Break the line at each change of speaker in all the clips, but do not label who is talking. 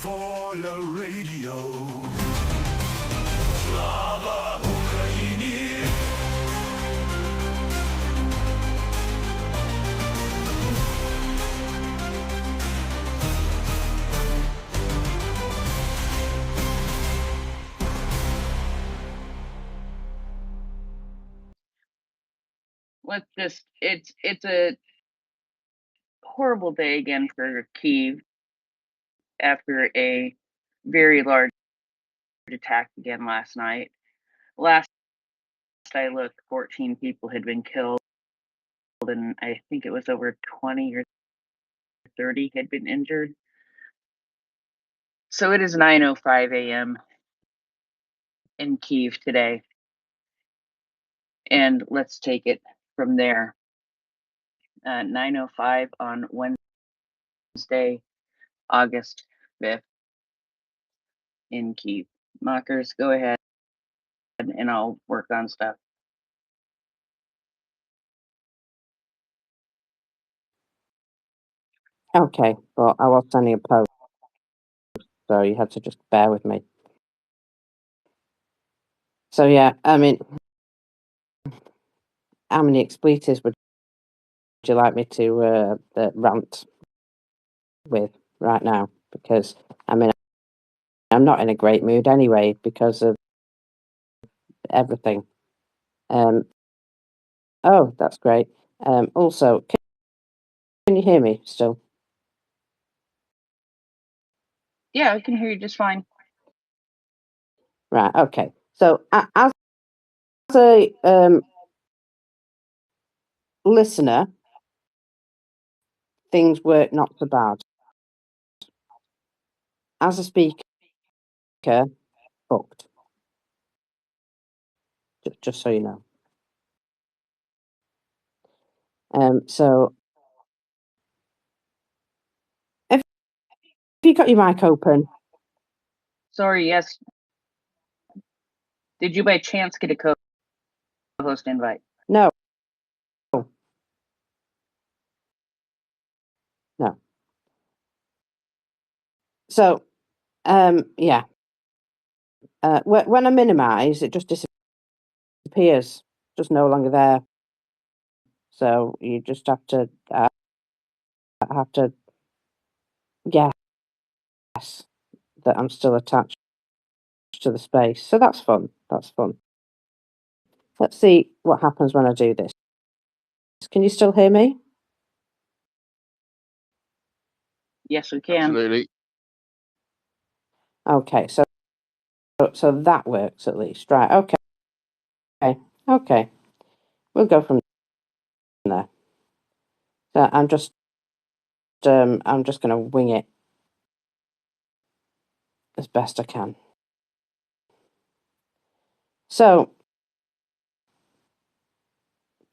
Volya Radio. Slava Ukraini!
It's a horrible day again for Kyiv after a very large attack again last night. Last I looked, 14 people had been killed, and I think it was over 20 or 30 had been injured. So it is 9:05 a.m. in Kyiv today, and let's take it from there. 9:05 on Wednesday, August 5th in Kyiv. M.Ockers, go ahead and I'll work on stuff.
Okay, well, I was sending a post, so you had to just bear with me. So yeah, I mean, how many expletives would you like me to rant with right now? Because, I mean, I'm not in a great mood anyway because of everything. Oh, that's great. Also, can you hear me still?
Yeah, I can hear you just fine.
Right, okay. So, as a listener, things work not so bad. As a speaker, fucked. Just so you know. So, have you got your mic open?
Sorry, yes. Did you by chance get a co-host invite?
No. No. So, yeah. When I minimize, it just disappears. Just no longer there. So you just have to guess that I'm still attached to the space. So that's fun. That's fun. Let's see what happens when I do this. Can you still hear me?
Yes, we can.
Absolutely.
Okay, so that works at least. Right, okay. We'll go from there. So I'm just gonna wing it as best I can. So,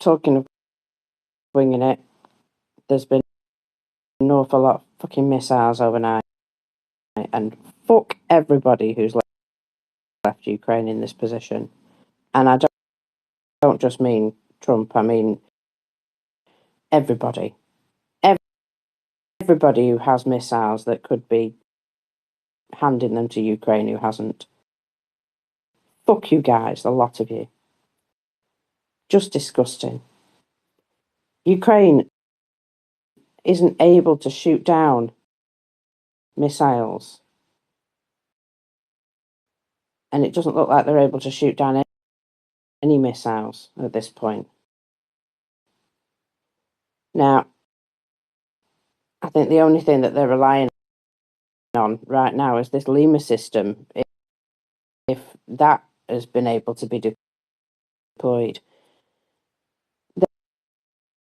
talking of winging it, there's been an awful lot of fucking missiles overnight, and fuck everybody who's left Ukraine in this position. And I don't just mean Trump, I mean everybody. Everybody who has missiles that could be handing them to Ukraine who hasn't. Fuck you guys, a lot of you. Just disgusting. Ukraine isn't able to shoot down missiles. And it doesn't look like they're able to shoot down any missiles at this point. Now, I think the only thing that they're relying on right now is this Lima system. If that has been able to be deployed,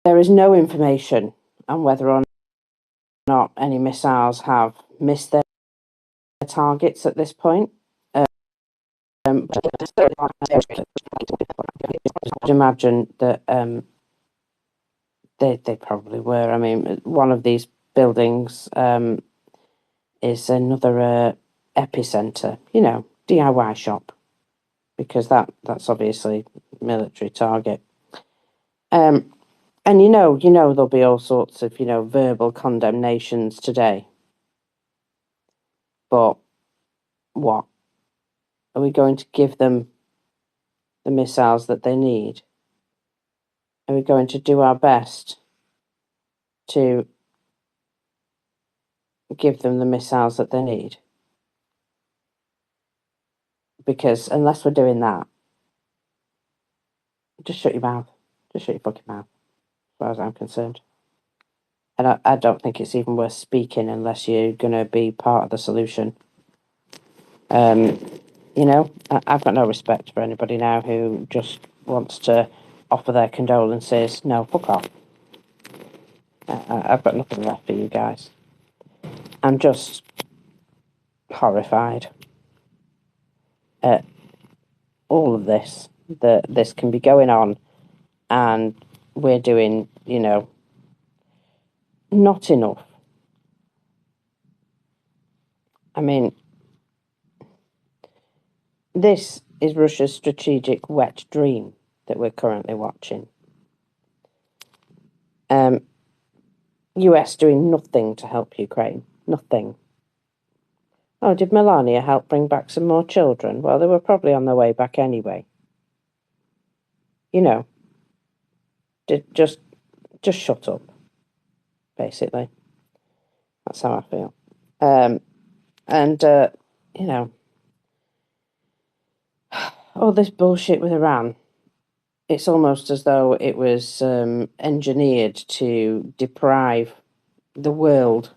there is no information on whether or not any missiles have missed their targets at this point. I would imagine that they probably were. I mean, one of these buildings is another epicenter, DIY shop, because that's obviously military target. And there'll be all sorts of verbal condemnations today. But what? Are we going to give them the missiles that they need? Are we going to do our best to give them the missiles that they need? Because unless we're doing that, just shut your mouth. Just shut your fucking mouth, as far as I'm concerned. And I don't think it's even worth speaking unless you're going to be part of the solution. You know, I've got no respect for anybody now who just wants to offer their condolences. No, fuck off. I've got nothing left for you guys. I'm just horrified at all of this, that this can be going on and we're doing, you know, not enough. I mean, this is Russia's strategic wet dream that we're currently watching. US doing nothing to help Ukraine. Nothing. Oh, did Melania help bring back some more children? Well, they were probably on their way back anyway. You know, just shut up, basically. That's how I feel. You know, all this bullshit with Iran, it's almost as though it was engineered to deprive the world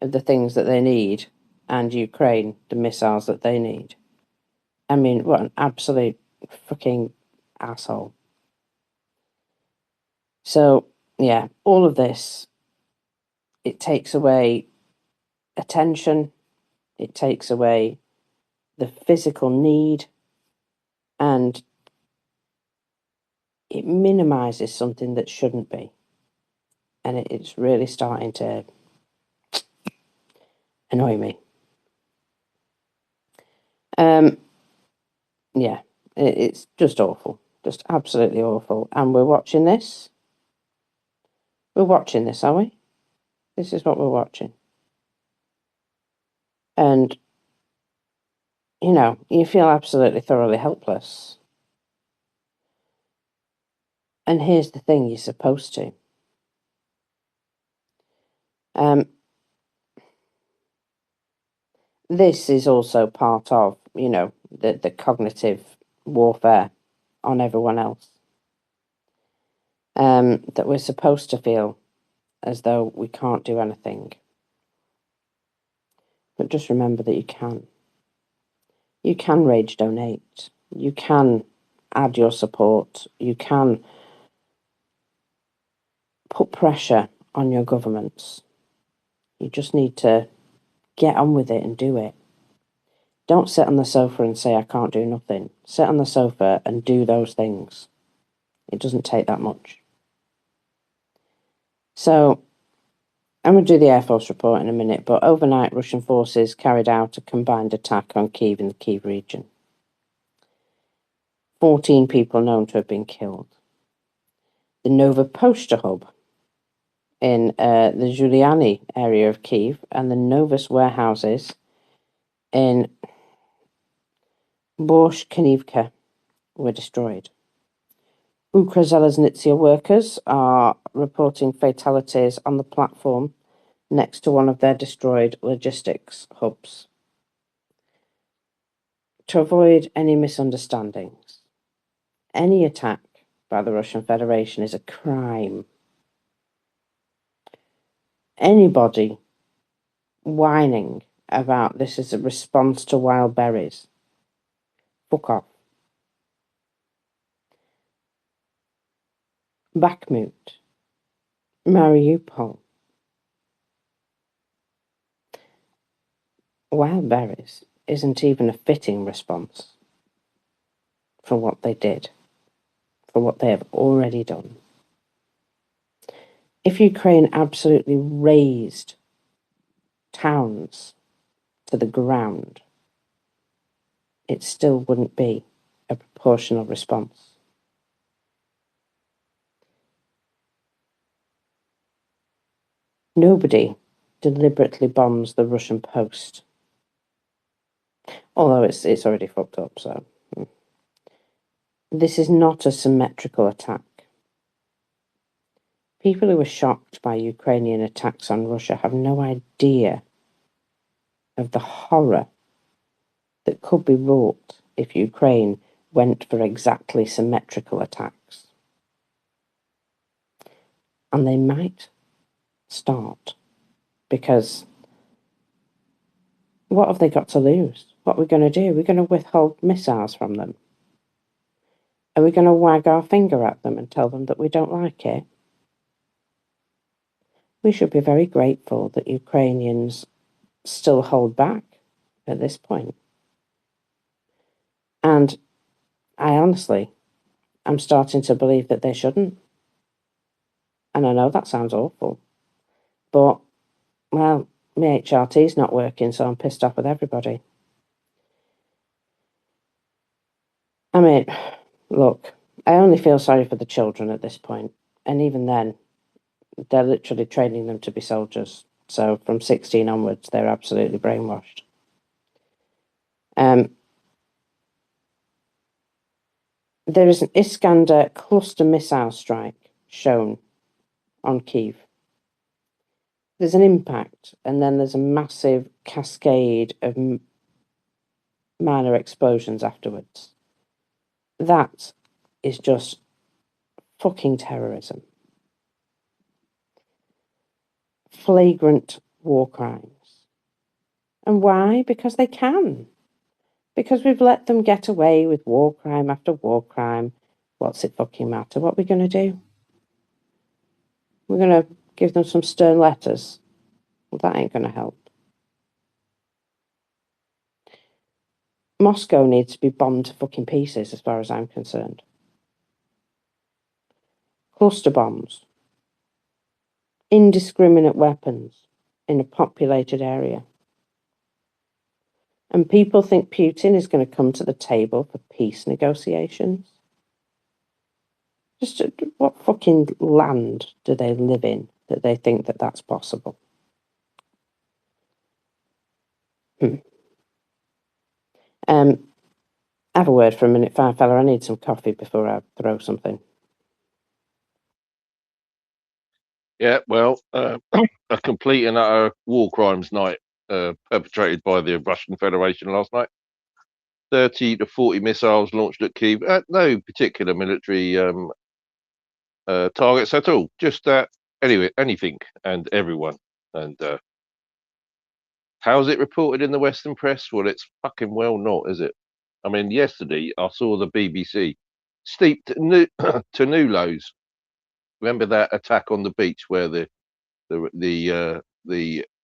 of the things that they need and Ukraine the missiles that they need. I mean, what an absolute fucking asshole. So, yeah, all of this, it takes away attention, it takes away the physical need, and it minimises something that shouldn't be. And it's really starting to annoy me. Yeah, it's just awful. Just absolutely awful. And we're watching this. We're watching this, are we? This is what we're watching. And, you know, you feel absolutely thoroughly helpless. And here's the thing, you're supposed to. This is also part of, you know, the cognitive warfare on everyone else. That we're supposed to feel as though we can't do anything. But just remember that you can. You can rage donate. You can add your support. You can put pressure on your governments. You just need to get on with it and do it. Don't sit on the sofa and say, I can't do nothing. Sit on the sofa and do those things. It doesn't take that much. So, I'm going to do the Air Force report in a minute, but overnight Russian forces carried out a combined attack on Kyiv in the Kyiv region. 14 people known to have been killed. The Nova Posta hub in the Juliani area of Kyiv and the Novus warehouses in Borshkanivka were destroyed. Ukrzaliznytsia workers are reporting fatalities on the platform next to one of their destroyed logistics hubs. To avoid any misunderstandings, any attack by the Russian Federation is a crime. Anybody whining about this as a response to wild berries, fuck off. Bakhmut, Mariupol. Wild berries isn't even a fitting response for what they did, for what they have already done. If Ukraine absolutely razed towns to the ground, it still wouldn't be a proportional response. Nobody deliberately bombs the Russian post Although it's already fucked up, so. This is not a symmetrical attack. People who are shocked by Ukrainian attacks on Russia have no idea of the horror that could be wrought if Ukraine went for exactly symmetrical attacks. And they might start, because what have they got to lose? What are we going to do? We're going to withhold missiles from them. Are we going to wag our finger at them and tell them that we don't like it? We should be very grateful that Ukrainians still hold back at this point. And I honestly, I'm starting to believe that they shouldn't. And I know that sounds awful, but, well, my HRT's not working, so I'm pissed off with everybody. I mean, look, I only feel sorry for the children at this point, and even then, they're literally training them to be soldiers. So from 16 onwards, they're absolutely brainwashed. There is an Iskander cluster missile strike shown on Kyiv. There's an impact, and then there's a massive cascade of minor explosions afterwards. That is just fucking terrorism. Flagrant war crimes. And why? Because they can. Because we've let them get away with war crime after war crime. What's it fucking matter? What are we going to do? We're going to give them some stern letters. Well, that ain't going to help. Moscow needs to be bombed to fucking pieces, as far as I'm concerned. Cluster bombs. Indiscriminate weapons in a populated area. And people think Putin is going to come to the table for peace negotiations? Just what fucking land do they live in that they think that that's possible? Have a word for a minute, FireFella. I need some coffee before I throw something.
Yeah, well, a complete and utter war crimes night perpetrated by the Russian Federation last night. 30 to 40 missiles launched at Kyiv at no particular military targets at all. Just anything and everyone. And how's it reported in the Western press? Well, it's fucking well not, is it? I mean, yesterday I saw the BBC steeped to new lows. Remember that attack on the beach where the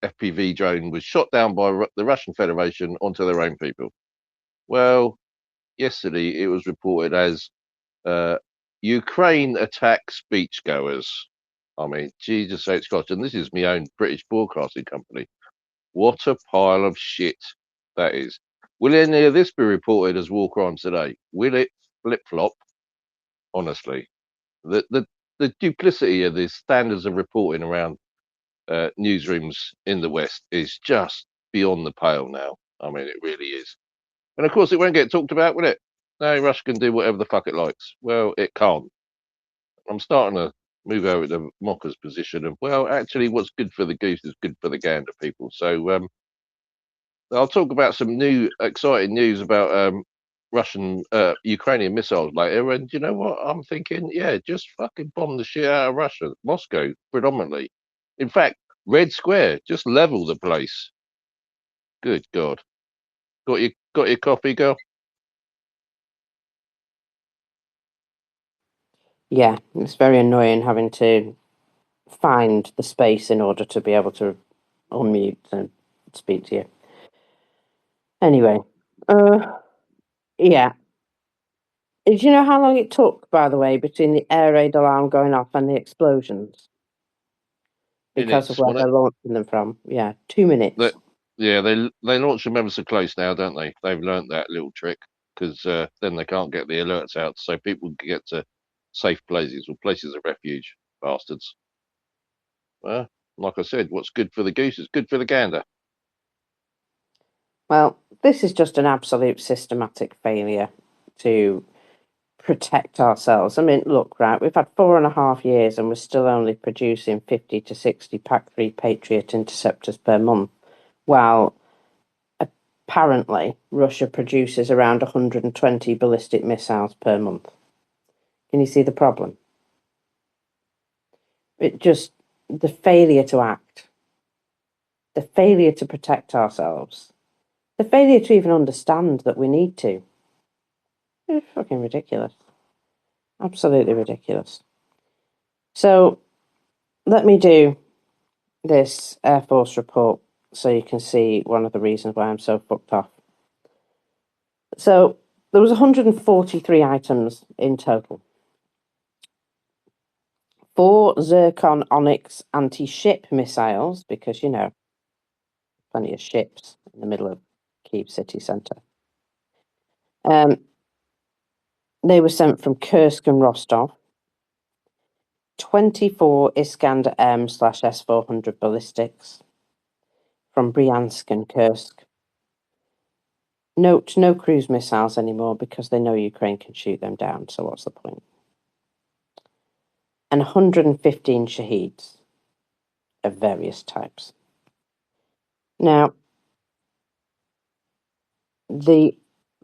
FPV drone was shot down by the Russian Federation onto their own people? Well, yesterday it was reported as Ukraine attacks beachgoers. I mean, Jesus H. Gosh, and this is my own British broadcasting company. What a pile of shit that is. Will any of this be reported as war crimes today? Will it flip-flop? Honestly. The duplicity of the standards of reporting around newsrooms in the West is just beyond the pale now. I mean, it really is. And of course, it won't get talked about, will it? No, Russia can do whatever the fuck it likes. Well, it can't. I'm starting to move over to M.Ockers' position of, well, actually, what's good for the goose is good for the gander, people. So I'll talk about some new, exciting news about Russian, Ukrainian missiles later. And you know what? I'm thinking, yeah, just fucking bomb the shit out of Russia, Moscow, predominantly. In fact, Red Square, just level the place. Good God. Got your coffee, girl?
Yeah, it's very annoying having to find the space in order to be able to unmute and speak to you. Anyway, yeah. Do you know how long it took, by the way, between the air raid alarm going off and the explosions? Because of where they're launching them from. Yeah, 2 minutes.
Yeah, they launch them ever so close now, don't they? They've learnt that little trick, because then they can't get the alerts out, so people can get to safe places or places of refuge, bastards. Well, like I said, what's good for the goose is good for the gander.
Well, this is just an absolute systematic failure to protect ourselves. I mean, look, right, we've had 4.5 years and we're still only producing 50 to 60 PAC-3 Patriot interceptors per month, while apparently Russia produces around 120 ballistic missiles per month. Can you see the problem? The failure to act, the failure to protect ourselves, the failure to even understand that we need to. It's fucking ridiculous. Absolutely ridiculous. So, let me do this Air Force report so you can see one of the reasons why I'm so fucked off. So, there was 143 items in total. 4 Zircon Onyx anti-ship missiles, because, you know, plenty of ships in the middle of Kyiv city centre. They were sent from Kursk and Rostov. 24 Iskander M/S-400 ballistics from Bryansk and Kursk. Note, no cruise missiles anymore because they know Ukraine can shoot them down, so what's the point? And 115 Shaheeds of various types. Now, the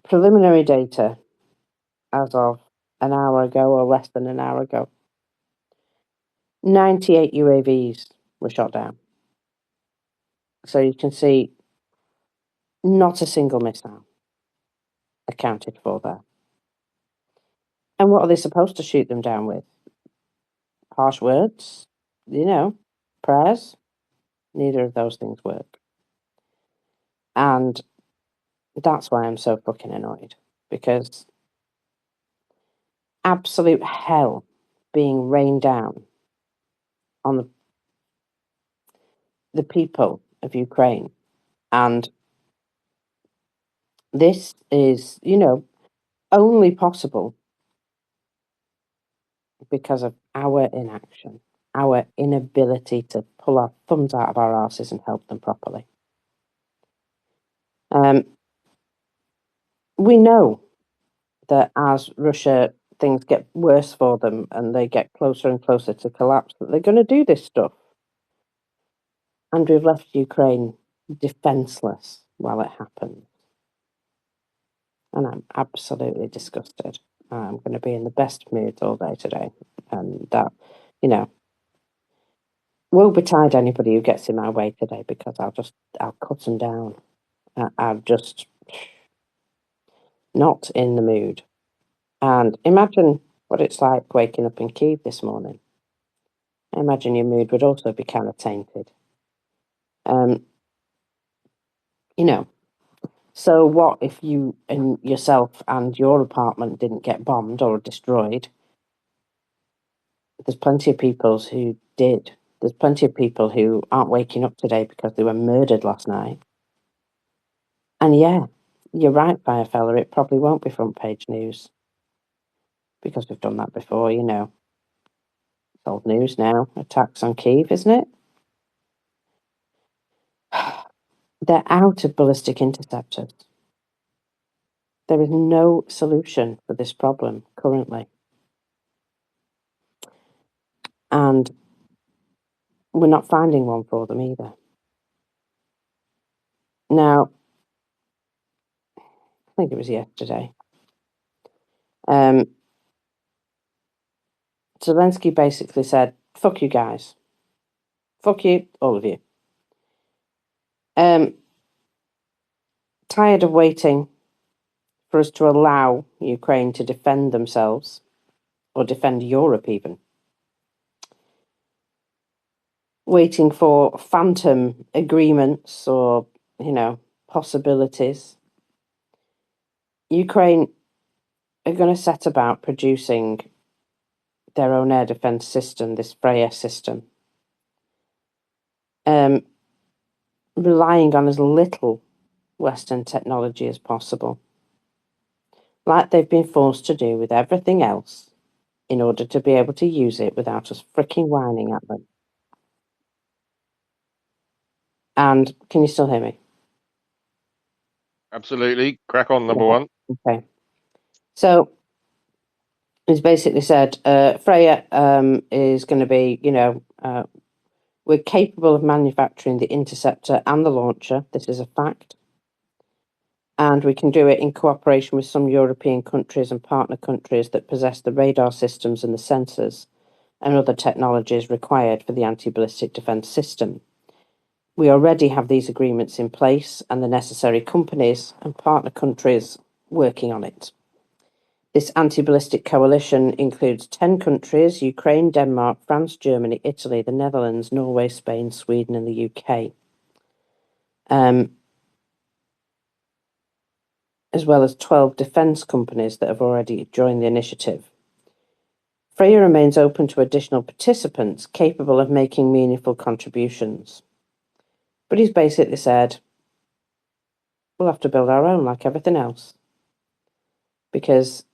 preliminary data as of an hour ago or less than an hour ago, 98 UAVs were shot down. So you can see not a single missile accounted for there. And what are they supposed to shoot them down with? Harsh words? You know, prayers? Neither of those things work. And that's why I'm so fucking annoyed. Because absolute hell being rained down on the people of Ukraine. And this is, you know, only possible because of our inaction, our inability to pull our thumbs out of our asses and help them properly. We know that as Russia, things get worse for them and they get closer and closer to collapse, that they're going to do this stuff. And we've left Ukraine defenseless while it happens. And I'm absolutely disgusted. I'm going to be in the best mood all day today. And that, you know, woe betide anybody who gets in my way today, because I'll cut them down. I'm just not in the mood. And imagine what it's like waking up in Kyiv this morning. I imagine your mood would also be kind of tainted. You know, so what if you and yourself and your apartment didn't get bombed or destroyed? There's plenty of people who did. There's plenty of people who aren't waking up today because they were murdered last night. And yeah, you're right, FireFella, it probably won't be front page news. Because we've done that before, you know. It's old news now. Attacks on Kyiv, isn't it? They're out of ballistic interceptors. There is no solution for this problem currently. And we're not finding one for them either. Now, I think it was yesterday. Zelensky basically said, fuck you guys. Fuck you, all of you. Tired of waiting for us to allow Ukraine to defend themselves, or defend Europe even. Waiting for phantom agreements or, you know, possibilities. Ukraine are going to set about producing their own air defense system, this Freyja system, relying on as little Western technology as possible, like they've been forced to do with everything else, in order to be able to use it without us freaking whining at them. And can you still hear me?
Absolutely. Crack on, number
Yeah.
one.
Okay. So it's basically said Freyja is going to be, we're capable of manufacturing the interceptor and the launcher. This is a fact. And we can do it in cooperation with some European countries and partner countries that possess the radar systems and the sensors and other technologies required for the anti-ballistic defence system. We already have these agreements in place and the necessary companies and partner countries working on it. This anti-ballistic coalition includes 10 countries: Ukraine, Denmark, France, Germany, Italy, the Netherlands, Norway, Spain, Sweden, and the UK. As well as 12 defence companies that have already joined the initiative. Freyja remains open to additional participants capable of making meaningful contributions. But he's basically said, we'll have to build our own like everything else. Because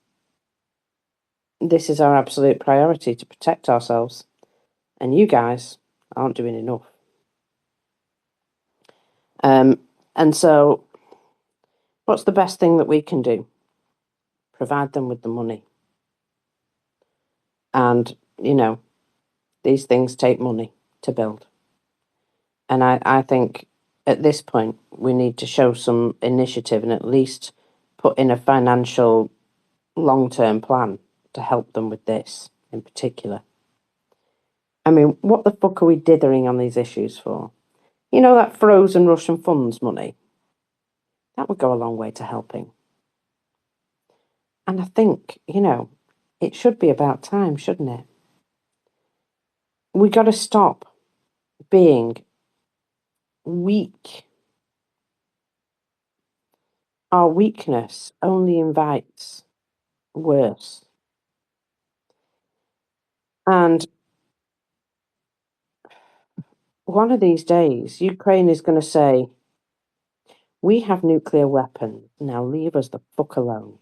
this is our absolute priority, to protect ourselves. And you guys aren't doing enough. And so, what's the best thing that we can do? Provide them with the money. And, these things take money to build. And I think at this point, we need to show some initiative and at least put in a financial long-term plan to help them with this in particular. I mean, what the fuck are we dithering on these issues for? You know, that frozen Russian funds money? That would go a long way to helping. And I think, it should be about time, shouldn't it? We got to stop being weak. Our weakness only invites worse. And one of these days, Ukraine is going to say, we have nuclear weapons, now leave us the fuck alone.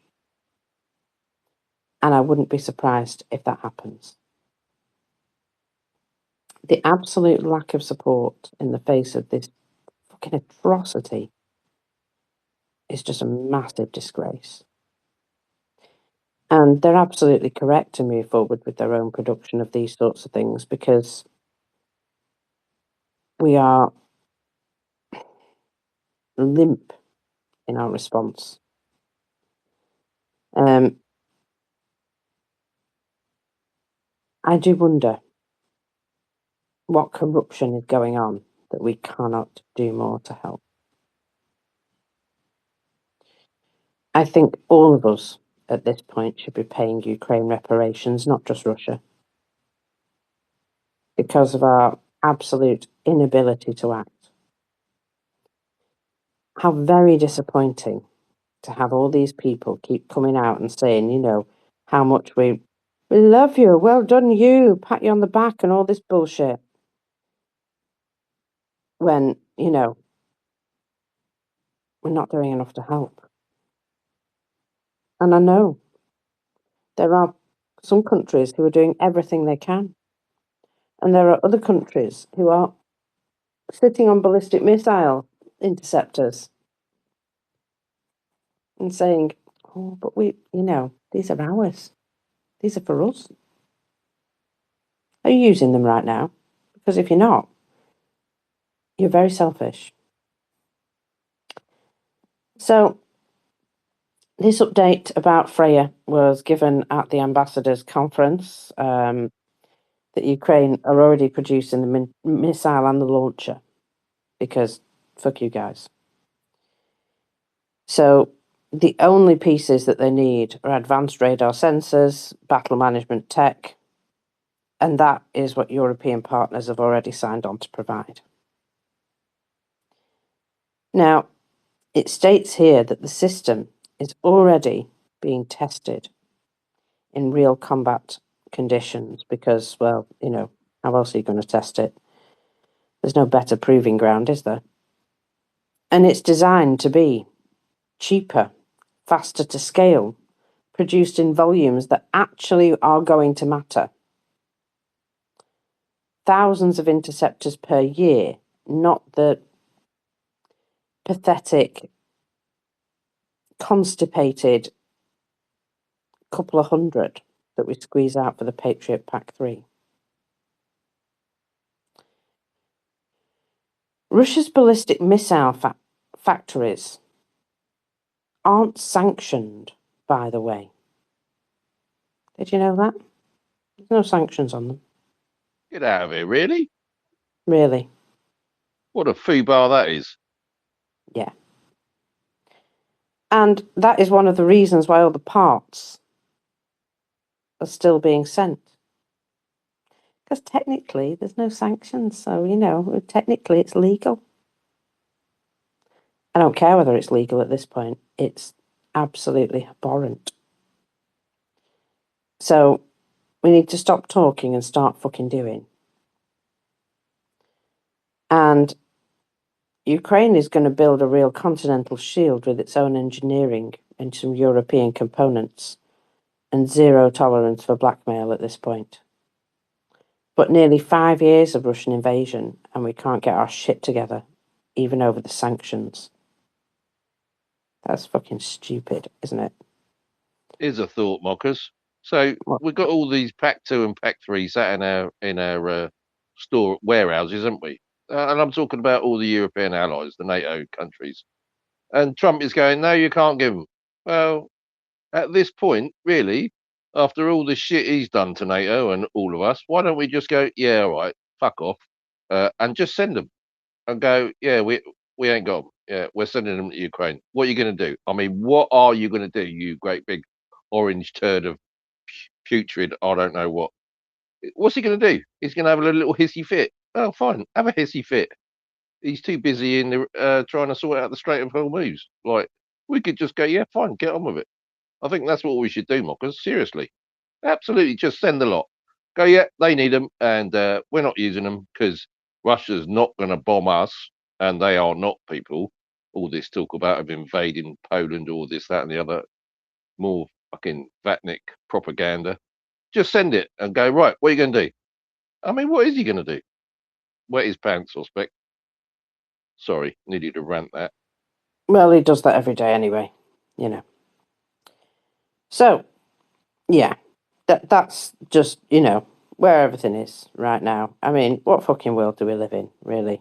And I wouldn't be surprised if that happens. The absolute lack of support in the face of this fucking atrocity is just a massive disgrace. And they're absolutely correct to move forward with their own production of these sorts of things, because we are limp in our response. I do wonder what corruption is going on that we cannot do more to help. I think all of us at this point should be paying Ukraine reparations, not just Russia, because of our absolute inability to act. How very disappointing to have all these people keep coming out and saying, how much we love you, well done you, pat you on the back and all this bullshit. When, we're not doing enough to help. And I know there are some countries who are doing everything they can. And there are other countries who are sitting on ballistic missile interceptors and saying, oh, but these are ours. These are for us. Are you using them right now? Because if you're not, you're very selfish. So, this update about Freyja was given at the ambassadors' conference that Ukraine are already producing the missile and the launcher, because fuck you guys. So, the only pieces that they need are advanced radar sensors, battle management tech, and that is what European partners have already signed on to provide. Now, it states here that the system is already being tested in real combat conditions because, well, how else are you going to test it? There's no better proving ground, is there? And it's designed to be cheaper, faster to scale, produced in volumes that actually are going to matter. Thousands of interceptors per year, not the pathetic constipated couple of hundred that we squeeze out for the Patriot Pack 3. Russia's ballistic missile factories aren't sanctioned, by the way. Did you know that? There's no sanctions on them.
Get out of here, really?
Really?
What a foobar that is.
Yeah. And that is one of the reasons why all the parts are still being sent. Because technically there's no sanctions, so, technically it's legal. I don't care whether it's legal at this point. It's absolutely abhorrent. So we need to stop talking and start fucking doing. And Ukraine is going to build a real continental shield with its own engineering and some European components and zero tolerance for blackmail at this point. But nearly 5 years of Russian invasion and we can't get our shit together, even over the sanctions. That's fucking stupid, isn't it?
Here's a thought, Mockers. So
What?
we've got all these Pack 2 and Pack 3 sat in our store warehouses, haven't we? And I'm talking about all the European allies, the NATO countries. And Trump is going, no, you can't give them. Well, at this point, really, after all the shit he's done to NATO and all of us, why don't we just go, yeah, all right, fuck off, and just send them and go, yeah, we ain't got them. Yeah, we're sending them to Ukraine. What are you going to do? I mean, what are you going to do, you great big orange turd of putrid, I don't know what. What's he going to do? He's going to have a little hissy fit. Oh, fine, have a hissy fit. He's too busy in the trying to sort out the Strait of Hormuz. Like, we could just go, yeah, fine, get on with it. I think that's what we should do, Mockers. Seriously, absolutely, just send the lot. Go, yeah, they need them, and we're not using them because Russia's not going to bomb us, and they are not, people. All this talk about them invading Poland, all this, that, and the other, more fucking Vatnik propaganda. Just send it and go, right, what are you going to do? I mean, what is he going to do? Wet his pants, I suspect. Sorry, needed to rant that.
Well, he does that every day anyway, So, yeah, that's just, where everything is right now. I mean, what fucking world do we live in, really?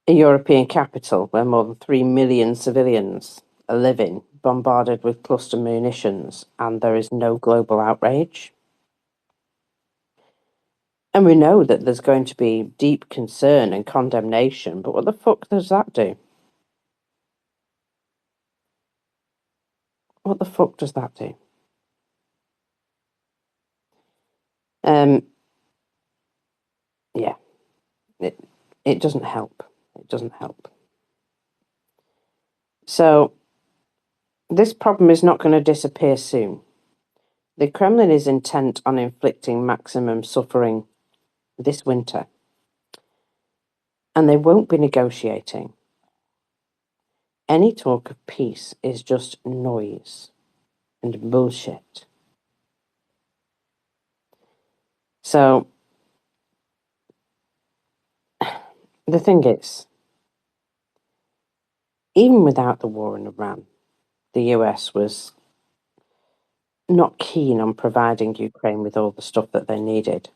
A European capital where more than 3 million civilians are living, bombarded with cluster munitions, and there is no global outrage. And we know that there's going to be deep concern and condemnation, but what the fuck does that do? What the fuck does that do? Yeah, it doesn't help. It doesn't help. So, this problem is not going to disappear soon. The Kremlin is intent on inflicting maximum suffering this winter. And they won't be negotiating. Any talk of peace is just noise and bullshit. So, the thing is, even without the war in Iran, the US was not keen on providing Ukraine with all the stuff that they needed.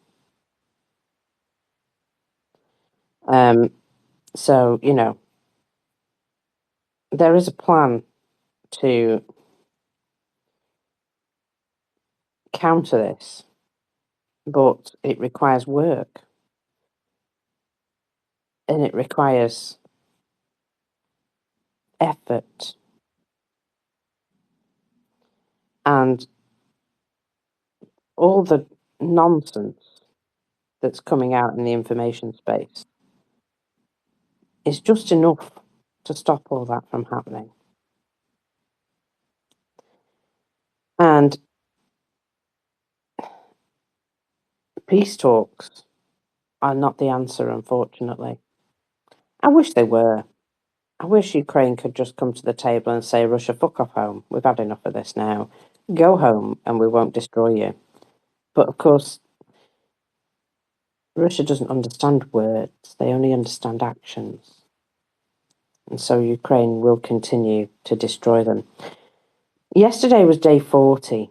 So, there is a plan to counter this, but it requires work. And it requires effort. And all the nonsense that's coming out in the information space is just enough to stop all that from happening. And peace talks are not the answer, unfortunately. I wish they were. I wish Ukraine could just come to the table and say, Russia, fuck off home. We've had enough of this now. Go home and we won't destroy you. But of course, Russia doesn't understand words. They only understand actions. and so Ukraine will continue to destroy them. Yesterday was day 40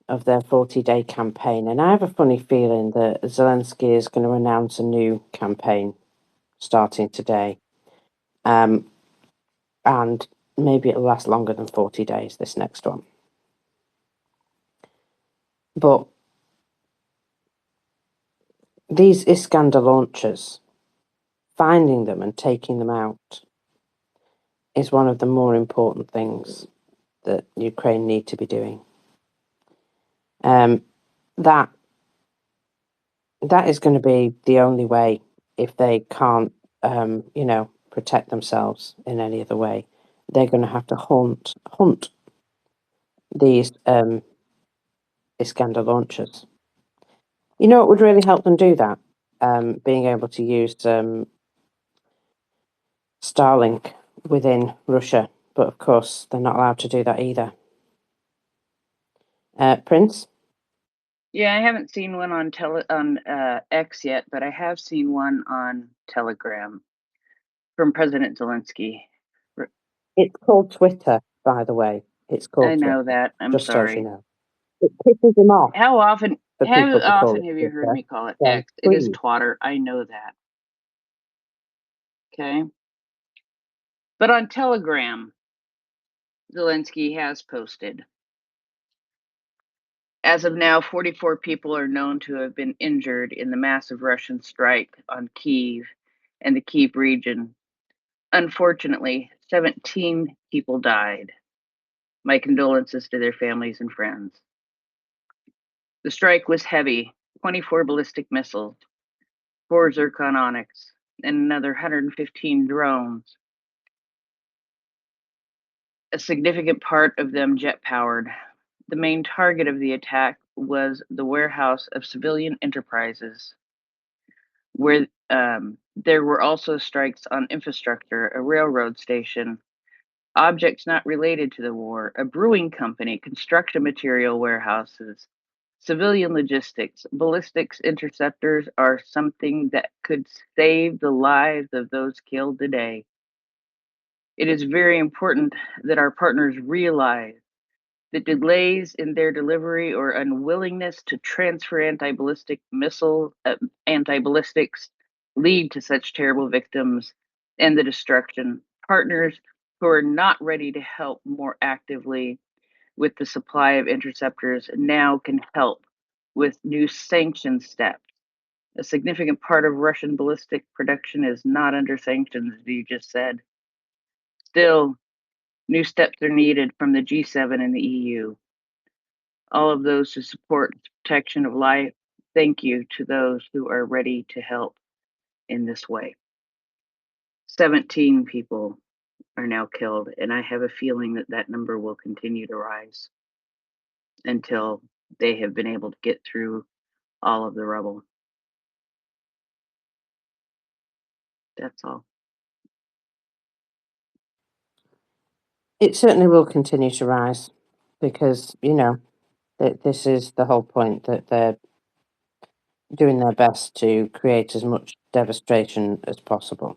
of their 40-day campaign, and I have a funny feeling that Zelensky is going to announce a new campaign starting today. And maybe it'll last longer than 40 days, this next one. But these Iskander launchers, finding them and taking them out is one of the more important things that Ukraine need to be doing. That is going to be the only way if they can't, protect themselves in any other way. They're going to have to hunt these Iskander launchers. You know what would really help them do that? Being able to use Starlink within Russia, but of course they're not allowed to do that either. Prince?
Yeah, I haven't seen one on X yet, but I have seen one on Telegram from President Zelensky.
It's called Twitter, by the way. It's called
I know
Twitter,
that. I'm
just
sorry.
so you know. It pisses him off
How often
for people to call it
have you heard
Twitter.
me call it
So,
X? It is
please.
twatter. I know that. Okay. But on Telegram, Zelensky has posted. As of now, 44 people are known to have been injured in the massive Russian strike on Kyiv and the Kyiv region. Unfortunately, 17 people died. My condolences to their families and friends. The strike was heavy, 24 ballistic missiles, 4 Zircon Onyx, and another 115 drones. A significant part of them jet-powered. The main target of the attack was the warehouse of civilian enterprises, where there were also strikes on infrastructure, a railroad station, objects not related to the war, a brewing company, construction material warehouses, civilian logistics. Ballistics interceptors are something that could save the lives of those killed today. It is very important that our partners realize that delays in their delivery or unwillingness to transfer anti-ballistics lead to such terrible victims and the destruction. Partners who are not ready to help more actively with the supply of interceptors now can help with new sanction steps. A significant part of Russian ballistic production is not under sanctions, as you just said. Still, new steps are needed from the G7 and the EU. All of those who support the protection of life, thank you to those who are ready to help in this way. 17 people are now killed, and I have a feeling that that number will continue to rise until they have been able to get through all of the rubble. That's all.
It certainly will continue to rise because, this is the whole point, that they're doing their best to create as much devastation as possible.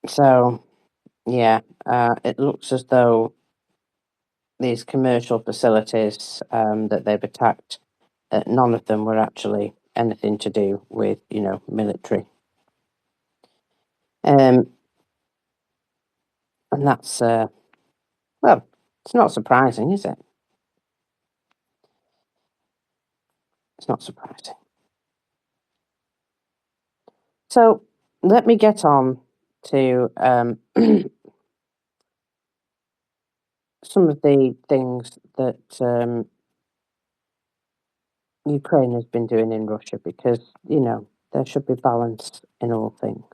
So, yeah, it looks as though these commercial facilities that they've attacked, none of them were actually anything to do with, military. And that's, well, it's not surprising, is it? It's not surprising. So let me get on to some of the things that Ukraine has been doing in Russia, because, there should be balance in all things.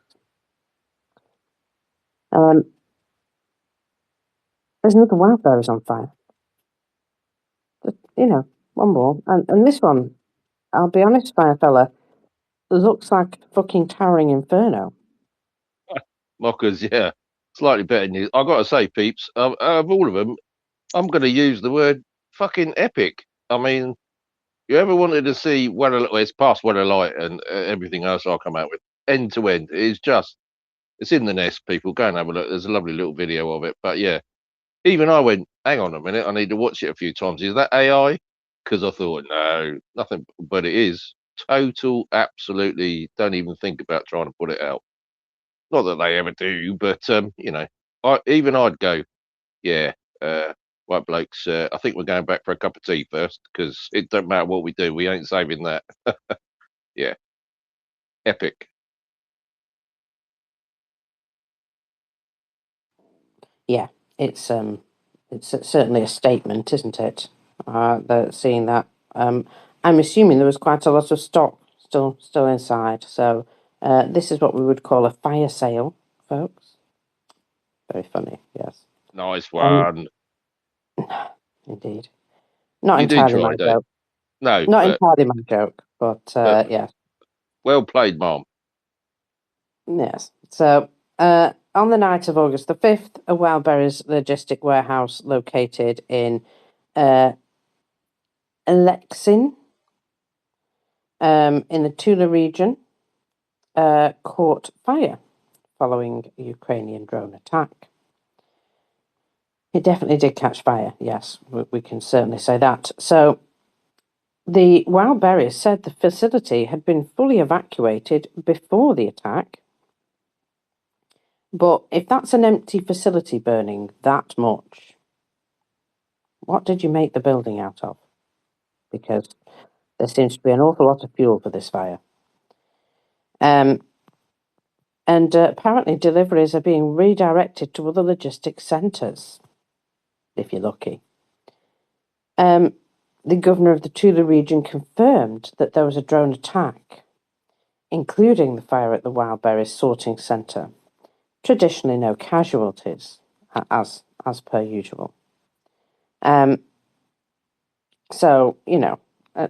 There's another wildfire is on fire. Just, one more. And this one, I'll be honest, FireFella, looks like a fucking towering inferno.
M.Ockers, yeah. Slightly better news. I got to say, peeps, of all of them, I'm going to use the word fucking epic. I mean, you ever wanted to see it's past Weather Light and everything else I'll come out with. end to end. It's in the nest, people. Go and have a look. There's a lovely little video of it. But yeah, even I went, hang on a minute, I need to watch it a few times. Is that AI? Because I thought, no, nothing, but it is. Total, absolutely, don't even think about trying to put it out. Not that they ever do, but, I'd go, yeah, right, blokes, I think we're going back for a cup of tea first, because it don't matter what we do, we ain't saving that. Yeah, epic.
Yeah, it's certainly a statement, isn't it? Seeing that. I'm assuming there was quite a lot of stock still inside. So this is what we would call a fire sale, folks. Very funny, yes.
Nice one.
Indeed. Not
You did
entirely
try,
my
Dave.
joke.
No,
Not entirely my joke, but
but
yeah.
well played, Mom.
Yes. So, on the night of August the 5th, a Wildberries logistic warehouse located in Alexin, in the Tula region, caught fire following a Ukrainian drone attack. It definitely did catch fire, yes, we can certainly say that. So, the Wildberries said the facility had been fully evacuated before the attack. But if that's an empty facility burning that much, what did you make the building out of? Because there seems to be an awful lot of fuel for this fire. And apparently deliveries are being redirected to other logistics centres, if you're lucky. The governor of the Tula region confirmed that there was a drone attack, including the fire at the Wildberries sorting centre. Traditionally no casualties, as per usual. So,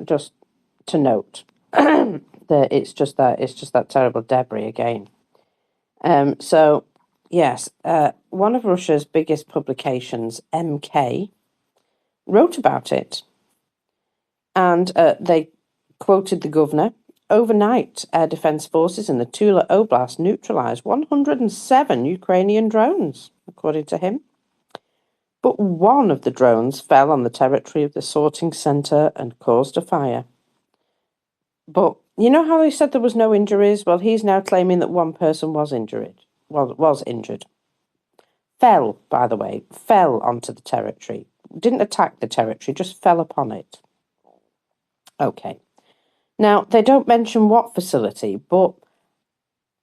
just to note that it's just that terrible debris again. So, yes, one of Russia's biggest publications, MK, wrote about it, and they quoted the governor. Overnight, air defense forces in the Tula Oblast neutralized 107 Ukrainian drones, according to him. But one of the drones fell on the territory of the sorting centre and caused a fire. But you know how they said there was no injuries? Well, he's now claiming that one person was injured. Was injured. Fell, by the way, fell onto the territory. Didn't attack the territory, just fell upon it. Okay. Now, they don't mention what facility, but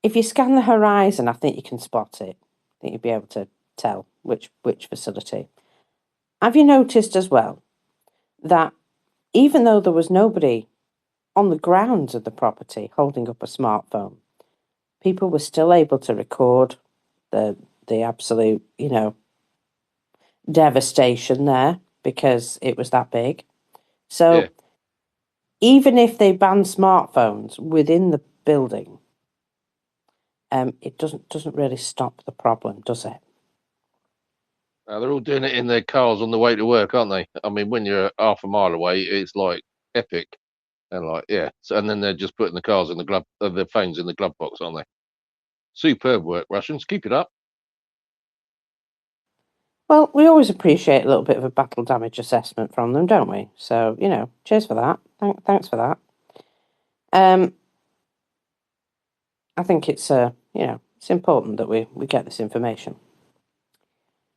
if you scan the horizon, I think you can spot it. I think you'll be able to tell which facility. Have you noticed as well that even though there was nobody on the grounds of the property holding up a smartphone, people were still able to record the absolute, devastation there because it was that big. So
Yeah.
even if they ban smartphones within the building, it doesn't really stop the problem, does it?
They're all doing it in their cars on the way to work, aren't they? I mean, when you're half a mile away, it's like epic. And like, yeah. So, and then they're just putting the cars in the glove, their phones in the glove box, aren't they? Superb work, Russians. Keep it up.
Well, we always appreciate a little bit of a battle damage assessment from them, don't we? So, cheers for that. Thanks for that. I think it's it's important that we get this information.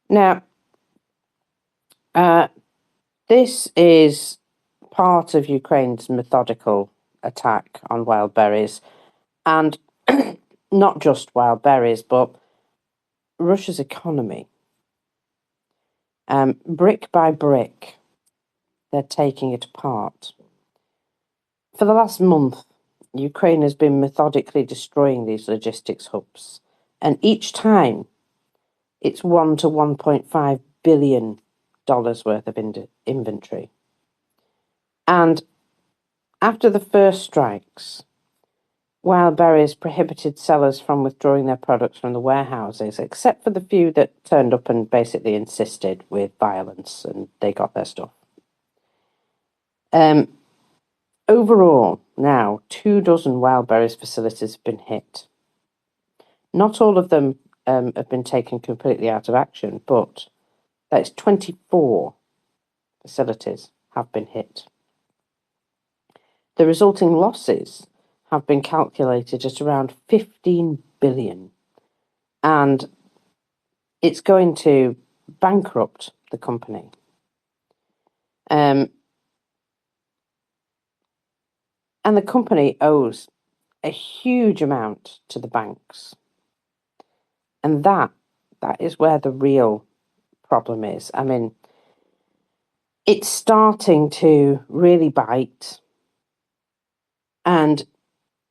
Now, this is part of Ukraine's methodical attack on wild berries, and not just wild berries, but Russia's economy. Brick by brick, they're taking it apart. For the last month, Ukraine has been methodically destroying these logistics hubs, and each time it's $1 to $1.5 billion worth of inventory. And after the first strikes, Wildberries prohibited sellers from withdrawing their products from the warehouses, except for the few that turned up and basically insisted with violence, and they got their stuff. Overall, now 24 wildberries facilities have been hit. Not all of them have been taken completely out of action, but that's 24 facilities have been hit. The resulting losses have been calculated at around 15 billion, and it's going to bankrupt the company. And the company owes a huge amount to the banks. And that is where the real problem is. I mean, it's starting to really bite. And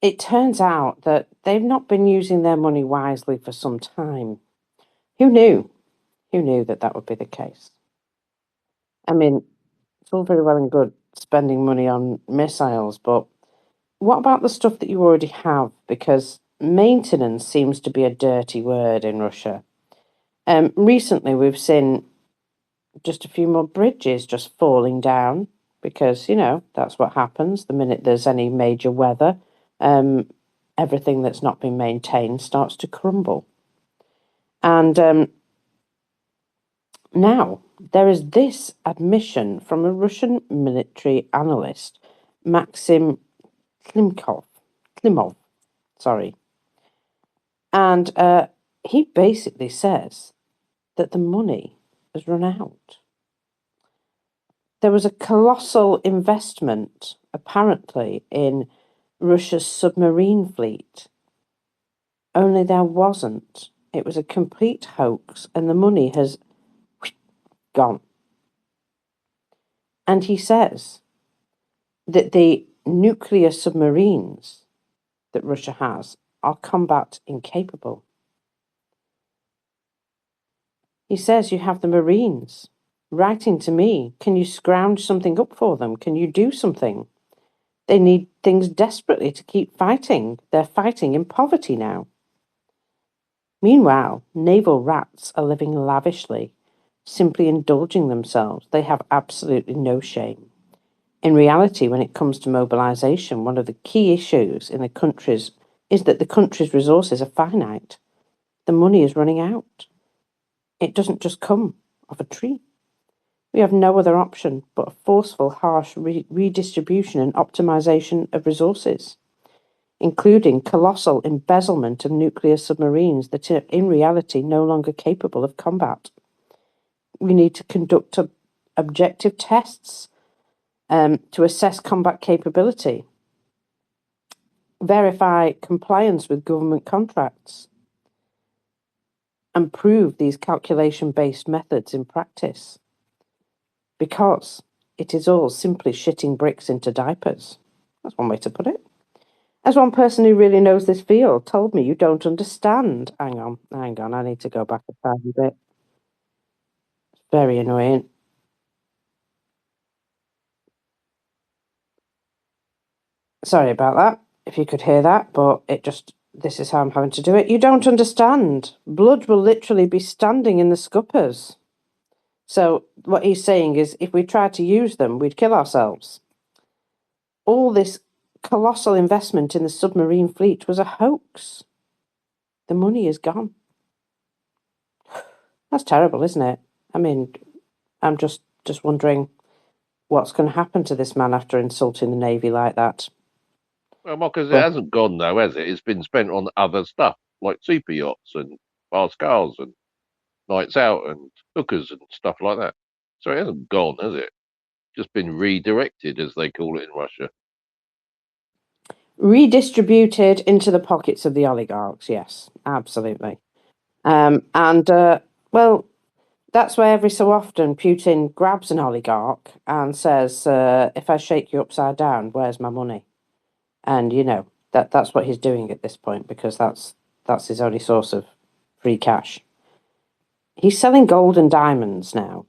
it turns out that they've not been using their money wisely for some time. Who knew? Who knew that that would be the case? I mean, it's all very well and good spending money on missiles, but what about the stuff that you already have? Because maintenance seems to be a dirty word in Russia. Recently, we've seen just a few more bridges just falling down because, that's what happens the minute there's any major weather. Everything that's not been maintained starts to crumble. And now there is this admission from a Russian military analyst, Maxim Klimov, and he basically says that the money has run out. There was a colossal investment, apparently, in Russia's submarine fleet. Only there wasn't. It was a complete hoax, and the money has gone. And he says that the nuclear submarines that Russia has are combat incapable. He says you have the Marines writing to me, can you scrounge something up for them? Can you do something? They need things desperately to keep fighting. They're fighting in poverty now. Meanwhile, naval rats are living lavishly, simply indulging themselves. They have absolutely no shame. In reality, when it comes to mobilisation, one of the key issues in the countries is that the country's resources are finite. The money is running out. It doesn't just come off a tree. We have no other option but a forceful, harsh redistribution and optimisation of resources, including colossal embezzlement of nuclear submarines that are in reality no longer capable of combat. We need to conduct objective tests to assess combat capability, verify compliance with government contracts, and prove these calculation-based methods in practice. Because it is all simply shitting bricks into diapers. That's one way to put it. As one person who really knows this field told me, you don't understand. Hang on, I need to go back a tiny bit. It's very annoying. Sorry about that, if you could hear that, but this is how I'm having to do it. You don't understand. Blood will literally be standing in the scuppers. So what he's saying is, if we tried to use them, we'd kill ourselves. All this colossal investment in the submarine fleet was a hoax. The money is gone. That's terrible, isn't it? I mean, I'm just wondering what's going to happen to this man after insulting the Navy like that.
Well, Mockers, it
Well-
hasn't gone though, has it? It's been spent on other stuff like super yachts and fast cars and nights out and hookers and stuff like that. So it hasn't gone, has it? Just been redirected, as they call it in Russia.
Redistributed into the pockets of the oligarchs, yes, absolutely. Well, that's why every so often Putin grabs an oligarch and says, if I shake you upside down, where's my money? And, that's what he's doing at this point, because that's his only source of free cash. He's selling gold and diamonds now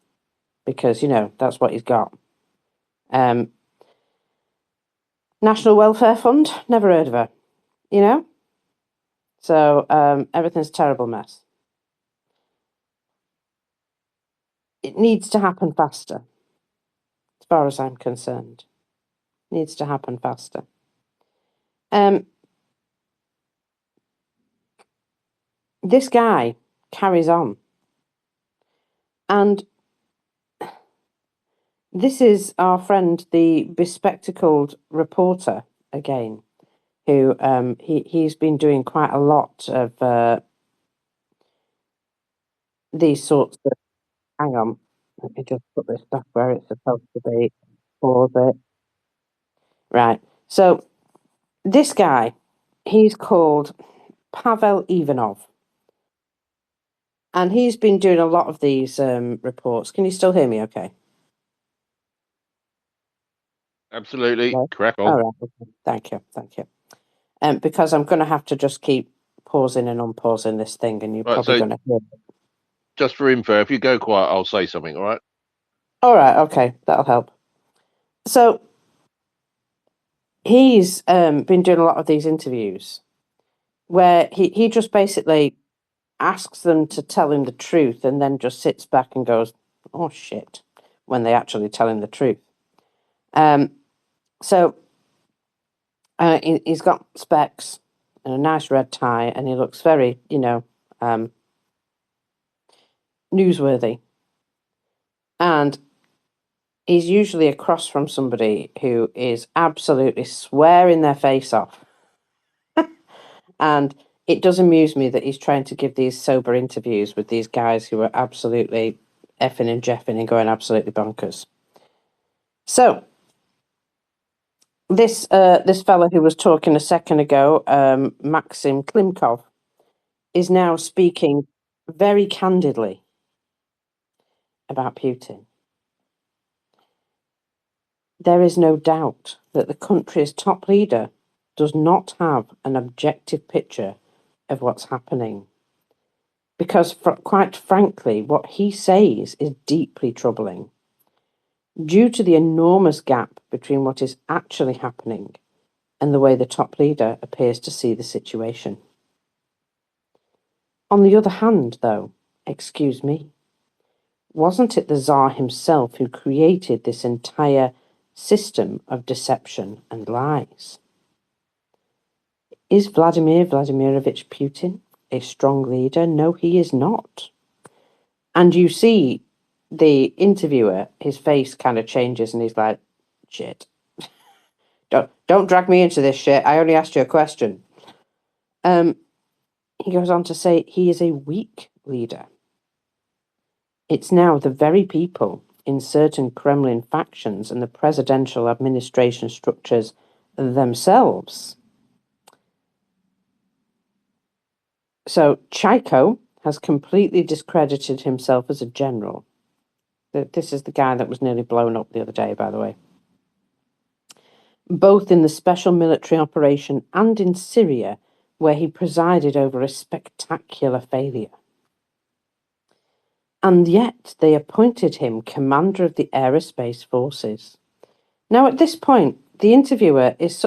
because, that's what he's got. National Welfare Fund, never heard of her, So everything's a terrible mess. It needs to happen faster, as far as I'm concerned. It needs to happen faster. This guy carries on. And this is our friend, the bespectacled reporter, again, who he's been doing quite a lot of these sorts of... Hang on, let me just put this back where it's supposed to be. Pause it. Right, so this guy, he's called Pavel Ivanov. And he's been doing a lot of these reports. Can you still hear me okay?
Absolutely.
No?
Crack on.
All right. Okay. Thank you. Because I'm going to have to just keep pausing and unpausing this thing, and you're
Right,
probably
so
going to hear it.
just for info, if you go quiet, I'll say something, all right?
All right, okay, that'll help. So he's been doing a lot of these interviews where he just basically asks them to tell him the truth and then just sits back and goes, oh, shit, when they actually tell him the truth. So he's got specs and a nice red tie, and he looks very, newsworthy. And he's usually across from somebody who is absolutely swearing their face off. And it does amuse me that he's trying to give these sober interviews with these guys who are absolutely effing and jeffing and going absolutely bonkers. So this fella who was talking a second ago, Maxim Klimkov, is now speaking very candidly about Putin. There is no doubt that the country's top leader does not have an objective picture of what's happening. Because, quite frankly, what he says is deeply troubling. Due to the enormous gap between what is actually happening and the way the top leader appears to see the situation. On the other hand, though, excuse me, wasn't it the Tsar himself who created this entire system of deception and lies? Is Vladimir Vladimirovich Putin a strong leader? No, he is not. And you see the interviewer, his face kind of changes and he's like, shit. Don't drag me into this shit. I only asked you a question. He goes on to say he is a weak leader. It's now the very people in certain Kremlin factions and the presidential administration structures themselves. So Chaiko has completely discredited himself as a general. This is the guy that was nearly blown up the other day, by the way. Both in the special military operation and in Syria, where he presided over a spectacular failure. And yet they appointed him commander of the aerospace forces. Now, at this point, the interviewer is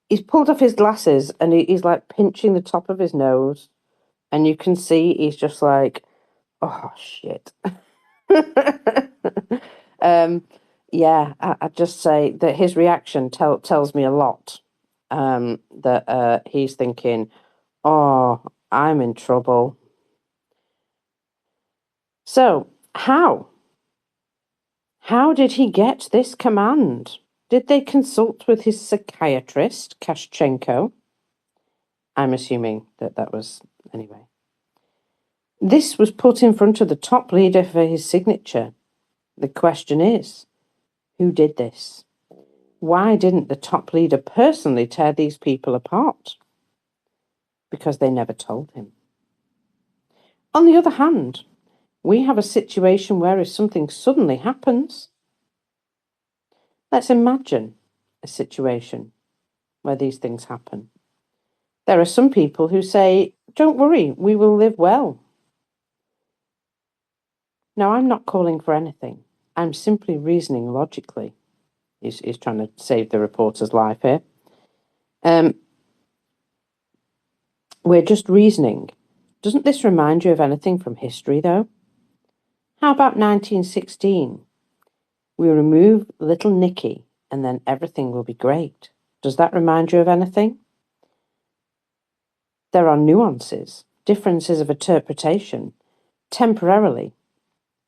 he's pulled off his glasses and he's like pinching the top of his nose. And you can see he's just like, oh, shit. Yeah, I'd just say that his reaction tells me a lot. That he's thinking, oh, I'm in trouble. So, how? How did he get this command? Did they consult with his psychiatrist, Kashchenko? I'm assuming that was... Anyway. This was put in front of the top leader for his signature. The question is, who did this? Why didn't the top leader personally tear these people apart? Because they never told him. On the other hand, we have a situation where if something suddenly happens, let's imagine a situation where these things happen. There are some people who say, don't worry, we will live well. Now, I'm not calling for anything. I'm simply reasoning logically. He's trying to save the reporter's life here. We're just reasoning. Doesn't this remind you of anything from history, though? How about 1916? We remove little Nicky, and then everything will be great. Does that remind you of anything? There are nuances, differences of interpretation. Temporarily,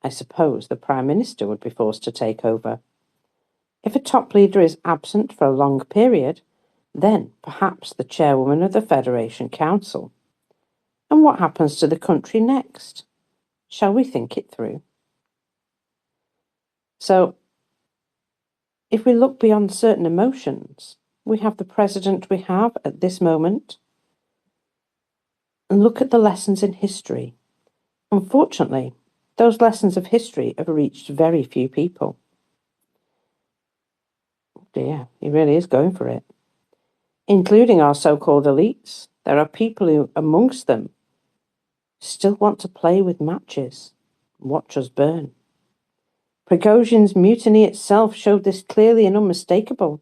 I suppose the Prime Minister would be forced to take over. If a top leader is absent for a long period, then perhaps the chairwoman of the Federation Council. And what happens to the country next? Shall we think it through? So, if we look beyond certain emotions, we have the president we have at this moment, and look at the lessons in history. Unfortunately, those lessons of history have reached very few people. Yeah, he really is going for it. Including our so-called elites. There are people who, amongst them, still want to play with matches, watch us burn. Prigozhin's mutiny itself showed this clearly and unmistakable.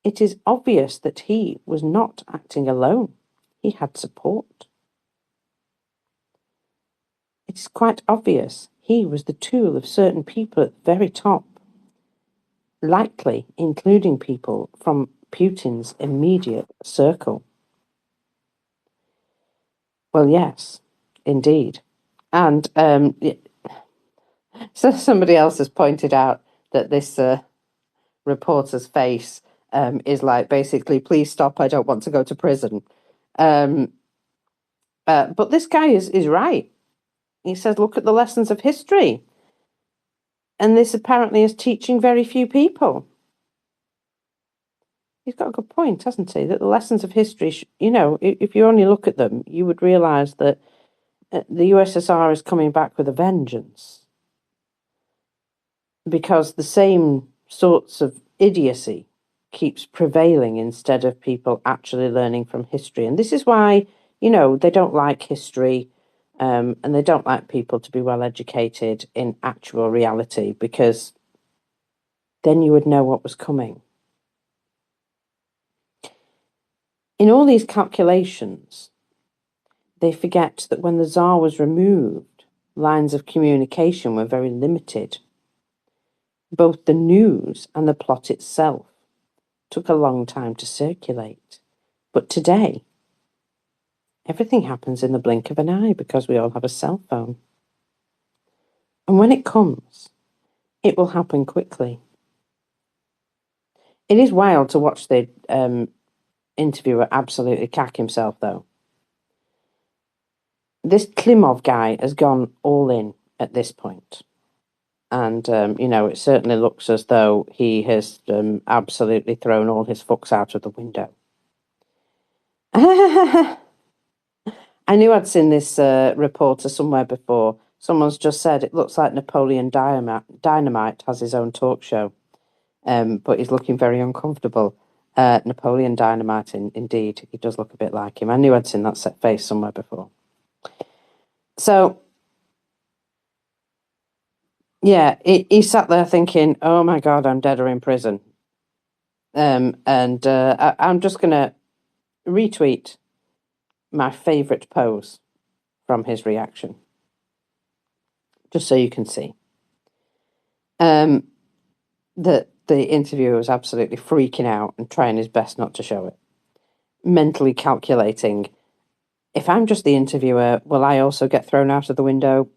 It is obvious that he was not acting alone. He had support. It is quite obvious he was the tool of certain people at the very top, likely including people from Putin's immediate circle. Well, yes, indeed. And so somebody else has pointed out that this reporter's face is like basically, please stop, I don't want to go to prison. But this guy is right. He says, look at the lessons of history. And this apparently is teaching very few people. He's got a good point, hasn't he? That the lessons of history, if you only look at them, you would realise that the USSR is coming back with a vengeance. Because the same sorts of idiocy keeps prevailing instead of people actually learning from history. And this is why, they don't like history and they don't like people to be well educated in actual reality, because then you would know what was coming. In all these calculations, they forget that when the Tsar was removed, lines of communication were very limited. Both the news and the plot itself took a long time to circulate. But today, everything happens in the blink of an eye because we all have a cell phone. And when it comes, it will happen quickly. It is wild to watch the interviewer absolutely cack himself, though. This Klimov guy has gone all in at this point. And, it certainly looks as though he has absolutely thrown all his fucks out of the window. I knew I'd seen this reporter somewhere before. Someone's just said it looks like Napoleon Dynamite has his own talk show, but he's looking very uncomfortable. Napoleon Dynamite, indeed, he does look a bit like him. I knew I'd seen that set face somewhere before. So, yeah, he sat there thinking, oh my God, I'm dead or in prison. I'm just going to retweet my favourite pose from his reaction, just so you can see. That the interviewer was absolutely freaking out and trying his best not to show it. Mentally calculating, if I'm just the interviewer, will I also get thrown out of the window?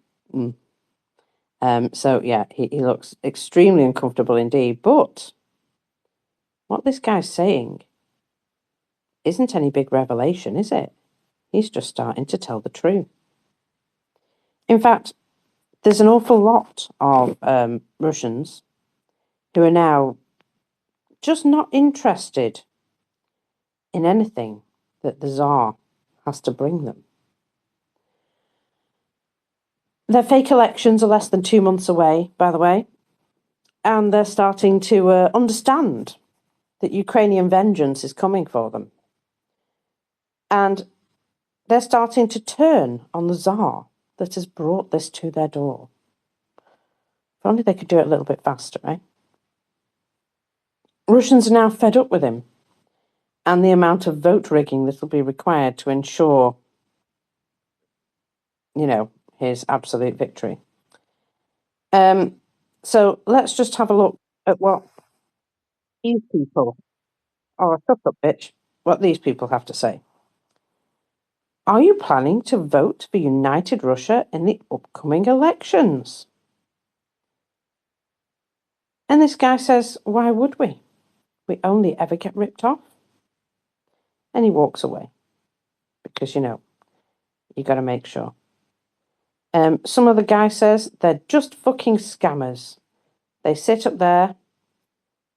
So, yeah, he looks extremely uncomfortable indeed. But what this guy's saying isn't any big revelation, is it? He's just starting to tell the truth. In fact, there's an awful lot of Russians who are now just not interested in anything that the Tsar has to bring them. Their fake elections are less than 2 months away, by the way, and they're starting to understand that Ukrainian vengeance is coming for them. And they're starting to turn on the Tsar that has brought this to their door. If only they could do it a little bit faster, right? Russians are now fed up with him and the amount of vote rigging that will be required to ensure, his absolute victory. So let's just have a look at what these people Oh, shut up, bitch. What these people have to say. Are you planning to vote for United Russia in the upcoming elections? And this guy says, why would we? We only ever get ripped off. And he walks away. Because, you got to make sure. Some other guy says they're just fucking scammers. They sit up there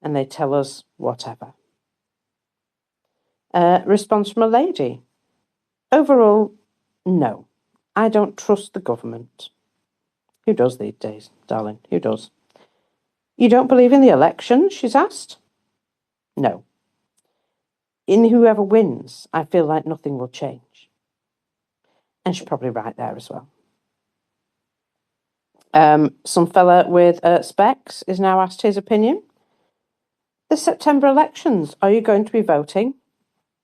and they tell us whatever. Response from a lady. Overall, no. I don't trust the government. Who does these days, darling? Who does? You don't believe in the election? She's asked. No. In whoever wins, I feel like nothing will change. And she's probably right there as well. Some fella with specs is now asked his opinion. The September elections, are you going to be voting?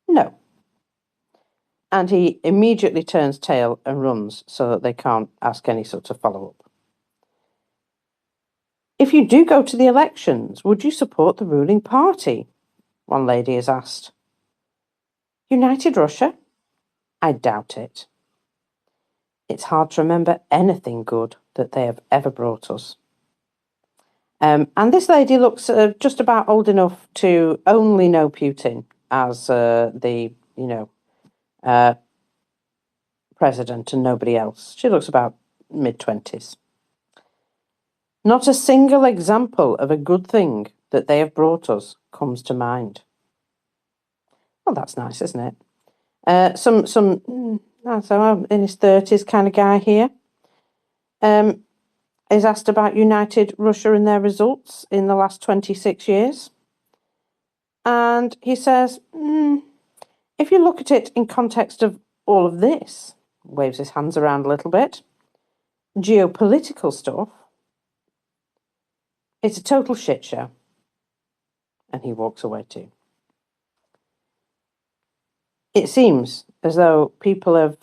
No. And he immediately turns tail and runs so that they can't ask any sort of follow-up. If you do go to the elections, would you support the ruling party? One lady is asked. United Russia? I doubt it. It's hard to remember anything good that they have ever brought us. And this lady looks just about old enough to only know Putin as the president and nobody else. She looks about mid-20s. Not a single example of a good thing that they have brought us comes to mind. Well, that's nice, isn't it? Some in his 30s kind of guy here is asked about United Russia and their results in the last 26 years. And he says, if you look at it in context of all of this, waves his hands around a little bit, geopolitical stuff, it's a total shit show. And he walks away too. It seems as though people have,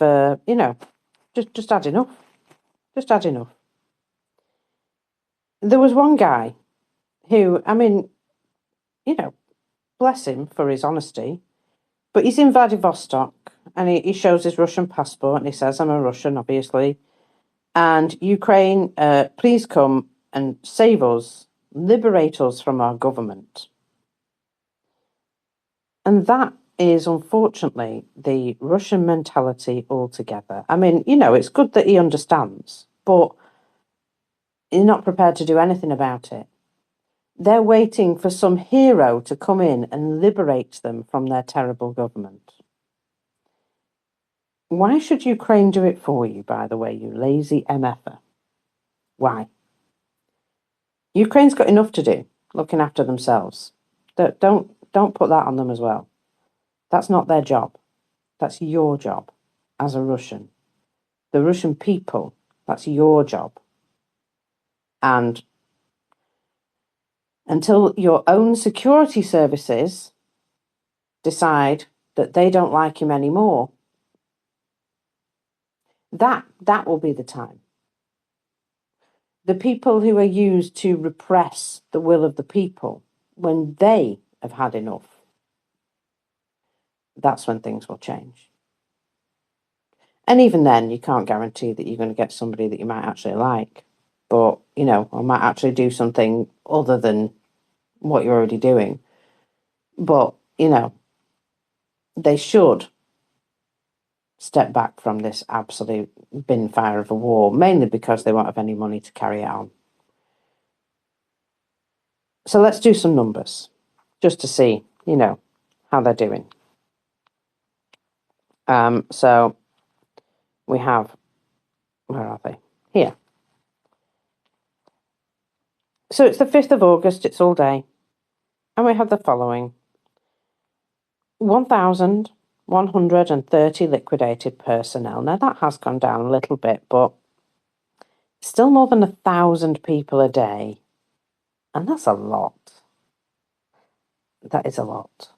just had enough. Just had enough. There was one guy who, bless him for his honesty, but he's in Vladivostok and he shows his Russian passport and he says, I'm a Russian, obviously. And Ukraine, please come and save us, liberate us from our government. And that is, unfortunately, the Russian mentality altogether. It's good that he understands, but he's not prepared to do anything about it. They're waiting for some hero to come in and liberate them from their terrible government. Why should Ukraine do it for you, by the way, you lazy MFer? Why? Ukraine's got enough to do, looking after themselves. Don't put that on them as well. That's not their job. That's your job as a Russian. The Russian people, that's your job. And until your own security services decide that they don't like him anymore, that will be the time. The people who are used to repress the will of the people, when they have had enough, that's when things will change. And even then, you can't guarantee that you're going to get somebody that you might actually like. But, or might actually do something other than what you're already doing. But, they should step back from this absolute bin fire of a war, mainly because they won't have any money to carry it on. So let's do some numbers, just to see, how they're doing. So we have, where are they? Here. So it's the 5th of August, it's all day. And we have the following. 1,130 liquidated personnel. Now that has gone down a little bit, but still more than 1,000 people a day. And that's a lot. That is a lot.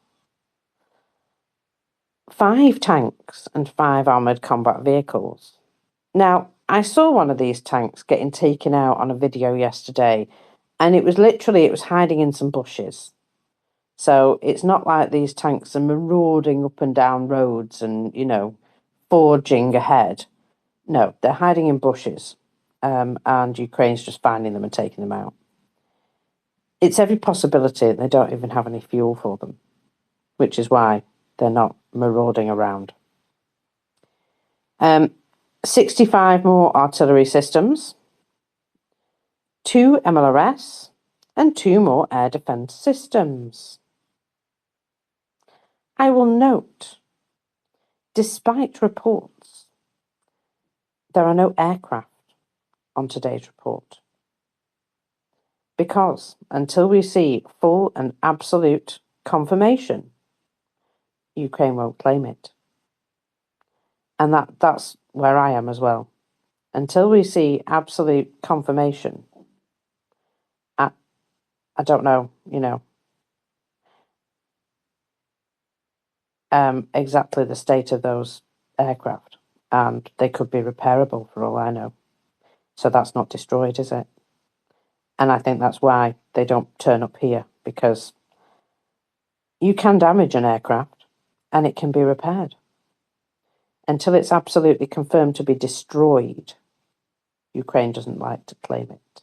5 tanks and 5 armoured combat vehicles. Now, I saw one of these tanks getting taken out on a video yesterday, and it was hiding in some bushes. So it's not like these tanks are marauding up and down roads and, forging ahead. No, they're hiding in bushes, and Ukraine's just finding them and taking them out. It's every possibility they don't even have any fuel for them, which is why they're not marauding around. 65 more artillery systems, 2 MLRS, and 2 more air defence systems. I will note, despite reports, there are no aircraft on today's report. Because until we see full and absolute confirmation, Ukraine won't claim it. And that's where I am as well. Until we see absolute confirmation, I don't know, exactly the state of those aircraft. And they could be repairable for all I know. So that's not destroyed, is it? And I think that's why they don't turn up here, because you can damage an aircraft and it can be repaired. Until it's absolutely confirmed to be destroyed, Ukraine doesn't like to claim it.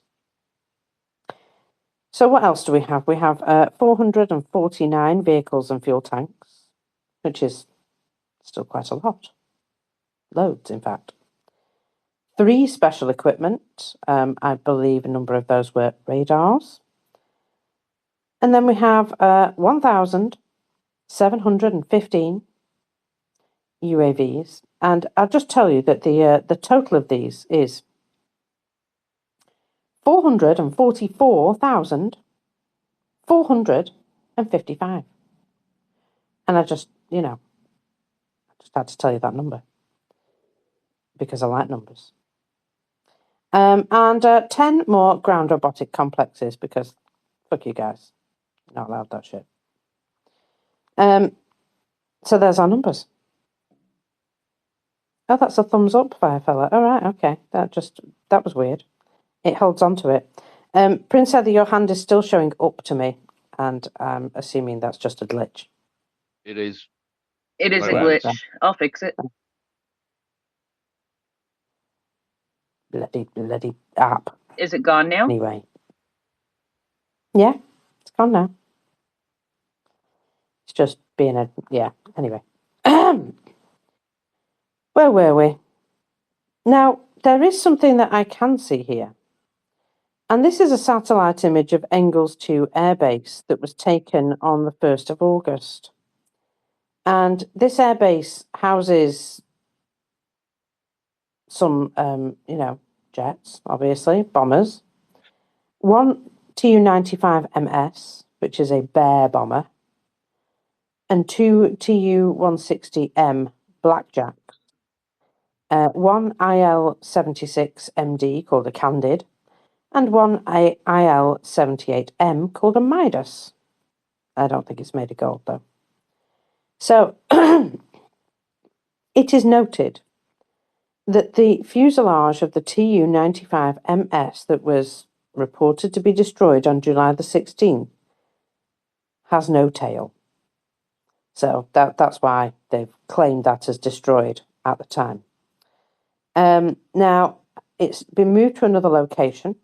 So what else do we have? We have 449 vehicles and fuel tanks, which is still quite a lot. Loads, in fact. 3 special equipment. I believe a number of those were radars. And then we have 1,715 UAVs. And I'll just tell you that the total of these is 444,455. And I just had to tell you that number because I like numbers. And 10 more ground robotic complexes because fuck you guys. Not allowed that shit. So there's our numbers. Oh, that's a thumbs up, FireFella. All right, okay. That was weird. It holds on to it. Prince Heather, your hand is still showing up to me, and I'm assuming that's just a glitch.
It is.
It is a
Right.
glitch. I'll fix it.
Bloody app.
Is it gone now?
Anyway. Yeah, it's gone now. It's just being anyway. Where were we? Now, there is something that I can see here. And this is a satellite image of Engels 2 Airbase that was taken on the 1st of August. And this airbase houses some, jets, obviously, bombers. 1 Tu-95 MS, which is a Bear bomber, and 2 Tu-160M Blackjack. 1 IL-76 MD called a Candid, and 1 IL-78M called a Midas. I don't think it's made of gold, though. So, it is noted that the fuselage of the Tu-95 MS that was reported to be destroyed on July the 16th has no tail. So that's why they've claimed that as destroyed at the time. Now, it's been moved to another location.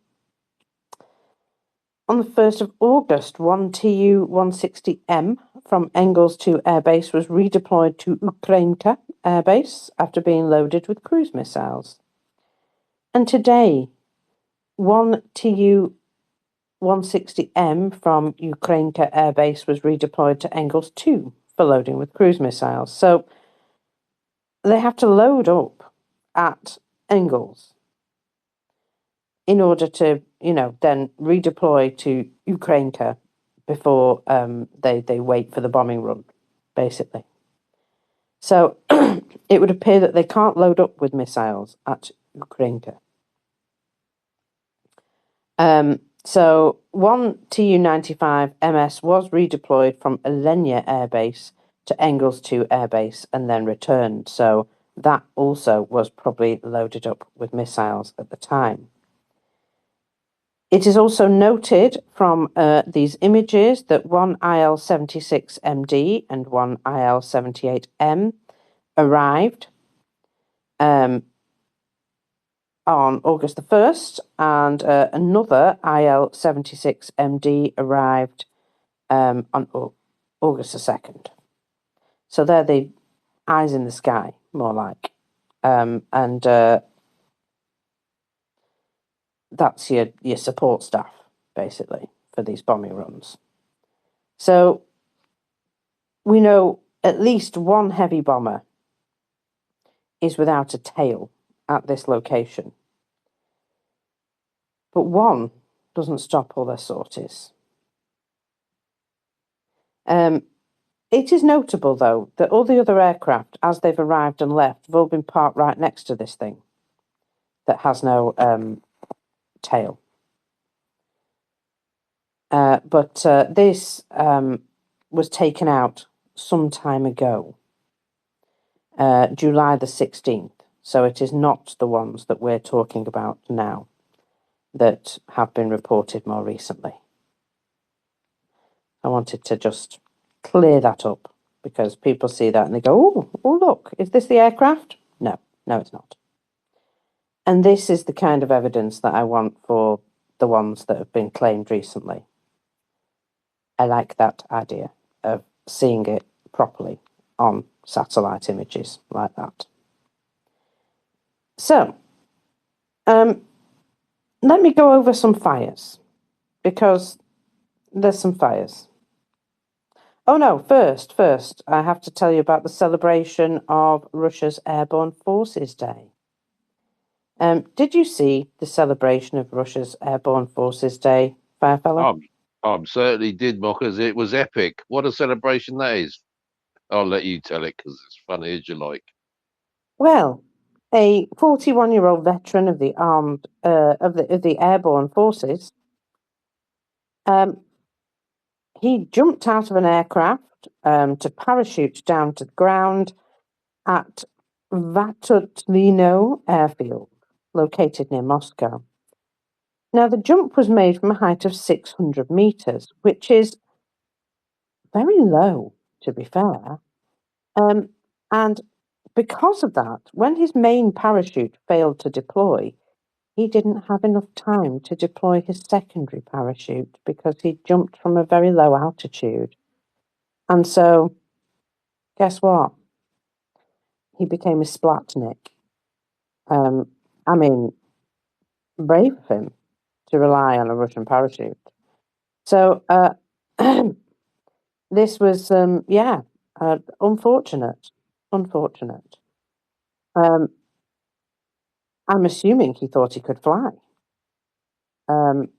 On the 1st of August, 1 Tu-160M from Engels 2 Airbase was redeployed to Ukrainka Airbase after being loaded with cruise missiles. And today, 1 Tu-160M from Ukrainka Airbase was redeployed to Engels 2 for loading with cruise missiles. So they have to load up at Engels in order to, then redeploy to Ukrainka before they wait for the bombing run, basically. So it would appear that they can't load up with missiles at Ukrainka. So 1 Tu-95 MS was redeployed from Alenia Air Base to Engels 2 Air Base and then returned. So that also was probably loaded up with missiles at the time. It is also noted from these images that one IL-76MD and one IL-78M arrived on August the 1st, and another IL-76MD arrived on August the 2nd. So they're the eyes in the sky, more like. And that's your support staff, basically, for these bombing runs. So we know at least one heavy bomber is without a tail at this location. But one doesn't stop all their sorties. It is notable, though, that all the other aircraft, as they've arrived and left, have all been parked right next to this thing that has no tail. But this was taken out some time ago, July the 16th. So it is not the ones that we're talking about now that have been reported more recently. I wanted to just clear that up because people see that and they go, oh, look, is this the aircraft? No, it's not. And this is the kind of evidence that I want for the ones that have been claimed recently. I like that idea of seeing it properly on satellite images like that. So, let me go over some fires, because there's some fires. Oh no, first, I have to tell you about the celebration of Russia's Airborne Forces Day. Did you see the celebration of Russia's Airborne Forces Day, FireFella?
I certainly did, Mockers. It was epic. What a celebration that is. I'll let you tell it because it's funny as you like.
Well, a 41-year-old veteran of the the Airborne Forces, he jumped out of an aircraft to parachute down to the ground at Vatutlino Airfield, located near Moscow. Now, the jump was made from a height of 600 meters, which is very low, to be fair. And because of that, when his main parachute failed to deploy, he didn't have enough time to deploy his secondary parachute because he jumped from a very low altitude. And so, guess what? He became a splatnik. I mean, brave of him to rely on a Russian parachute. So, this was, unfortunate. Unfortunate. I'm assuming he thought he could fly. And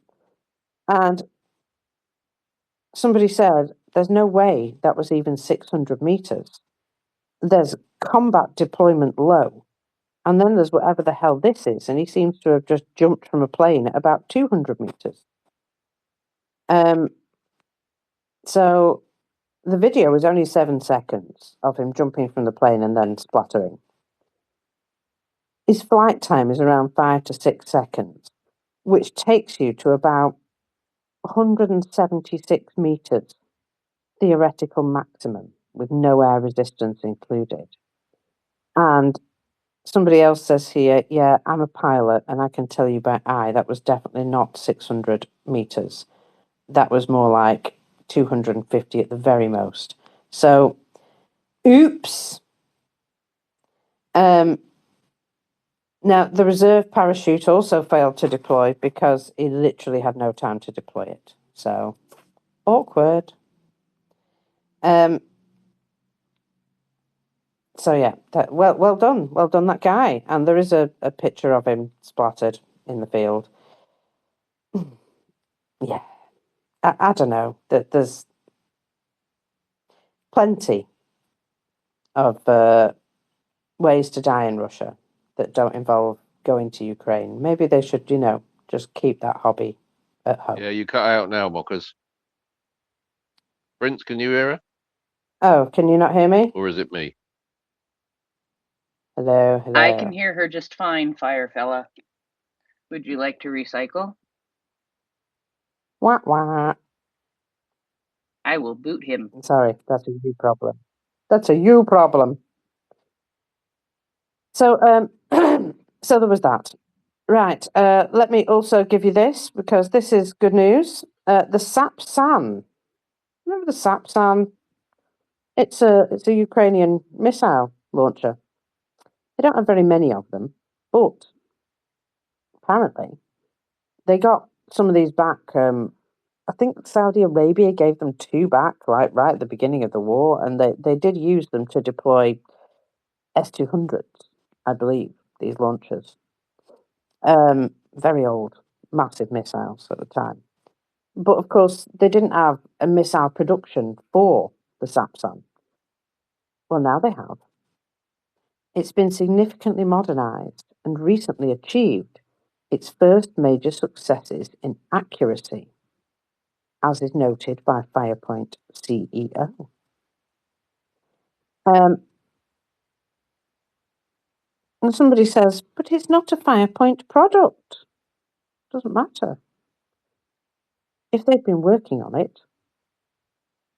somebody said, there's no way that was even 600 meters. There's combat deployment low. And then there's whatever the hell this is. And he seems to have just jumped from a plane at about 200 meters. So the video is only 7 seconds of him jumping from the plane and then splattering. His flight time is around 5 to 6 seconds, which takes you to about 176 meters, theoretical maximum, with no air resistance included. And somebody else says here, yeah, I'm a pilot, and I can tell you by eye that was definitely not 600 meters. That was more like 250 at the very most. So, oops. Now, the reserve parachute also failed to deploy because he literally had no time to deploy it. So, awkward. So yeah, well done that guy. And there is a picture of him splattered in the field. Yeah, I don't know. There's plenty of ways to die in Russia that don't involve going to Ukraine. Maybe they should, just keep that hobby at home.
Yeah, you cut out now, Mockers. Prince, can you hear her?
Oh, can you not hear me?
Or is it me?
Hello.
I can hear her just fine, FireFella. Would you like to recycle?
Wah, wah.
I will boot him.
Sorry, that's a you problem. That's a you problem. So, so there was that. Right. Let me also give you this, because this is good news. The Sapsan. Remember the Sapsan? It's a Ukrainian missile launcher. They don't have very many of them, but apparently they got some of these back. I think Saudi Arabia gave them 2 back, right at the beginning of the war, and they did use them to deploy S-200s, I believe, these launchers. Very old, massive missiles at the time. But of course, they didn't have a missile production for the Sapsan. Well, now they have. It's been significantly modernized and recently achieved its first major successes in accuracy, as is noted by Firepoint CEO. And somebody says, but it's not a Firepoint product. Doesn't matter. If they've been working on it,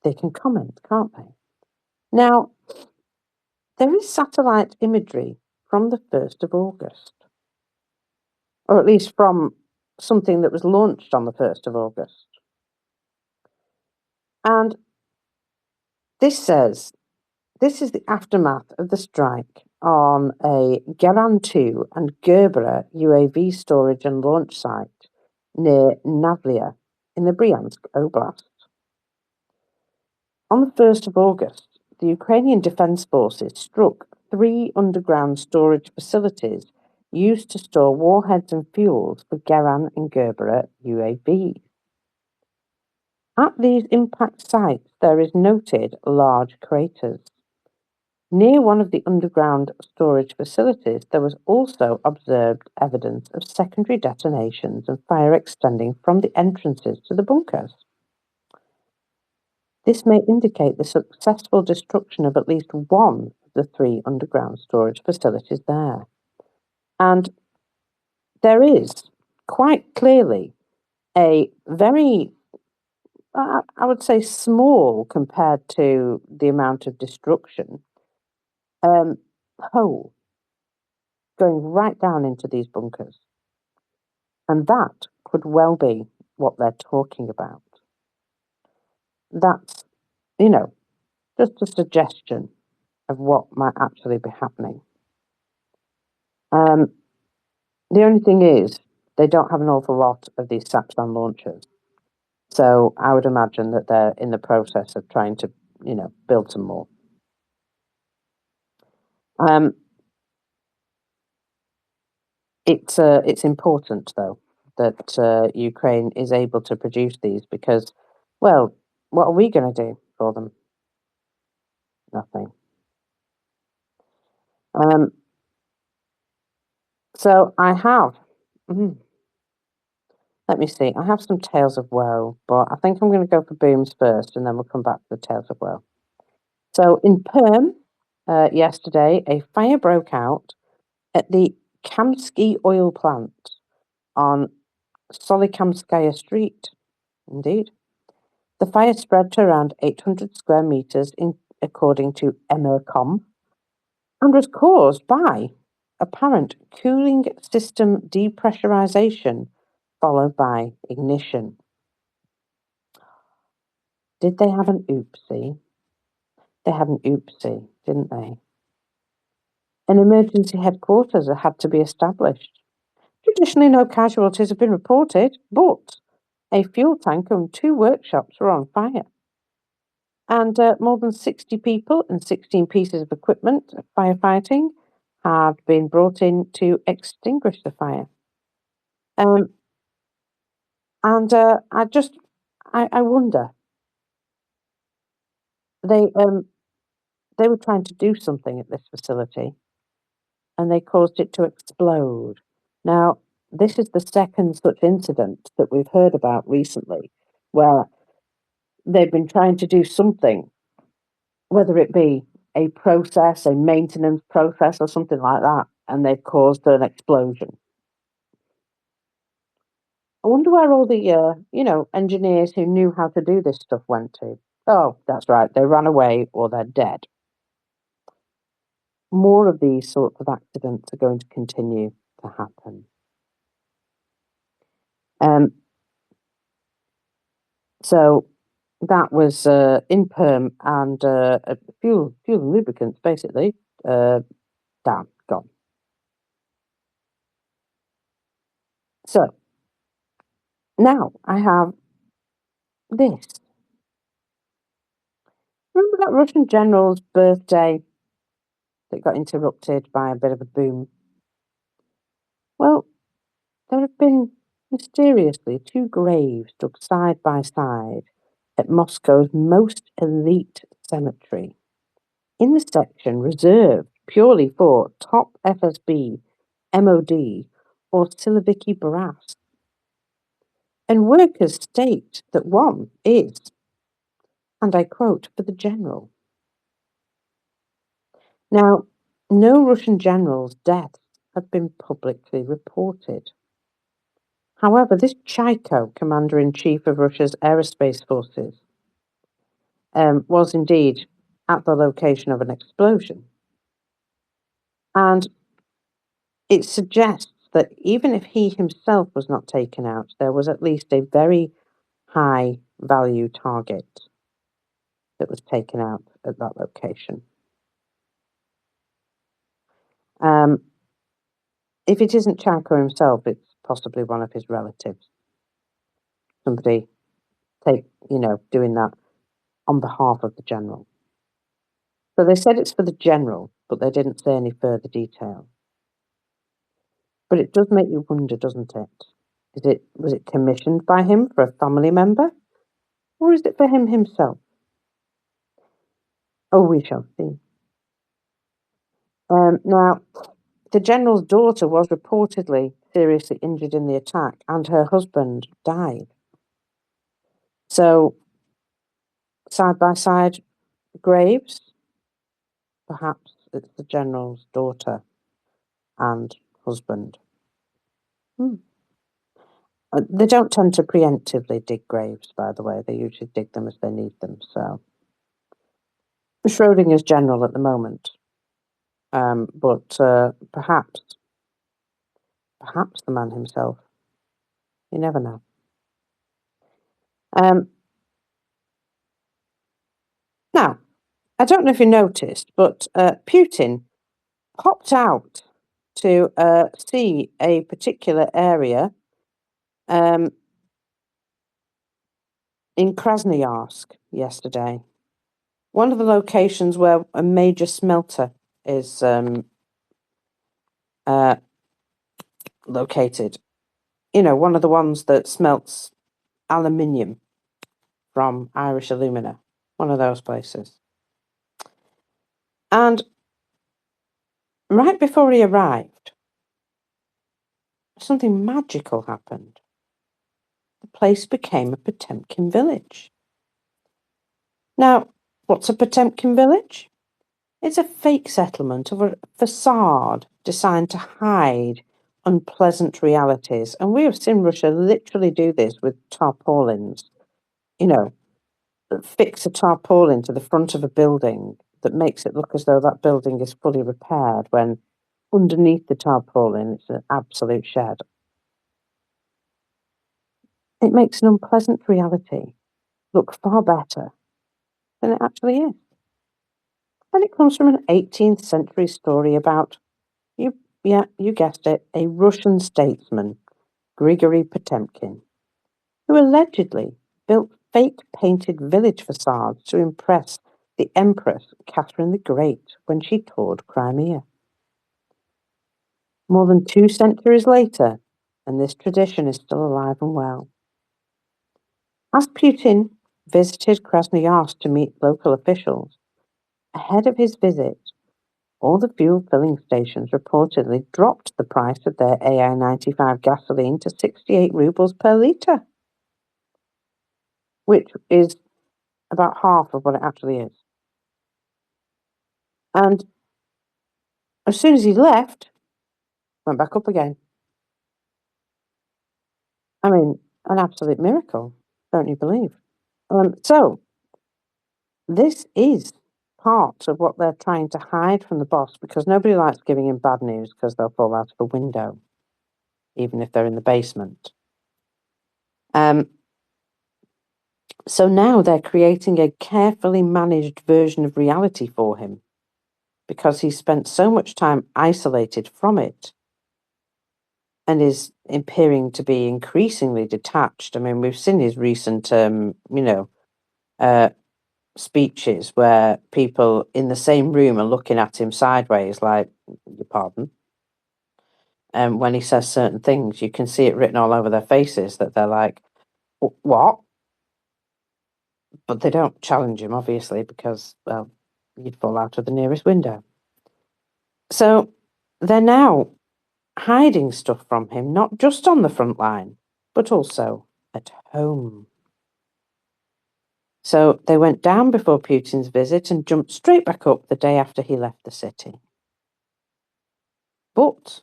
they can comment, can't they? Now, there is satellite imagery from the 1st of August, or at least from something that was launched on the 1st of August. And this says, this is the aftermath of the strike on a Geran 2 and Gerbera UAV storage and launch site near Navlia in the Bryansk Oblast. On the 1st of August, the Ukrainian Defence Forces struck 3 underground storage facilities used to store warheads and fuels for Geran and Gerbera UAVs. At these impact sites, there is noted large craters. Near one of the underground storage facilities, there was also observed evidence of secondary detonations and fire extending from the entrances to the bunkers. This may indicate the successful destruction of at least one of the 3 underground storage facilities there. And there is quite clearly a very, I would say, small compared to the amount of destruction, hole going right down into these bunkers. And that could well be what they're talking about. That's, just a suggestion of what might actually be happening. The only thing is, they don't have an awful lot of these Sapsan launchers. So I would imagine that they're in the process of trying to, build some more. It's important, though, that Ukraine is able to produce these because, well, what are we going to do for them? Nothing. So I have, let me see, I have some Tales of Woe, but I think I'm going to go for Booms first, and then we'll come back to the Tales of Woe. So in Perm, yesterday, a fire broke out at the Kamsky oil plant on Solikamskaya Street. Indeed. The fire spread to around 800 square meters, according to Emercom, and was caused by apparent cooling system depressurization followed by ignition. Did they have an oopsie? They had an oopsie, didn't they? An emergency headquarters had to be established. Traditionally, no casualties have been reported, but a fuel tank and 2 workshops were on fire. And more than 60 people and 16 pieces of equipment of firefighting had been brought in to extinguish the fire. And I wonder, they were trying to do something at this facility, and they caused it to explode. Now, this is the second such incident that we've heard about recently, where they've been trying to do something, whether it be a process, a maintenance process, or something like that, and they've caused an explosion. I wonder where all the, engineers who knew how to do this stuff went to. Oh, that's right, they ran away or they're dead. More of these sorts of accidents are going to continue to happen. So that was in perm and fuel and lubricants, basically, down, gone. So now I have this. Remember that Russian general's birthday that got interrupted by a bit of a boom? Well, there have been mysteriously 2 graves dug side by side at Moscow's most elite cemetery, in the section reserved purely for top FSB, MOD, or Siloviki brass. And workers state that one is, and I quote, for the general. Now, no Russian general's deaths have been publicly reported. However, this Chaiko, commander-in-chief of Russia's aerospace forces, was indeed at the location of an explosion. And it suggests that even if he himself was not taken out, there was at least a very high value target that was taken out at that location. If it isn't Chaiko himself, it's possibly one of his relatives. Somebody doing that on behalf of the general. So they said it's for the general, but they didn't say any further detail. But it does make you wonder, doesn't it? Was it commissioned by him for a family member? Or is it for him himself? Oh, we shall see. Now, the general's daughter was reportedly seriously injured in the attack, and her husband died. So, side by side graves, perhaps it's the general's daughter and husband. They don't tend to preemptively dig graves, by the way. They usually dig them as they need them. So, Schrodinger's general at the moment, but perhaps the man himself. You never know. Now, I don't know if you noticed, but Putin popped out to see a particular area in Krasnoyarsk yesterday. One of the locations where a major smelter is located. One of the ones that smelts aluminium from Irish Alumina. One of those places. And right before he arrived, something magical happened. The place became a Potemkin village. Now, what's a Potemkin village? It's a fake settlement of a facade designed to hide unpleasant realities. And we have seen Russia literally do this with tarpaulins. Fix a tarpaulin to the front of a building that makes it look as though that building is fully repaired when underneath the tarpaulin it's an absolute shed. It makes an unpleasant reality look far better than it actually is. And it comes from an 18th century story about, you guessed it, a Russian statesman, Grigory Potemkin, who allegedly built fake painted village facades to impress the Empress Catherine the Great when she toured Crimea. More than 2 centuries later, and this tradition is still alive and well. As Putin visited Krasnoyarsk to meet local officials, ahead of his visit, all the fuel filling stations reportedly dropped the price of their AI-95 gasoline to 68 rubles per litre, which is about half of what it actually is. And as soon as he left, went back up again. I mean, an absolute miracle, don't you believe? So, this is part of what they're trying to hide from the boss, because nobody likes giving him bad news because they'll fall out of a window, even if they're in the basement. So now they're creating a carefully managed version of reality for him, because he's spent so much time isolated from it and is appearing to be increasingly detached. I mean, we've seen his recent, speeches where people in the same room are looking at him sideways, like, your pardon. And when he says certain things, you can see it written all over their faces that they're like, what? But they don't challenge him, obviously, because, well, you'd fall out of the nearest window. So they're now hiding stuff from him, not just on the front line, but also at home. So they went down before Putin's visit and jumped straight back up the day after he left the city. But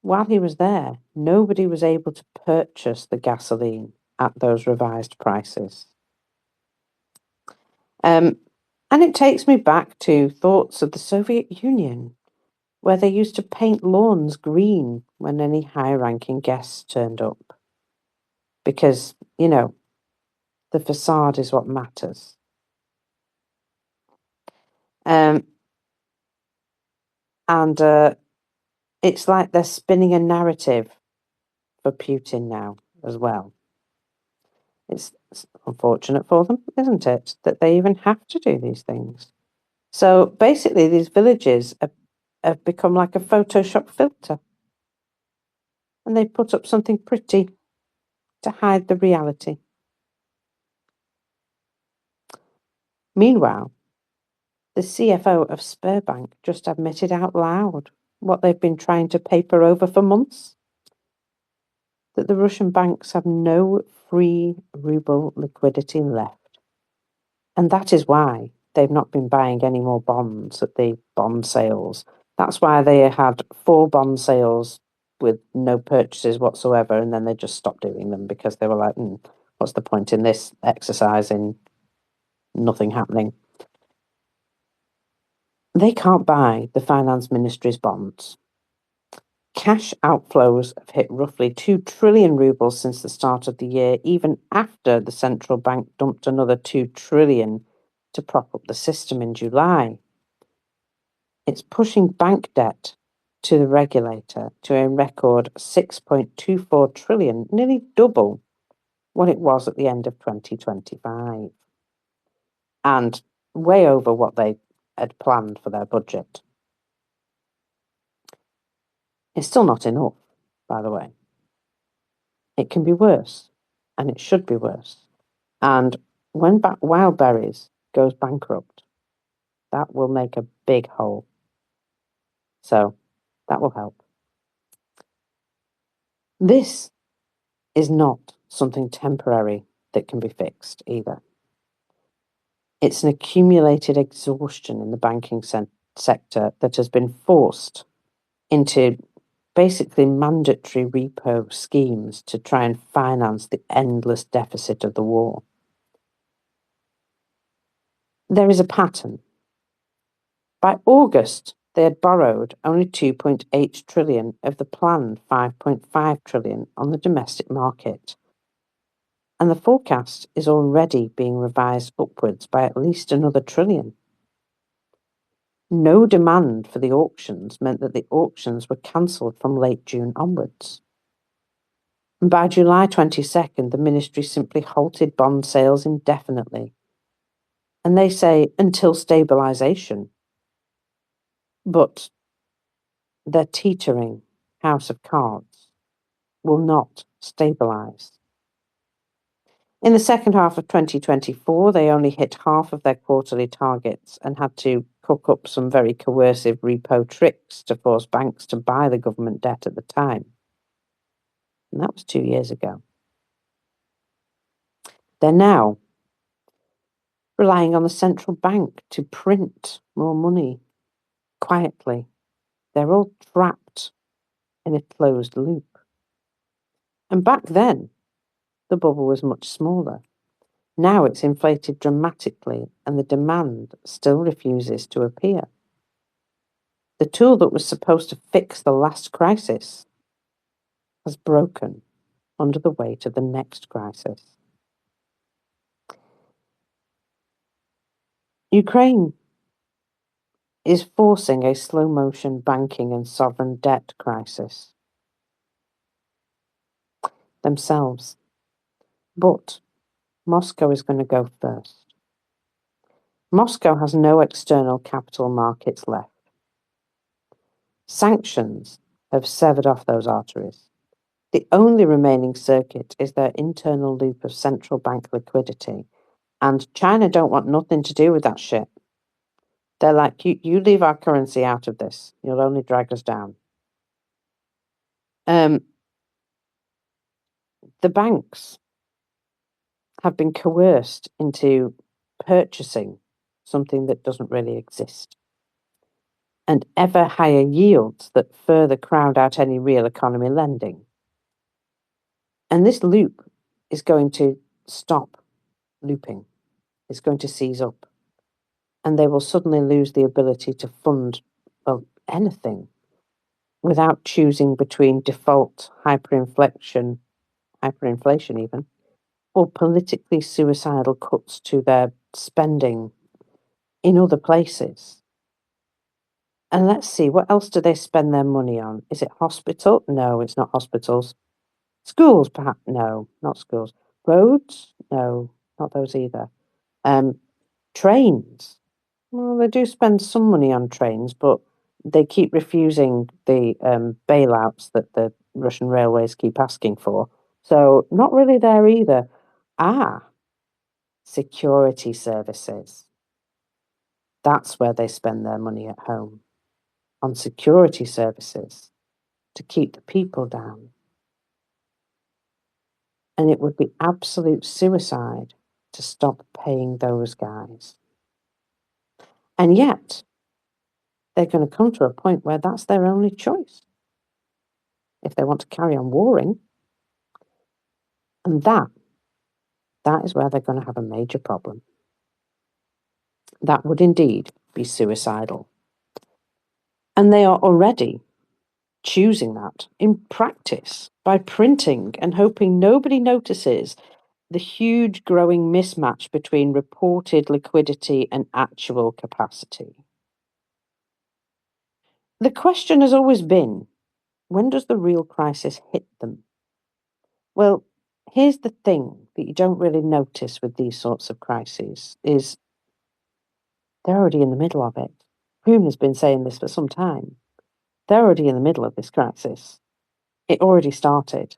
while he was there, nobody was able to purchase the gasoline at those revised prices. And it takes me back to thoughts of the Soviet Union, where they used to paint lawns green when any high-ranking guests turned up. Because, the facade is what matters. And it's like they're spinning a narrative for Putin now as well. It's unfortunate for them, isn't it, that they even have to do these things. So basically, these villages have become like a Photoshop filter. And they put up something pretty to hide the reality. Meanwhile, the CFO of Sberbank just admitted out loud what they've been trying to paper over for months, that the Russian banks have no free ruble liquidity left. And that is why they've not been buying any more bonds at the bond sales. That's why they had 4 bond sales with no purchases whatsoever, and then they just stopped doing them because they were like, what's the point in this exercise in nothing happening? They can't buy the finance ministry's bonds. Cash outflows have hit roughly 2 trillion rubles since the start of the year, even after the central bank dumped another 2 trillion to prop up the system in July. It's pushing bank debt to the regulator to a record 6.24 trillion, nearly double what it was at the end of 2025. And way over what they had planned for their budget. It's still not enough, by the way. It can be worse, and it should be worse. And when Wildberries goes bankrupt, that will make a big hole. So that will help. This is not something temporary that can be fixed either. It's an accumulated exhaustion in the banking sector that has been forced into basically mandatory repo schemes to try and finance the endless deficit of the war. There is a pattern. By August, they had borrowed only 2.8 trillion of the planned 5.5 trillion on the domestic market. And the forecast is already being revised upwards by at least another trillion. No demand for the auctions meant that the auctions were cancelled from late June onwards. And by July 22nd, the ministry simply halted bond sales indefinitely. And they say until stabilisation. But their teetering house of cards will not stabilise. In the second half of 2024, they only hit half of their quarterly targets and had to cook up some very coercive repo tricks to force banks to buy the government debt at the time. And that was 2 years ago. They're now relying on the central bank to print more money quietly. They're all trapped in a closed loop. And back then, the bubble was much smaller. Now it's inflated dramatically and the demand still refuses to appear. The tool that was supposed to fix the last crisis has broken under the weight of the next crisis. Ukraine is forcing a slow-motion banking and sovereign debt crisis themselves. But Moscow is going to go first. Moscow has no external capital markets left. Sanctions have severed off those arteries. The only remaining circuit is their internal loop of central bank liquidity, and China don't want nothing to do with that shit. They're like, you leave our currency out of this. You'll only drag us down. The banks have been coerced into purchasing something that doesn't really exist, and ever higher yields that further crowd out any real economy lending. And this loop is going to stop looping. It's going to seize up. And they will suddenly lose the ability to fund, well, anything without choosing between default hyperinflation even, or politically suicidal cuts to their spending in other places. And let's see, what else do they spend their money on? Is it hospital? No, it's not hospitals. Schools, perhaps? No, not schools. Roads? No, not those either. Trains? Well, they do spend some money on trains, but they keep refusing the bailouts that the Russian railways keep asking for. So not really there either. Security services. That's where they spend their money at home. On security services to keep the people down. And it would be absolute suicide to stop paying those guys. And yet, they're going to come to a point where that's their only choice if they want to carry on warring. And that is where they're going to have a major problem. That would indeed be suicidal. And they are already choosing that in practice by printing and hoping nobody notices the huge growing mismatch between reported liquidity and actual capacity. The question has always been, when does the real crisis hit them? Well, here's the thing that you don't really notice with these sorts of crises is they're already in the middle of it. Hume has been saying this for some time. They're already in the middle of this crisis. It already started,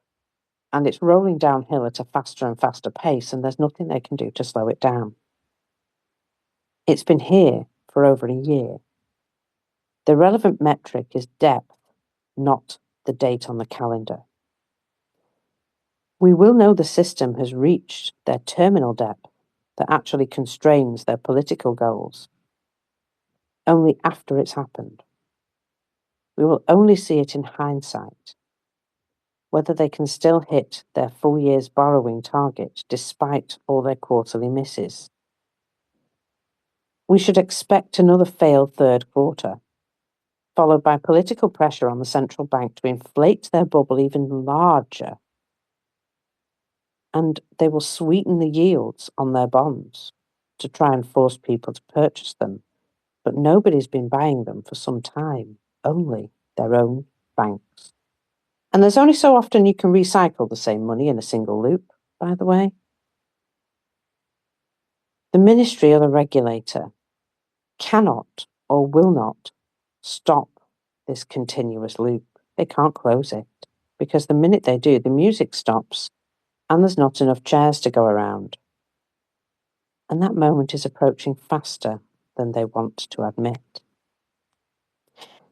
and it's rolling downhill at a faster and faster pace, and there's nothing they can do to slow it down. It's been here for over a year. The relevant metric is depth, not the date on the calendar. We will know the system has reached their terminal depth that actually constrains their political goals only after it's happened. We will only see it in hindsight, whether they can still hit their full year's borrowing target despite all their quarterly misses. We should expect another failed third quarter, followed by political pressure on the central bank to inflate their bubble even larger. And they will sweeten the yields on their bonds to try and force people to purchase them. But nobody's been buying them for some time, only their own banks. And there's only so often you can recycle the same money in a single loop, by the way. The ministry or the regulator cannot or will not stop this continuous loop. They can't close it, because the minute they do, the music stops and there's not enough chairs to go around. And that moment is approaching faster than they want to admit.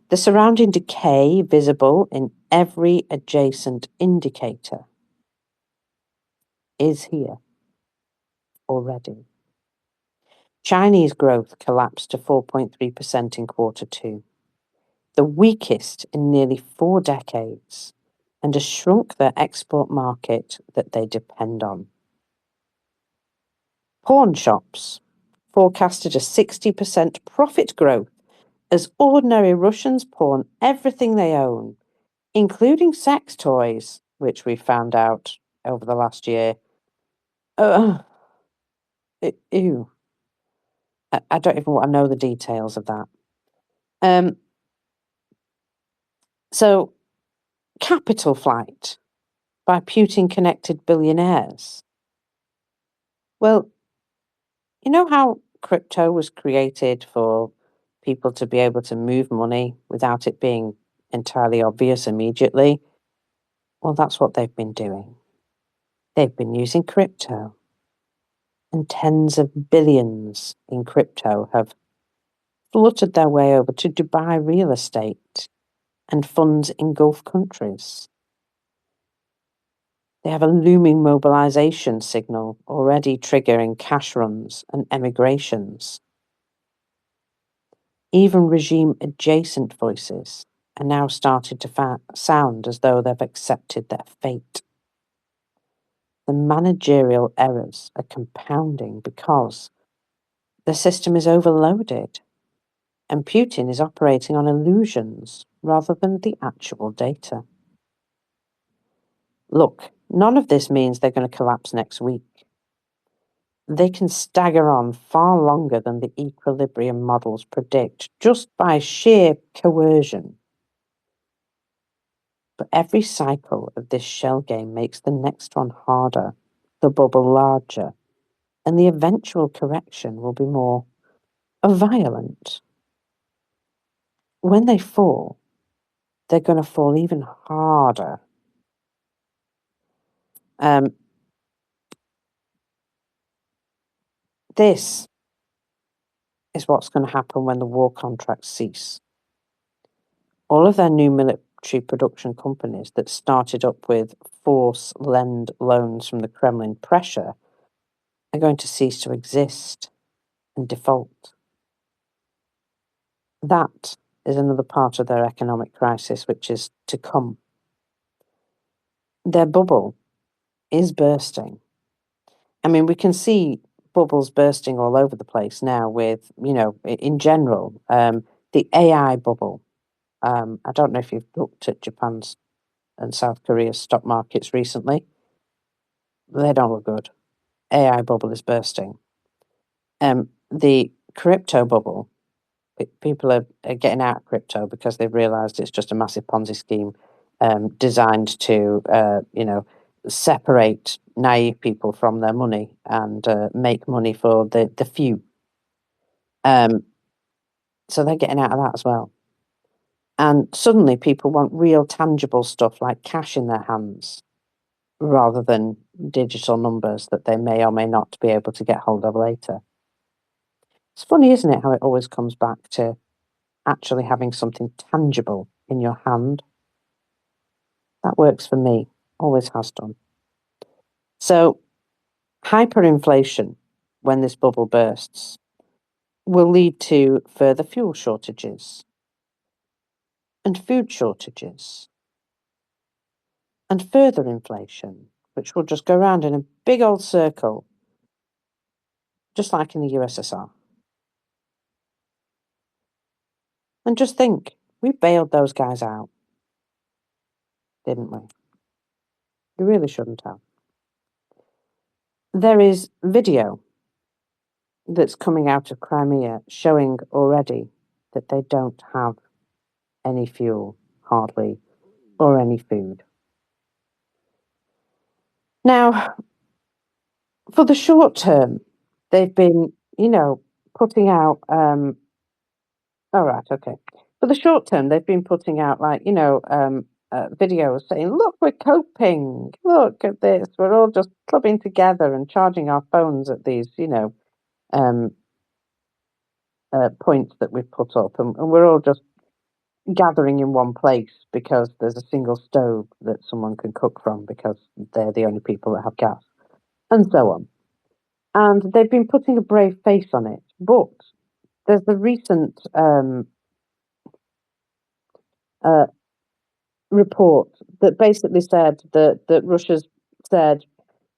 The surrounding decay visible in every adjacent indicator is here already. Chinese growth collapsed to 4.3% in quarter two, the weakest in nearly 4 decades, and has shrunk their export market that they depend on. Pawn shops forecasted a 60% profit growth as ordinary Russians pawn everything they own, including sex toys, which we found out over the last year. Ew. I don't even want to know the details of that. So, capital flight by Putin-connected billionaires. Well, you know how crypto was created for people to be able to move money without it being entirely obvious immediately? Well, that's what they've been doing. They've been using crypto, and tens of billions in crypto have fluttered their way over to Dubai real estate and funds in Gulf countries. They have a looming mobilization signal already triggering cash runs and emigrations. Even regime-adjacent voices are now starting to sound as though they've accepted their fate. The managerial errors are compounding because the system is overloaded, and Putin is operating on illusions rather than the actual data. Look, none of this means they're going to collapse next week. They can stagger on far longer than the equilibrium models predict, just by sheer coercion. But every cycle of this shell game makes the next one harder, the bubble larger, and the eventual correction will be more violent. When they fall, they're going to fall even harder. This is what's going to happen when the war contracts cease. All of their new military production companies that started up with force lend loans from the Kremlin pressure are going to cease to exist and default. That is another part of their economic crisis which is to come. Their bubble is bursting. I mean, we can see bubbles bursting all over the place now with, in general, the AI bubble. I don't know if you've looked at Japan's and South Korea's stock markets recently. They don't look good. AI bubble is bursting. The crypto bubble, people are getting out of crypto because they've realized it's just a massive Ponzi scheme designed to, separate naive people from their money and make money for the few. So they're getting out of that as well. And suddenly people want real tangible stuff like cash in their hands rather than digital numbers that they may or may not be able to get hold of later. It's funny, isn't it, how it always comes back to actually having something tangible in your hand. That works for me, always has done. So hyperinflation, when this bubble bursts, will lead to further fuel shortages and food shortages and further inflation, which will just go round in a big old circle, just like in the USSR. And just think, we bailed those guys out, didn't we? We really shouldn't have. There is video that's coming out of Crimea showing already that they don't have any fuel, hardly, or any food. Now, for the short term, they've been, putting out, all right, okay. For the short term, they've been putting out, videos saying, look, we're coping. Look at this. We're all just clubbing together and charging our phones at these, points that we've put up. And we're all just gathering in one place because there's a single stove that someone can cook from because they're the only people that have gas, and so on. And they've been putting a brave face on it. But there's the recent report that basically said that Russia's said,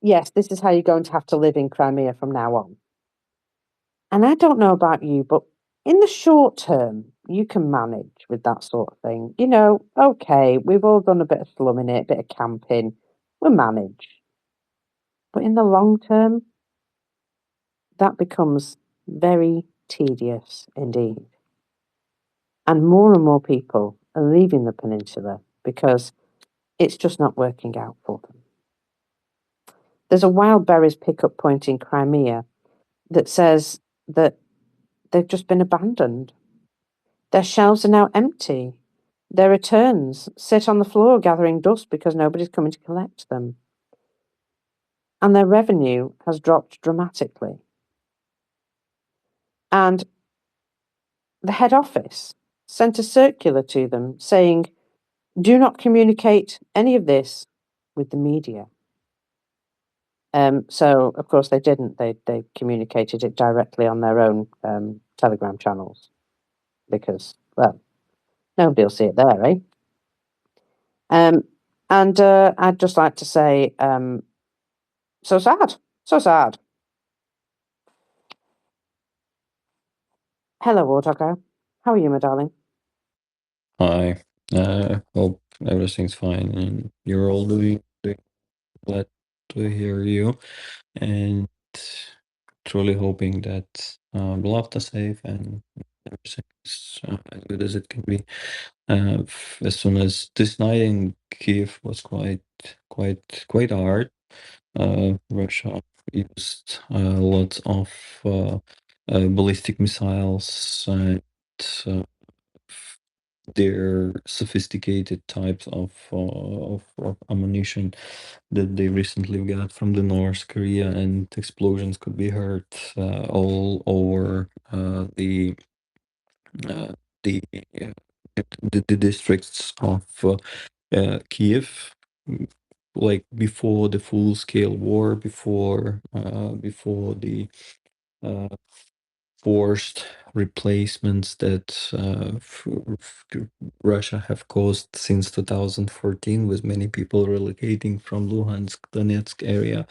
yes, this is how you're going to have to live in Crimea from now on. And I don't know about you, but in the short term, you can manage with that sort of thing. You know, okay, we've all done a bit of slumming it, a bit of camping. We'll manage. But in the long term, that becomes very tedious indeed. And more people are leaving the peninsula because it's just not working out for them. There's a wild berries pickup point in Crimea that says that they've just been abandoned. Their shelves are now empty. Their returns sit on the floor gathering dust because nobody's coming to collect them. And their revenue has dropped dramatically. And the head office sent a circular to them saying, do not communicate any of this with the media. So, of course, they didn't. They communicated it directly on their own Telegram channels because, well, nobody will see it there, eh? And I'd just like to say, so sad, so sad. Hello, Warthogger. How are you, my darling?
Hi. Hope everything's fine and you're all doing glad to hear you, and truly hoping that beloved are safe and everything's as good as it can be. As soon as this night in Kyiv was quite hard. Russia used lots of ballistic missiles and their sophisticated types of ammunition that they recently got from the North Korea, and explosions could be heard all over uh, the, uh, the districts of Kyiv, like before the full scale war, before the uh, forced replacements that Russia have caused since 2014, with many people relocating from Luhansk, Donetsk area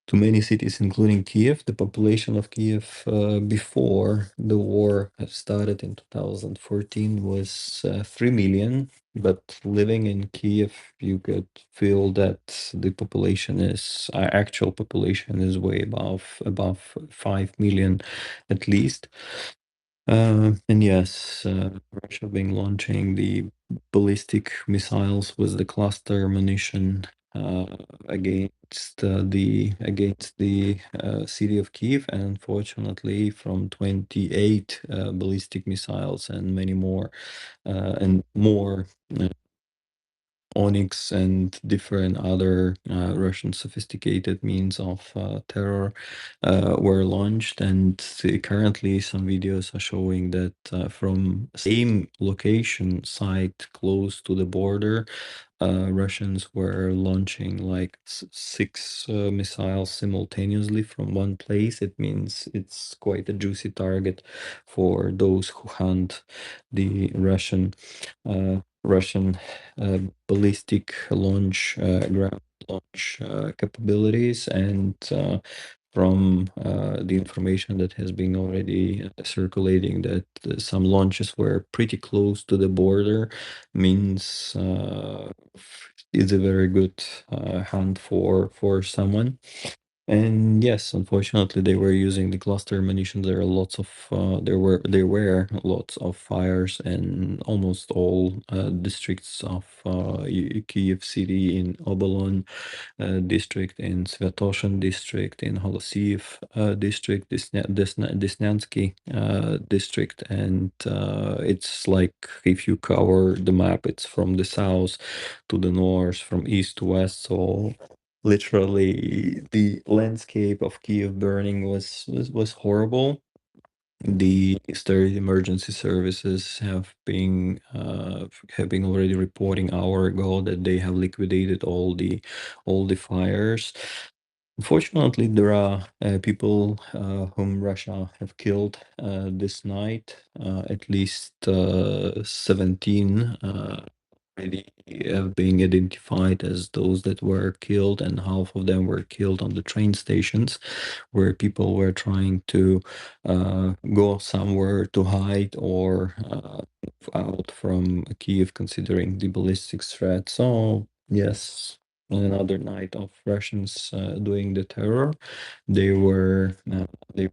to many cities, including Kiev. The population of Kiev before the war started in 2014 was 3 million. But living in Kiev, you could feel that the population is actual population is way above 5 million at least. And yes, Russia being launching the ballistic missiles with the cluster munition against the city of Kyiv, and unfortunately, from 28 ballistic missiles and many more and more. Onyx and different other Russian sophisticated means of terror were launched, and currently some videos are showing that from same location site close to the border, Russians were launching like six missiles simultaneously from one place. It means it's quite a juicy target for those who hunt the Russian ballistic launch ground launch capabilities, and from the information that has been already circulating that some launches were pretty close to the border means it's a very good hunt for someone. And yes, unfortunately, they were using the cluster ammunition. There are lots of there were lots of fires in almost all districts of Kyiv city, in Obolon district, in Svatoshin district, in Holosiv district, Desnyansky district, and it's like if you cover the map, it's from the south to the north, from east to west. So literally the landscape of Kiev burning was horrible. The state emergency services have been already reporting hour ago that they have liquidated all the fires. Unfortunately, there are people whom Russia have killed this night. At least 17 already being identified as those that were killed, and half of them were killed on the train stations, where people were trying to go somewhere to hide or move out from Kyiv, considering the ballistics threat. So yes, another night of Russians doing the terror. They were they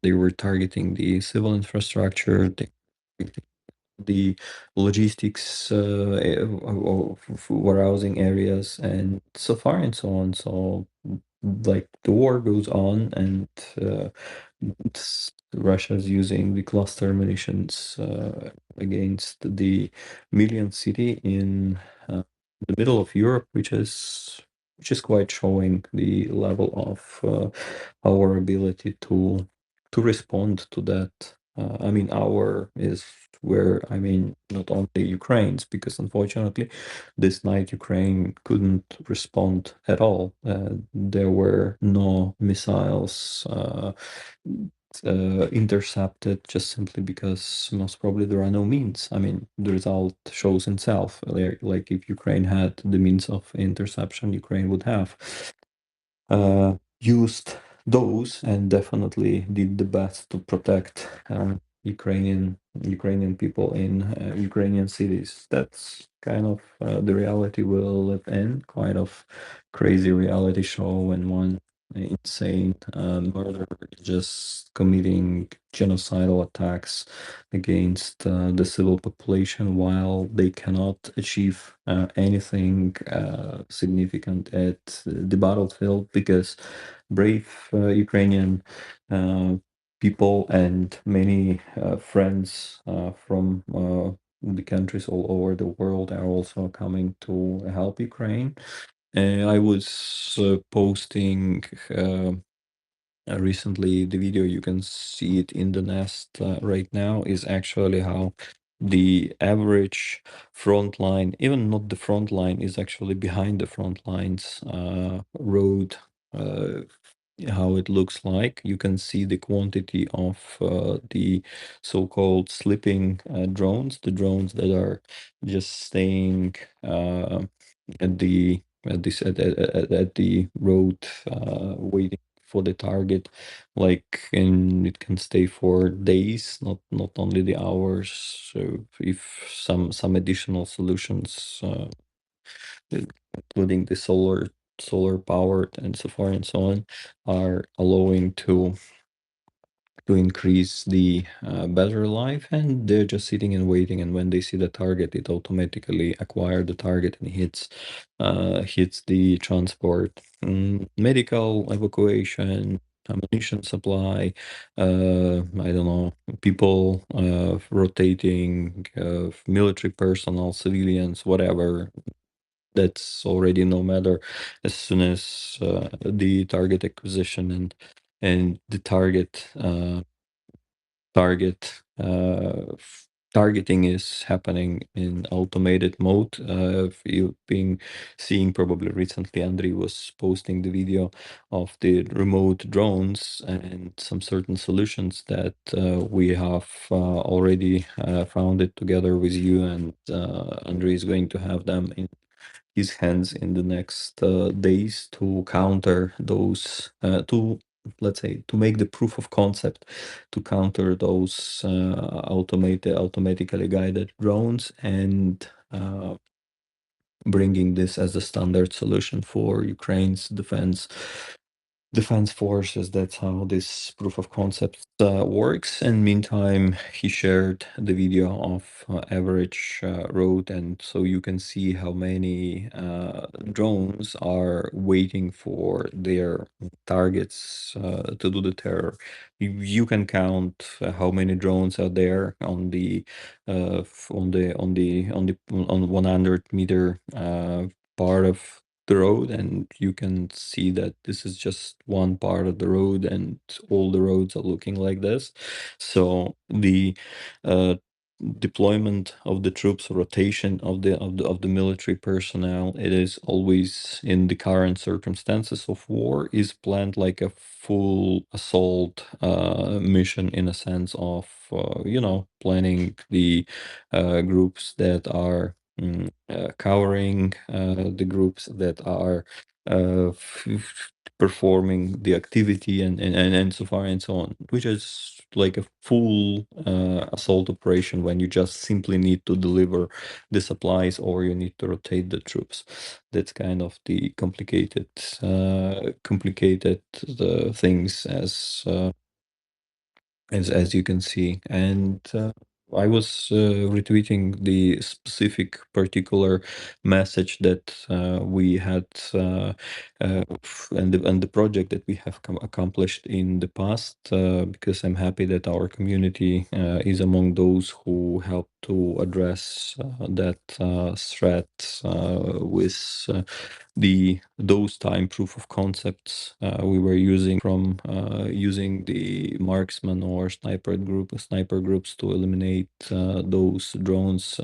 they were targeting the civil infrastructure. The logistics warehousing areas and so far and so on. So like the war goes on, and Russia's using the cluster munitions against the million city in the middle of Europe, which is quite showing the level of our ability to respond to that. I mean, our is where, I mean, not only Ukraine's, because unfortunately, this night Ukraine couldn't respond at all. There were no missiles intercepted, just simply because most probably there are no means. I mean, the result shows itself. Like if Ukraine had the means of interception, Ukraine would have used those and definitely did the best to protect Ukrainian people in Ukrainian cities. That's kind of the reality we'll live in. Quite of crazy reality show when one insane murderer is just committing genocidal attacks against the civil population while they cannot achieve anything significant at the battlefield, because brave Ukrainian people and many friends from the countries all over the world are also coming to help Ukraine. I was posting recently the video. You can see it in the nest right now, is actually how the average front line, even not the front line, is actually behind the front lines road, how it looks like. You can see the quantity of the so-called sleeping drones, the drones that are just staying at the at the road, waiting for the target, like, and it can stay for days, not only the hours. So if some additional solutions, including the solar powered and so far and so on, are allowing to increase the battery life, and they're just sitting and waiting, and when they see the target, it automatically acquire the target and hits the transport. Medical evacuation, ammunition supply, I don't know, people rotating, military personnel, civilians, whatever. That's already no matter, as soon as the target acquisition and the target targeting is happening in automated mode. You've been seeing probably recently, Andrei was posting the video of the remote drones and some certain solutions that we have already found it together with you, and Andrei is going to have them in his hands in the next days to counter those, to, let's say, to make the proof of concept to counter those automatically guided drones, and bringing this as a standard solution for Ukraine's defense forces. That's how this proof of concept works. And meantime, he shared the video of average road, and so you can see how many drones are waiting for their targets to do the terror. You can count how many drones are there on the on 100-meter part of the road, and you can see that this is just one part of the road, and all the roads are looking like this. So the uh, deployment of the troops, rotation of the military personnel, it is always, in the current circumstances of war, is planned like a full assault mission, in a sense of planning the groups that are cowering the groups that are performing the activity and so far and so on, which is like a full assault operation when you just simply need to deliver the supplies or you need to rotate the troops. That's kind of the complicated things as you can see. And I was retweeting the specific particular message that we had and the project that we have accomplished in the past, because I'm happy that our community is among those who helped to address that threat with those time proof of concepts we were using from using the marksman or sniper groups to eliminate those drones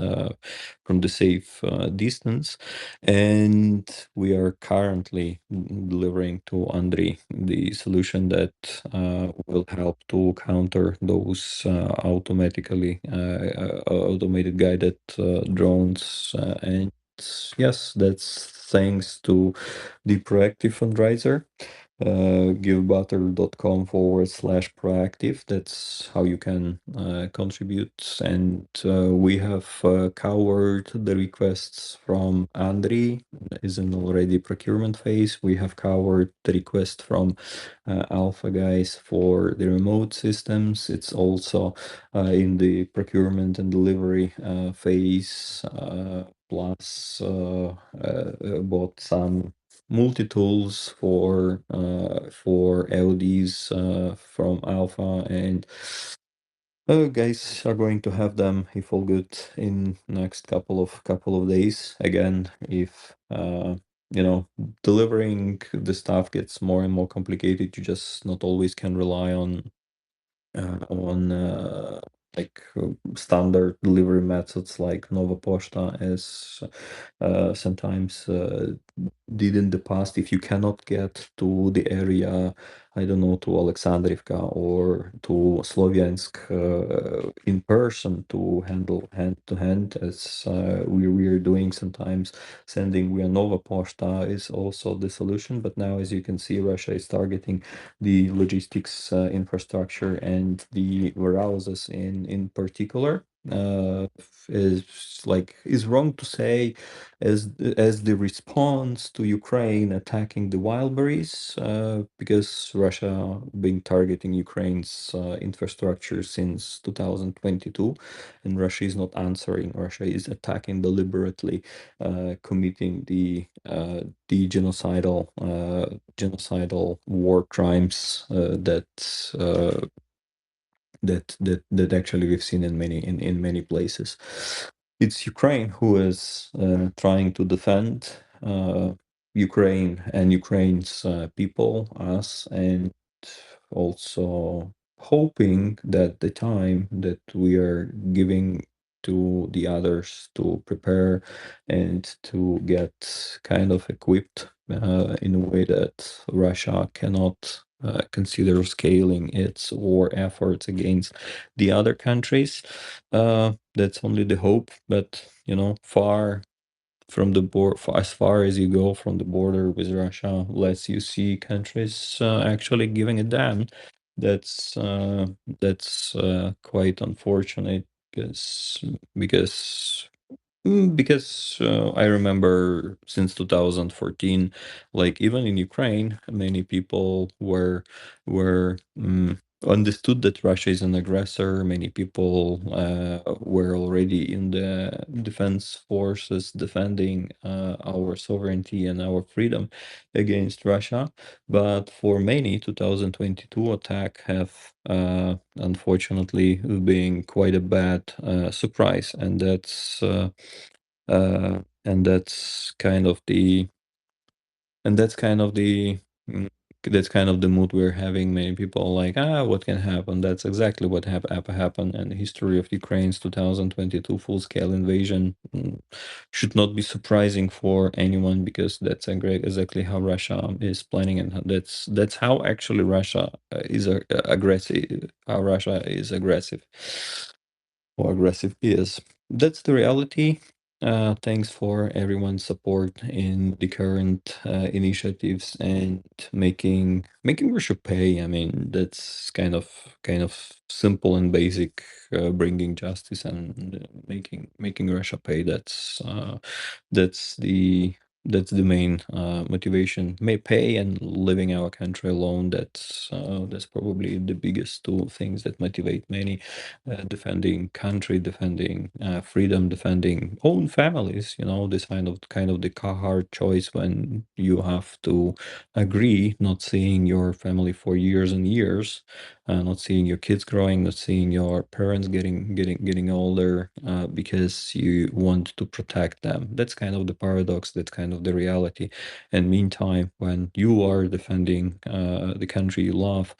from the safe distance. And we are currently delivering to Andriy the solution that will help to counter those automated guided drones. And yes, that's thanks to the proactive fundraiser, givebutter.com/proactive. That's how you can contribute. And we have covered the requests from Andriy, is in already procurement phase. We have covered the request from Alpha guys for the remote systems. It's also in the procurement and delivery phase. Plus bought some multi-tools for LDs from Alpha, and guys are going to have them, if all good, in next couple of days. Again, if delivering the stuff gets more and more complicated, you just not always can rely on standard delivery methods like Nova Pošta, as sometimes did in the past. If you cannot get to the area, I don't know, to Alexandrivka or to Sloviansk in person to handle hand to hand, as we are doing sometimes, sending via Nova Pošta is also the solution. But now, as you can see, Russia is targeting the logistics infrastructure and the warehouses in particular. Is wrong to say as the response to Ukraine attacking the wildberries, because Russia been targeting Ukraine's infrastructure since 2022, and Russia is not answering. Russia is attacking deliberately, committing the genocidal war crimes that actually we've seen in many places. It's Ukraine who is trying to defend Ukraine and Ukraine's people, us, and also hoping that the time that we are giving to the others to prepare and to get kind of equipped in a way that Russia cannot consider scaling its war efforts against the other countries. That's only the hope, but far from the border, as far as you go from the border with Russia, less you see countries actually giving a damn. That's quite unfortunate, because I remember since 2014, like even in Ukraine, many people were understood that Russia is an aggressor. Many people were already in the defense forces defending our sovereignty and our freedom against Russia. But for many, 2022 attack have unfortunately been quite a bad surprise, and that's kind of the and that's kind of the mood we're having. Many people are like, what can happen? That's exactly what happened. And the history of Ukraine's 2022 full-scale invasion should not be surprising for anyone, because that's exactly how Russia is planning, and that's how actually Russia is aggressive. How Russia is aggressive, or aggressive is. That's the reality. Thanks for everyone's support in the current initiatives and making Russia pay. I mean, that's kind of simple and basic, bringing justice and making Russia pay. That's the that's the main motivation. May pay and living our country alone. That's probably the biggest two things that motivate many. Defending country, defending freedom, defending own families. This kind of the hard choice when you have to agree not seeing your family for years and years, not seeing your kids growing, not seeing your parents getting older, because you want to protect them. That's kind of the paradox. That's kind of the reality. And meantime, when you are defending the country you love,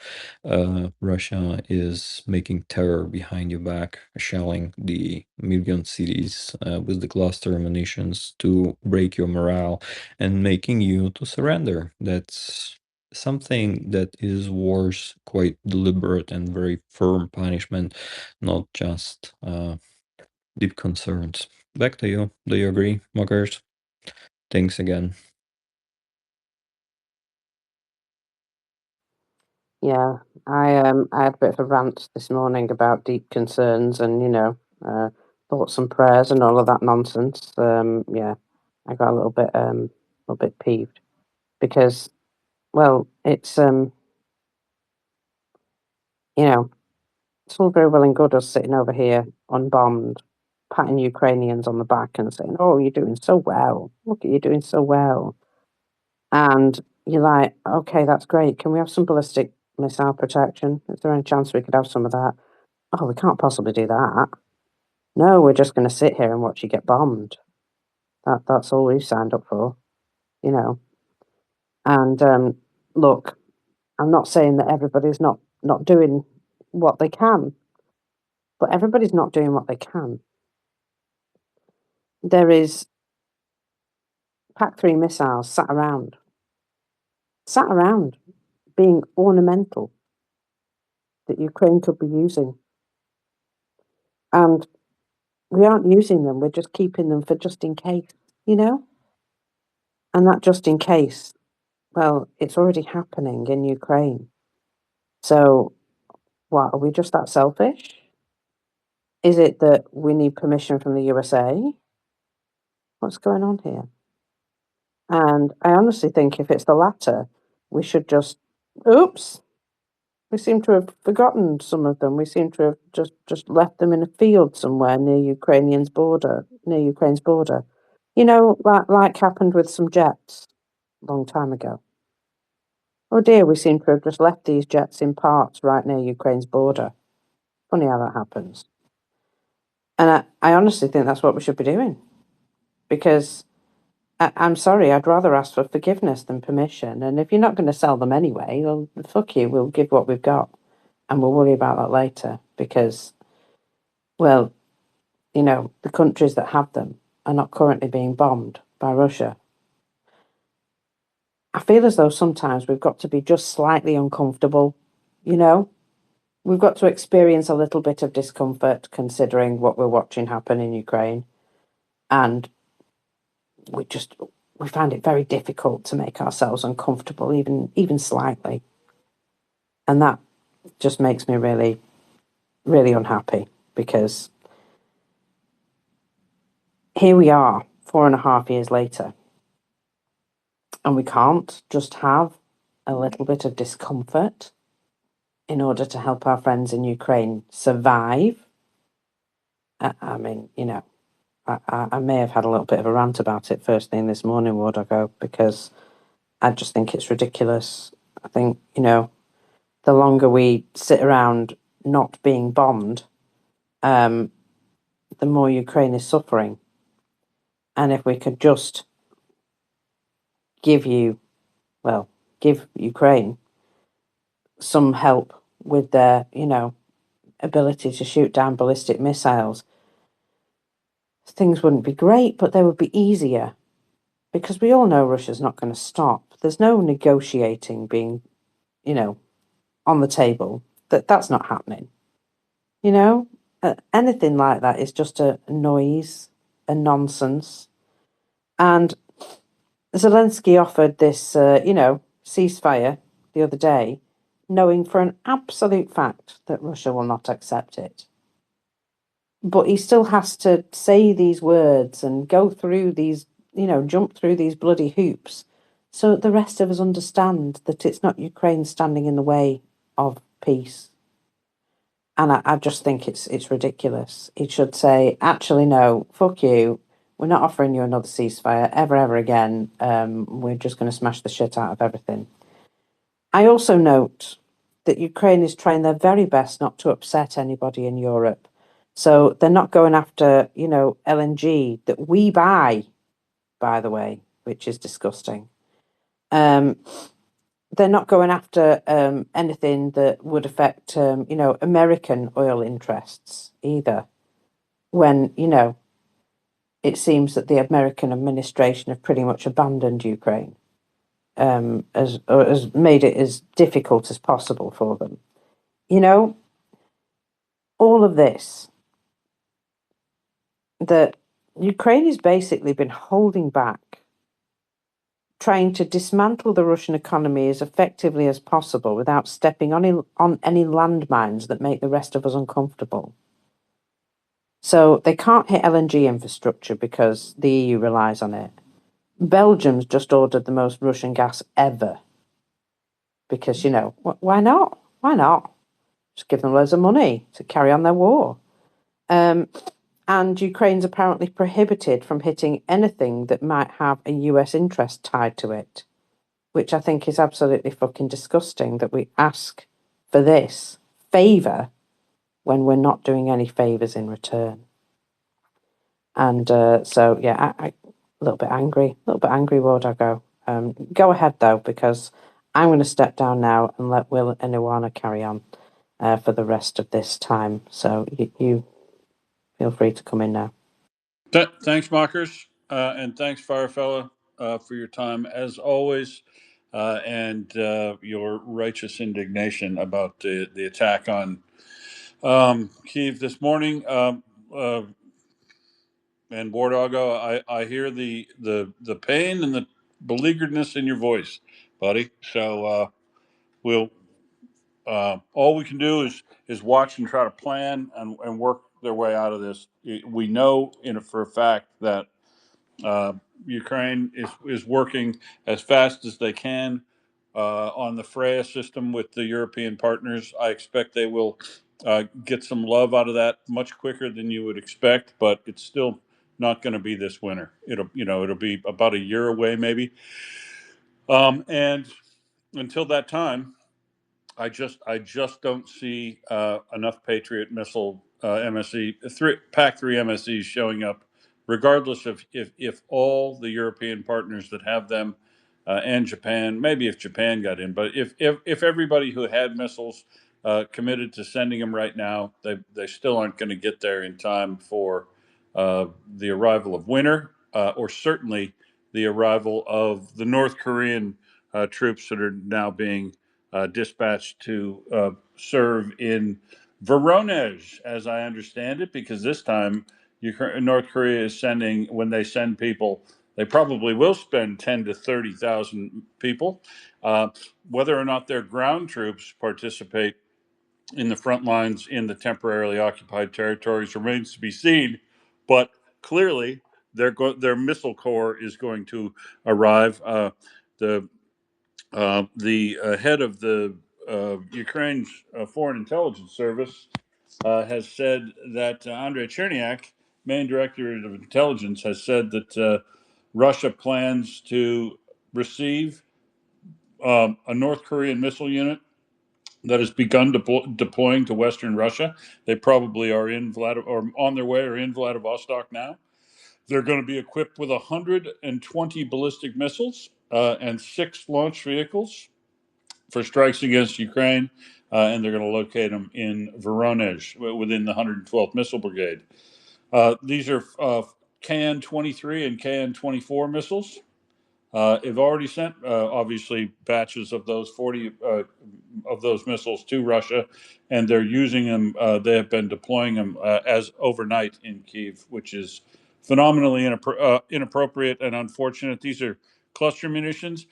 Russia is making terror behind your back, shelling the million cities with the cluster munitions to break your morale and making you to surrender. That's something that is worth quite deliberate and very firm punishment, not just deep concerns. Back to you. Do you agree, Mockers? Thanks again.
Yeah, I had a bit of a rant this morning about deep concerns and thoughts and prayers and all of that nonsense. Yeah, I got a little bit peeved because, well, it's it's all very well and good us sitting over here unbombed, patting Ukrainians on the back and saying, "Oh, you're doing so well. Look at you doing so well." And you're like, "Okay, that's great. Can we have some ballistic missile protection? Is there any chance we could have some of that?" "Oh, we can't possibly do that." "No, we're just going to sit here and watch you get bombed. That's all we've signed up for, you know." And look, I'm not saying that everybody's not doing what they can, but everybody's not doing what they can. There is PAC-3 missiles sat around being ornamental that Ukraine could be using. And we aren't using them, we're just keeping them for just in case, you know? And that just in case, well, it's already happening in Ukraine. So, what, are we just that selfish? Is it that we need permission from the USA? What's going on here? And I honestly think if it's the latter, we should just, oops, we seem to have forgotten some of them. We seem to have just left them in a field somewhere near Ukraine's border. Like happened with some jets a long time ago. Oh dear, we seem to have just left these jets in parts right near Ukraine's border. Funny how that happens. And I honestly think that's what we should be doing. Because I'm sorry, I'd rather ask for forgiveness than permission. And if you're not going to sell them anyway, well, fuck you, we'll give what we've got. And we'll worry about that later. Because, well, the countries that have them are not currently being bombed by Russia. I feel as though sometimes we've got to be just slightly uncomfortable, We've got to experience a little bit of discomfort considering what we're watching happen in Ukraine. And we find it very difficult to make ourselves uncomfortable, even slightly. And that just makes me really, really unhappy because here we are 4.5 years later. And we can't just have a little bit of discomfort in order to help our friends in Ukraine survive. I mean, I may have had a little bit of a rant about it first thing this morning, Wardago, because I just think it's ridiculous. I think, the longer we sit around not being bombed, the more Ukraine is suffering. And if we could just give Ukraine some help with their, ability to shoot down ballistic missiles, things wouldn't be great, but they would be easier. Because we all know Russia's not going to stop. There's no negotiating being, on the table. That's not happening. Anything like that is just a noise, a nonsense. And Zelensky offered this, ceasefire the other day, knowing for an absolute fact that Russia will not accept it. But he still has to say these words and go through these, jump through these bloody hoops so that the rest of us understand that it's not Ukraine standing in the way of peace. And I just think it's ridiculous. He should say, actually, no, fuck you. We're not offering you another ceasefire ever again. We're just going to smash the shit out of everything. I also note that Ukraine is trying their very best not to upset anybody in Europe. So they're not going after, LNG that we buy, by the way, which is disgusting. They're not going after anything that would affect, American oil interests either. When, it seems that the American administration have pretty much abandoned Ukraine, has made it as difficult as possible for them. All of this, that Ukraine has basically been holding back, trying to dismantle the Russian economy as effectively as possible without stepping on any landmines that make the rest of us uncomfortable. So they can't hit LNG infrastructure because the EU relies on it. Belgium's just ordered the most Russian gas ever. Because, why not? Why not? Just give them loads of money to carry on their war. And Ukraine's apparently prohibited from hitting anything that might have a US interest tied to it, which I think is absolutely fucking disgusting that we ask for this favour when we're not doing any favours in return. And so, yeah, I a little bit angry, War Doggo. Go ahead, though, because I'm going to step down now and let Will and Ioana carry on for the rest of this time. So you feel free to come in now.
Thanks, M.Ockers, and thanks, FireFella, for your time, as always, and your righteous indignation about the attack on Kyiv this morning. And War Doggo, I hear the pain and the beleagueredness in your voice, buddy. So we'll all we can do is watch and try to plan and work their way out of this. We know for a fact that Ukraine is working as fast as they can on the Freyja system with the European partners. I expect they will get some love out of that much quicker than you would expect, but it's still not going to be this winter. It'll be about a year away maybe. And until that time, I just don't see enough Patriot missile MSE PAC-3 MSEs showing up, regardless of if all the European partners that have them and Japan, maybe if Japan got in, but if everybody who had missiles committed to sending them right now, they still aren't going to get there in time for the arrival of winter, or certainly the arrival of the North Korean troops that are now being dispatched to serve in Voronezh, as I understand it, because this time North Korea is sending, when they send people, they probably will spend 10 to 30,000 people. Whether or not their ground troops participate in the front lines in the temporarily occupied territories remains to be seen, but clearly their missile corps is going to arrive. The head of the Ukraine's Foreign Intelligence Service has said that Andrei Cherniak, main director of intelligence, has said that Russia plans to receive a North Korean missile unit that has begun deploying to Western Russia. They probably are or on their way or in Vladivostok now. They're going to be equipped with 120 ballistic missiles and 6 launch vehicles for strikes against Ukraine, and they're going to locate them in Voronezh within the 112th Missile Brigade. These are KN-23 and KN-24 missiles. Have already sent, obviously, batches of those 40 of those missiles to Russia, and they're using them. They have been deploying them as overnight in Kyiv, which is phenomenally inappropriate and unfortunate. These are cluster munitions.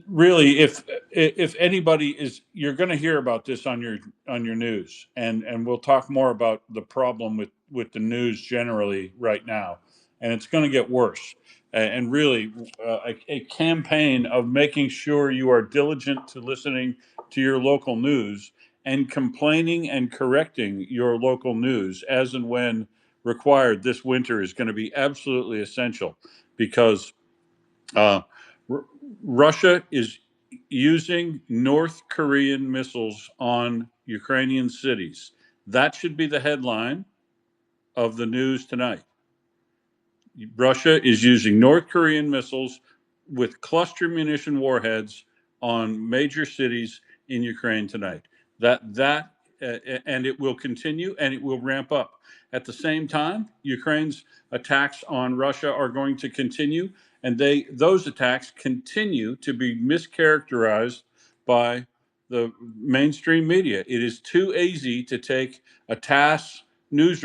Really, if anybody is, you're going to hear about this on your news, and we'll talk more about the problem with the news generally right now, and it's going to get worse. And really, a campaign of making sure you are diligent to listening to your local news and complaining and correcting your local news as and when required this winter is going to be absolutely essential, because uh, R- Russia is using North Korean missiles on Ukrainian cities. That should be the headline of the news tonight. Russia is using North Korean missiles with cluster munition warheads on major cities in Ukraine tonight. And it will continue and it will ramp up. At the same time, Ukraine's attacks on Russia are going to continue, and those attacks continue to be mischaracterized by the mainstream media. It is too easy to take a TASS news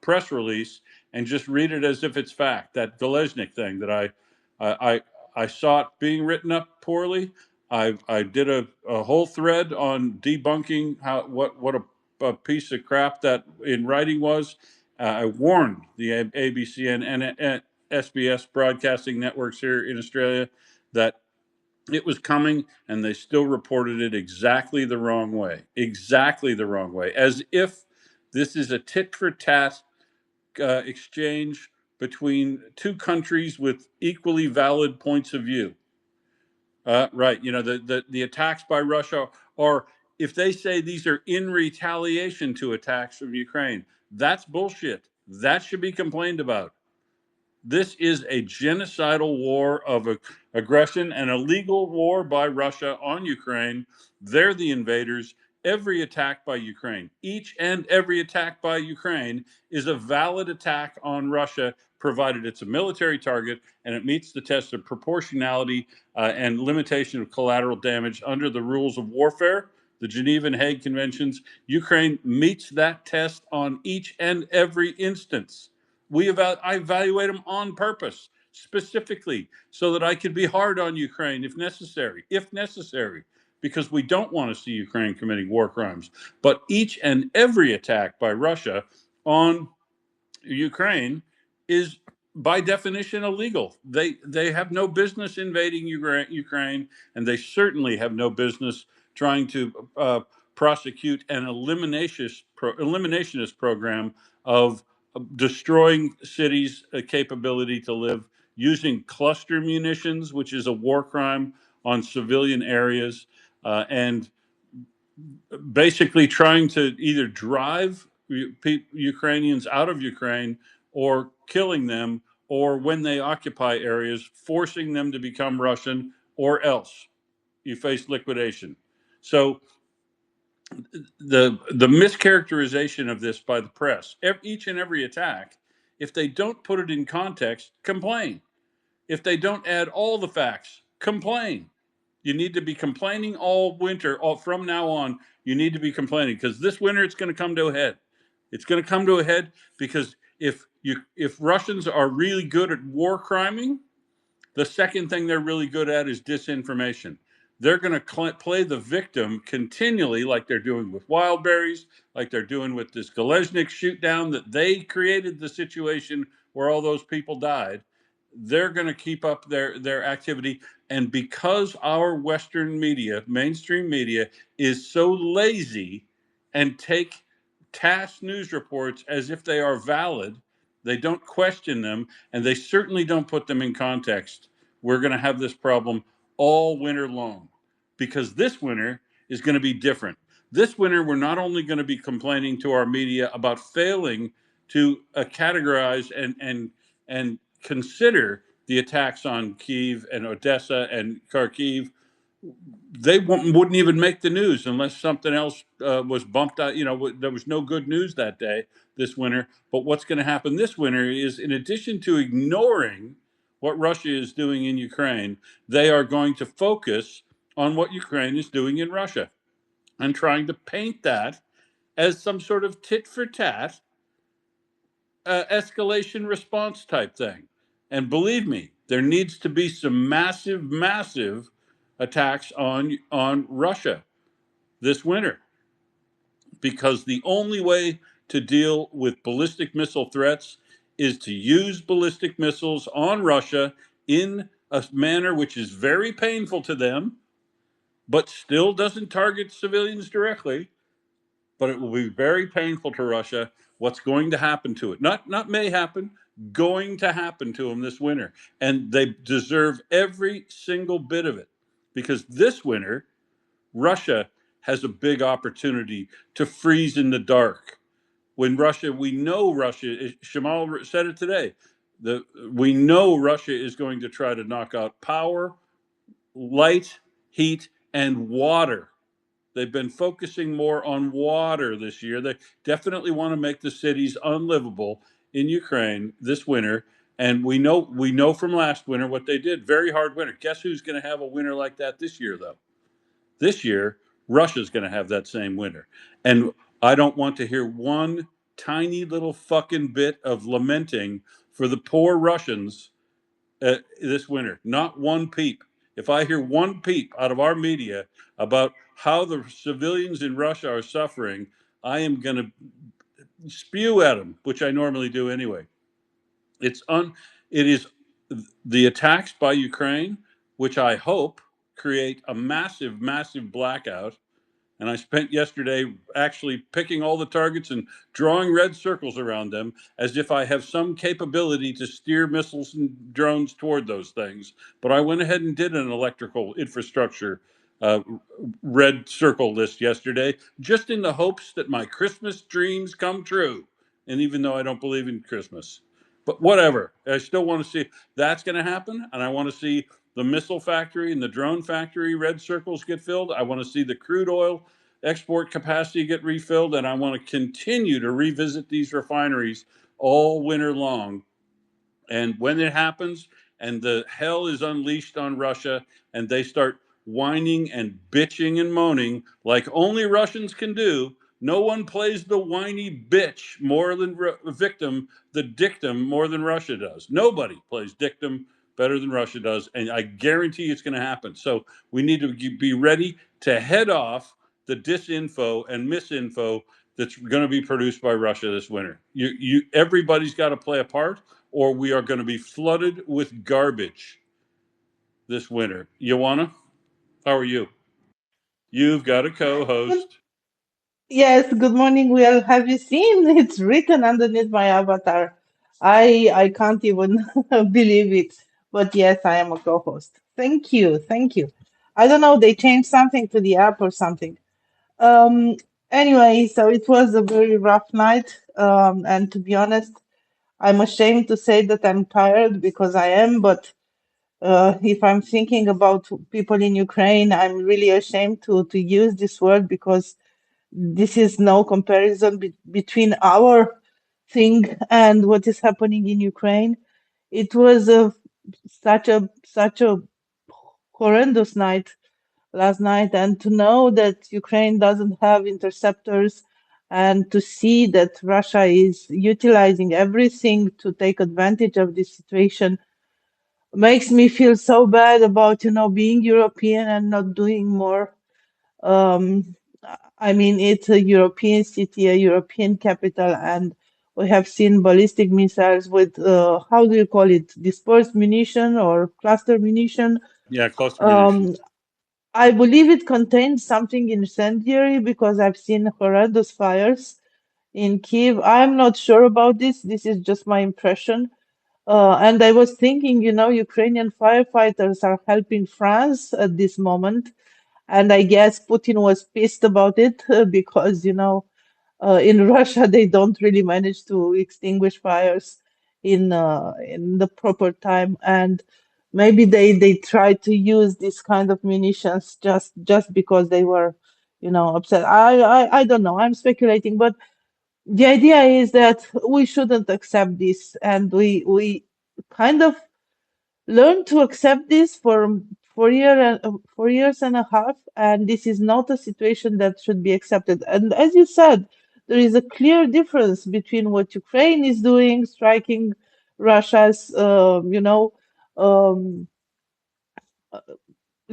press release and just read it as if it's fact. That Galeznik thing that I saw it being written up poorly. I did a whole thread on debunking what a piece of crap that in writing was. I warned the ABC and SBS broadcasting networks here in Australia that it was coming, and they still reported it exactly the wrong way, as if this is a tit for tat exchange between two countries with equally valid points of view. Right. You know, the attacks by Russia, or if they say these are in retaliation to attacks from Ukraine, that's bullshit. That should be complained about. This is a genocidal war of aggression and a legal war by Russia on Ukraine. They're the invaders. Every attack by Ukraine, each and every attack by Ukraine, is a valid attack on Russia, provided it's a military target and it meets the test of proportionality and limitation of collateral damage under the rules of warfare, the Geneva and Hague Conventions. Ukraine meets that test on each and every instance. I evaluate them on purpose, specifically, so that I could be hard on Ukraine if necessary, because we don't want to see Ukraine committing war crimes. But each and every attack by Russia on Ukraine is by definition illegal. They have no business invading Ukraine, and they certainly have no business trying to prosecute an eliminationist program of destroying cities' capability to live, using cluster munitions, which is a war crime on civilian areas, and basically trying to either drive Ukrainians out of Ukraine or killing them, or when they occupy areas, forcing them to become Russian, or else you face liquidation. So the mischaracterization of this by the press, each and every attack, if they don't put it in context, complain. If they don't add all the facts, complain. You need to be complaining all winter. From now on, you need to be complaining, because this winter it's going to come to a head. It's going to come to a head because if Russians are really good at war criming, the second thing they're really good at is disinformation. They're going to play the victim continually, like they're doing with Wildberries, like they're doing with this Galeznik shoot down, that they created the situation where all those people died. They're going to keep up their activity. And because our Western media, mainstream media, is so lazy and take TASS news reports as if they are valid, they don't question them, and they certainly don't put them in context. We're going to have this problem all winter long, because this winter is going to be different. This winter, we're not only going to be complaining to our media about failing to categorize and consider the attacks on Kyiv and Odessa and Kharkiv. They wouldn't even make the news unless something else was bumped out. You know, there was no good news that day this winter. But what's going to happen this winter is, in addition to ignoring what Russia is doing in Ukraine, they are going to focus on what Ukraine is doing in Russia and trying to paint that as some sort of tit for tat escalation response type thing. And believe me, there needs to be some massive, massive attacks on Russia this winter, because the only way to deal with ballistic missile threats is to use ballistic missiles on Russia in a manner which is very painful to them, but still doesn't target civilians directly. But it will be very painful to Russia. What's going to happen to it? Not may happen, going to happen to them this winter. And they deserve every single bit of it, because this winter Russia has a big opportunity to freeze in the dark. When Russia, we know Russia, Shamal said it today, we know Russia is going to try to knock out power, light, heat, and water. They've been focusing more on water this year. They definitely want to make the cities unlivable in Ukraine this winter. And we know from last winter what they did. Very hard winter. Guess who's going to have a winter like that this year, though? This year, Russia's going to have that same winter. And I don't want to hear one tiny little fucking bit of lamenting for the poor Russians this winter. Not one peep. If I hear one peep out of our media about how the civilians in Russia are suffering, I am going to spew at them, which I normally do anyway. It is the attacks by Ukraine, which I hope create a massive, massive blackout. And I spent yesterday actually picking all the targets and drawing red circles around them as if I have some capability to steer missiles and drones toward those things. But I went ahead and did an electrical infrastructure uh, red circle list yesterday, just in the hopes that my Christmas dreams come true. And even though I don't believe in Christmas, but whatever, I still want to see that's going to happen. And I want to see the missile factory and the drone factory red circles get filled. I want to see the crude oil export capacity get refilled, and I want to continue to revisit these refineries all winter long. And when it happens and the hell is unleashed on Russia and they start whining and bitching and moaning like only Russians can do, no one plays the whiny bitch more than victim, the dictum more than Russia does. Nobody plays dictum better than Russia does. And I guarantee it's going to happen. So we need to be ready to head off the disinfo and misinfo that's going to be produced by Russia this winter. Everybody's got to play a part, or we are going to be flooded with garbage this winter. Ioana, how are you? You've got a co-host.
Yes, good morning, Will. Have you seen? It's written underneath my avatar. I can't even believe it. But yes, I am a co-host. Thank you, thank you. I don't know, they changed something to the app or something. Um, anyway, so it was a very rough night. And to be honest, I'm ashamed to say that I'm tired because I am, but if I'm thinking about people in Ukraine, I'm really ashamed to use this word because this is no comparison between our thing and what is happening in Ukraine. It was such a horrendous night last night, and to know that Ukraine doesn't have interceptors, and to see that Russia is utilizing everything to take advantage of this situation makes me feel so bad about being European and not doing more. um, I mean, it's a European city, a European capital, and we have seen ballistic missiles with, how do you call it, dispersed munition or cluster munition.
Yeah, cluster munitions.
Um, I believe it contains something incendiary because I've seen horrendous fires in Kyiv. I'm not sure about this. This is just my impression. And I was thinking, Ukrainian firefighters are helping France at this moment. And I guess Putin was pissed about it because, in Russia they don't really manage to extinguish fires in the proper time, and maybe they tried to use this kind of munitions just because they were, upset. I don't know. I'm speculating, but the idea is that we shouldn't accept this, and we kind of learn to accept this for 4 years and a half, and this is not a situation that should be accepted. And as you said, there is a clear difference between what Ukraine is doing, striking Russia's, um,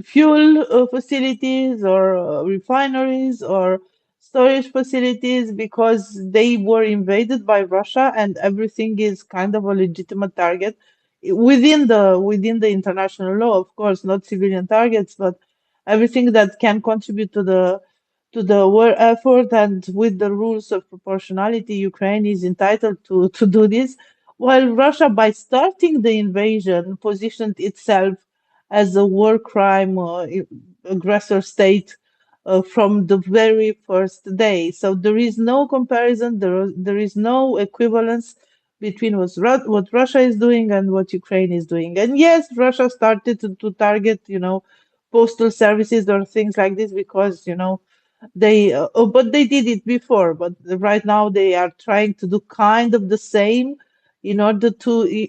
fuel facilities or refineries or storage facilities, because they were invaded by Russia, and everything is kind of a legitimate target within the international law, of course, not civilian targets, but everything that can contribute to the war effort, and with the rules of proportionality, Ukraine is entitled to do this. While Russia, by starting the invasion, positioned itself as a war crime aggressor state from the very first day. So there is no comparison, there is no equivalence between what Russia is doing and what Ukraine is doing. And yes, Russia started to target, postal services or things like this because, but they did it before. But right now they are trying to do kind of the same in order to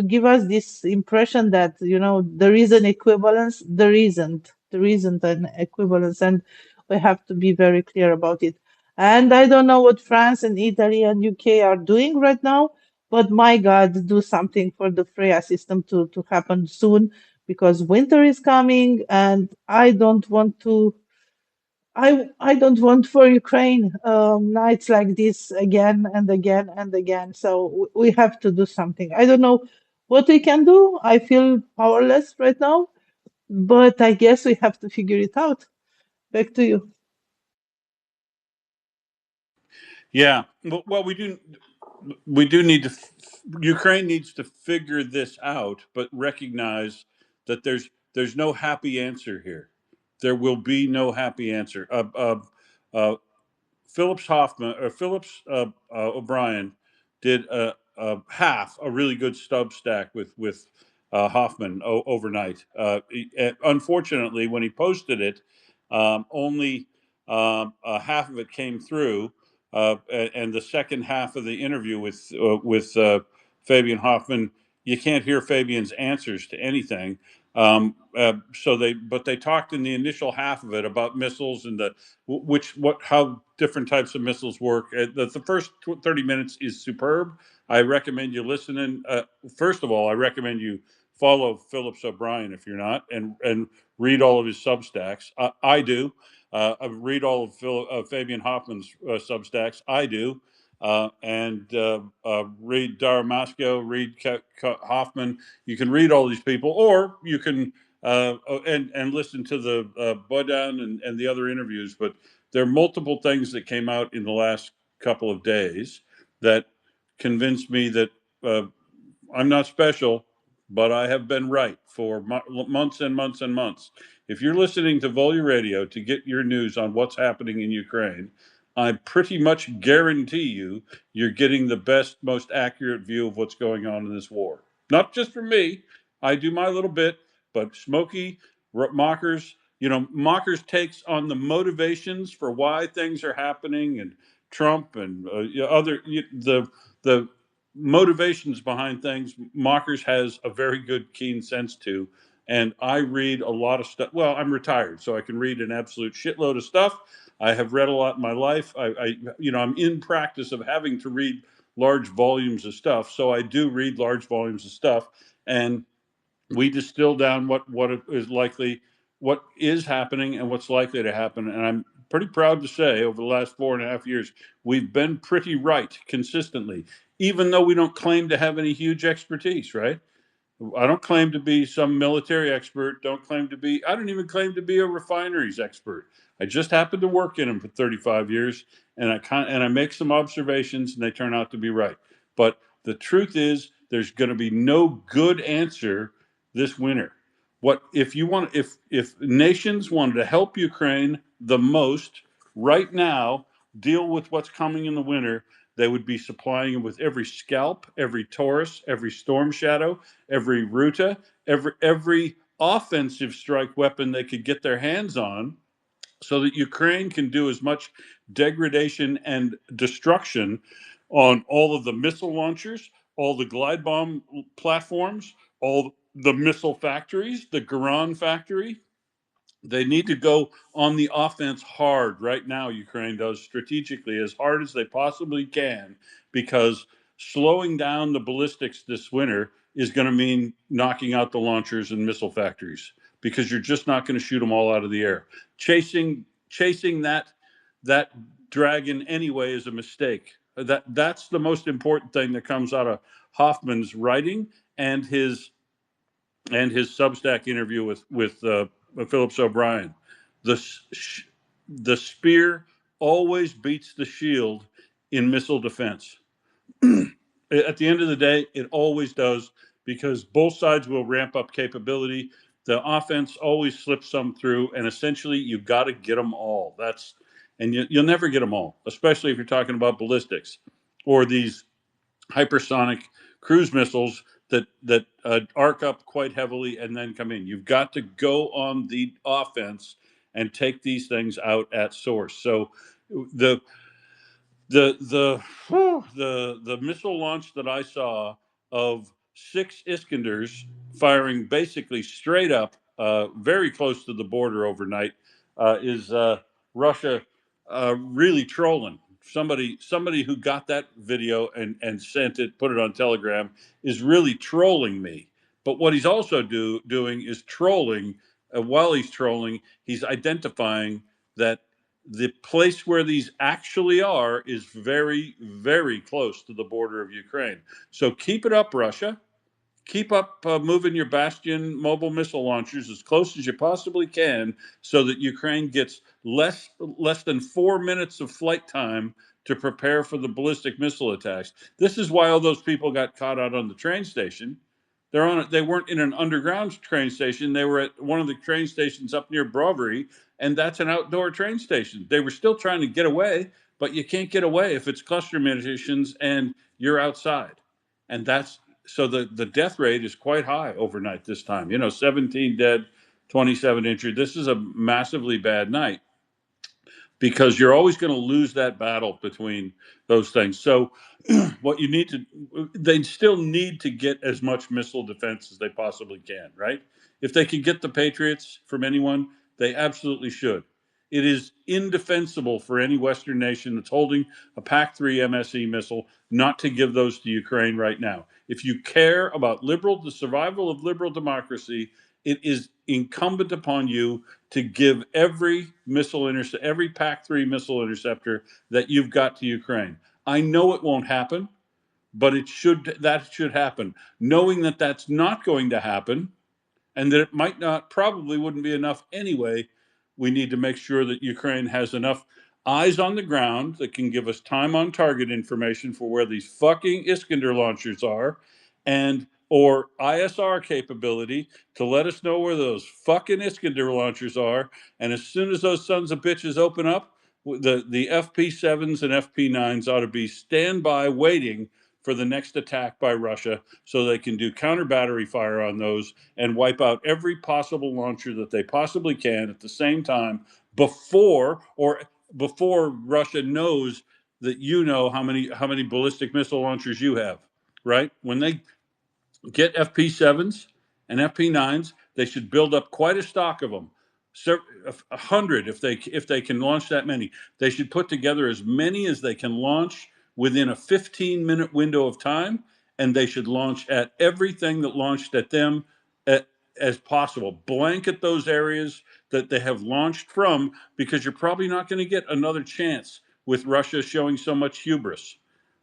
give us this impression that there is an equivalence. There isn't an equivalence, and we have to be very clear about it. And I don't know what France and Italy and UK are doing right now, but my God, do something for the Freyja system to happen soon, because winter is coming, and I don't want for Ukraine nights like this again and again and again. So we have to do something. I don't know what we can do. I feel powerless right now, but I guess we have to figure it out. Back to you.
Yeah. Well, we do need to. Ukraine needs to figure this out, but recognize that there's no happy answer here. There will be no happy answer. Uh, Phillips O'Brien did a really good stub stack with Hoffman overnight. Unfortunately, when he posted it, only half of it came through, and the second half of the interview with Fabian Hoffman, you can't hear Fabian's answers to anything. But they talked in the initial half of it about missiles and how different types of missiles work. The first 30 minutes is superb. I recommend you listening. First of all, I recommend you follow Phillips O'Brien if you're not, and read all of his Substacks. I do. I read all of Fabian Hoffman's Substacks. I do. And read Daramasco, read Hoffman. You can read all these people, or you can and listen to the Bodan and the other interviews. But there are multiple things that came out in the last couple of days that convinced me that I'm not special, but I have been right for months and months and months. If you're listening to Volya Radio to get your news on what's happening in Ukraine, I pretty much guarantee you're getting the best, most accurate view of what's going on in this war. Not just from me. I do my little bit, but Smokey, M.Ockers, M.Ockers takes on the motivations for why things are happening, and Trump and the motivations behind things. M.Ockers has a very good, keen sense to. And I read a lot of stuff. Well, I'm retired, so I can read an absolute shitload of stuff. I have read a lot in my life. I'm in practice of having to read large volumes of stuff, so I do read large volumes of stuff, and we distill down what is happening, and what's likely to happen. And I'm pretty proud to say, over the last 4.5 years, we've been pretty right consistently, even though we don't claim to have any huge expertise, right? I don't claim to be some military expert. I don't even claim to be a refineries expert. I just happen to work in them for 35 years, and I make some observations, and they turn out to be right. But the truth is, there's going to be no good answer this winter. What if nations wanted to help Ukraine the most right now deal with what's coming in the winter, they would be supplying them with every scalp, every Taurus, every Storm Shadow, every Ruta, every offensive strike weapon they could get their hands on, so that Ukraine can do as much degradation and destruction on all of the missile launchers, all the glide bomb platforms, all the missile factories, the Garan factory, They need to go on the offense hard right now. Ukraine does strategically as hard as they possibly can, because slowing down the ballistics this winter is going to mean knocking out the launchers and missile factories, because you're just not going to shoot them all out of the air. Chasing that dragon anyway is a mistake. That's the most important thing that comes out of Hoffman's writing and his Substack interview with Phillips O'Brien. The spear always beats the shield in missile defense. At the end of the day, it always does, because both sides will ramp up capability. The offense always slips some through, and essentially you've got to get them all. You'll never get them all, especially if you're talking about ballistics or these hypersonic cruise missiles that arc up quite heavily and then come in. You've got to go on the offense and take these things out at source. So the the missile launch that I saw of 6 Iskanders firing basically straight up, very close to the border overnight, is Russia really trolling. Somebody who got that video and sent it, put it on Telegram, is really trolling me. But what he's also doing is trolling. While he's trolling, he's identifying that the place where these actually are is very, very close to the border of Ukraine. So keep it up, Russia. Keep up moving your Bastion mobile missile launchers as close as you possibly can, so that Ukraine gets less than 4 minutes of flight time to prepare for the ballistic missile attacks. This is why all those people got caught out on the train station. They weren't in an underground train station. They were at one of the train stations up near Brovary, and that's an outdoor train station. They were still trying to get away, but you can't get away if it's cluster munitions and you're outside. And that's so the death rate is quite high overnight this time. 17 dead, 27 injured. This is a massively bad night, because you're always going to lose that battle between those things. So what you need to, they still need to get as much missile defense as they possibly can, right? If they can get the Patriots from anyone, they absolutely should. It is indefensible for any Western nation that's holding a PAC-3 MSE missile not to give those to Ukraine right now. If you care about the survival of liberal democracy, it is incumbent upon you to give every every PAC-3 missile interceptor that you've got to Ukraine. I know it won't happen, but that should happen. Knowing that that's not going to happen, and that it probably wouldn't be enough anyway, we need to make sure that Ukraine has enough eyes on the ground that can give us time on target information for where these fucking Iskander launchers are, and or ISR capability to let us know where those fucking Iskander launchers are. And as soon as those sons of bitches open up, the FP7s and FP9s ought to be standby waiting for the next attack by Russia, so they can do counter battery fire on those and wipe out every possible launcher that they possibly can at the same time, before Russia knows that how many ballistic missile launchers you have, right? When they get FP7s and FP9s, they should build up quite a stock of them. 100 if they can launch that many. They should put together as many as they can launch within a 15-minute window of time, and they should launch at everything that launched at them as possible. Blanket those areas that they have launched from, because you're probably not going to get another chance with Russia showing so much hubris.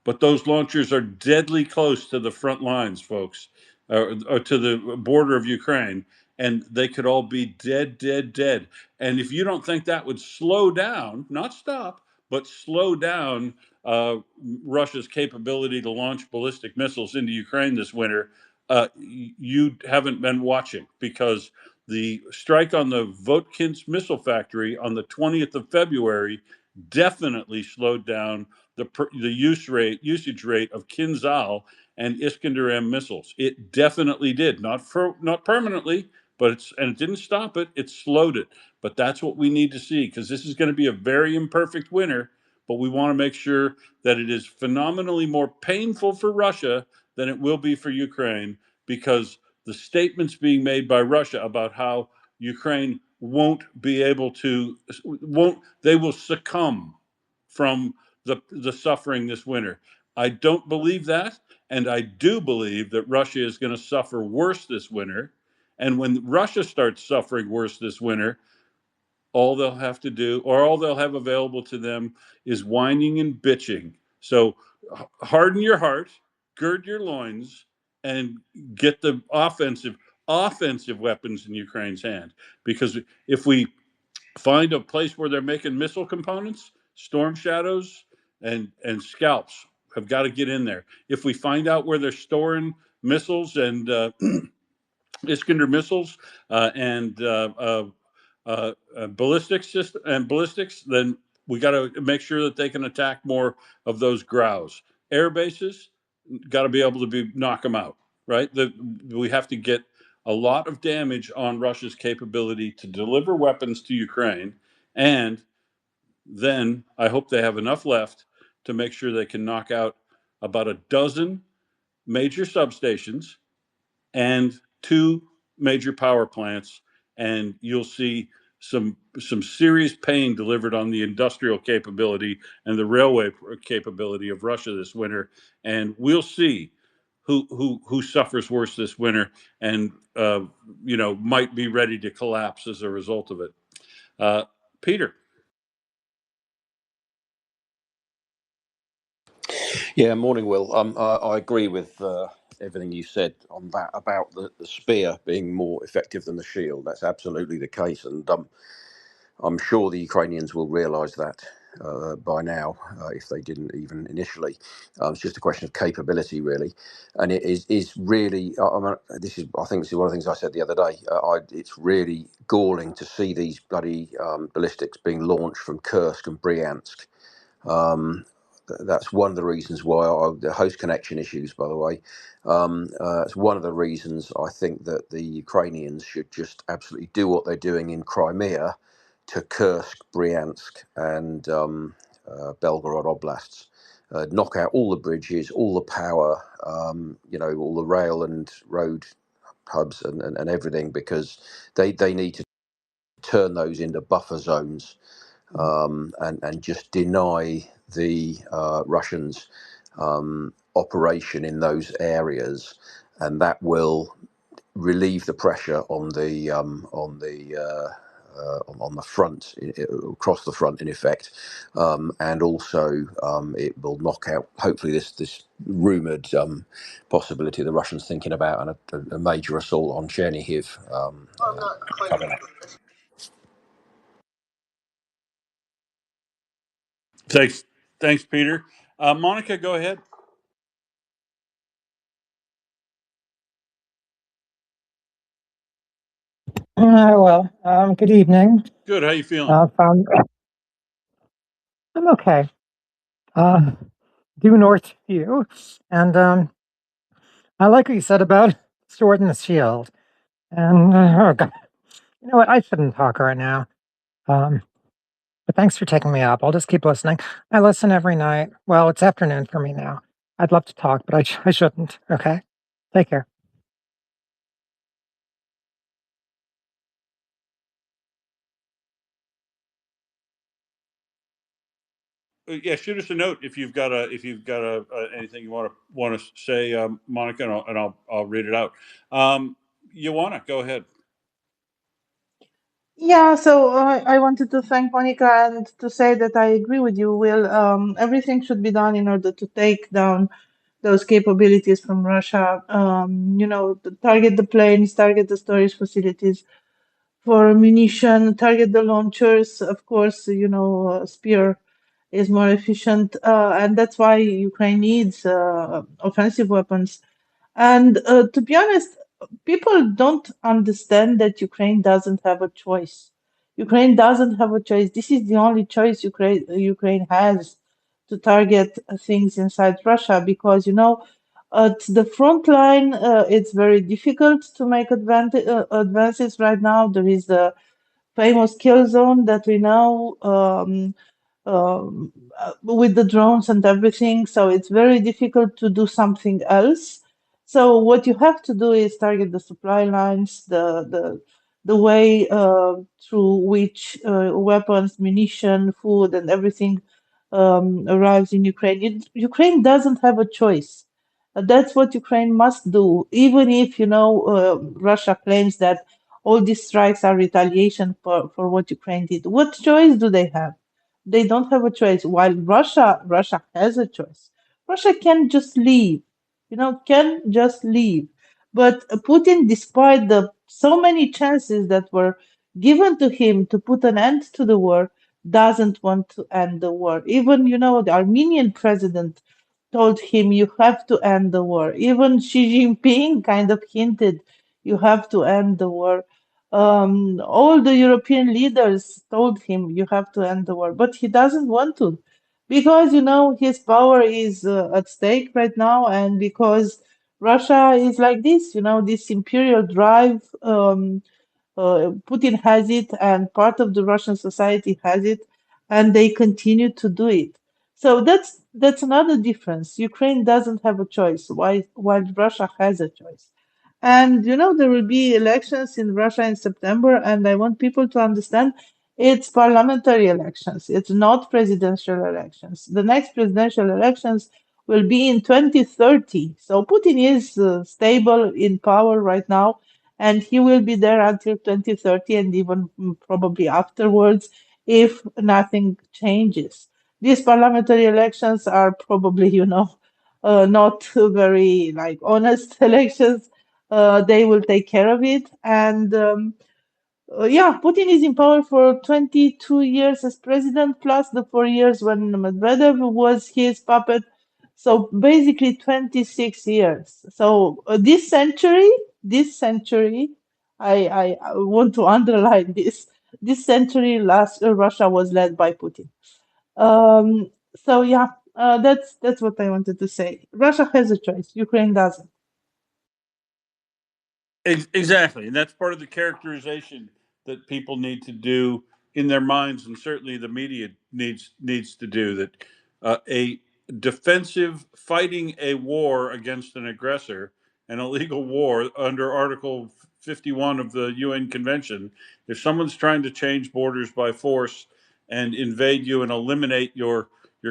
But those launchers are deadly close to the front lines, folks, or to the border of Ukraine, and they could all be dead, dead, dead. And if you don't think that would slow down, not stop, but slow down Russia's capability to launch ballistic missiles into Ukraine this winter, you haven't been watching, because the strike on the Votkins missile factory on the 20th of February definitely slowed down the usage rate of Kinzhal and Iskander M missiles. It definitely did, not permanently, but it didn't stop it. It slowed it. But that's what we need to see, because this is going to be a very imperfect winter. But we want to make sure that it is phenomenally more painful for Russia than it will be for Ukraine, because the statements being made by Russia about how Ukraine won't be able to, they will succumb from the suffering this winter. I don't believe that. And I do believe that Russia is going to suffer worse this winter. And when Russia starts suffering worse this winter, all they'll have to do, or all they'll have available to them, is whining and bitching. So harden your heart, gird your loins, and get the offensive weapons in Ukraine's hand. Because if we find a place where they're making missile components, Storm Shadows and scalps have got to get in there. If we find out where they're storing missiles and Iskander missiles and ballistics, then we got to make sure that they can attack more of those grouse. Air bases got to be able to knock them out, right? We have to get a lot of damage on Russia's capability to deliver weapons to Ukraine, and then I hope they have enough left to make sure they can knock out about a dozen major substations and 2 major power plants, and you'll see some serious pain delivered on the industrial capability and the railway capability of Russia this winter, and we'll see who suffers worse this winter and might be ready to collapse as a result of it. Peter.
Yeah, morning, Will. I agree with everything you said on that about the spear being more effective than the shield. That's absolutely the case, and I'm sure the Ukrainians will realise that by now, if they didn't even initially. It's just a question of capability, really, and it is really. I think this is one of the things I said the other day. It's really galling to see these bloody ballistics being launched from Kursk and Bryansk. That's one of the reasons why the host connection issues, by the way. It's one of the reasons I think that the Ukrainians should just absolutely do what they're doing in Crimea to Kursk, Bryansk, and Belgorod oblasts. Knock out all the bridges, all the power, all the rail and road hubs and everything, because they need to turn those into buffer zones. And just deny the Russians operation in those areas, and that will relieve the pressure on the front, across the front, in effect, and also it will knock out, hopefully, this rumoured possibility the Russians thinking about a major assault on Chernihiv coming up.
Thanks, Peter. Monica, go ahead.
Good evening.
Good. How you feeling?
I'm okay. Due north to you, and I like what you said about sword and the shield. And oh God, you know what? I shouldn't talk right now. But thanks for taking me up. I'll just keep listening. I listen every night. Well, it's afternoon for me now. I'd love to talk, but I shouldn't. Okay, take care.
Yeah, shoot us a note if you've got anything you want to say, Monica, and I'll read it out. Ioana, go ahead.
Yeah, so I wanted to thank Monica and to say that I agree with you, Will. Everything should be done in order to take down those capabilities from Russia. Target the planes, target the storage facilities for munition, target the launchers. Of course, Spear is more efficient, and that's why Ukraine needs offensive weapons. And to be honest, people don't understand that Ukraine doesn't have a choice. Ukraine doesn't have a choice. This is the only choice Ukraine has to target things inside Russia, because at the front line it's very difficult to make advances right now. There is the famous kill zone that we know. With the drones and everything. So it's very difficult to do something else. So what you have to do is target the supply lines, the way through which weapons, munition, food, and everything arrives in Ukraine. Ukraine doesn't have a choice. That's what Ukraine must do, even if, Russia claims that all these strikes are retaliation for what Ukraine did. What choice do they have? They don't have a choice. While Russia has a choice. Russia can just leave, can just leave. But Putin, despite the so many chances that were given to him to put an end to the war, doesn't want to end the war. Even, the Armenian president told him, you have to end the war. Even Xi Jinping kind of hinted, you have to end the war. All the European leaders told him, you have to end the war, but he doesn't want to because, his power is at stake right now, and because Russia is like this, this imperial drive. Putin has it, and part of the Russian society has it, and they continue to do it. So that's another difference. Ukraine doesn't have a choice, while Russia has a choice. And there will be elections in Russia in September, and I want people to understand it's parliamentary elections. It's not presidential elections. The next presidential elections will be in 2030. So Putin is stable in power right now, and he will be there until 2030 and even probably afterwards if nothing changes. These parliamentary elections are probably, not very like honest elections. They will take care of it, and yeah, Putin is in power for 22 years as president, plus the 4 years when Medvedev was his puppet. So basically 26 years. So this century, I want to underline this. This century, last Russia was led by Putin. So yeah, that's what I wanted to say. Russia has a choice. Ukraine doesn't.
Exactly, and that's part of the characterization that people need to do in their minds, and certainly the media needs to do that. A defensive fighting a war against an aggressor, an illegal war under Article 51 of the UN Convention. If someone's trying to change borders by force and invade you and eliminate your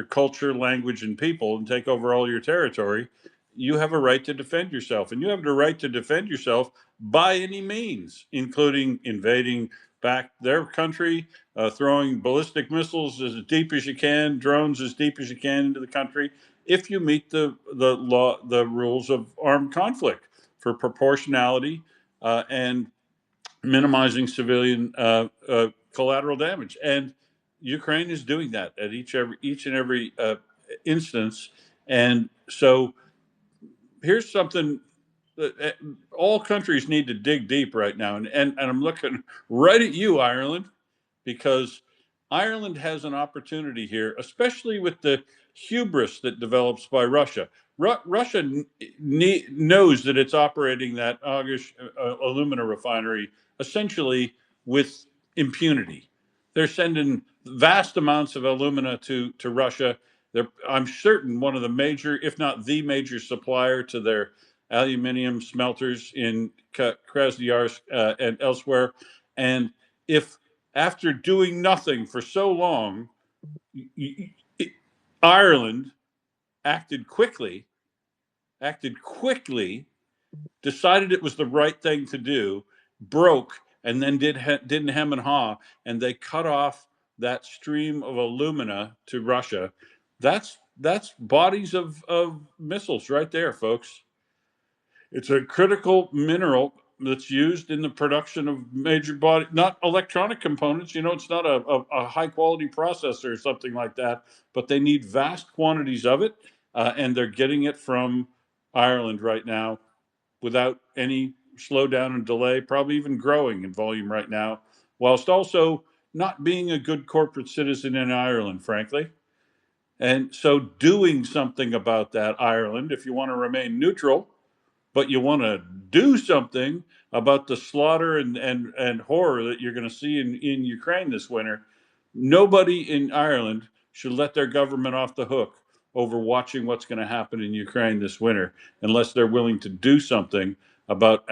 culture, language, and people, and take over all your territory, you have a right to defend yourself, and you have the right to defend yourself by any means, including invading back their country, throwing ballistic missiles as deep as you can, drones as deep as you can into the country, if you meet the rules of armed conflict for proportionality and minimizing civilian collateral damage. And Ukraine is doing that at each and every instance. And so here's something that all countries need to dig deep right now. And I'm looking right at you, Ireland, because Ireland has an opportunity here, especially with the hubris that develops by Russia. Russia knows that it's operating that August alumina refinery essentially with impunity. They're sending vast amounts of alumina to Russia. I'm certain one of the major, if not the major supplier to their aluminium smelters in Krasnoyarsk and elsewhere. And if after doing nothing for so long, Ireland acted quickly, decided it was the right thing to do, broke, and then didn't hem and haw, and they cut off that stream of alumina to Russia. That's bodies of missiles right there, folks. It's a critical mineral that's used in the production of major body, not electronic components. It's not a high quality processor or something like that, but they need vast quantities of it, and they're getting it from Ireland right now without any slowdown and delay, probably even growing in volume right now, whilst also not being a good corporate citizen in Ireland, frankly. And so doing something about that, Ireland, if you want to remain neutral, but you want to do something about the slaughter and horror that you're going to see in Ukraine this winter, nobody in Ireland should let their government off the hook over watching what's going to happen in Ukraine this winter unless they're willing to do something about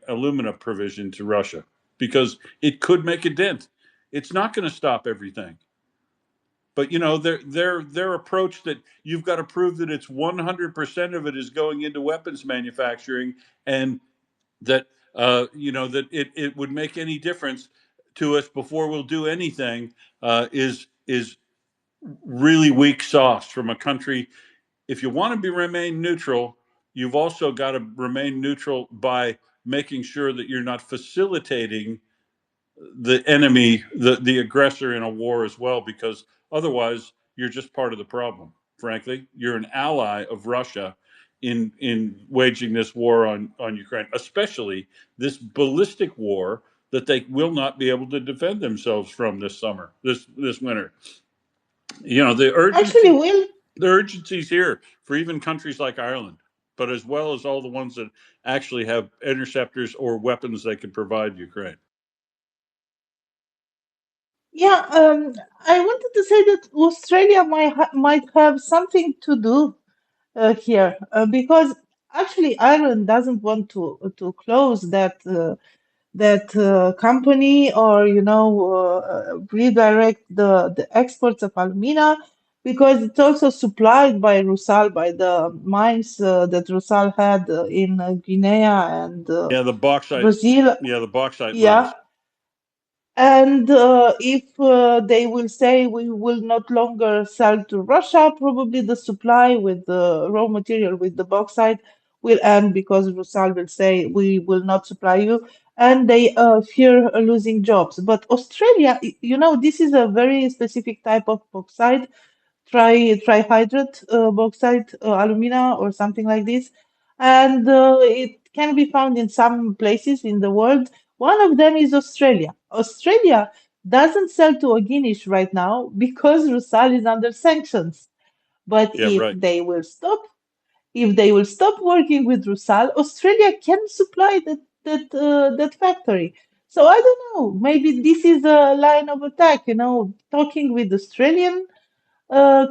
alumina provision to Russia. because it could make a dent. It's not going to stop everything. But their approach that you've got to prove that it's 100% of it is going into weapons manufacturing, and that that it would make any difference to us before we'll do anything, is really weak sauce from a country. If you want to remain neutral, you've also got to remain neutral by making sure that you're not facilitating the enemy, the aggressor in a war as well, because otherwise you're just part of the problem. Frankly, you're an ally of Russia in waging this war on Ukraine, especially this ballistic war that they will not be able to defend themselves from this summer, this winter.
Actually, Will,
The urgency's here for even countries like Ireland, but as well as all the ones that actually have interceptors or weapons they can provide Ukraine.
yeah, I wanted to say that Australia might have something to do here, because actually Ireland doesn't want to close that company, or redirect the exports of alumina, because it's also supplied by Rusal, by the mines that Rusal had in Guinea and
Yeah, the bauxite.
Brazil.
Yeah, the bauxite
Yeah.
mines.
And if they will say we will not longer sell to Russia, probably the supply with the raw material, with the bauxite, will end, because Rusal will say we will not supply you, and they fear losing jobs. But Australia, this is a very specific type of bauxite, trihydrate bauxite, alumina, or something like this, and it can be found in some places in the world. One of them is Australia. Australia doesn't sell to Guinness right now because Rusal is under sanctions. But
Yeah, right.
if they will stop working with Rusal, Australia can supply that factory. So I don't know. Maybe this is a line of attack. Talking with Australian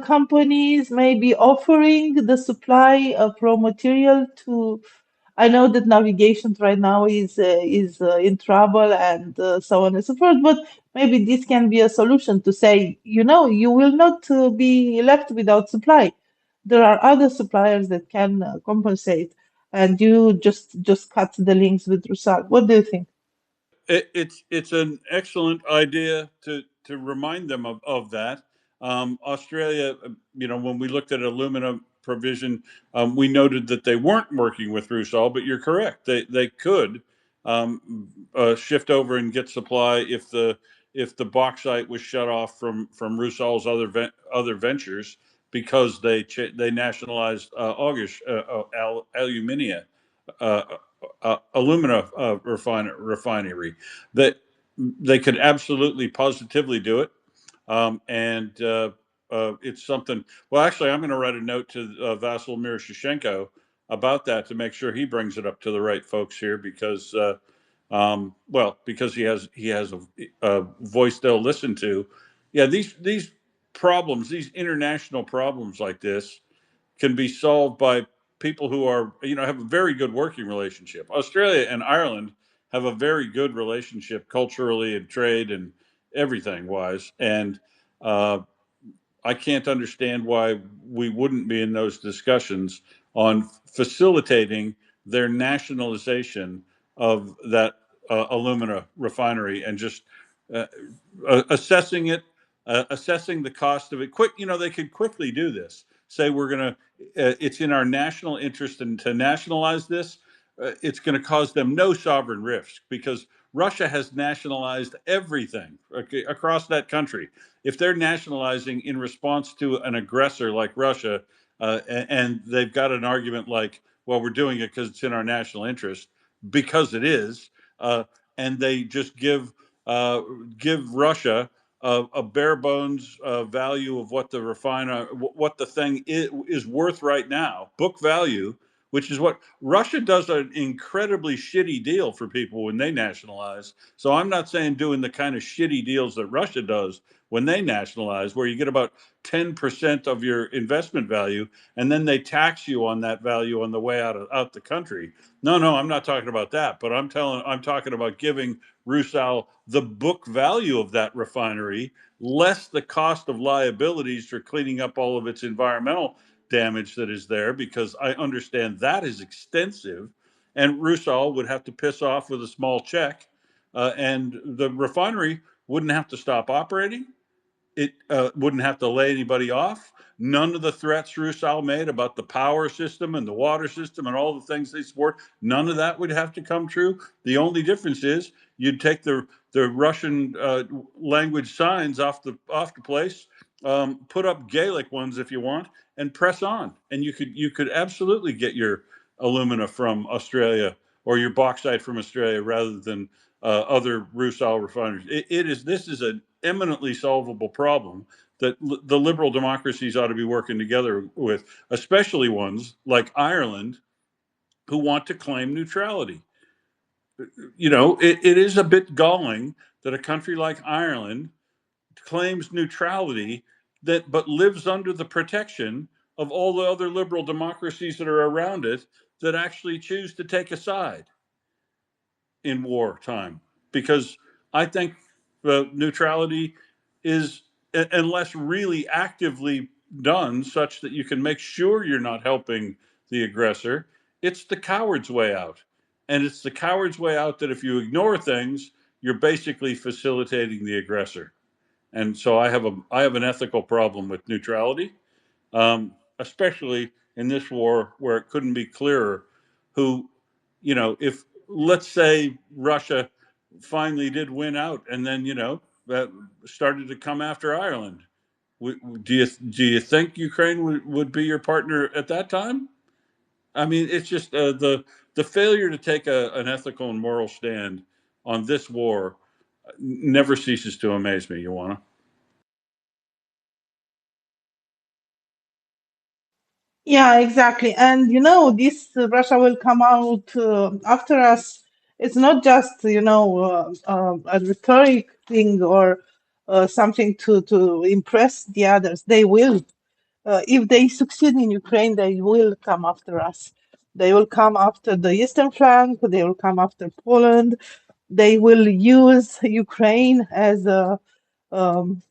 companies, maybe offering the supply of raw material to. I know that navigation right now is in trouble, and so on and so forth. But maybe this can be a solution to say, you will not be left without supply. There are other suppliers that can compensate, and you just cut the links with Rusal. What do you think?
It's an excellent idea to remind them of that. Australia, when we looked at aluminum provision, we noted that they weren't working with Rusal, but you're correct. They could shift over and get supply if the bauxite was shut off from Rusal's other ventures, because they nationalized August Alumina, uh, alumina refinery. That they could absolutely positively do it, and it's something. Well, actually, I'm going to write a note to Vasyl Miroshichenko about that to make sure he brings it up to the right folks here, because because he has a voice they'll listen to. Yeah, these problems, these international problems like this, can be solved by people who are, have a very good working relationship. Australia and Ireland have a very good relationship culturally and trade and everything wise, and uh, I can't understand why we wouldn't be in those discussions on facilitating their nationalization of that alumina refinery, and just uh, assessing it, assessing the cost of it. Quick, they could quickly do this. Say we're gonna, it's in our national interest and to nationalize this. It's going to cause them no sovereign risk, because Russia has nationalized everything across that country. If they're nationalizing in response to an aggressor like Russia, and they've got an argument like, well, we're doing it because it's in our national interest, because it is, and they just give Russia a bare bones value of what what the thing is worth right now, book value, which is what Russia does, an incredibly shitty deal for people when they nationalize. So I'm not saying doing the kind of shitty deals that Russia does when they nationalize, where you get about 10% of your investment value, and then they tax you on that value on the way out the country. No, I'm not talking about that, but I'm talking about giving Rusal the book value of that refinery, less the cost of liabilities for cleaning up all of its environmental damage that is there, because I understand that is extensive. And Rusal would have to piss off with a small check, and the refinery wouldn't have to stop operating. It wouldn't have to lay anybody off. None of the threats Rusal made about the power system and the water system and all the things they support, none of that would have to come true. The only difference is you'd take the Russian language signs off the place, put up Gaelic ones if you want, and press on. And you could absolutely get your alumina from Australia or your bauxite from Australia rather than other Rusal refineries. This is an eminently solvable problem that the liberal democracies ought to be working together with, especially ones like Ireland, who want to claim neutrality. You know, it is a bit galling that a country like Ireland claims neutrality but lives under the protection of all the other liberal democracies that are around it that actually choose to take a side in wartime. Because I think neutrality is, unless really actively done such that you can make sure you're not helping the aggressor, it's the coward's way out. And it's the coward's way out that if you ignore things, you're basically facilitating the aggressor. And so I have an ethical problem with neutrality, especially in this war where it couldn't be clearer who, you know, if let's say Russia finally did win out and then, you know, started to come after Ireland. Do you think Ukraine would be your partner at that time? I mean, it's just the failure to take an ethical and moral stand on this war never ceases to amaze me, Ioana.
Yeah, exactly. And this Russia will come out after us. It's not just a rhetoric thing or something to impress the others. They will, if they succeed in Ukraine, they will come after us. They will come after the eastern flank. They will come after Poland. They will use Ukraine um,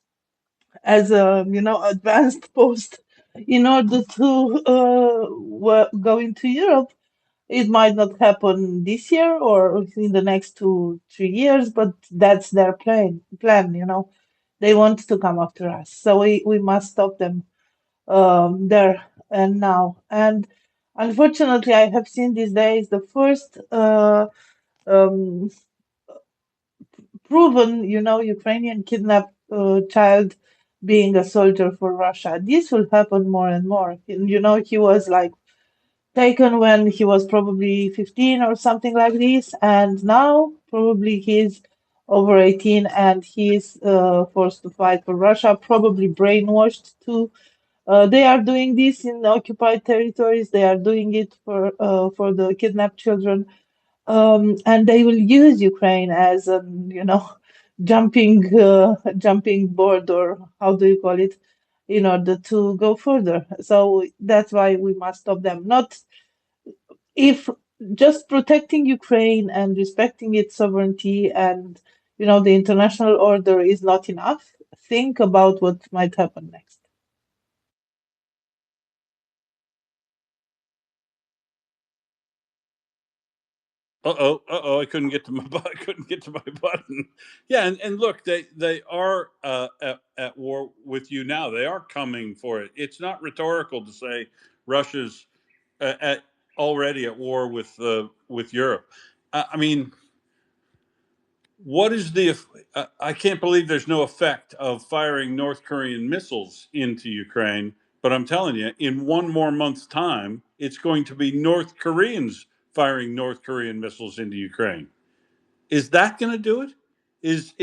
as a advanced post in order to go into Europe. It might not happen this year or in the next 2-3 years, but that's their plan. They want to come after us, so we must stop them there and now. And unfortunately, I have seen these days the first um, proven, Ukrainian kidnapped child being a soldier for Russia. This will happen more and more. He was like taken when he was probably 15 or something like this, and now probably he's over 18 and he's forced to fight for Russia, probably brainwashed too. They are doing this in occupied territories. They are doing it for the kidnapped children, and they will use Ukraine as a jumping board, or how do you call it, in order to go further. So that's why we must stop them. Not if just protecting Ukraine and respecting its sovereignty and the international order is not enough. Think about what might happen next.
I couldn't get to my button. Yeah, and look, they are at war with you now. They are coming for it. It's not rhetorical to say Russia's already at war with Europe. I mean, what is the? I can't believe there's no effect of firing North Korean missiles into Ukraine. But I'm telling you, in one more month's time, it's going to be North Koreans firing North Korean missiles into Ukraine. Is that going to do it? Is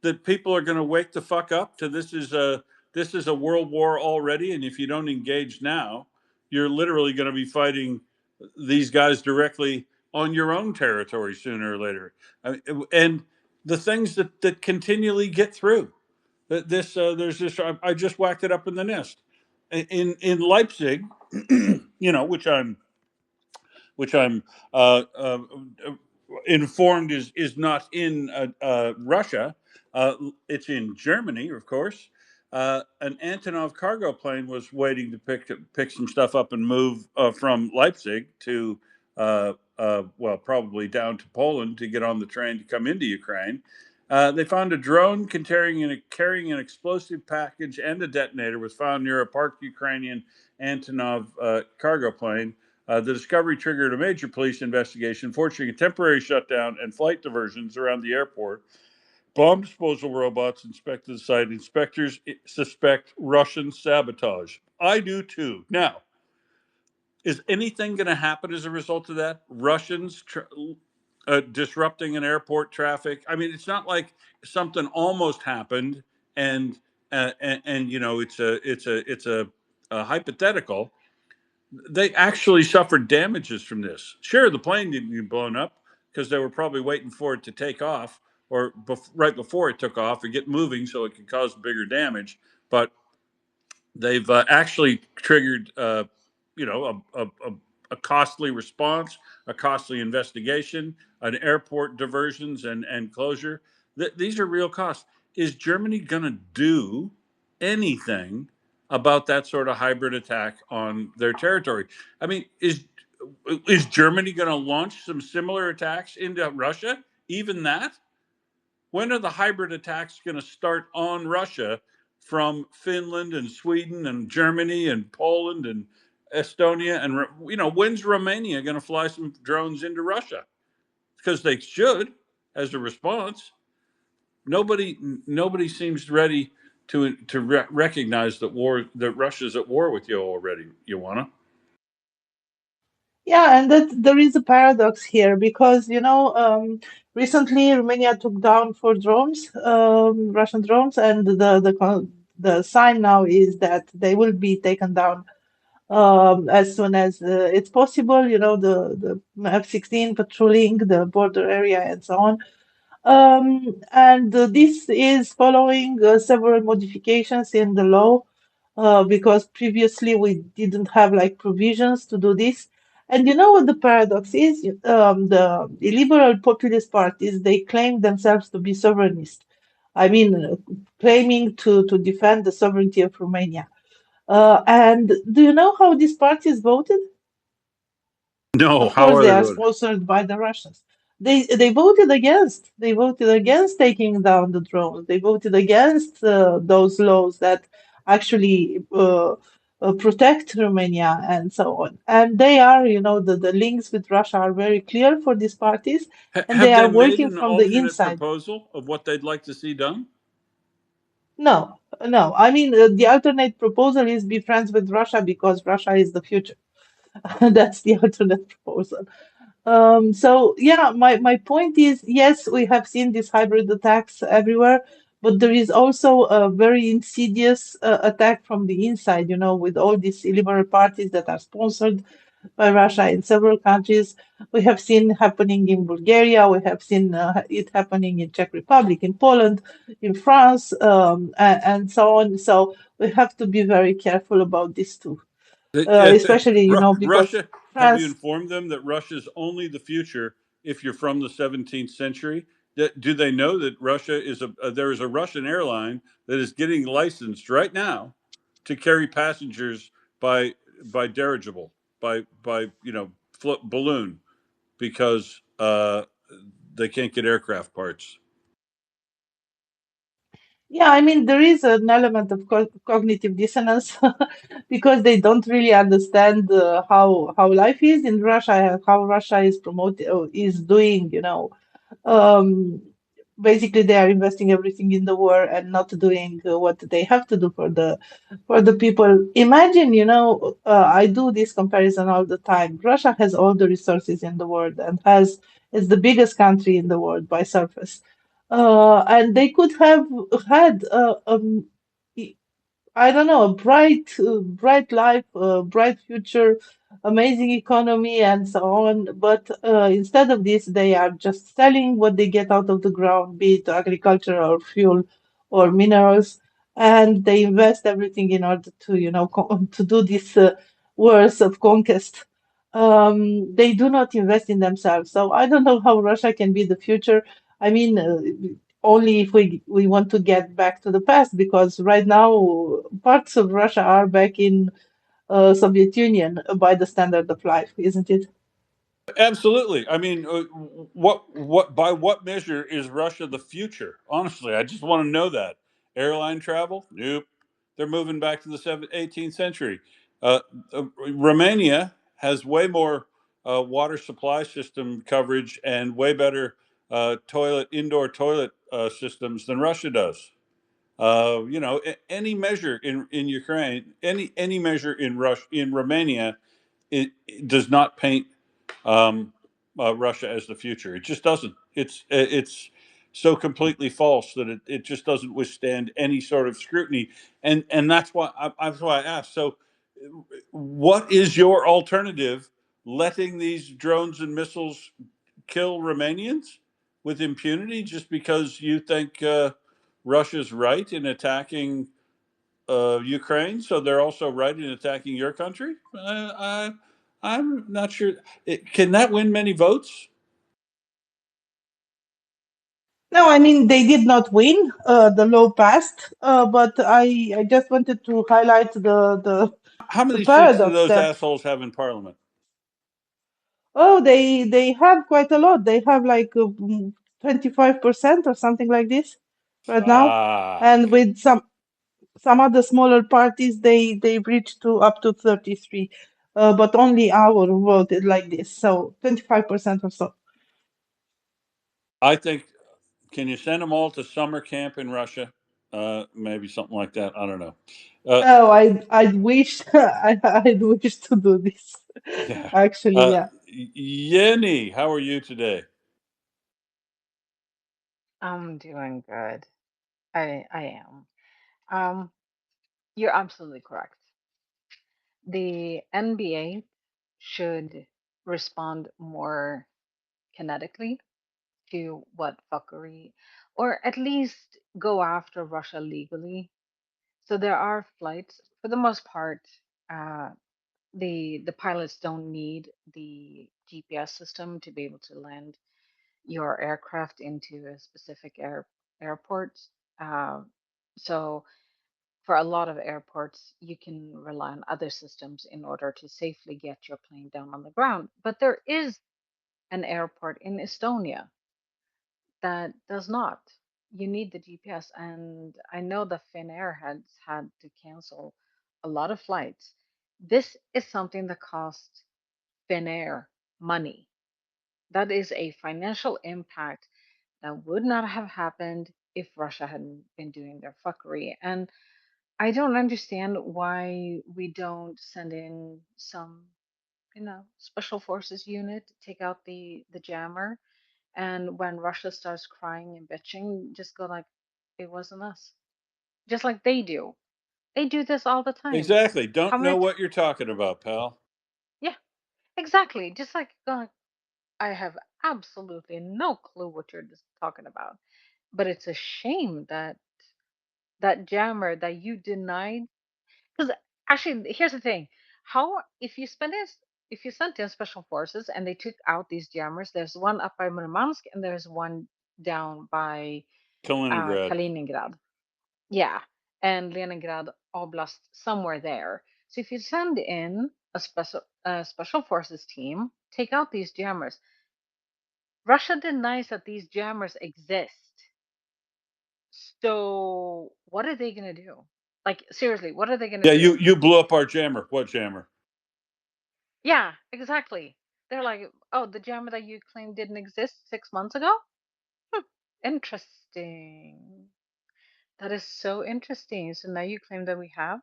that people are going to wake the fuck up to this is a world war already, and if you don't engage now, you're literally going to be fighting these guys directly on your own territory sooner or later. And the things that continually get through. There's this. I just whacked it up in the nest in Leipzig, which I'm uh, uh, informed is not in Russia. It's in Germany, of course. An Antonov cargo plane was waiting to pick some stuff up and move from Leipzig to well, probably down to Poland to get on the train to come into Ukraine. They found a drone carrying an explosive package and a detonator was found near a parked Ukrainian Antonov cargo plane. The discovery triggered a major police investigation, forcing a temporary shutdown and flight diversions around the airport. Bomb disposal robots inspected the site. Inspectors suspect Russian sabotage. I do too. Now, is anything going to happen as a result of that? Russians disrupting an airport traffic? I mean, it's not like something almost happened and you know it's a hypothetical. They actually suffered damages from this. Sure, the plane didn't get blown up because they were probably waiting for it to take off or right before it took off and get moving so it could cause bigger damage. But they've actually triggered, you know, a costly response, a costly investigation, an airport diversions and closure. These are real costs. Is Germany going to do anything about that sort of hybrid attack on their territory? I mean, is Germany going to launch some similar attacks into Russia? Even that? When are the hybrid attacks going to start on Russia from Finland and Sweden and Germany and Poland and Estonia? And, you know, when's Romania going to fly some drones into Russia? Because they should, as a response. Nobody seems ready to recognize that Russia's at war with you already, Ioana.
Yeah, and that there is a paradox here because recently Romania took down 4 drones, Russian drones, and the sign now is that they will be taken down as soon as it's possible. You know, the F-16 patrolling the border area and so on. And this is following several modifications in the law because previously we didn't have like provisions to do this. And you know what the paradox is? The illiberal populist parties, they claim themselves to be sovereignist. I mean, claiming to defend the sovereignty of Romania. And do you know how these parties voted?
No,
Of
how
course,
are
they
they
are
voting?
sponsored by the Russians. They voted against. They voted against taking down the drones. They voted against those laws that actually protect Romania and so on. And they are, you know, the links with Russia are very clear for these parties, and they
Have they
are
made
working
an
from the
alternate
inside.
proposal of what they'd like to see done?
No, no. I mean, the alternate proposal is be friends with Russia because Russia is the future. That's the alternate proposal. So yeah, my point is, yes, we have seen these hybrid attacks everywhere, but there is also a very insidious attack from the inside, you know, with all these illiberal parties that are sponsored by Russia in several countries. We have seen happening in Bulgaria, we have seen it happening in Czech Republic, in Poland, in France, and so on. So we have to be very careful about this too, especially, you know, because
Russia, have you
France.
informed them that Russia's only the future if you're from the 17th century? Do they know that Russia is there is a Russian airline that is getting licensed right now to carry passengers by dirigible, by you know balloon because they can't get aircraft parts.
Yeah, I mean, there is an element of cognitive dissonance because they don't really understand how life is in Russia, how Russia is promoting, is doing, you know. Um, Basically, they are investing everything in the war and not doing what they have to do for the people. Imagine, you know, I do this comparison all the time. Russia has all the resources in the world and has is the biggest country in the world by surface. And they could have had I don't know, a bright life, a bright future, amazing economy, and so on. But instead of this, they are just selling what they get out of the ground, be it agriculture or fuel or minerals, and they invest everything in order to, you know, to do this wars of conquest. they do not invest in themselves. So I don't know how Russia can be the future. I mean, only if we want to get back to the past, because right now parts of Russia are back in Soviet Union by the standard of life, isn't it?
Absolutely. I mean, by what measure is Russia the future? Honestly, I just want to know that. Airline travel? Nope. They're moving back to the 18th century. Uh, Romania has way more water supply system coverage and way better indoor toilet systems than Russia does. Any measure in Ukraine, any measure in Romania, it does not paint um, Russia as the future. It just doesn't. It's so completely false that it just doesn't withstand any sort of scrutiny, and that's why I asked. So, what is your alternative? Letting these drones and missiles kill Romanians with impunity just because you think Russia's right in attacking Ukraine, so they're also right in attacking your country? I'm not sure. Can that win many votes?
No, I mean they did not win. The law passed, but I just wanted to highlight
How
the
many seats do
paradox
those
that
assholes have in parliament?
oh they have quite a lot. They have like 25% or something like this right now, and
Fuck.
with some other smaller parties they reached to up to 33, but only our voted like this, so 25% or so.
I think. Can you send them all to summer camp in Russia? Maybe something like that. I don't know.
Oh, I'd wish I'd wish to do this.
Yeah.
Actually, yeah.
Yenny, how are you today?
I'm doing good. I am. Um, you're absolutely correct. The NBA should respond more kinetically to what fuckery, or at least go after Russia legally. So there are flights, for the most part, uh, the pilots don't need the GPS system to be able to land your aircraft into a specific airport. Uh, so for a lot of airports, you can rely on other systems in order to safely get your plane down on the ground. But there is an airport in Estonia that does not. You need the GPS, and I know the Finnair has had to cancel a lot of flights. This is something that costs Finnair money. That is a financial impact that would not have happened if Russia hadn't been doing their fuckery. And I don't understand why we don't send in some, special forces unit to take out the jammer. And when Russia starts crying and bitching, just go like, it wasn't us. Just like they do. They do this all the time.
Exactly.
How
Don't know
many?
what you're talking about, pal.
Yeah, exactly. Just like going, I have absolutely no clue what you're just talking about. But it's a shame that that jammer that you denied. Because actually, here's the thing: how if you sent in special forces and they took out these jammers, there's one up by Murmansk and there's one down by
Kaliningrad.
Kaliningrad. Yeah, and Leningrad Oblast somewhere there. So if you send in a special forces team, take out these jammers. Russia denies that these jammers exist. So what are they gonna do? Like seriously, what are they gonna
Yeah,
do?
you blew up our jammer. What jammer?
Yeah, exactly. They're like, oh, the jammer that you claimed didn't exist 6 months ago? Hmm, interesting. That is so interesting. So now you claim that we have.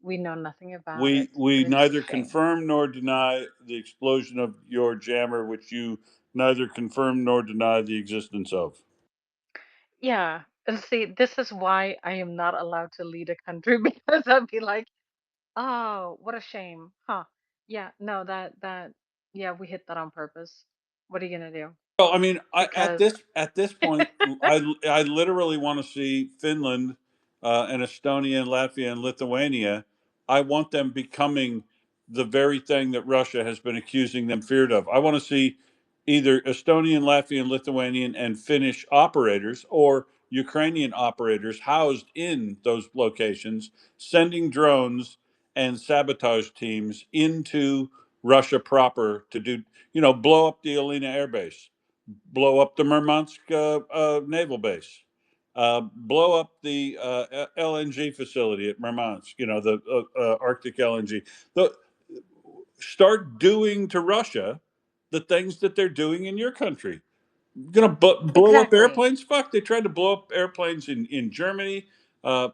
We know nothing about
We
it,
we
but it's a
neither
shame.
confirm nor deny the explosion of your jammer, which you neither confirm nor deny the existence of.
Yeah. And see, this is why I am not allowed to lead a country because I'd be like, oh, what a shame. Huh. Yeah, no, yeah, we hit that on purpose. What are you gonna do?
Well, I mean,
Because
at this point, I literally want to see Finland and Estonia and Latvia and Lithuania. I want them becoming the very thing that Russia has been accusing them feared of. I want to see either Estonian, Latvian, Lithuanian, and Finnish operators or Ukrainian operators housed in those locations, sending drones and sabotage teams into Russia proper to do, blow up the Alina Air Base, blow up the Murmansk naval base, blow up the LNG facility at Murmansk, the Arctic LNG. Start doing to Russia the things that they're doing in your country. Gonna blow up
Exactly.
airplanes? Fuck! They tried to blow up airplanes in Germany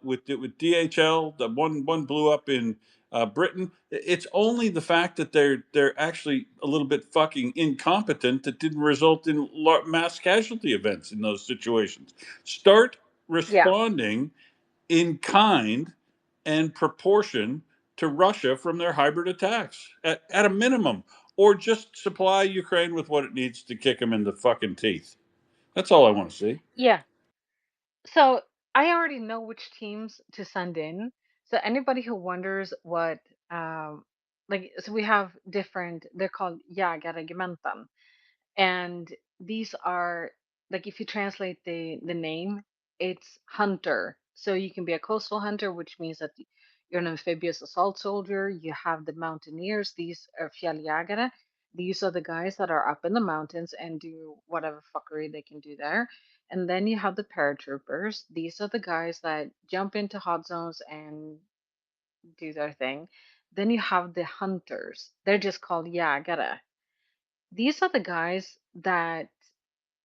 with DHL. The one blew up in Britain. It's only the fact that they're actually a little bit fucking incompetent that didn't result in mass casualty events in those situations. Start
Yeah.
responding in kind and proportion to Russia from their hybrid attacks at a minimum, or just supply Ukraine with what it needs to kick them in the fucking teeth. That's all I want to see.
Yeah. So I already know which teams to send in. So anybody who wonders what, um, so we have different. They're called jägarregementen, and these are, like, if you translate the name, it's hunter. So you can be a coastal hunter, which means that you're an amphibious assault soldier. You have the mountaineers. These are fjälljägare. These are the guys that are up in the mountains and do whatever fuckery they can do there. And then you have the paratroopers. These are the guys that jump into hot zones and do their thing. Then you have the hunters. They're just called jägare. These are the guys that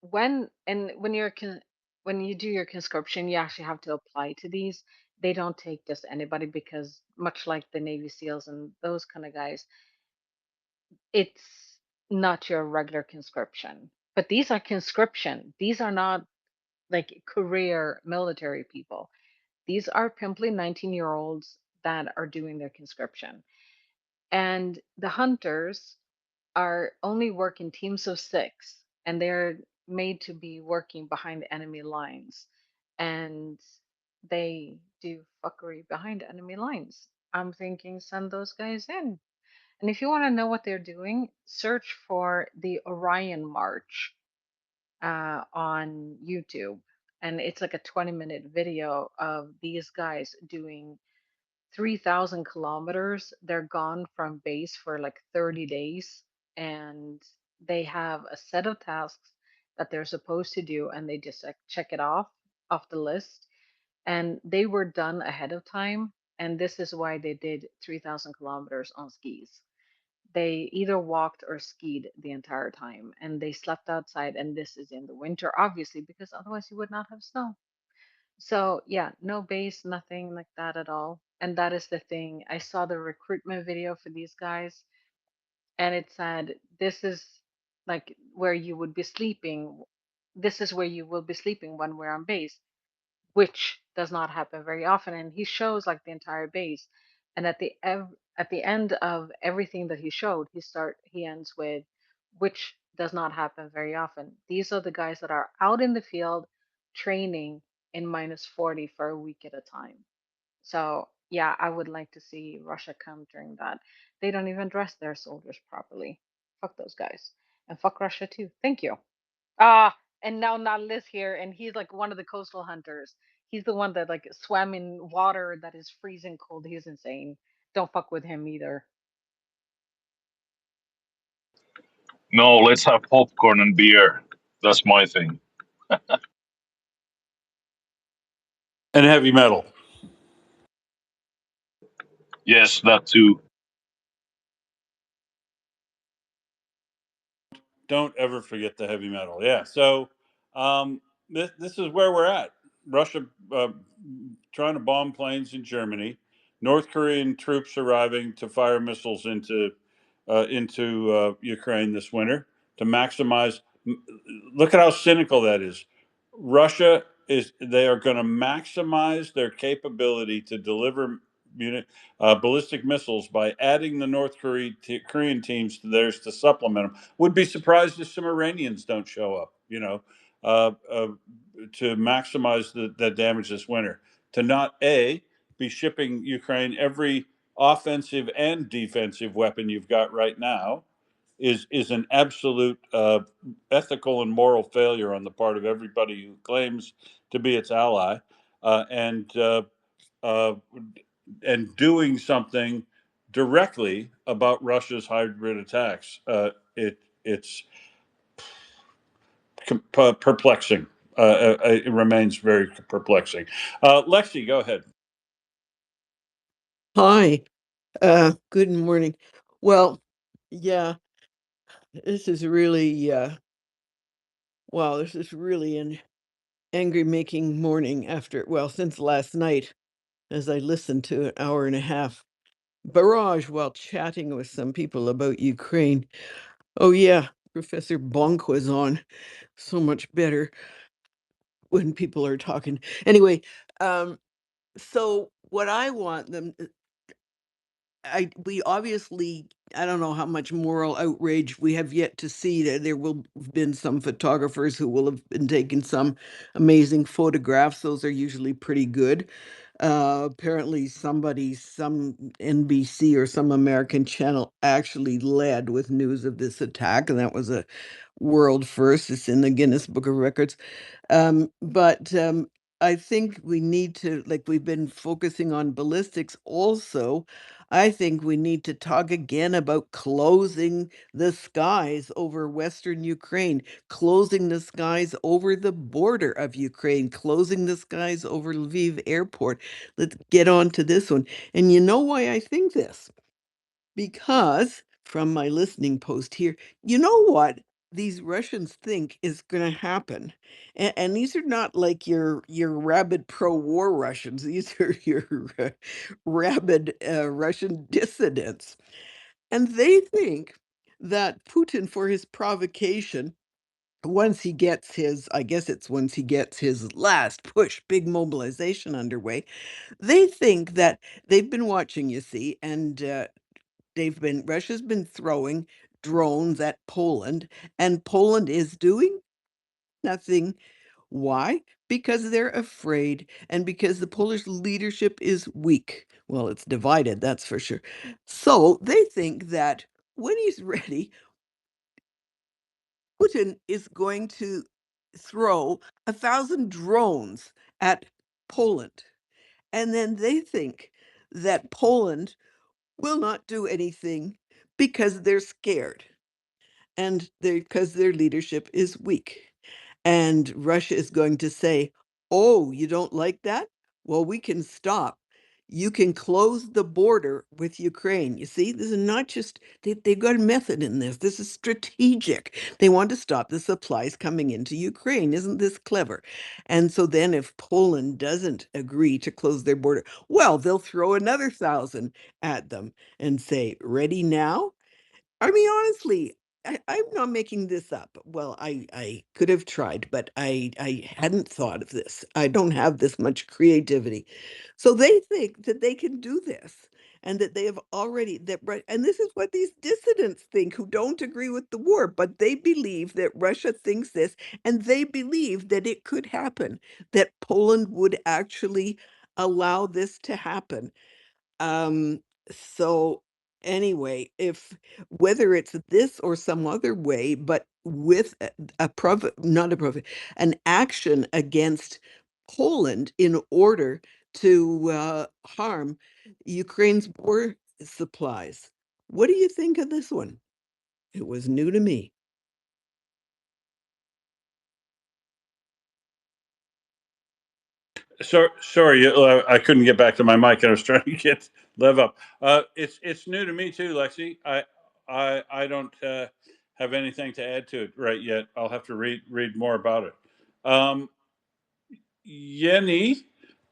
when you do your conscription, you actually have to apply to these. They don't take just anybody because, much like the Navy SEALs and those kind of guys, it's not your regular conscription. But these are conscription. These are not like career military people. These are pimply 19-year-olds that are doing their conscription. And the hunters are only work in teams of six, and they're made to be working behind enemy lines. And they do fuckery behind enemy lines. I'm thinking send those guys in. And if you want to know what they're doing, search for the Orion March on YouTube. And it's like a 20-minute video of these guys doing 3,000 kilometers. They're gone from base for like 30 days, and they have a set of tasks that they're supposed to do, and they just like check it off the list. And they were done ahead of time, and this is why they did 3,000 kilometers on skis. They either walked or skied the entire time, and they slept outside. And this is in the winter, obviously, because otherwise you would not have snow. So yeah, no base, nothing like that at all. And that is the thing. I saw the recruitment video for these guys, and it said, this is like where you would be sleeping. This is where you will be sleeping when we're on base, which does not happen very often. And he shows like the entire base. And at the end of everything that he showed, he ends with, which does not happen very often. These are the guys that are out in the field training in -40 for a week at a time. So yeah, I would like to see Russia countering that. They don't even dress their soldiers properly. Fuck those guys. And fuck Russia too. Thank you. And now Nal is here, and he's like one of the coastal hunters. He's the one that like swam in water that is freezing cold. He's insane. Don't fuck with him either.
No, let's have popcorn and beer. That's my thing.
And heavy metal.
Yes, that too.
Don't ever forget the heavy metal. Yeah. So this is where we're at. Russia trying to bomb planes in Germany. North Korean troops arriving to fire missiles into Ukraine this winter to maximize. Look at how cynical that is. Russia is. They are going to maximize their capability to deliver ballistic missiles by adding the North Korean teams to theirs to supplement them. Would be surprised if some Iranians don't show up. To maximize the damage this winter. To not be shipping Ukraine every offensive and defensive weapon you've got right now is an absolute ethical and moral failure on the part of everybody who claims to be its ally, uh, and doing something directly about Russia's hybrid attacks. It's perplexing. It remains very perplexing. Lexi, go ahead.
Hi, good morning. Well, yeah, this is really, wow, this is really an angry-making morning after, well, since last night, as I listened to an hour and a half barrage while chatting with some people about Ukraine. Oh, yeah, Professor Bonk was on. So much better when people are talking. Anyway, so what I want them, we obviously, I don't know how much moral outrage we have yet to see. That there will have been some photographers who will have been taking some amazing photographs. Those are usually pretty good. Apparently some NBC or some American channel actually led with news of this attack, and that was a world first. It's in the Guinness Book of Records. But I think we need to, like we've been focusing on ballistics also, I think we need to talk again about closing the skies over Western Ukraine, closing the skies over the border of Ukraine, closing the skies over Lviv airport. Let's get on to this one. And you know why I think this? Because from my listening post here, you know what these Russians think is going to happen, and these are not like your rabid pro-war Russians. These are your rabid Russian dissidents, and they think that Putin, for his provocation, once he gets his, I guess it's once he gets his last push, big mobilization underway, they think that they've been watching, you see, and Russia's been throwing drones at Poland, and Poland is doing nothing. Why? Because they're afraid and because the Polish leadership is weak. Well, it's divided, that's for sure. So they think that when he's ready, Putin is going to throw 1,000 drones at Poland. And then they think that Poland will not do anything because they're scared and because their leadership is weak. And Russia is going to say, oh, you don't like that? Well, we can stop. You can close the border with Ukraine. You see, this is not just, they've got a method in this. This is strategic. They want to stop the supplies coming into Ukraine. Isn't this clever? And so then if Poland doesn't agree to close their border, well, they'll throw another 1,000 at them and say, ready now? I mean, honestly, I'm not making this up. Well, I could have tried, but I hadn't thought of this. I don't have this much creativity. So they think that they can do this and that they have already that and this is what these dissidents think who don't agree with the war, but they believe that Russia thinks this, and they believe that it could happen, that Poland would actually allow this to happen. So anyway, if whether it's this or some other way, but with not a profit, an action against Poland in order to harm Ukraine's war supplies. What do you think of this one? It was new to me.
Sorry, I couldn't get back to my mic. I was trying to get Lev up. It's new to me too, Lexi. I don't have anything to add to it right yet. I'll have to read more about it. Yenny,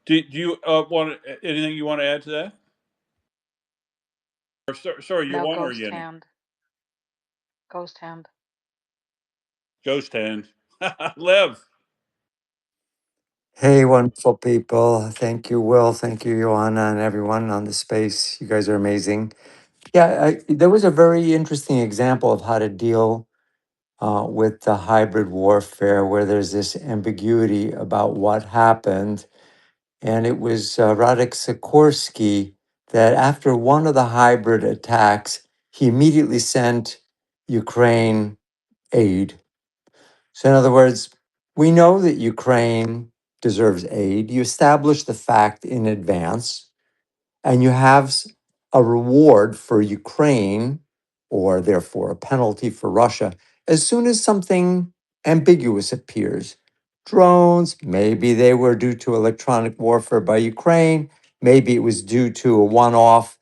do you want anything you want to add to that? Or, sorry,
No,
Ioana or
ghost
Yenny?
hand. Ghost hand.
Ghost hand. Lev.
Hey, wonderful people. Thank you, Will. Thank you, Joanna, and everyone on the space. You guys are amazing. Yeah, there was a very interesting example of how to deal with the hybrid warfare where there's this ambiguity about what happened. And it was Radek Sikorsky that after one of the hybrid attacks, he immediately sent Ukraine aid. So, in other words, we know that Ukraine deserves aid. You establish the fact in advance, and you have a reward for Ukraine, or therefore a penalty for Russia, as soon as something ambiguous appears. Drones, maybe they were due to electronic warfare by Ukraine, maybe it was due to a one off,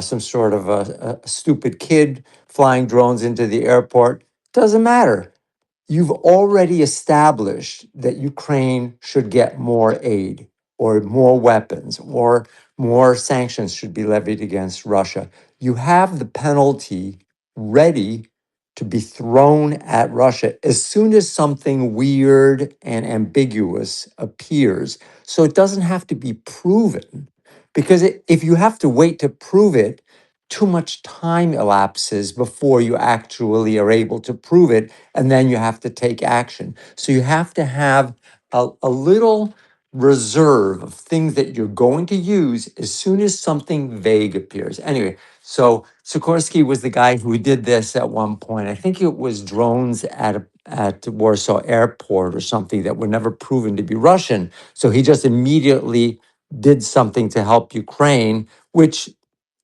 some sort of a stupid kid flying drones into the airport. Doesn't matter. You've already established that Ukraine should get more aid or more weapons or more sanctions should be levied against Russia. You have the penalty ready to be thrown at Russia as soon as something weird and ambiguous appears. So it doesn't have to be proven because if you have to wait to prove it, too much time elapses before you actually are able to prove it, and then you have to take action. So you have to have a little reserve of things that you're going to use as soon as something vague appears. Anyway, so Sikorsky was the guy who did this at one point. I think it was drones at Warsaw Airport or something that were never proven to be Russian. So he just immediately did something to help Ukraine, which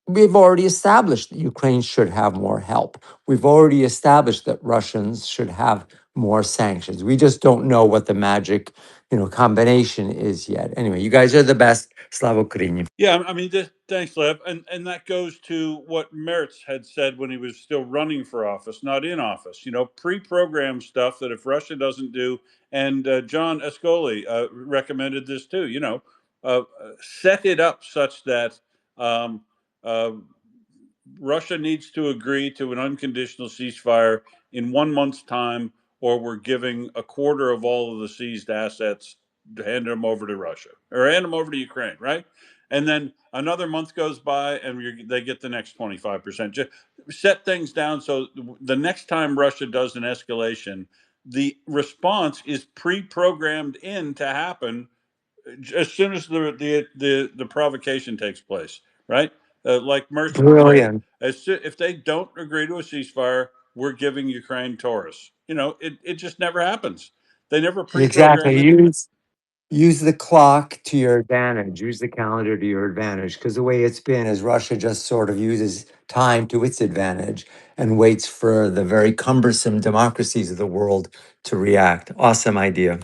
we've already established that Ukraine should have more help. We've already established that Russians should have more sanctions. We just don't know what the magic, combination is yet. Anyway, you guys are the best. Slava Ukraini.
Yeah, I mean, thanks, Lev, and that goes to what Mertz had said when he was still running for office, not in office. Pre-programmed stuff that if Russia doesn't do, and John Ascoli recommended this too. Set it up such that um, uh, Russia needs to agree to an unconditional ceasefire in 1 month's time, or we're giving a quarter of all of the seized assets to hand them over to Russia or hand them over to Ukraine, right? And then another month goes by and they get the next 25%. Just set things down so the next time Russia does an escalation, the response is pre-programmed in to happen as soon as the provocation takes place, right? Like Mertz would say,
Brilliant.
if they don't agree to a ceasefire, we're giving Ukraine Taurus. It just never happens. They never pre-program
Exactly.
it.
Use the clock to your advantage. Use the calendar to your advantage. Because the way it's been is Russia just sort of uses time to its advantage and waits for the very cumbersome democracies of the world to react. Awesome idea.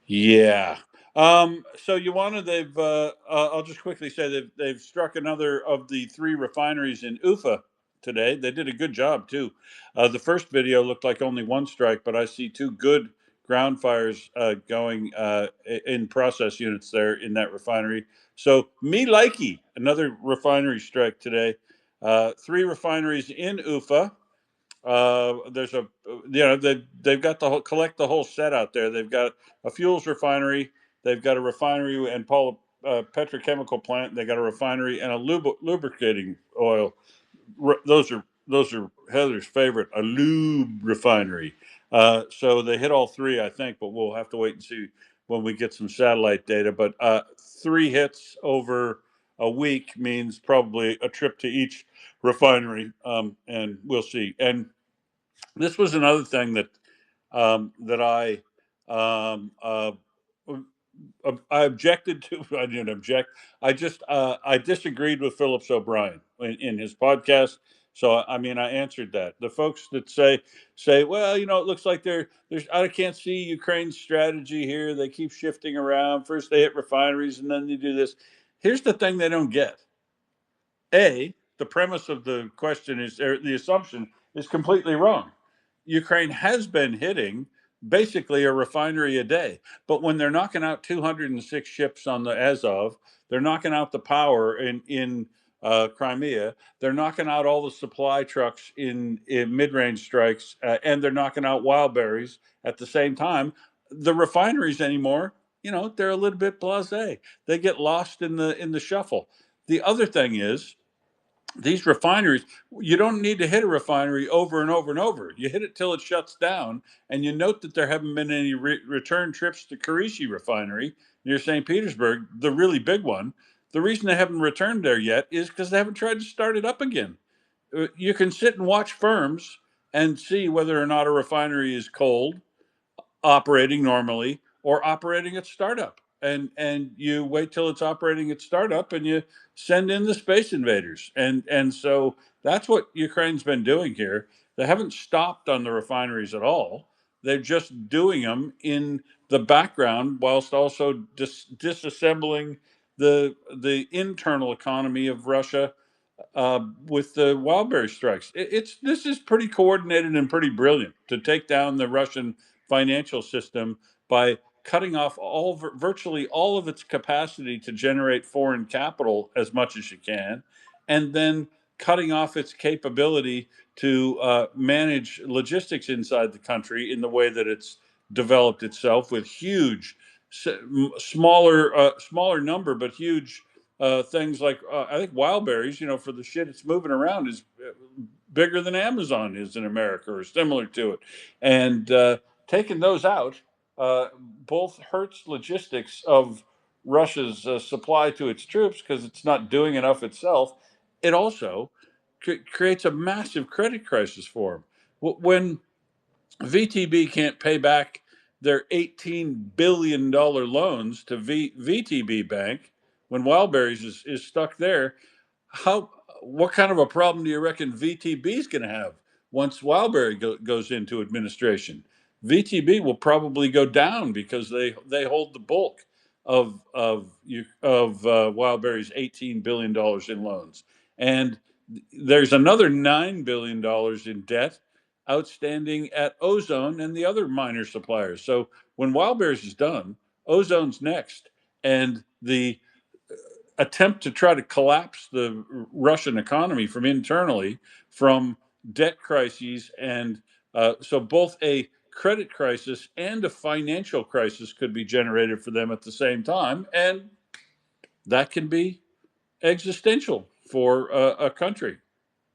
Yeah. So Ioana, I'll just quickly say they've struck another of the three refineries in Ufa today. They did a good job too. The first video looked like only one strike, but I see two good ground fires going in process units there in that refinery. So me likey, another refinery strike today. Three refineries in Ufa. There's they've got the whole collect the whole set out there. They've got a fuels refinery, they've got a refinery and petrochemical plant. They got a refinery and a lubricating oil. Those are Heather's favorite, a lube refinery. So they hit all three, I think, but we'll have to wait and see when we get some satellite data. But three hits over a week means probably a trip to each refinery, and we'll see. And this was another thing that um, uh, I objected to. I didn't object. I disagreed with Phillips O'Brien in his podcast. So I mean, I answered that. The folks that say, well, it looks like there's I can't see Ukraine's strategy here. They keep shifting around. First they hit refineries, and then they do this. Here's the thing they don't get. The premise of the question is, or the assumption is completely wrong. Ukraine has been hitting basically a refinery a day, but when they're knocking out 206 ships on the Azov, they're knocking out the power in Crimea. They're knocking out all the supply trucks in mid-range strikes, and they're knocking out wild berries at the same time. The refineries anymore, they're a little bit blasé. They get lost in the shuffle. The other thing is these refineries, you don't need to hit a refinery over and over and over. You hit it till it shuts down, and you note that there haven't been any return trips to Karishi refinery near St. Petersburg, the really big one. The reason they haven't returned there yet is because they haven't tried to start it up again. You can sit and watch firms and see whether or not a refinery is cold, operating normally, or operating at startup. And you wait till it's operating at startup, and you send in the space invaders. And so that's what Ukraine's been doing here. They haven't stopped on the refineries at all. They're just doing them in the background, whilst also disassembling the internal economy of Russia with the wildberry strikes. It's this is pretty coordinated and pretty brilliant to take down the Russian financial system by cutting off virtually all of its capacity to generate foreign capital as much as you can, and then cutting off its capability to manage logistics inside the country in the way that it's developed itself with huge, smaller number but huge things like I think wildberries, for the shit it's moving around is bigger than Amazon is in America or similar to it. And taking those out both hurts logistics of Russia's supply to its troops because it's not doing enough itself. It also creates a massive credit crisis for them. When VTB can't pay back their $18 billion loans to VTB Bank, when Wildberries is stuck there, what kind of a problem do you reckon VTB is going to have once Wildberry goes into administration? VTB will probably go down because they hold the bulk of Wildberry's $18 billion in loans, and there's another $9 billion in debt outstanding at Ozone and the other minor suppliers. So when Wildberries is done, Ozone's next, and the attempt to try to collapse the Russian economy from internally, from debt crises, and so both a credit crisis and a financial crisis could be generated for them at the same time, and that can be existential for a country.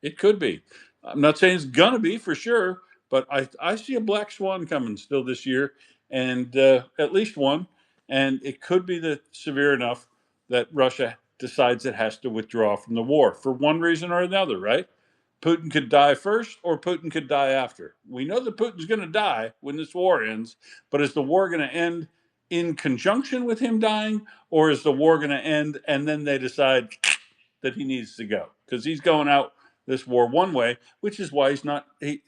It could be. I'm not saying it's gonna be for sure, but I see a black swan coming still this year, and at least one, and it could be severe enough that Russia decides it has to withdraw from the war for one reason or another. Right? Putin could die first, or Putin could die after. We know that Putin's going to die when this war ends, but is the war going to end in conjunction with him dying, or is the war going to end and then they decide that he needs to go because he's going out this war one way, which is why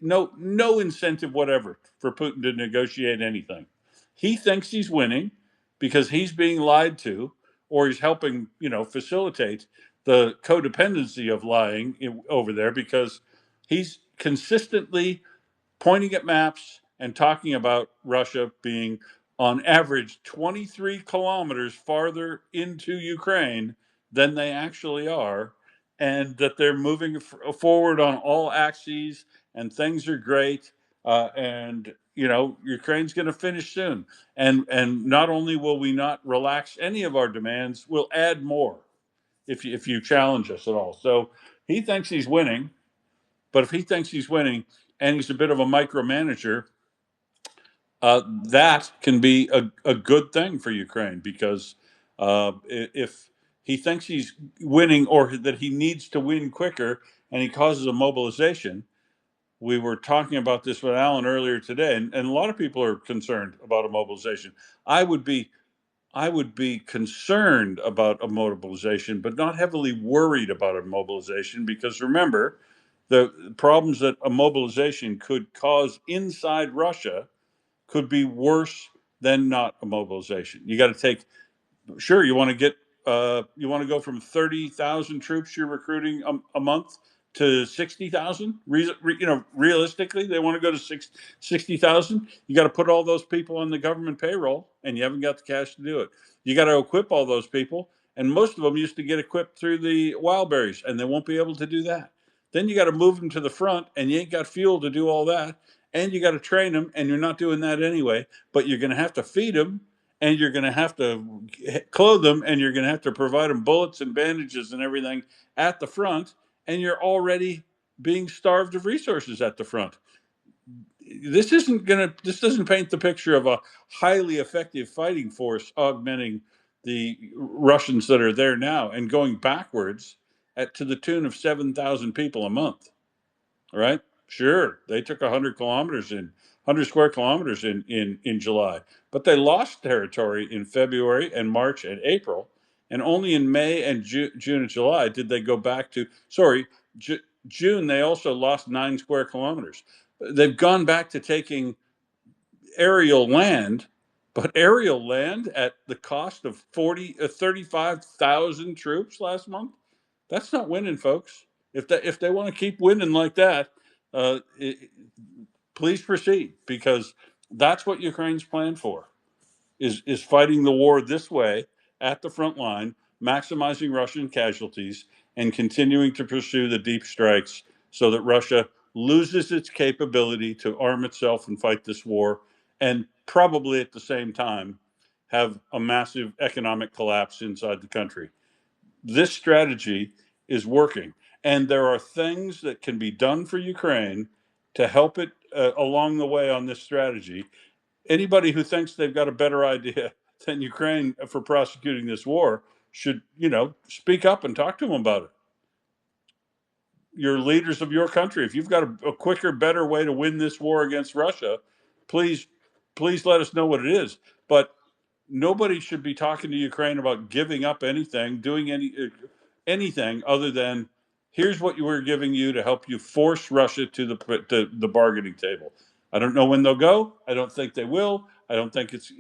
no incentive whatever for Putin to negotiate anything. He thinks he's winning because he's being lied to, or he's helping facilitate the codependency of lying over there because he's consistently pointing at maps and talking about Russia being on average 23 kilometers farther into Ukraine than they actually are, and that they're moving forward on all axes and things are great. And Ukraine's going to finish soon. And not only will we not relax any of our demands, we'll add more if you challenge us at all. So he thinks he's winning, but if he thinks he's winning and he's a bit of a micromanager, that can be a good thing for Ukraine because if he thinks he's winning or that he needs to win quicker and he causes a mobilization, we were talking about this with Alan earlier today, and a lot of people are concerned about a mobilization. I would be concerned about a mobilization, but not heavily worried about a mobilization because remember, the problems that a mobilization could cause inside Russia could be worse than not a mobilization. You got to take sure you want to get go from 30,000 troops you're recruiting a month to 60,000. Realistically, they want to go to 60,000. You got to put all those people on the government payroll, and you haven't got the cash to do it. You got to equip all those people, and most of them used to get equipped through the wildberries, and they won't be able to do that. Then you got to move them to the front, and you ain't got fuel to do all that, and you got to train them, and you're not doing that anyway. But you're going to have to feed them, and you're going to have to clothe them, and you're going to have to provide them bullets and bandages and everything at the front, and you're already being starved of resources at the front. This doesn't paint the picture of a highly effective fighting force augmenting the Russians that are there now and going backwards to the tune of 7,000 people a month. Right? Sure, they took 100 square kilometers in July, but they lost territory in February and March and April, and only in May and June and July did they go back to. Sorry, June they also lost 9 square kilometers. They've gone back to taking aerial land, but aerial land at the cost of 35,000 troops last month. That's not winning, folks. If they want to keep winning like that, uh, it, please proceed, because that's what Ukraine's planned for, is fighting the war this way at the front line, maximizing Russian casualties, and continuing to pursue the deep strikes so that Russia loses its capability to arm itself and fight this war, and probably at the same time have a massive economic collapse inside the country. This strategy is working, and there are things that can be done for Ukraine to help it along the way on this strategy. Anybody who thinks they've got a better idea than Ukraine for prosecuting this war should, speak up and talk to them about it. Your leaders of your country, if you've got a quicker, better way to win this war against Russia, please let us know what it is. But nobody should be talking to Ukraine about giving up anything, doing anything other than, here's what we're giving you to help you force Russia to the bargaining table. I don't know when they'll go. I don't think they will. I don't think it's.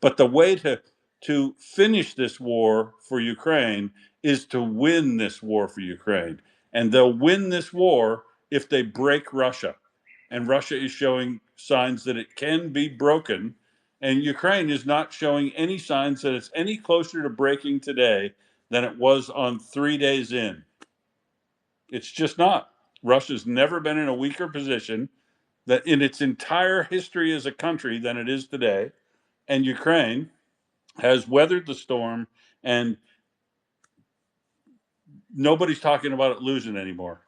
But the way to finish this war for Ukraine is to win this war for Ukraine, and they'll win this war if they break Russia, and Russia is showing signs that it can be broken. And Ukraine is not showing any signs that it's any closer to breaking today than it was on 3 days in. It's just not. Russia's never been in a weaker position that in its entire history as a country than it is today. And Ukraine has weathered the storm, and nobody's talking about it losing anymore.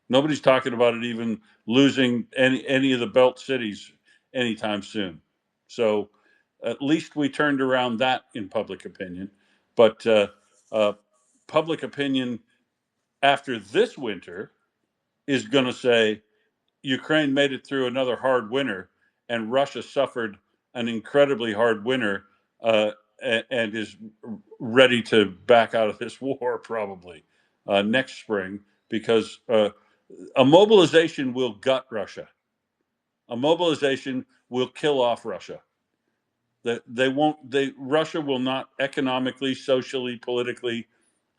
Nobody's talking about it even losing any of the belt cities anytime soon. So at least we turned around that in public opinion. But public opinion after this winter is going to say Ukraine made it through another hard winter, and Russia suffered an incredibly hard winter, and is ready to back out of this war probably next spring, because a mobilization will gut Russia. A mobilization will kill off Russia. Russia will not economically, socially, politically,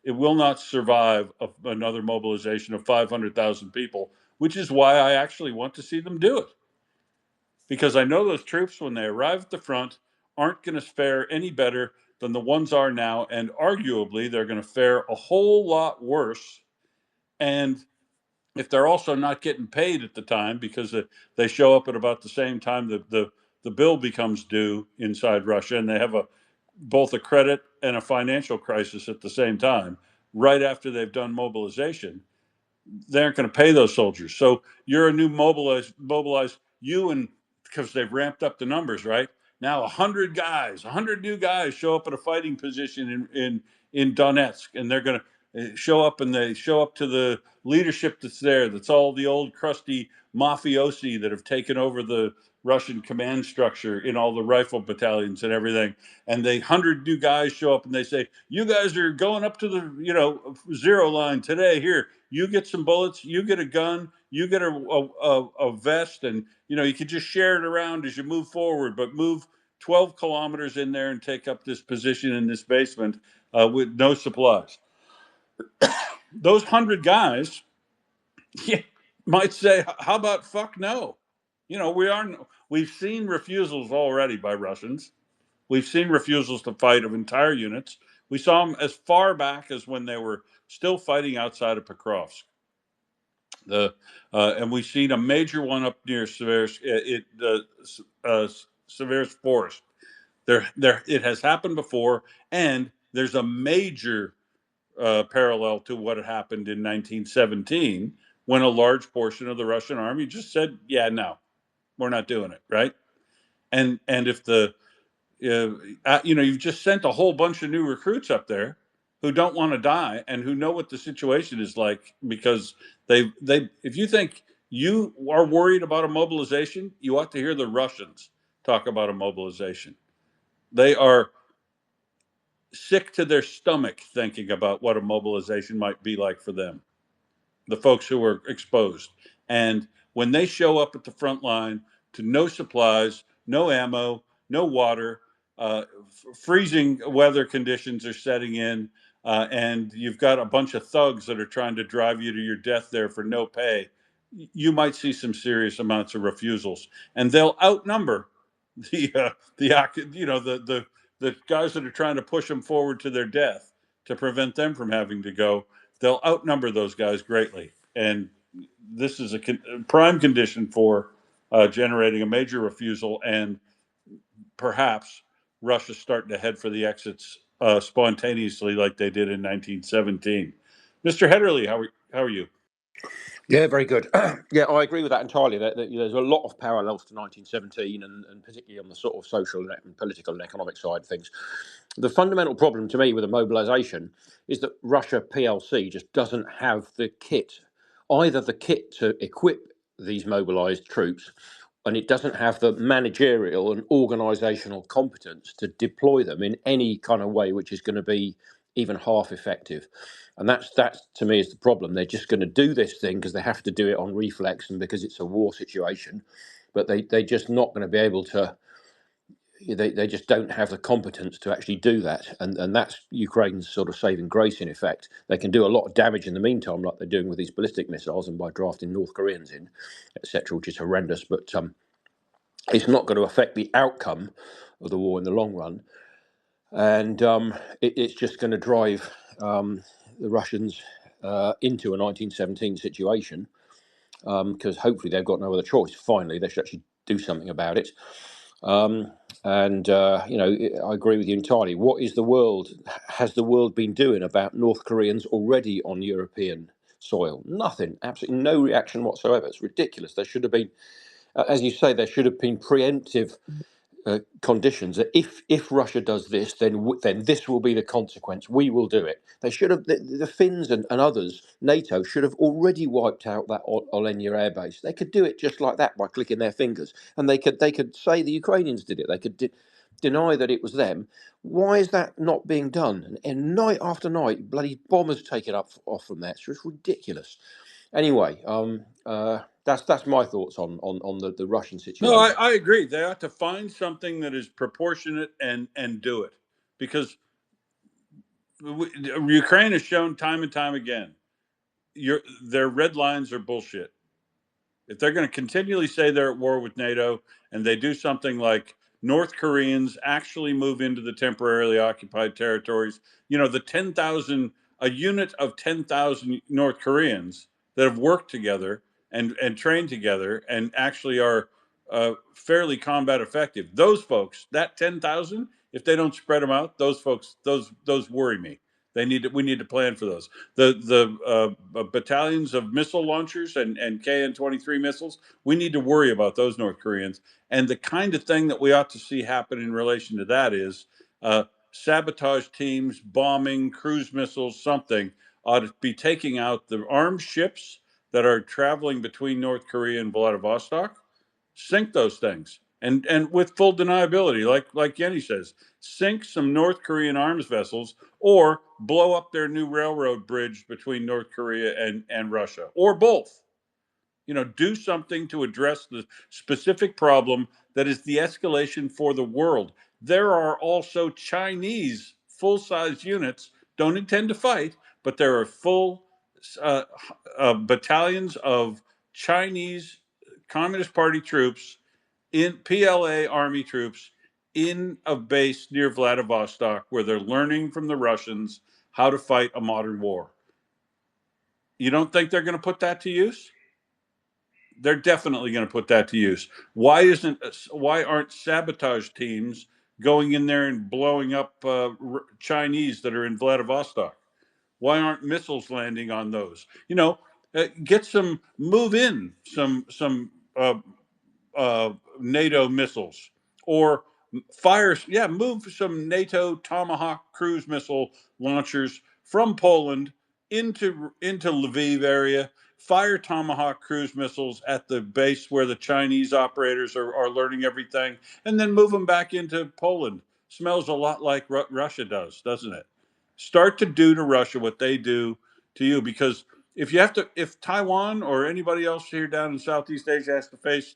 it will not survive another mobilization of 500,000 people, which is why I actually want to see them do it. Because I know those troops, when they arrive at the front, aren't going to fare any better than the ones are now, and arguably they're going to fare a whole lot worse. And if they're also not getting paid at the time, because they show up at about the same time the bill becomes due inside Russia, and they have both a credit and a financial crisis at the same time, right after they've done mobilization, they aren't going to pay those soldiers. So you're a new mobilized you, and because they've ramped up the numbers, right? Now 100 new guys show up at a fighting position in Donetsk, and they're going to show up, and they show up to the leadership that's there. That's all the old crusty mafiosi that have taken over the Russian command structure in all the rifle battalions and everything. And they 100 new guys show up, and they say, you guys are going up to the zero line today. Here, you get some bullets, you get a gun, you get a vest, and you can just share it around as you move forward, but move 12 kilometers in there and take up this position in this basement with no supplies. Those 100 guys might say, how about fuck no? We've seen refusals already by Russians. We've seen refusals to fight of entire units. We saw them as far back as when they were still fighting outside of Pokrovsk. And we've seen a major one up near Seversk Forest. It has happened before, and there's a major parallel to what happened in 1917, when a large portion of the Russian army just said, "Yeah, no, we're not doing it," right? And if the you've just sent a whole bunch of new recruits up there who don't want to die and who know what the situation is like, because they if you think you are worried about a mobilization, you ought to hear the Russians talk about a mobilization. They are sick to their stomach thinking about what a mobilization might be like for them, the folks who are exposed. And when they show up at the front line to no supplies, no ammo, no water, freezing weather conditions are setting in, and you've got a bunch of thugs that are trying to drive you to your death there for no pay, you might see some serious amounts of refusals, and they'll outnumber the guys that are trying to push them forward to their death to prevent them from having to go. They'll outnumber those guys greatly, and this is a prime condition for generating a major refusal, and perhaps Russia starting to head for the exits spontaneously like they did in 1917. Mr. Hedderly, how are you?
Yeah, very good. Yeah, I agree with that entirely. There's a lot of parallels to 1917, and particularly on the sort of social and political and economic side of things. The fundamental problem to me with the mobilisation is that Russia PLC just doesn't have the kit, either the kit to equip these mobilised troops, and it doesn't have the managerial and organisational competence to deploy them in any kind of way which is going to be even half effective. And that's to me is the problem. They're just going to do this thing because they have to do it on reflex and because it's a war situation, but they're just not going to be able to. They just don't have the competence to actually do that, and that's Ukraine's sort of saving grace in effect. They can do a lot of damage in the meantime, like they're doing with these ballistic missiles and by drafting North Koreans in, etc., which is horrendous. But it's not going to affect the outcome of the war in the long run, and it's just going to drive the Russians into a 1917 situation, because hopefully they've got no other choice. Finally, they should actually do something about it. I agree with you entirely. What is the world? Has the world been doing about North Koreans already on European soil? Nothing. Absolutely no reaction whatsoever. It's ridiculous. There should have been, as you say, there should have been preemptive conditions that if Russia does this, then this will be the consequence. We will do it. They should have the Finns and others. NATO should have already wiped out that Olenia airbase. They could do it just like that by clicking their fingers, and they could say the Ukrainians did it. They could deny that it was them. Why is that not being done? And night after night, bloody bombers take it off from there. It's just ridiculous. Anyway, that's my thoughts on the Russian situation.
No, I agree. They ought to find something that is proportionate and do it, because Ukraine has shown time and time again their red lines are bullshit. If they're going to continually say they're at war with NATO and they do something like North Koreans actually move into the temporarily occupied territories, the 10,000, a unit of 10,000 North Koreans that have worked together and trained together and actually are fairly combat effective. Those folks, that 10,000, if they don't spread them out, those folks, those worry me. We need to plan for those. The battalions of missile launchers and KN-23 missiles. We need to worry about those North Koreans. And the kind of thing that we ought to see happen in relation to that is sabotage teams, bombing, cruise missiles, something ought to be taking out the armed ships that are traveling between North Korea and Vladivostok. Sink those things, and with full deniability, like Yenny says, sink some North Korean arms vessels, or blow up their new railroad bridge between North Korea and Russia, or both. Do something to address the specific problem that is the escalation for the world. There are also Chinese full-size units, don't intend to fight, but there are full battalions of Chinese Communist Party troops, in PLA army troops, in a base near Vladivostok, where they're learning from the Russians how to fight a modern war. You don't think they're going to put that to use? They're definitely going to put that to use. Why aren't sabotage teams going in there and blowing up Chinese that are in Vladivostok? Why aren't missiles landing on those? Get some move in some NATO missiles or move some NATO Tomahawk cruise missile launchers from Poland into Lviv area. Fire Tomahawk cruise missiles at the base where the Chinese operators are learning everything, and then move them back into Poland. Smells a lot like Russia does, doesn't it? Start to do to Russia what they do to you, because if Taiwan or anybody else here down in Southeast Asia has to face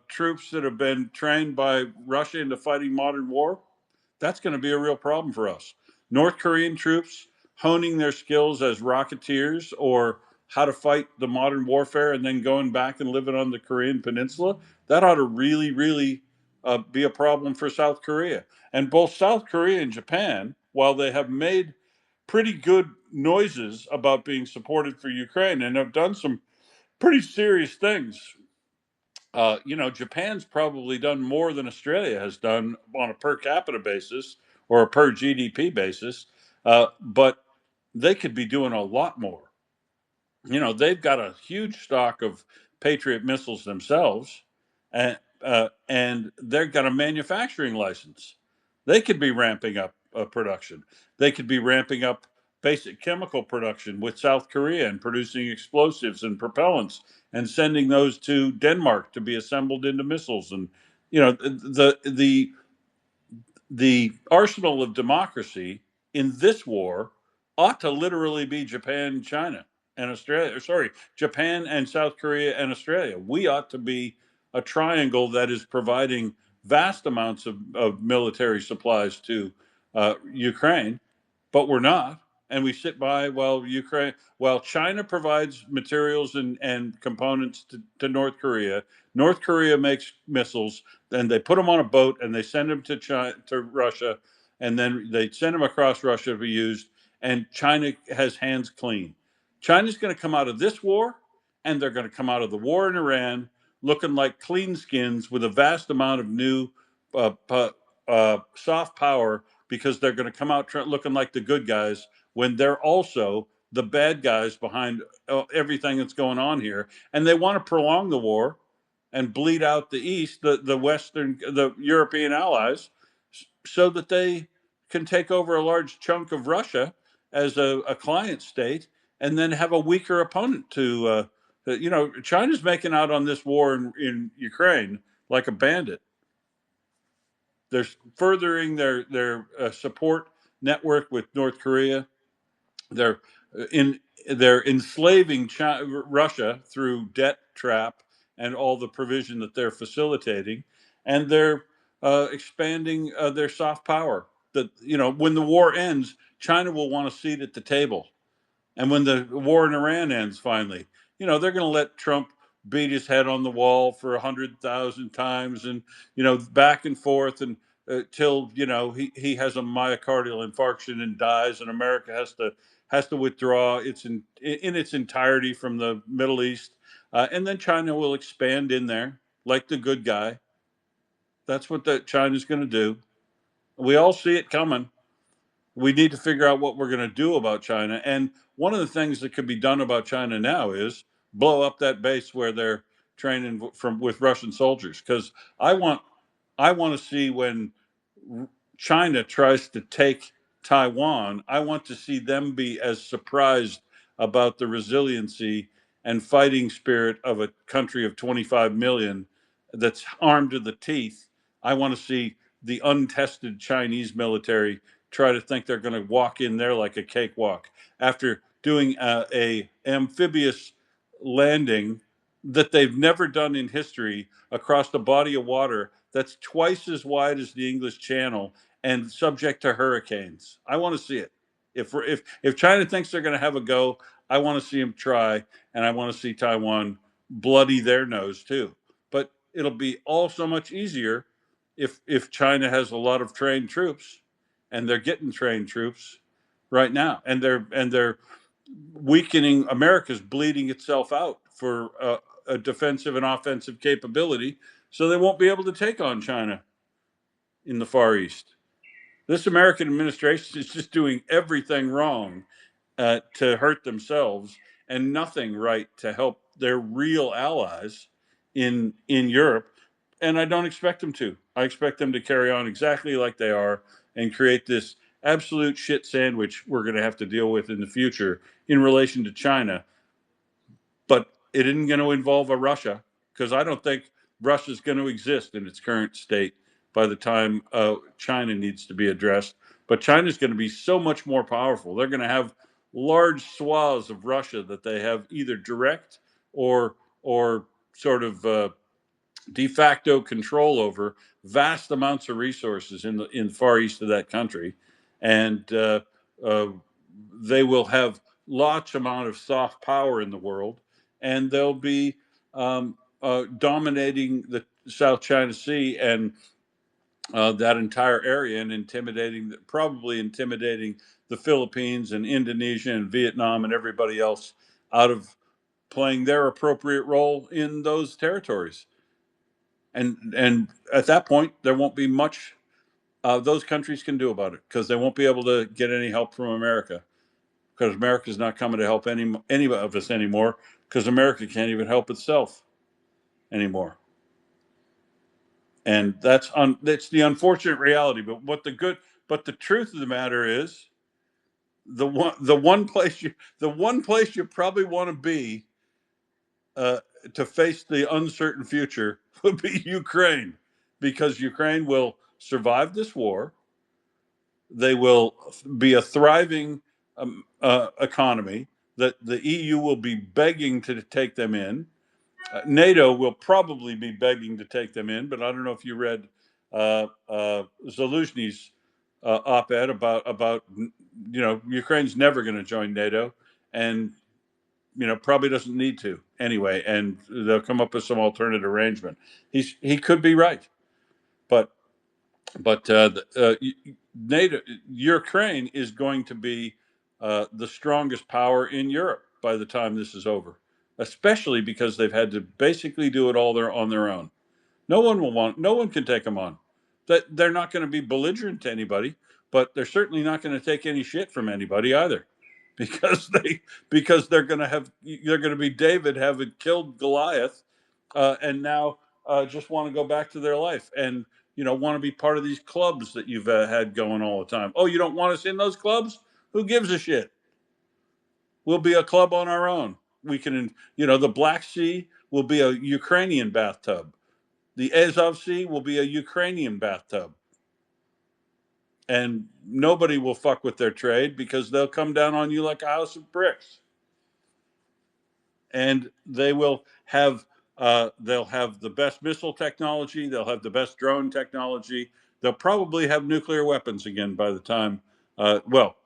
troops that have been trained by Russia into fighting modern war, that's going to be a real problem for us. North Korean troops honing their skills as rocketeers or how to fight the modern warfare and then going back and living on the Korean peninsula, that ought to really, really be a problem for South Korea. And both South Korea and Japan, while they have made pretty good noises about being supported for Ukraine and have done some pretty serious things, Japan's probably done more than Australia has done on a per capita basis or a per GDP basis, but they could be doing a lot more. They've got a huge stock of Patriot missiles themselves, and they've got a manufacturing license. They could be ramping up production. They could be ramping up basic chemical production with South Korea and producing explosives and propellants and sending those to Denmark to be assembled into missiles. And the arsenal of democracy in this war ought to literally be Japan, China, and Australia. Sorry, Japan and South Korea and Australia. We ought to be a triangle that is providing vast amounts of military supplies to Ukraine, but we're not. And we sit by while China provides materials and components to North Korea. North Korea makes missiles, then they put them on a boat and they send them to Russia, and then they send them across Russia to be used. And China has hands clean. China's going to come out of this war, and they're going to come out of the war in Iran looking like clean skins with a vast amount of new soft power, because they're going to come out looking like the good guys when they're also the bad guys behind everything that's going on here. And they want to prolong the war and bleed out the East, the European allies, so that they can take over a large chunk of Russia as a client state, and then have a weaker opponent China's making out on this war in Ukraine like a bandit. They're furthering their support network with North Korea. They're they're enslaving Russia through debt trap and all the provision that they're facilitating, and they're expanding their soft power. That when the war ends, China will want a seat at the table, and when the war in Iran ends, finally, they're going to let Trump beat his head on the wall for 100,000 times, and back and forth, and till he has a myocardial infarction and dies, and America has to withdraw in its entirety from the Middle East, and then China will expand in there like the good guy. That's what China's going to do. We all see it coming. We need to figure out what we're going to do about China. And one of the things that could be done about China now is blow up that base where they're training with Russian soldiers. Because I want to see when China tries to take Taiwan, I want to see them be as surprised about the resiliency and fighting spirit of a country of 25 million that's armed to the teeth. I want to see the untested Chinese military try to think they're going to walk in there like a cakewalk after doing a amphibious landing that they've never done in history across a body of water that's twice as wide as the English Channel and subject to hurricanes. I want to see it. If China thinks they're going to have a go, I want to see them try, and I want to see Taiwan bloody their nose too. But it'll be all so much easier if China has a lot of trained troops, and they're getting trained troops right now, and they're weakening. America's bleeding itself out for a defensive and offensive capability, so they won't be able to take on China in the Far East. This American administration is just doing everything wrong, to hurt themselves, and nothing right to help their real allies in Europe. And I don't expect them to. I expect them to carry on exactly like they are and create this absolute shit sandwich we're going to have to deal with in the future in relation to China. But it isn't going to involve a Russia, because I don't think Russia's going to exist in its current state by the time China needs to be addressed. But China's going to be so much more powerful. They're going to have large swaths of Russia that they have either direct or sort of de facto control over, vast amounts of resources in the far east of that country, and uh, they will have lots amount of soft power in the world, and they'll be dominating the South China Sea and that entire area, and probably intimidating the Philippines and Indonesia and Vietnam and everybody else out of playing their appropriate role in those territories. And at that point, there won't be much those countries can do about it, because they won't be able to get any help from America, because America's not coming to help any of us anymore, because America can't even help itself anymore. And that's the unfortunate reality. But the truth of the matter is, the one place you probably want to be to face the uncertain future would be Ukraine, because Ukraine will survive this war. They will be a thriving economy that the EU will be begging to take them in. NATO will probably be begging to take them in, but I don't know if you read Zaluzhny's op-ed about Ukraine's never going to join NATO, and probably doesn't need to anyway, and they'll come up with some alternate arrangement. He could be right, but NATO, Ukraine is going to be the strongest power in Europe by the time this is over, especially because they've had to basically do it all on their own. No one can take them on. That they're not going to be belligerent to anybody, but they're certainly not going to take any shit from anybody either, because they're going to be David having killed Goliath, and now just want to go back to their life, and want to be part of these clubs that you've had going all the time. Oh, you don't want us in those clubs? Who gives a shit? We'll be a club on our own. We can, the Black Sea will be a Ukrainian bathtub. The Azov Sea will be a Ukrainian bathtub. And nobody will fuck with their trade, because they'll come down on you like a house of bricks. And they will have they'll have the best missile technology. They'll have the best drone technology. They'll probably have nuclear weapons again by the time,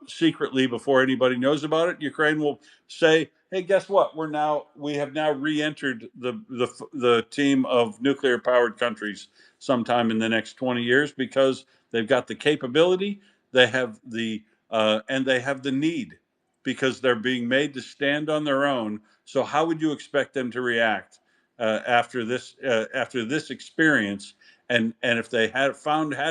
secretly, before anybody knows about it. Ukraine will say, "Hey, guess what? We have now re-entered the team of nuclear-powered countries sometime in the next 20 years, because they've got the capability, they have and they have the need, because they're being made to stand on their own." So how would you expect them to react after this experience? And if they had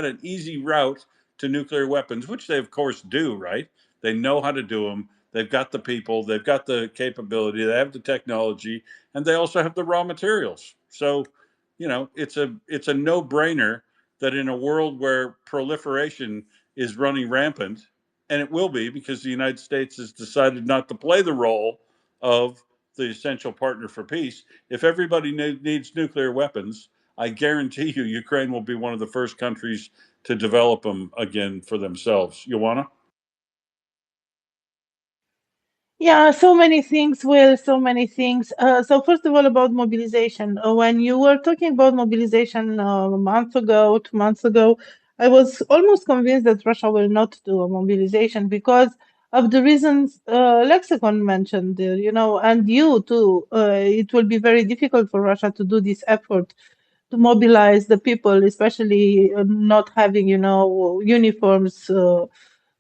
an easy route to nuclear weapons, which they of course do, right? They know how to do them. They've got the people. They've got the capability. They have the technology, and they also have the raw materials. So, it's a no-brainer that in a world where proliferation is running rampant, and it will be, because the United States has decided not to play the role of the essential partner for peace. If everybody needs nuclear weapons, I guarantee you Ukraine will be one of the first countries to develop them again for themselves. Ioana?
Yeah, so many things, Will, so many things. So first of all, about mobilization. When you were talking about mobilization a month ago, 2 months ago, I was almost convinced that Russia will not do a mobilization because of the reasons Lexicon mentioned, and you too. It will be very difficult for Russia to do this effort to mobilize the people, especially not having, uniforms,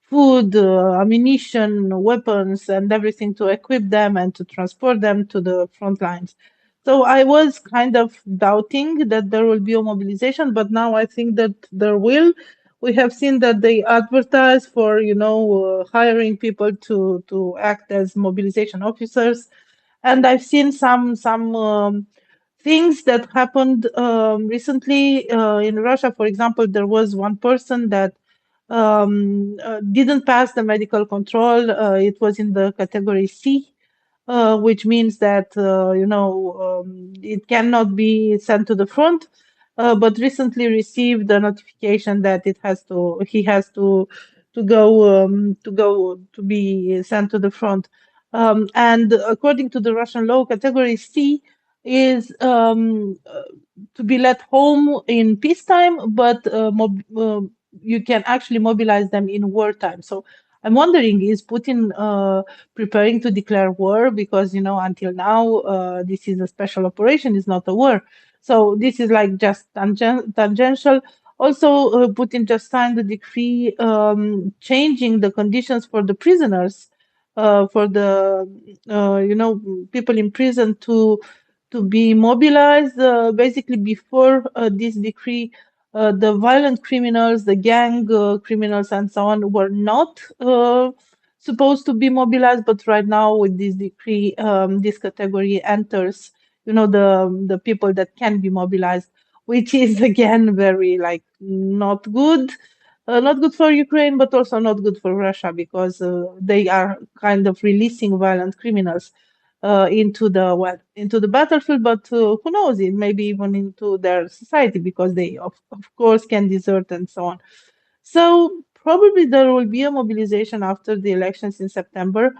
food, ammunition, weapons, and everything to equip them and to transport them to the front lines. So I was kind of doubting that there will be a mobilization, but now I think that there will. we have seen that they advertise for, hiring people to act as mobilization officers. And I've seen some things that happened recently in Russia. For example, there was one person that didn't pass the medical control. It was in the category C, which means that it cannot be sent to the front. But recently received a notification that he has to go to be sent to the front. And according to the Russian law, category C is to be let home in peacetime, but you can actually mobilize them in wartime. So I'm wondering, is Putin preparing to declare war? Because until now, this is a special operation, it's not a war. So this is like just tangential. Also, Putin just signed a decree changing the conditions for the prisoners, for the people in prison to be mobilized. Basically, before this decree, the violent criminals, the gang criminals, and so on were not supposed to be mobilized. But right now, with this decree, this category enters. The people that can be mobilized, which is again very like not good. Not good for Ukraine, but also not good for Russia because they are kind of releasing violent criminals into the battlefield, but who knows, it maybe even into their society because they of course can desert and so on. So probably there will be a mobilization after the elections in September.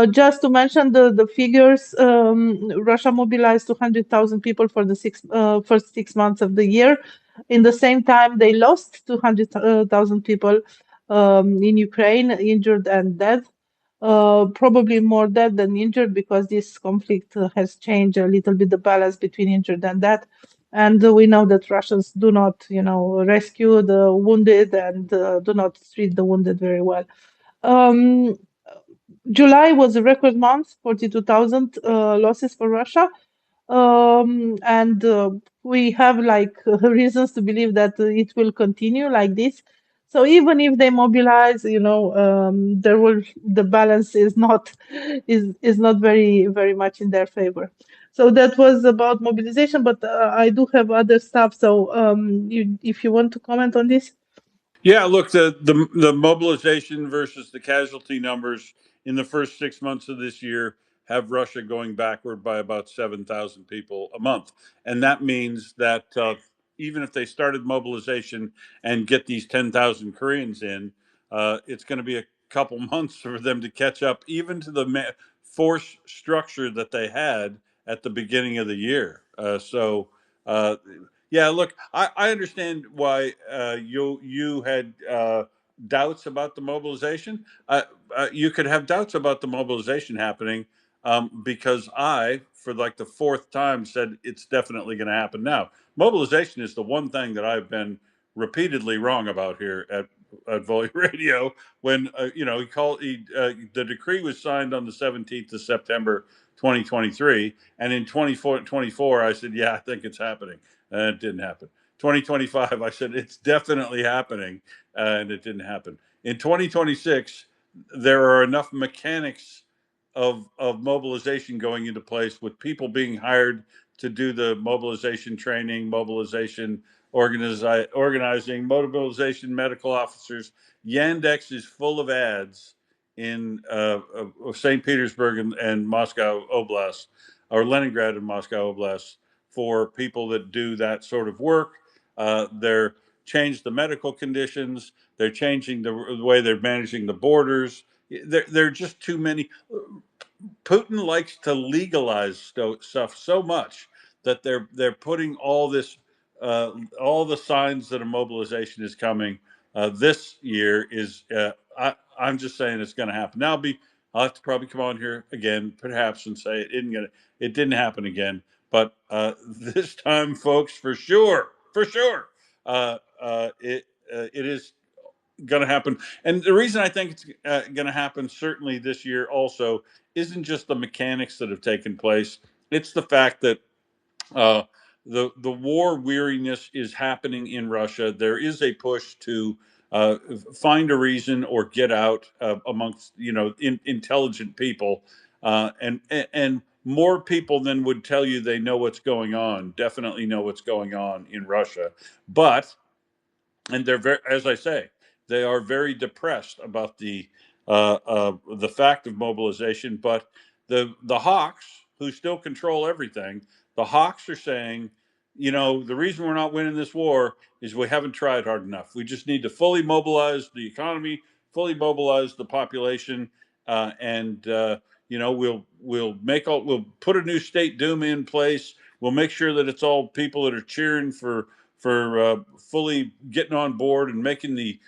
Just to mention the figures, Russia mobilized 200,000 people for the first 6 months of the year. In the same time, they lost 200,000 people in Ukraine, injured and dead. Probably more dead than injured because this conflict has changed a little bit the balance between injured and dead. And we know that Russians do not, rescue the wounded and do not treat the wounded very well. Um, July was a record month, 42,000 losses for Russia. And we have like reasons to believe that it will continue like this. So even if they mobilize, the balance is not very much in their favor. So that was about mobilization, but I do have other stuff. So if you want to comment on this.
Yeah, look, the mobilization versus the casualty numbers in the first 6 months of this year have Russia going backward by about 7,000 people a month, and that means that even if they started mobilization and get these 10,000 Koreans in, it's going to be a couple months for them to catch up, even to the force structure that they had at the beginning of the year. Uh, yeah, look, I understand why you had doubts about the mobilization. You could have doubts about the mobilization happening because I, for like the fourth time, said it's definitely going to happen now. Mobilization is the one thing that I've been repeatedly wrong about here at Volya Radio. When the decree was signed on the 17th of September, 2023, and in 2024, I said, yeah, I think it's happening, and it didn't happen. 2025, I said it's definitely happening, and it didn't happen. In 2026, there are enough mechanics of mobilization going into place with people being hired to do the mobilization training, mobilization organizing, mobilization medical officers. Yandex is full of ads in St. Petersburg and Moscow Oblast, or Leningrad and Moscow Oblast, for people that do that sort of work. They're changed the medical conditions. They're changing the way they're managing the borders. There are just too many. Putin likes to legalize stuff so much that they're putting all the signs that a mobilization is coming this year is. I'm just saying it's going to happen. Now I'll have to probably come on here again, perhaps, and say it didn't happen again. But this time, folks, for sure, it is going to happen. And the reason I think it's going to happen certainly this year also isn't just the mechanics that have taken place. It's the fact that uh, the war weariness is happening in Russia. There is a push to find a reason or get out amongst intelligent people, and more people than would tell you they know what's going on. Definitely know what's going on in Russia, but and they're very, as I say, they are very depressed about the fact of mobilization. But the hawks, who still control everything, the hawks are saying, the reason we're not winning this war is we haven't tried hard enough. We just need to fully mobilize the economy, fully mobilize the population, and we'll put a new state duma in place. We'll make sure that it's all people that are cheering for fully getting on board and making the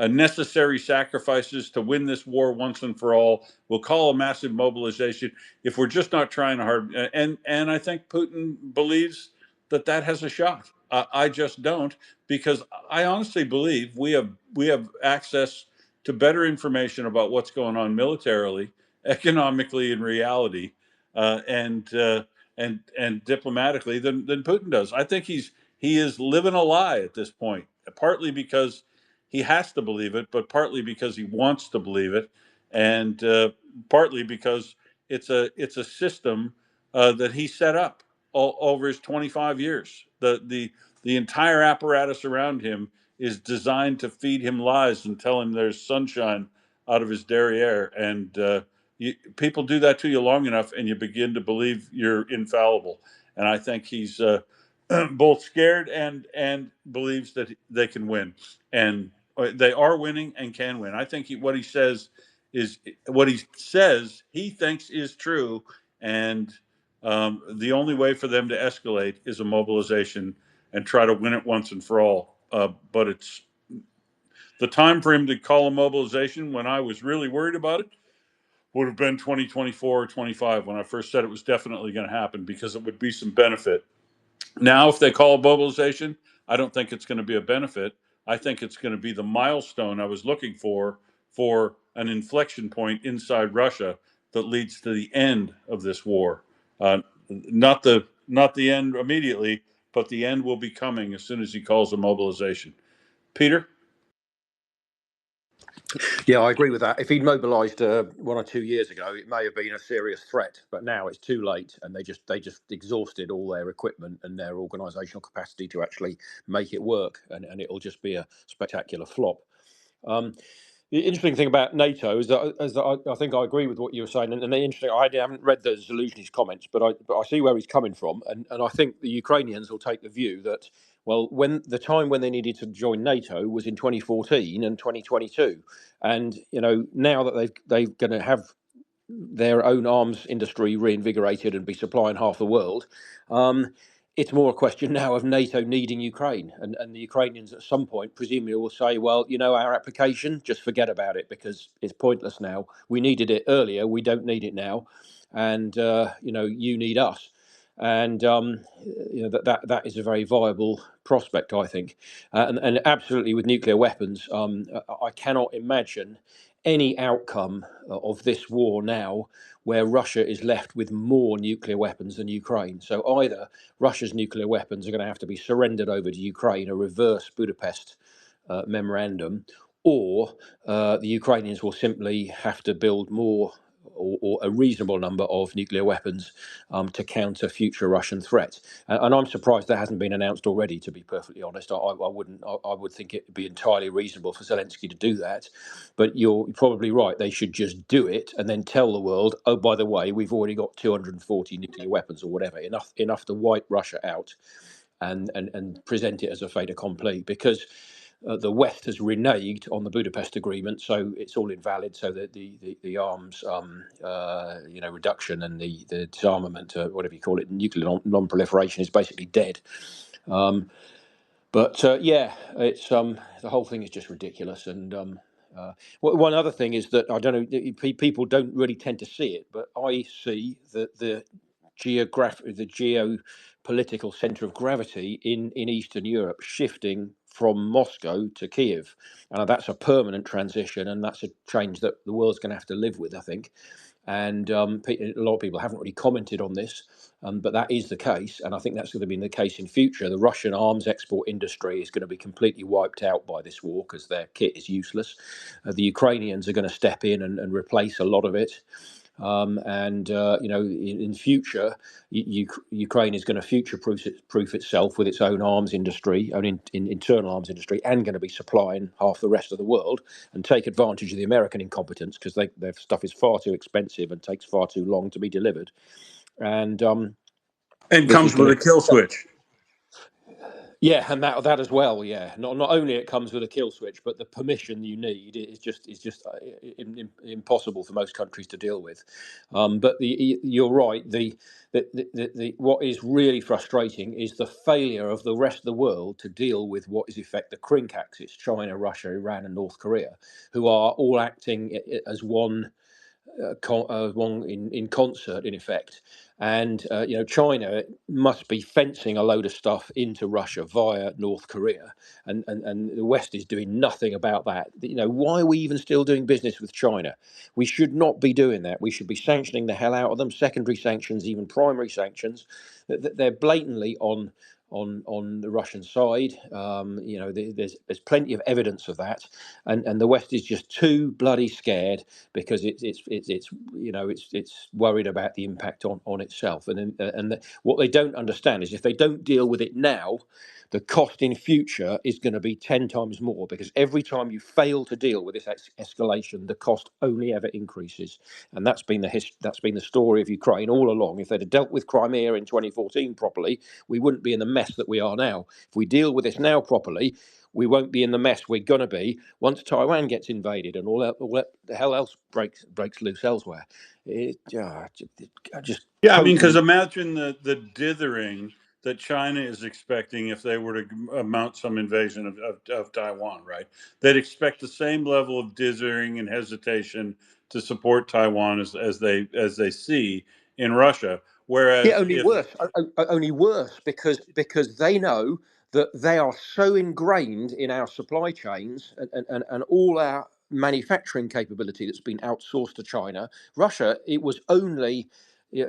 necessary sacrifices to win this war once and for all. We'll call a massive mobilization if we're just not trying hard. And I think Putin believes that has a shot. I just don't, because I honestly believe we have access to better information about what's going on militarily, economically, in reality, and diplomatically than Putin does. I think he is living a lie at this point, partly because he has to believe it, but partly because he wants to believe it, and partly because it's a system that he set up all over his 25 years. The entire apparatus around him is designed to feed him lies and tell him there's sunshine out of his derriere, and people do that to you long enough, and you begin to believe you're infallible. And I think he's both scared and believes that they can win, and they are winning and can win. I think what he says he thinks is true, and the only way for them to escalate is a mobilization and try to win it once and for all. But it's the time for him to call a mobilization when I was really worried about it would have been 2024 or 25 when I first said it was definitely going to happen, because it would be some benefit. Now, if they call a mobilization, I don't think it's going to be a benefit. I think it's going to be the milestone I was looking for an inflection point inside Russia that leads to the end of this war. Not the end immediately, but the end will be coming as soon as he calls a mobilization. Peter?
Yeah, I agree with that. If he'd mobilised 1 or 2 years ago, it may have been a serious threat. But now it's too late, and they just exhausted all their equipment and their organisational capacity to actually make it work, and it'll just be a spectacular flop. The interesting thing about NATO is that I think I agree with what you were saying, and the interesting, I haven't read the Zelensky's comments, but I see where he's coming from, and I think the Ukrainians will take the view that, well, when the time when they needed to join NATO was in 2014 and 2022, and now that they're going to have their own arms industry reinvigorated and be supplying half the world. It's more a question now of NATO needing Ukraine, and the Ukrainians at some point presumably will say, well, our application, just forget about it because it's pointless now. We needed it earlier, we don't need it now, and you need us. And that is a very viable prospect, I think, and absolutely with nuclear weapons, I cannot imagine any outcome of this war now where Russia is left with more nuclear weapons than Ukraine. So either Russia's nuclear weapons are going to have to be surrendered over to Ukraine, a reverse Budapest memorandum, or the Ukrainians will simply have to build more or a reasonable number of nuclear weapons to counter future Russian threats. And I'm surprised that hasn't been announced already, to be perfectly honest. I would think it would be entirely reasonable for Zelensky to do that. But you're probably right. They should just do it and then tell the world, oh, by the way, we've already got 240 nuclear weapons or whatever, enough to wipe Russia out and present it as a fait accompli, because the West has reneged on the Budapest Agreement, so it's all invalid. So that the arms reduction and the disarmament, whatever you call it, nuclear non-proliferation is basically dead. But it's the whole thing is just ridiculous. And one other thing is that I don't know, people don't really tend to see it, but I see that the geopolitical centre of gravity in Eastern Europe shifting
from Moscow to Kyiv. And that's a permanent transition, and that's a change that the world's going to have to live with, I think. And a lot of people haven't really commented on this, but that is the case, and I think that's going to be the case in future. The Russian arms export industry is going to be completely wiped out by this war because their kit is useless. The Ukrainians are going to step in and replace a lot of it. In future, Ukraine is going to future-proof itself with its own arms industry, own internal arms industry, and going to be supplying half the rest of the world and take advantage of the American incompetence because their stuff is far too expensive and takes far too long to be delivered. And this
comes
is going
with a
to
kill switch.
Yeah, and that as well. Yeah, not only it comes with a kill switch, but the permission you need is just impossible for most countries to deal with. But you're right. The what is really frustrating is the failure of the rest of the world to deal with what is in effect the Krink axis: China, Russia, Iran, and North Korea, who are all acting as one in concert, in effect. And China must be fencing a load of stuff into Russia via North Korea, and the West is doing nothing about that. Why are we even still doing business with China? We should not be doing that. We should be sanctioning the hell out of them, secondary sanctions, even primary sanctions. They're blatantly on the Russian side. There's plenty of evidence of that, and the West is just too bloody scared because it's worried about the impact on itself. What they don't understand is if they don't deal with it now, the cost in future is going to be 10 times more, because every time you fail to deal with this escalation, the cost only ever increases. And that's been the story of Ukraine all along. If they'd have dealt with Crimea in 2014 properly, we wouldn't be in the mess that we are now. If we deal with this now properly, we won't be in the mess we're going to be once Taiwan gets invaded and all the hell else breaks loose elsewhere.
Because imagine the dithering that China is expecting if they were to mount some invasion of Taiwan, right? They'd expect the same level of dithering and hesitation to support Taiwan as they see in Russia. Whereas
only worse, because they know that they are so ingrained in our supply chains and all our manufacturing capability that's been outsourced to China. Russia, it was only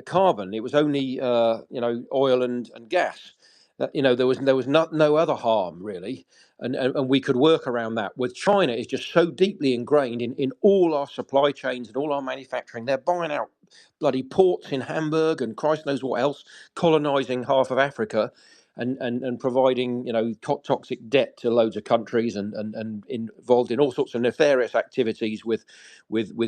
carbon, it was only oil and gas. There was no other harm really, and we could work around that. With China, it's just so deeply ingrained in all our supply chains and all our manufacturing. They're buying out bloody ports in Hamburg and Christ knows what else, colonizing half of Africa, and providing toxic debt to loads of countries, and involved in all sorts of nefarious activities with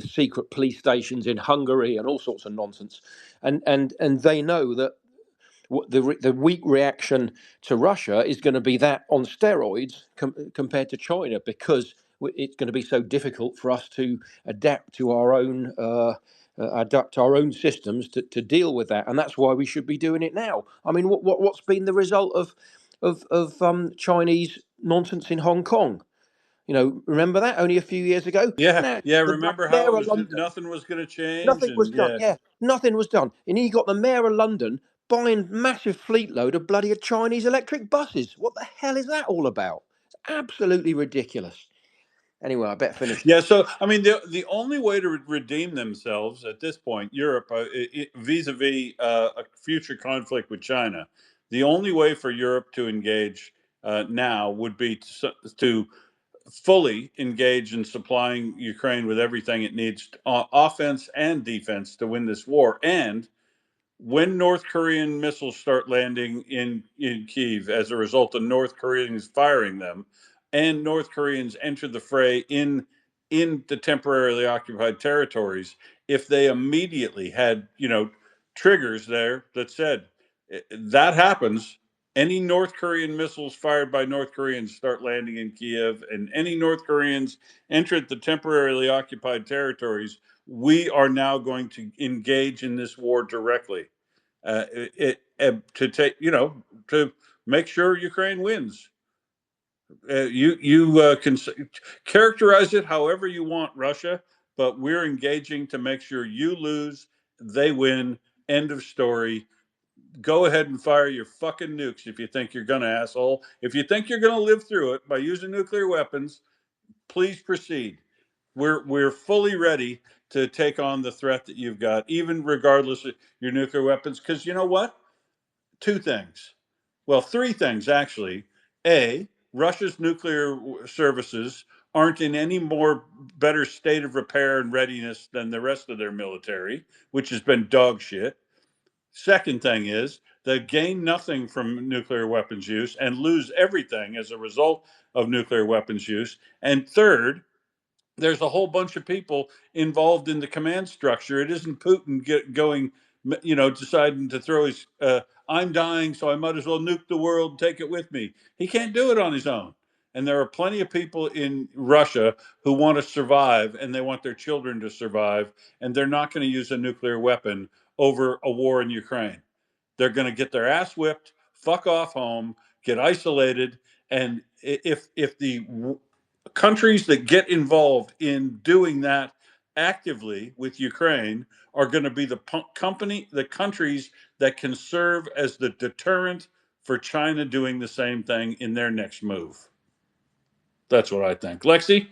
secret police stations in Hungary and all sorts of nonsense. And they know that the weak reaction to Russia is going to be that on steroids compared to China, because it's going to be so difficult for us to adapt our own systems to deal with that, and that's why we should be doing it now. I mean, what's been the result of Chinese nonsense in Hong Kong? Remember that only a few years ago.
Remember how it was nothing was going to change?
Nothing was done. Yeah, nothing was done. And he got the mayor of London buying massive fleet load of bloody Chinese electric buses. What the hell is that all about? It's absolutely ridiculous. Anyway, I better finish.
Yeah, so I mean, the only way to redeem themselves at this point, Europe, vis-a-vis a future conflict with China, the only way for Europe to engage now would be to fully engage in supplying Ukraine with everything it needs, offense and defense, to win this war. And when North Korean missiles start landing in Kyiv as a result of North Koreans firing them, and North Koreans enter the fray in the temporarily occupied territories, if they immediately had triggers there that said that happens, any North Korean missiles fired by North Koreans start landing in Kyiv, and any North Koreans enter the temporarily occupied territories, we are now going to engage in this war directly, to make sure Ukraine wins. You can characterize it however you want, Russia, but we're engaging to make sure you lose, they win. End of story. go ahead and fire your fucking nukes if you think you're gonna, asshole. If you think you're gonna live through it by using nuclear weapons, please proceed. We're fully ready to take on the threat that you've got, even regardless of your nuclear weapons. Because you know what? Two things. Well, three things actually. A, Russia's nuclear services aren't in any more better state of repair and readiness than the rest of their military, which has been dog shit. Second thing is they gain nothing from nuclear weapons use and lose everything as a result of nuclear weapons use. And third, there's a whole bunch of people involved in the command structure. It isn't Putin going, deciding to throw his, I'm dying, so I might as well nuke the world, take it with me. He can't do it on his own. And there are plenty of people in Russia who want to survive and they want their children to survive. And they're not going to use a nuclear weapon over a war in Ukraine. They're going to get their ass whipped, fuck off home, get isolated. And if the countries that get involved in doing that actively with Ukraine are going to be the countries that can serve as the deterrent for China doing the same thing in their next move. That's what I think. Lexi?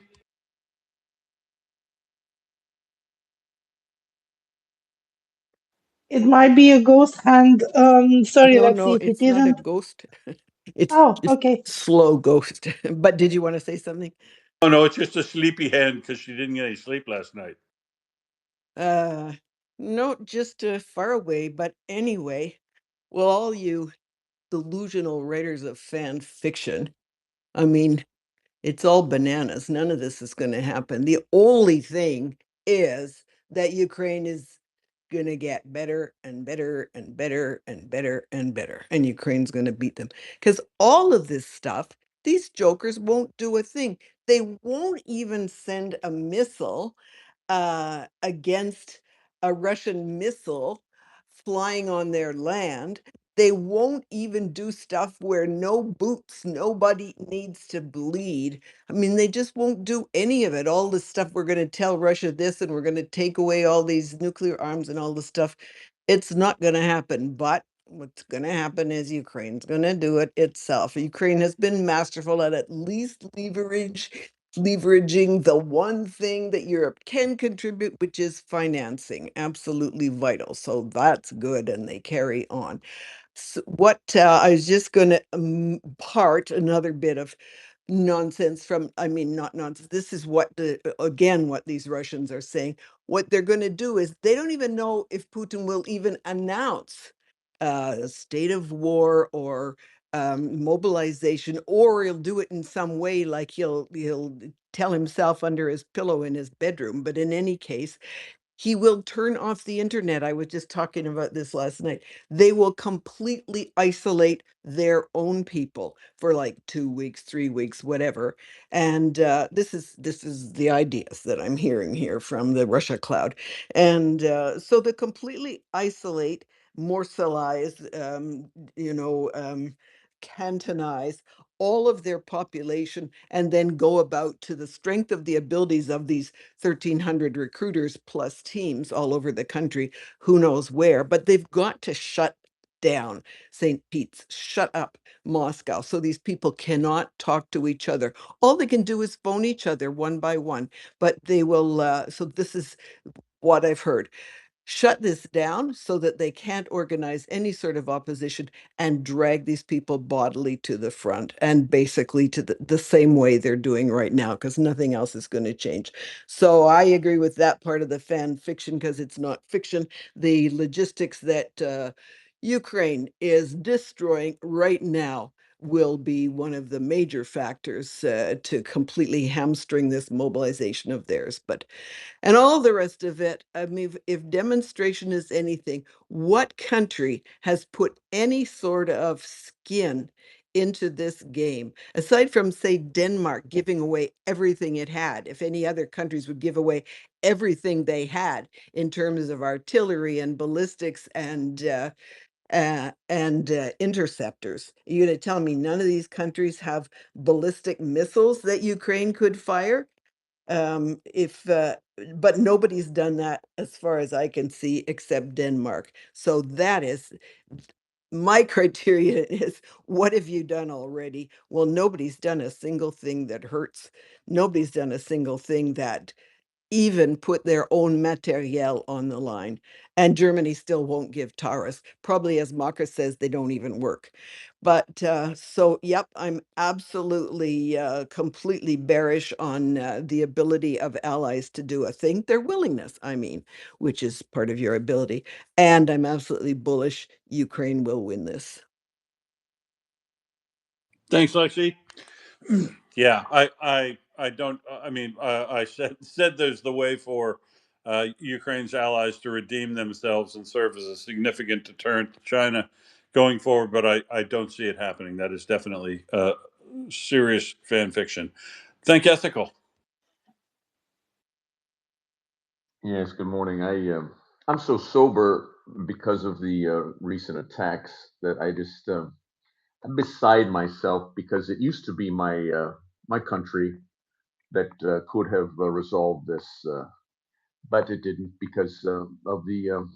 It might be a ghost hand. Sorry,
No,
let's
no,
see if it
it's not a
isn't.
ghost. It's
Oh,
just
okay.
slow ghost. But did you want to say something?
Oh, no, it's just a sleepy hen because she didn't get any sleep last night.
Uh, no, just far away. But anyway, well, all you delusional writers of fan fiction, I mean, it's all bananas. None of this is going to happen. The only thing is that Ukraine is going to get better and better and better and better and better. And Ukraine's going to beat them. Because all of this stuff, these jokers won't do a thing. They won't even send a missile against a Russian missile flying on their land. They won't even do stuff where no boots, nobody needs to bleed. I mean, they just won't do any of it. All the stuff we're going to tell Russia this and we're going to take away all these nuclear arms and all the stuff. It's not going to happen. But what's going to happen is Ukraine's going to do it itself. Ukraine has been masterful at least leveraging the one thing that Europe can contribute, which is financing, absolutely vital. So that's good, and they carry on. So what I was just going to part another bit of nonsense from, I mean, not nonsense. This is what what these Russians are saying. What they're going to do is they don't even know if Putin will even announce a state of war or mobilization, or he'll do it in some way, like he'll tell himself under his pillow in his bedroom. But in any case, he will turn off the internet. I was just talking about this last night. They will completely isolate their own people for like 2 weeks, 3 weeks, whatever. And this is the ideas that I'm hearing here from the Russia cloud. And so they completely isolate, morselize, cantonize all of their population, and then go about to the strength of the abilities of these 1,300 recruiters plus teams all over the country, who knows where, but they've got to shut down St. Pete's, shut up Moscow, so these people cannot talk to each other. All they can do is phone each other one by one, but they will, so this is what I've heard. Shut this down so that they can't organize any sort of opposition and drag these people bodily to the front, and basically to the same way they're doing right now, because nothing else is going to change. So I agree with that part of the fan fiction, because it's not fiction. The logistics that Ukraine is destroying right now will be one of the major factors to completely hamstring this mobilization of theirs. But and all the rest of it, I mean, if demonstration is anything, what country has put any sort of skin into this game, aside from, say, Denmark giving away everything it had? If any other countries would give away everything they had in terms of artillery and ballistics and interceptors, you're going to tell me none of these countries have ballistic missiles that Ukraine could fire? If But nobody's done that as far as I can see except Denmark. So that is my criteria is, what have you done already? Well, nobody's done a single thing that hurts. Nobody's done a single thing that even put their own materiel on the line. And Germany still won't give Taurus. Probably, as M.Ockers says, they don't even work. But so, yep, I'm absolutely, completely bearish on the ability of allies to do a thing. Their willingness, I mean, which is part of your ability. And I'm absolutely bullish Ukraine will win this.
Thanks, Lexi. Yeah, I don't. I mean, I said there's the way for Ukraine's allies to redeem themselves and serve as a significant deterrent to China going forward, but I don't see it happening. That is definitely serious fan fiction. Think ethical.
Yes, good morning. I'm so sober because of the recent attacks that I'm beside myself, because it used to be my country that could have resolved this, but it didn't, because of the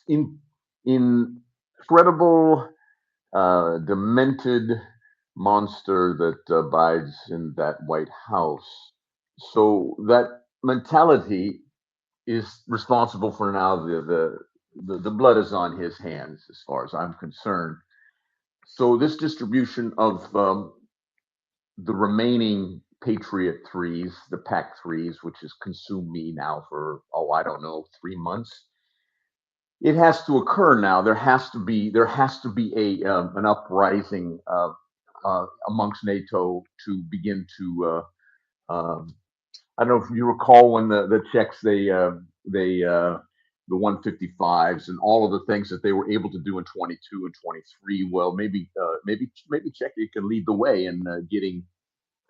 in, incredible, demented monster that abides in that White House. So that mentality is responsible for now the blood is on his hands as far as I'm concerned. So this distribution of the remaining Patriot threes, the Pac threes, which has consumed me now for I don't know, 3 months. It has to occur now. There has to be a an uprising amongst NATO to begin to I don't know if you recall when the Czechs they the 155s and all of the things that they were able to do in 22 and 23. Well, maybe Czechia can lead the way in getting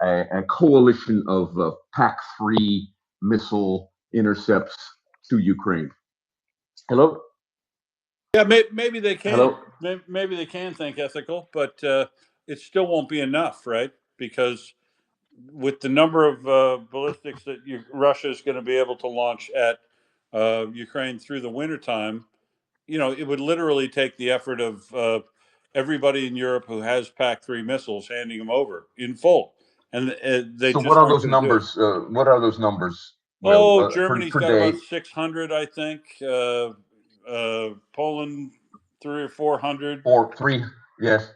a coalition of PAC-3 missile intercepts to Ukraine. Hello,
Yeah, maybe they can.
hello.
Maybe they can think ethical, but it still won't be enough, right? Because with the number of ballistics that Russia is going to be able to launch at Ukraine through the wintertime, it would literally take the effort of everybody in Europe who has PAC-3 missiles handing them over in full, and they
So what
just
are
aren't
those
going to do it.
numbers? What are those numbers, Will,
Oh,
per
Germany's
per
got about
day?
600, I think. Poland, 300 or 400.
Or three? Yes.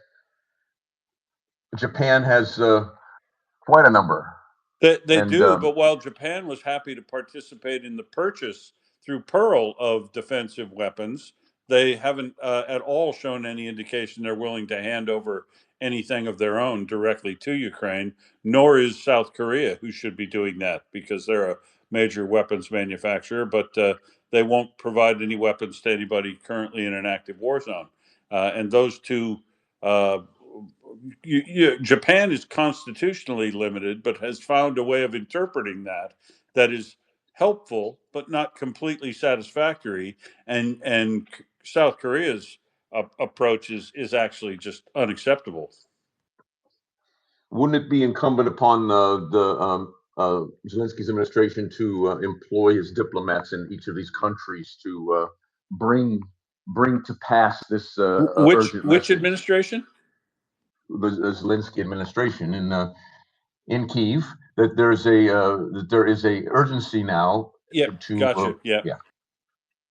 Japan has quite a number,
They
and
do, but while Japan was happy to participate in the purchase through Pearl of defensive weapons, they haven't at all shown any indication they're willing to hand over anything of their own directly to Ukraine, nor is South Korea, who should be doing that because they're a major weapons manufacturer, but they won't provide any weapons to anybody currently in an active war zone. And those two uh, Japan is constitutionally limited, but has found a way of interpreting that is helpful, but not completely satisfactory. And South Korea's approach is actually just unacceptable.
wouldn't it be incumbent upon the Zelensky's administration to employ his diplomats in each of these countries to bring to pass this urgent
Which
message?
administration?
The Zelensky administration in Kyiv, that there is a urgency now
Yep,
to
gotcha. Yeah.
yeah,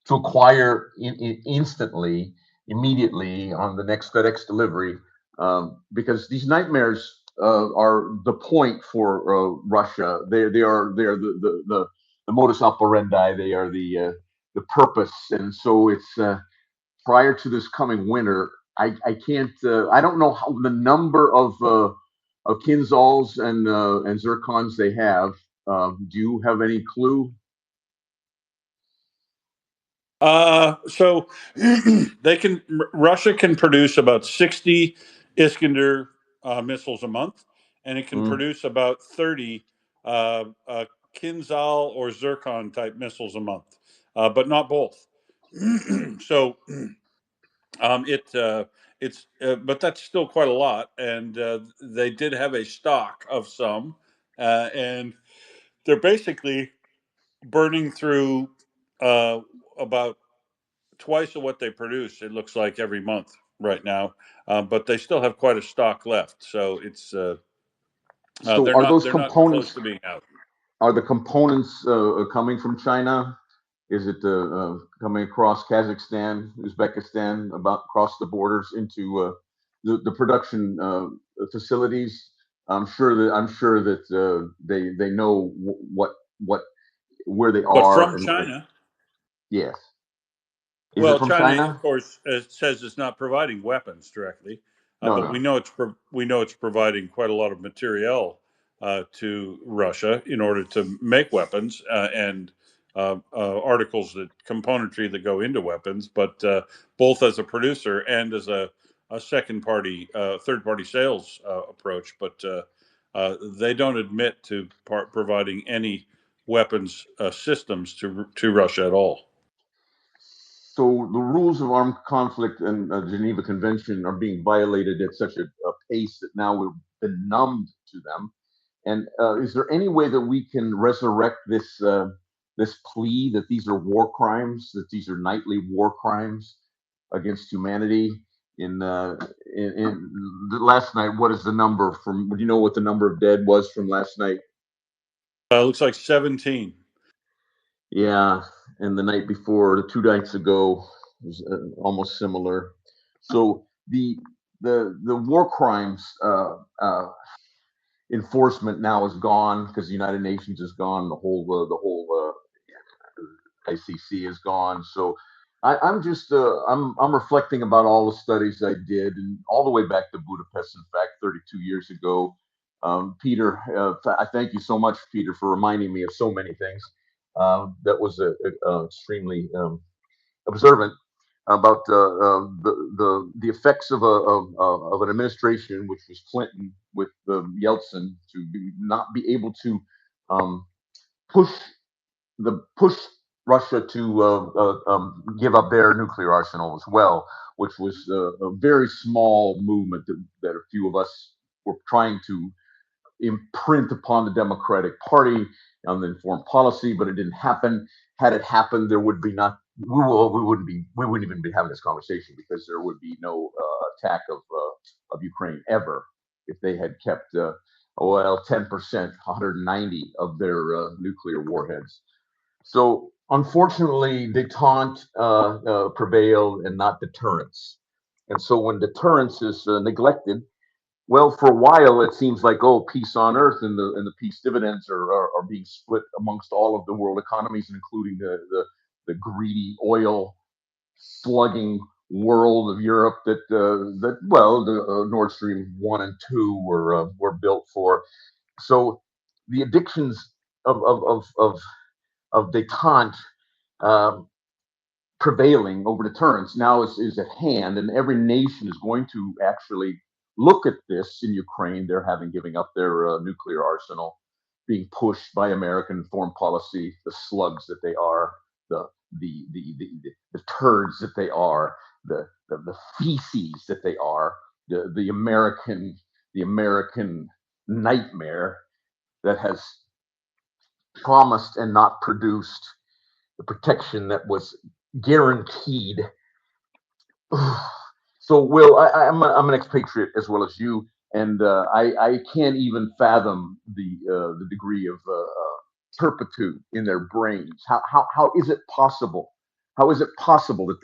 to acquire instantly, immediately on the next FedEx delivery, because these nightmares are the point for Russia. They are the modus operandi. They are the purpose, and so it's prior to this coming winter. I can't. I don't know how the number of Kinzals and Zircons they have. Do you have any clue?
So Russia can produce about 60 Iskander missiles a month, and it can
Mm.
produce about 30 Kinzhal or Zircon type missiles a month, but not both. So it it's but that's still quite a lot, and they did have a stock of some, and they're basically burning through about twice of what they produce. It looks like every month. right now, but they still have quite a stock left. So it's
So are those
they're not close
components?
to being out.
Are the components coming from China? Is it coming across Kazakhstan, Uzbekistan, about across the borders into the production facilities? I'm sure that they know what where they
But
are
from
and
China,
yes, is it
well,
from
China, of
China?
course, says it's not providing weapons directly,
No,
but we
no.
know we know it's providing quite a lot of materiel to Russia in order to make weapons and articles that componentry that go into weapons. But both as a producer and as a second party, third party sales approach. But they don't admit to providing any weapons systems to Russia at all.
So the rules of armed conflict and Geneva Convention are being violated at such a pace that now we've been numbed to them. And is there any way that we can resurrect this plea that these are war crimes, that these are nightly war crimes against humanity? In last night, what is the number from? Do you know what the number of dead was from last night?
Looks like 17.
Yeah, and the night before, the 2 nights ago, was almost similar. So the war crimes enforcement now is gone because the United Nations is gone. The whole ICC is gone. So I'm just I'm reflecting about all the studies I did and all the way back to Budapest. In fact, 32 years ago. Peter, I thank you so much, Peter, for reminding me of so many things. That was extremely observant about the effects of an administration, which was Clinton with Yeltsin, to not be able to um, push push Russia to give up their nuclear arsenal as well, which was a very small movement that a few of us were trying to imprint upon the Democratic Party on the foreign policy, but it didn't happen. Had it happened, there would be not. We wouldn't even be having this conversation because there would be no attack of Ukraine ever if they had kept 10%, 190 of their nuclear warheads. So unfortunately, detente prevailed and not deterrence. And so when deterrence is neglected, well, for a while it seems like peace on earth, and the peace dividends are being split amongst all of the world economies, including the greedy oil slugging world of Europe that the Nord Stream 1 and 2 were built for. So the addictions of detente um, prevailing over deterrence now is at hand, and every nation is going to actually look at this in Ukraine. They're having giving up their nuclear arsenal, being pushed by American foreign policy, the slugs that they are, the the turds that they are, the feces that they are, the American nightmare that has promised and not produced the protection that was guaranteed. So, Will, I'm an expatriate as well as you, and I can't even fathom the degree of turpitude in their brains. How is it possible? How is it possible that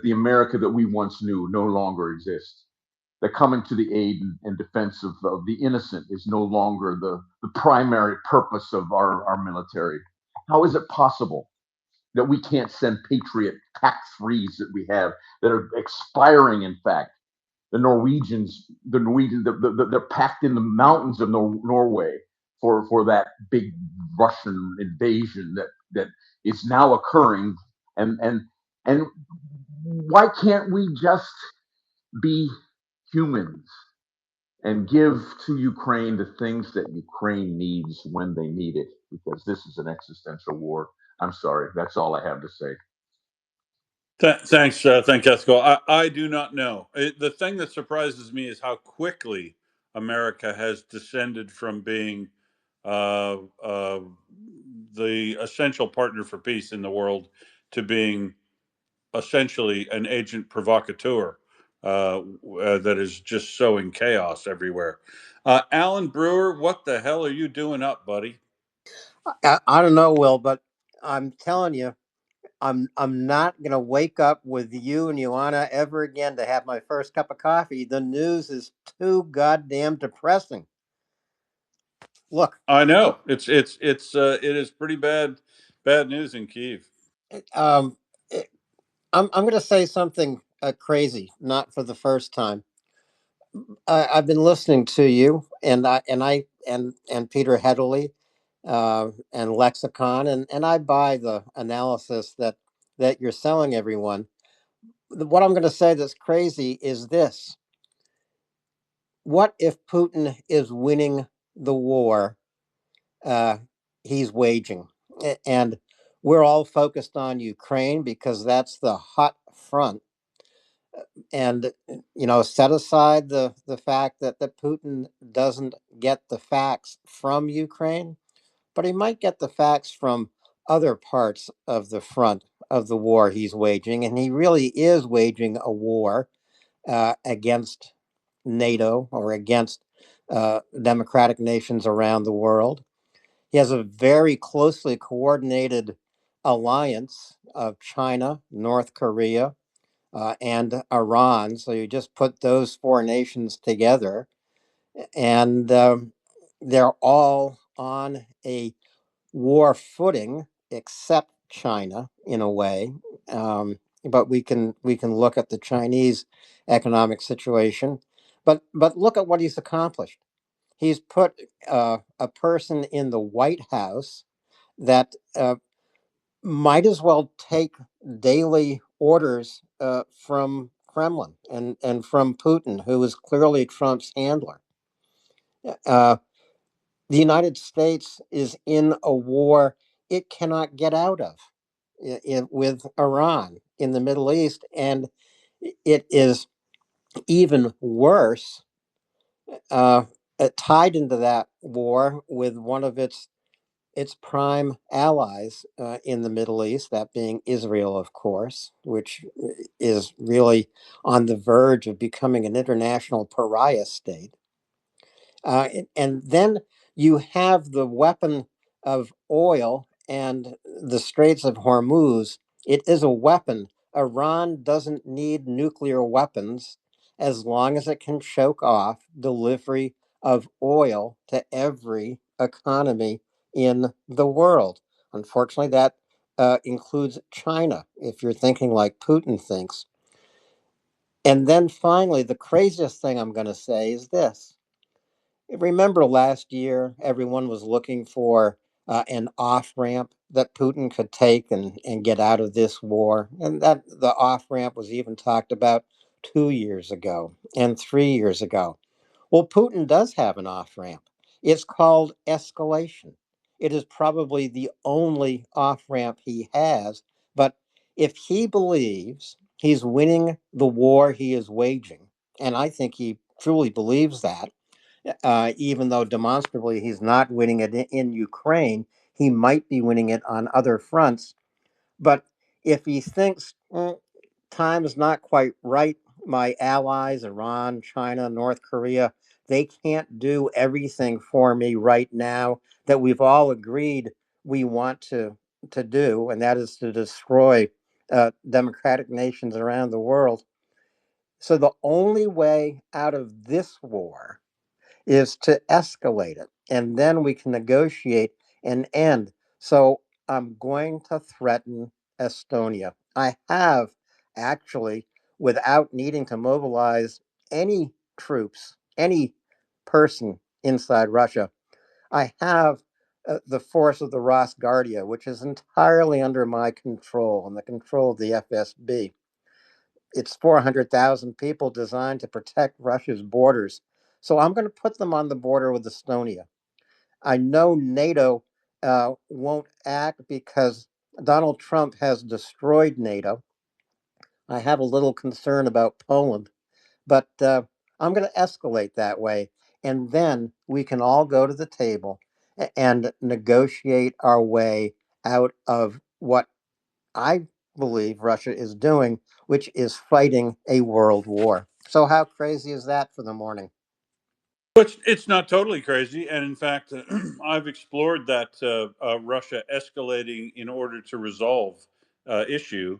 the America that we once knew no longer exists? That coming to the aid and defense of the innocent is no longer the primary purpose of our military. How is it possible that we can't send Patriot tax-frees that we have that are expiring? In fact, the Norwegians, they're packed in the mountains of Norway for that big Russian invasion that is now occurring, and why can't we just be humans and give to Ukraine the things that Ukraine needs when they need it? Because this is an existential war. I'm sorry, that's all I have to say.
Thanks, Ethical. I do not know. The thing that surprises me is how quickly America has descended from being uh, uh, the essential partner for peace in the world to being essentially an agent provocateur that is just sowing chaos everywhere. Alan Brewer, what the hell are you doing up, buddy?
I don't know, Will, but I'm telling you, I'm not gonna wake up with you and Ioana ever again to have my first cup of coffee. The news is too goddamn depressing. Look,
I know it is pretty bad news in Kyiv.
um, I'm gonna say something crazy, not for the first time. I've been listening to you, and Peter Headley, and Lexicon, and I buy the analysis that you're selling everyone. What I'm going to say that's crazy is this: what if Putin is winning the war uh, he's waging, and we're all focused on Ukraine because that's the hot front, and set aside the fact that Putin doesn't get the facts from Ukraine, but he might get the facts from other parts of the front of the war he's waging, and he really is waging a war against NATO or against democratic nations around the world. He has a very closely coordinated alliance of China, North Korea, and Iran. So you just put those four nations together, and they're all on a war footing, except China, in a way. But we can look at the Chinese economic situation. But look at what he's accomplished. He's put a person in the White House that might as well take daily orders from Kremlin and from Putin, who is clearly Trump's handler. Uh, the United States is in a war it cannot get out of with Iran in the Middle East, and it is even worse tied into that war with one of its prime allies in the Middle East, that being Israel, of course, which is really on the verge of becoming an international pariah state. And then you have the weapon of oil and the Straits of Hormuz. It is a weapon. Iran doesn't need nuclear weapons as long as it can choke off delivery of oil to every economy in the world. Unfortunately, that includes China, if you're thinking like Putin thinks. And then finally, the craziest thing I'm going to say is this. Remember last year, everyone was looking for an off ramp that Putin could take and get out of this war. And that the off ramp was even talked about 2 years ago and 3 years ago. Well, Putin does have an off ramp. It's called escalation. It is probably the only off ramp he has. But if he believes he's winning the war he is waging, and I think he truly believes that, even though demonstrably he's not winning it in Ukraine, he might be winning it on other fronts. But if he thinks time is not quite right, my allies, Iran, China, North Korea, they can't do everything for me right now that we've all agreed we want to do, and that is to destroy democratic nations around the world. So the only way out of this war is to escalate it, and then we can negotiate an end. So I'm going to threaten Estonia. I have actually, without needing to mobilize any troops, any person inside Russia, I have the force of the Rosguardia, which is entirely under my control and the control of the FSB. It's 400,000 people designed to protect Russia's borders. So I'm going to put them on the border with Estonia. I know NATO won't act because Donald Trump has destroyed NATO. I have a little concern about Poland, but I'm going to escalate that way. And then we can all go to the table and negotiate our way out of what I believe Russia is doing, which is fighting a world war. So how crazy is that for the morning?
But it's not totally crazy, and in fact, I've explored that Russia escalating in order to resolve issue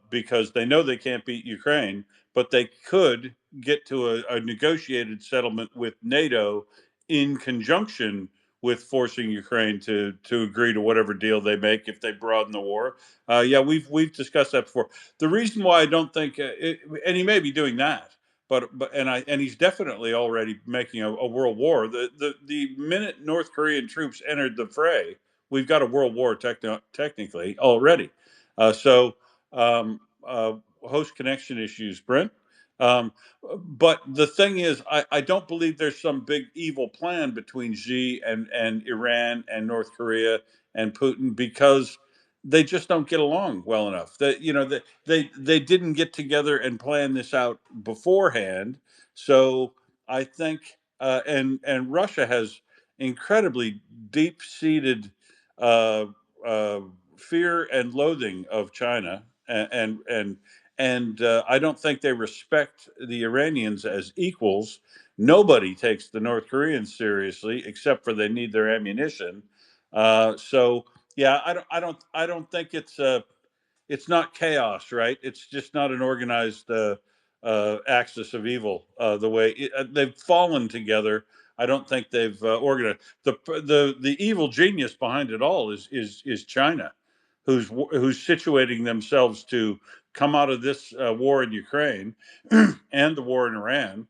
because they know they can't beat Ukraine, but they could get to a negotiated settlement with NATO in conjunction with forcing Ukraine to agree to whatever deal they make if they broaden the war. Yeah, we've discussed that before. The reason why I don't think, and he may be doing that, and he's definitely already making a world war. The minute North Korean troops entered the fray, we've got a world war technically already. So host connection issues, Brent. Um, but the thing is, I don't believe there's some big evil plan between Xi and Iran and North Korea and Putin because they just don't get along well enough. That they didn't get together and plan this out beforehand. So I think and Russia has incredibly deep seated uh, uh, fear and loathing of China, and I don't think they respect the Iranians as equals. Nobody takes the North Koreans seriously, except for they need their ammunition. So yeah, I don't think it's not chaos, right? It's just not an organized axis of evil. The way they've fallen together, I don't think they've organized. The evil genius behind it all is China, who's situating themselves to come out of this war in Ukraine and the war in Iran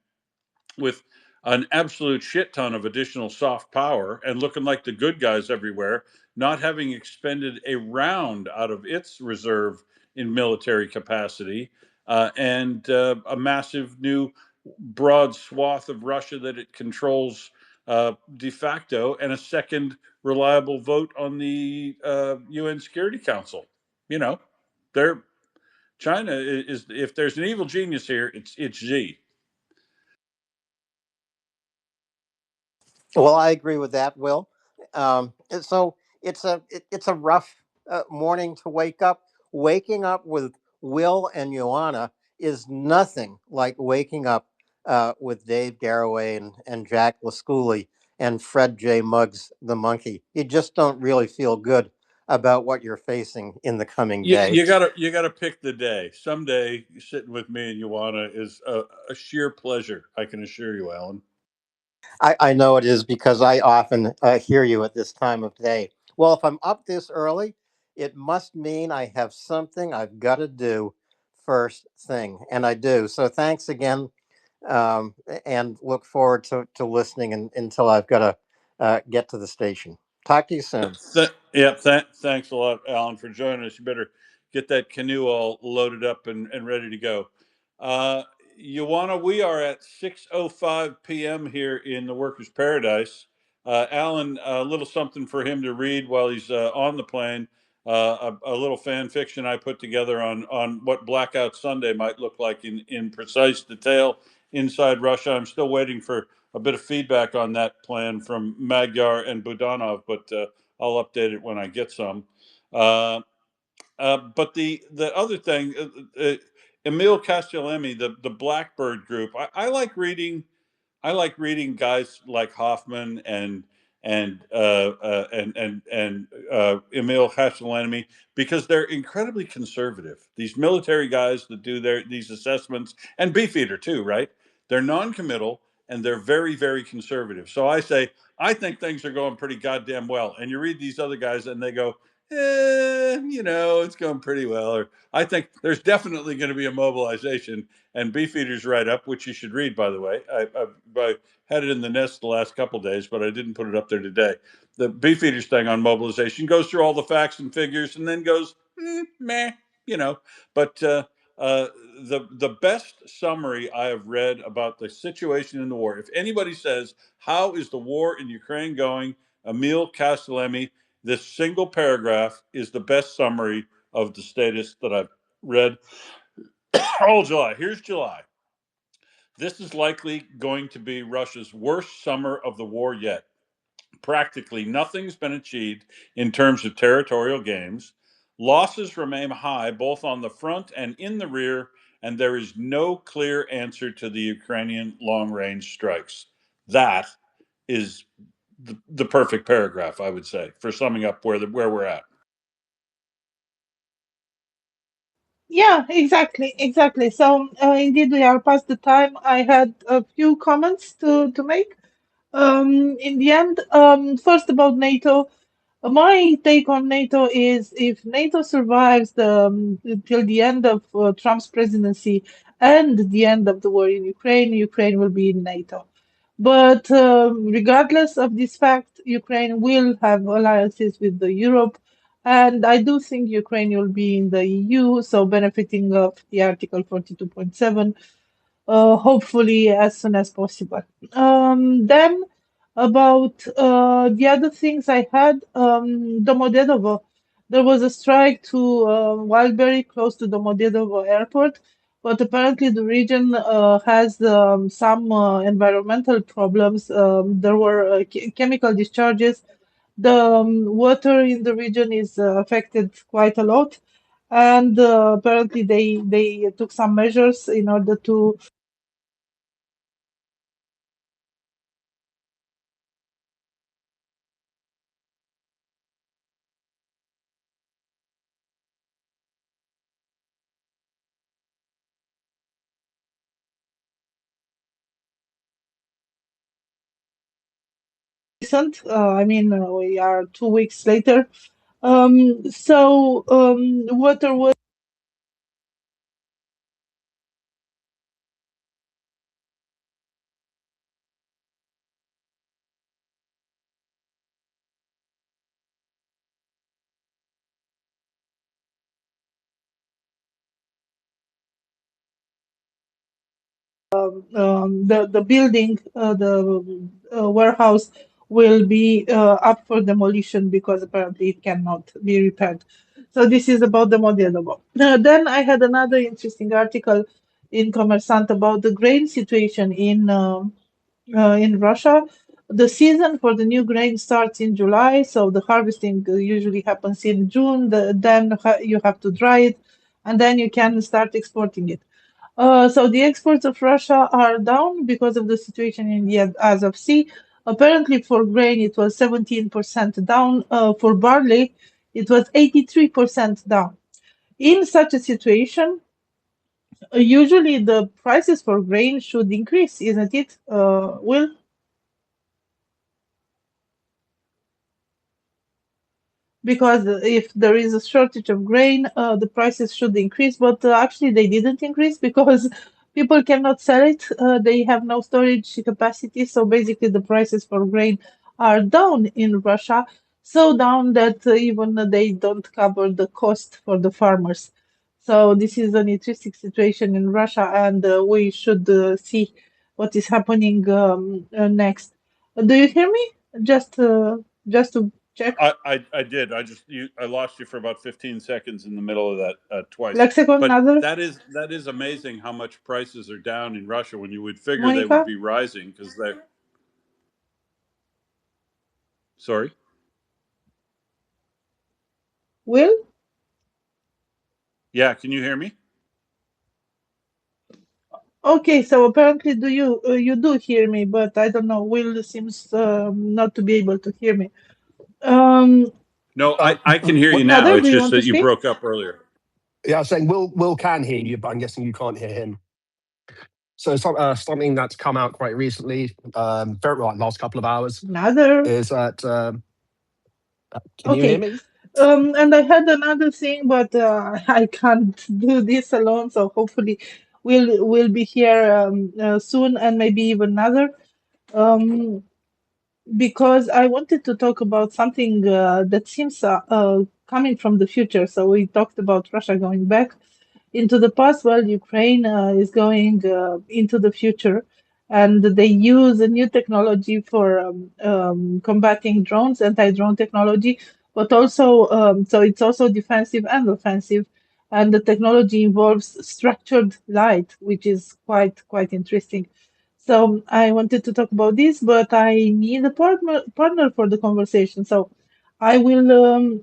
with an absolute shit ton of additional soft power and looking like the good guys everywhere, not having expended a round out of its reserve in military capacity, and a massive new broad swath of Russia that it controls de facto, and a second reliable vote on the UN Security Council. You know, they're China is if there's an evil genius here, it's Xi.
Well, I agree with that, Will. And so it's a rough morning to wake up. Waking up with Will and Ioana is nothing like waking up with Dave Garroway and Jack Lasculi and Fred J. Muggs the monkey. You just don't really feel good about what you're facing in the coming
You
days.
gotta pick the day. Someday sitting with me and Ioana is a sheer pleasure. I can assure you, Alan.
I know it is because I often hear you at this time of day. Well, if I'm up this early, it must mean I have something I've got to do first thing, and I do. So thanks again, and look forward to listening until I've got to get to the station. Talk to you soon.
Yeah, thanks a lot, Alan, for joining us. You better get that canoe all loaded up and ready to go. Uh, Ioana, we are at 6:05 p.m. here in the Workers' Paradise. Alan, a little something for him to read while he's on the plane. A little fan fiction I put together on what Blackout Sunday might look like in precise detail inside Russia. I'm still waiting for a bit of feedback on that plan from Magyar and Budanov, but I'll update it when I get some. Uh, but the other thing, Emil Castellemi, the Blackbird Group, I like reading guys like Hoffman and Emil Hashemlani because they're incredibly conservative. These military guys that do these assessments and Beefeater too, right? They're non-committal and they're very very conservative. So I say I think things are going pretty goddamn well. And you read these other guys and they go, it's going pretty well. Or I think there's definitely going to be a mobilization and Beefeater's write up, which you should read, by the way. I had it in the nest the last couple of days, but I didn't put it up there today. The Beefeater's thing on mobilization goes through all the facts and figures, and then goes meh, you know. But the best summary I have read about the situation in the war, if anybody says how is the war in Ukraine going, Emil Castellemi, this single paragraph is the best summary of the status that I've read all July. Here's July. This is likely going to be Russia's worst summer of the war yet. Practically nothing's been achieved in terms of territorial gains. Losses remain high both on the front and in the rear, and there is no clear answer to the Ukrainian long-range strikes. That is the perfect paragraph, I would say, for summing up where we're at.
Yeah, exactly. So indeed, we are past the time. I had a few comments to make. In the end, first about NATO. My take on NATO is if NATO survives till the end of Trump's presidency and the end of the war in Ukraine, Ukraine will be in NATO. But regardless of this fact, Ukraine will have alliances with the Europe, and I do think Ukraine will be in the EU, so benefiting of the Article 42.7 hopefully as soon as possible. Then about the other things I had, Domodedovo. There was a strike to Wildberry close to Domodedovo airport, but apparently the region has some environmental problems. There were chemical discharges. The water in the region is affected quite a lot, and apparently they took some measures in order to recent. We are 2 weeks later. Water was the building, the warehouse will be up for demolition because apparently it cannot be repaired. So this is about the Modelovo. Then I had another interesting article in Kommersant about the grain situation in Russia. The season for the new grain starts in July, so the harvesting usually happens in June. Then you have to dry it, and then you can start exporting it. So the exports of Russia are down because of the situation in the Azov Sea. Apparently, for grain, it was 17% down. For barley, it was 83% down. In such a situation, usually the prices for grain should increase, isn't it, Will? Because if there is a shortage of grain, the prices should increase, but actually they didn't increase because people cannot sell it. They have no storage capacity, so basically the prices for grain are down in Russia, so down that even they don't cover the cost for the farmers. So this is an interesting situation in Russia, and we should see what is happening next. Do you hear me? Just to check.
I did. I lost you for about 15 seconds in the middle of that twice.
Lexicon,
But
another.
that is amazing how much prices are down in Russia when you would figure they would
Monica,
be rising because they. Sorry.
Will?
Yeah, can you hear me?
Okay, so apparently you do hear me, but I don't know. Will seems not to be able to hear me. Um,
No, I can hear you now.
Another, do
It's
you
just
want to
that you
speak?
broke up earlier.
Yeah, I was saying Will can hear you, but I'm guessing you can't hear him. So something that's come out quite recently, very like last couple of hours,
Another.
is that can you hear
Okay.
me?
And I had another thing, but I can't do this alone. So hopefully, we'll be here soon, and maybe even another. Um, because I wanted to talk about something that seems coming from the future. So we talked about Russia going back into the past. Well, Ukraine is going into the future, and they use a new technology for combating drones, anti-drone technology, but also so it's also defensive and offensive. And the technology involves structured light, which is quite interesting. So I wanted to talk about this, but I need a partner for the conversation. So I will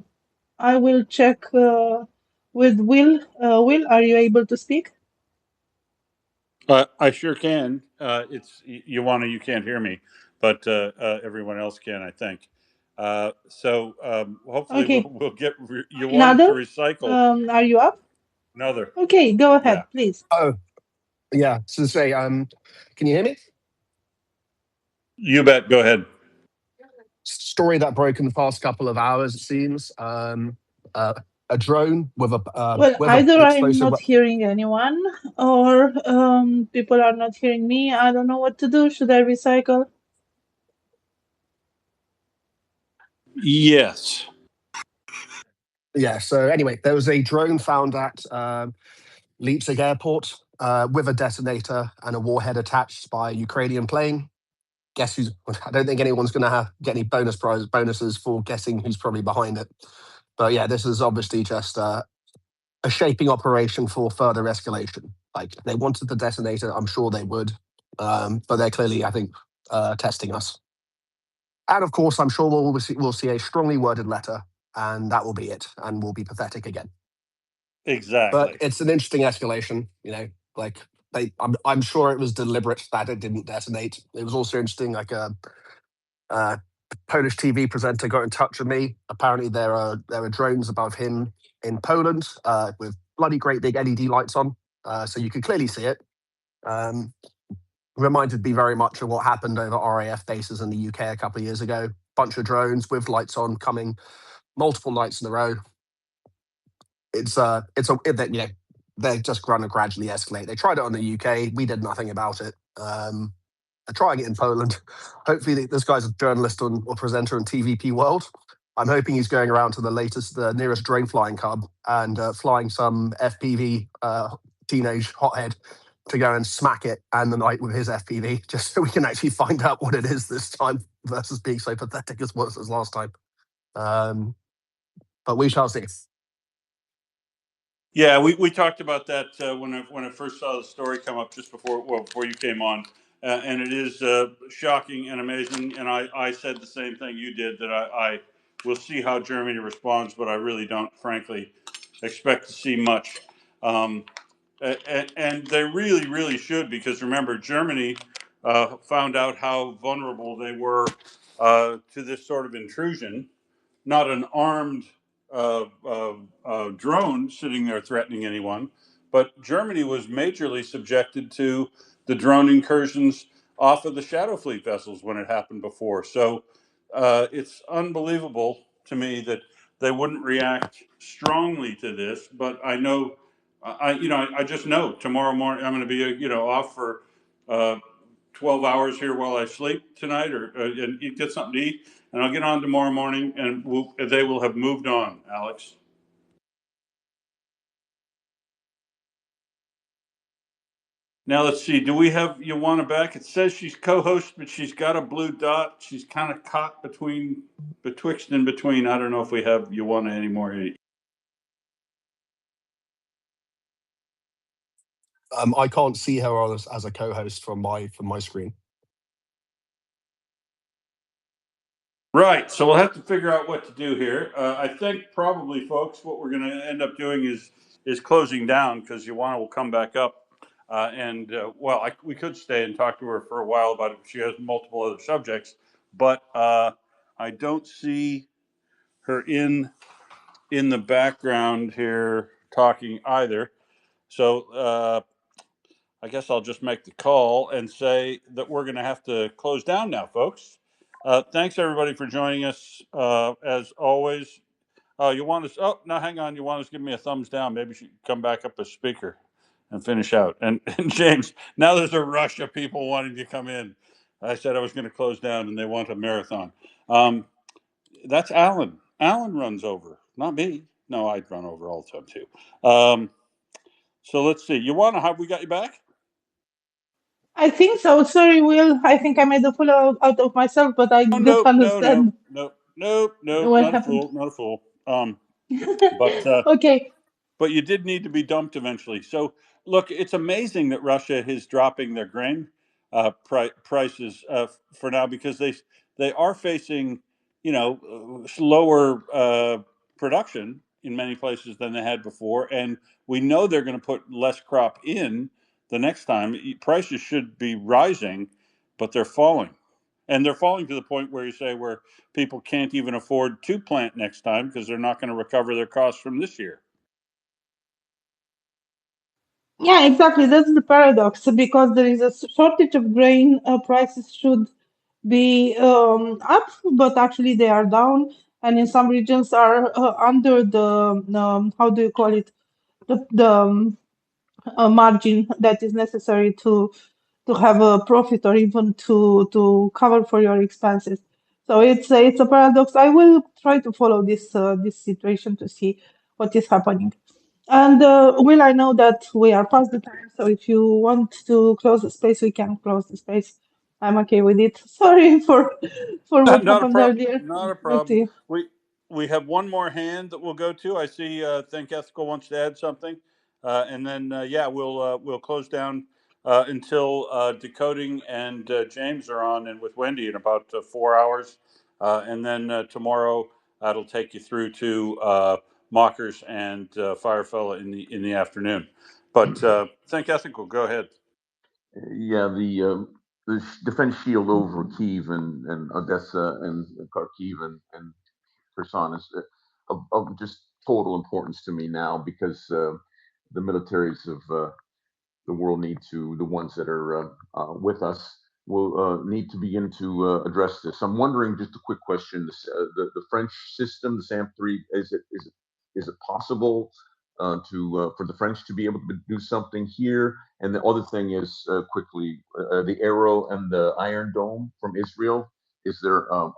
check with Will. Will, are you able to speak?
I sure can. It's Ioana, you can't hear me, but everyone else can, I think. Hopefully
Okay,
we'll get Ioana to
another?
recycle
Are you up?
another.
Okay, go
Yeah,
ahead, please.
Oh, yeah. So to say, can you hear me?
you bet. Go ahead.
Story that broke in the past couple of hours, it seems. A drone
Well,
with a
either I'm
explosive.
not hearing anyone or people are not hearing me. I don't know what to do. Should I recycle?
Yes.
Yeah. So anyway, there was a drone found at Leipzig airport with a detonator and a warhead attached by a Ukrainian plane. Guess who's? I don't think anyone's going to get any bonuses for guessing who's probably behind it. But yeah, this is obviously just a shaping operation for further escalation. Like they wanted the detonator, I'm sure they would, but they're clearly, I think, testing us. And of course, I'm sure we'll see a strongly worded letter, and that will be it, and we'll be pathetic again. But
Exactly.
it's an interesting escalation, you know. Like I'm sure it was deliberate that it didn't detonate. It was also interesting, like a Polish TV presenter got in touch with me. Apparently, there are drones above him in Poland with bloody great big LED lights on, so you could clearly see it. Reminded me very much of what happened over RAF bases in the UK a couple of years ago. Bunch of drones with lights on coming multiple nights in a row. They're just going to gradually escalate. They tried it on the UK. We did nothing about it. They're trying it in Poland. Hopefully, this guy's a journalist or presenter on TVP World. I'm hoping he's going around to the nearest drone flying club and flying some FPV teenage hothead to go and smack it and the night with his FPV, just so we can actually find out what it is this time versus being so pathetic as what it was last time. But we shall see.
Yeah, we talked about that when I first saw the story come up just before you came on, and it is shocking and amazing. And I said the same thing you did, that I will see how Germany responds, but I really don't, frankly, expect to see much. Um, and they really should, because remember, Germany found out how vulnerable they were to this sort of intrusion. Not an armed drone sitting there threatening anyone, but Germany was majorly subjected to the drone incursions off of the Shadow Fleet vessels when it happened before. So it's unbelievable to me that they wouldn't react strongly to this. But I know, I just know tomorrow morning I'm going to be off for uh, 12 hours here while I sleep tonight, or and get something to eat, and I'll get on tomorrow morning, and they will have moved on, Alex. Now let's see. Do we have Ioana back? It says she's co-host, but she's got a blue dot. She's kind of caught betwixt and between. I don't know if we have Ioana anymore.
I can't see her as a co-host from my screen.
Right. So we'll have to figure out what to do here. I think probably, folks, what we're going to end up doing is closing down, because Ioana will come back up. We could stay and talk to her for a while about it. She has multiple other subjects, but I don't see her in the background here talking either. So I guess I'll just make the call and say that we're going to have to close down now, folks. Thanks everybody for joining us. As always, you want us? Oh, no, hang on. You want us to give me a thumbs down? Maybe she can come back up as speaker and finish out. And James, now there's a rush of people wanting to come in. I said I was going to close down, and they want a marathon. That's Alan. Alan runs over, not me. No, I'd run over all the time too. So let's see. You want to? Have we got you back?
I think so. Sorry, Will. I think I made a fool out of myself, but I
Oh,
don't
nope, no, no,
understand
nope, nope, nope.
what
Not a
happened.
fool, not a fool. But
Okay.
but you did need to be dumped eventually. So look, it's amazing that Russia is dropping their grain prices for now, because they are facing slower production in many places than they had before, and we know they're going to put less crop in the next time, prices should be rising, but they're falling. And they're falling to the point where you say where people can't even afford to plant next time because they're not going to recover their costs from this year.
Yeah, exactly. That's the paradox because there is a shortage of grain. Prices should be up, but actually they are down, and in some regions are under the how do you call it, the margin that is necessary to have a profit or even to cover for your expenses. So it's a paradox. I will try to follow this situation to see what is happening. And Will, I know that we are past the time, so if you want to close the space, we can close the space. I'm okay with it. Sorry for what
Not a
happened
problem.
earlier.
Not a
Let's
problem.
see.
We have one more hand that we'll go to. I see. Think Ethical wants to add something, and then yeah, we'll close down until decoding and James are on, and with Wendy in about 4 hours, and then tomorrow that'll take you through to M.Ockers and FireFella in the afternoon. But Think Ethical, go ahead.
Yeah, the defense shield over Kyiv and Odessa and Kharkiv and Kherson is of just total importance to me now because the militaries of the world need to, the ones that are with us, will need to begin to address this. I'm wondering, just a quick question: the French system, the SAM-3, is it possible for the French to be able to do something here? And the other thing is quickly the Arrow and the Iron Dome from Israel. Is there a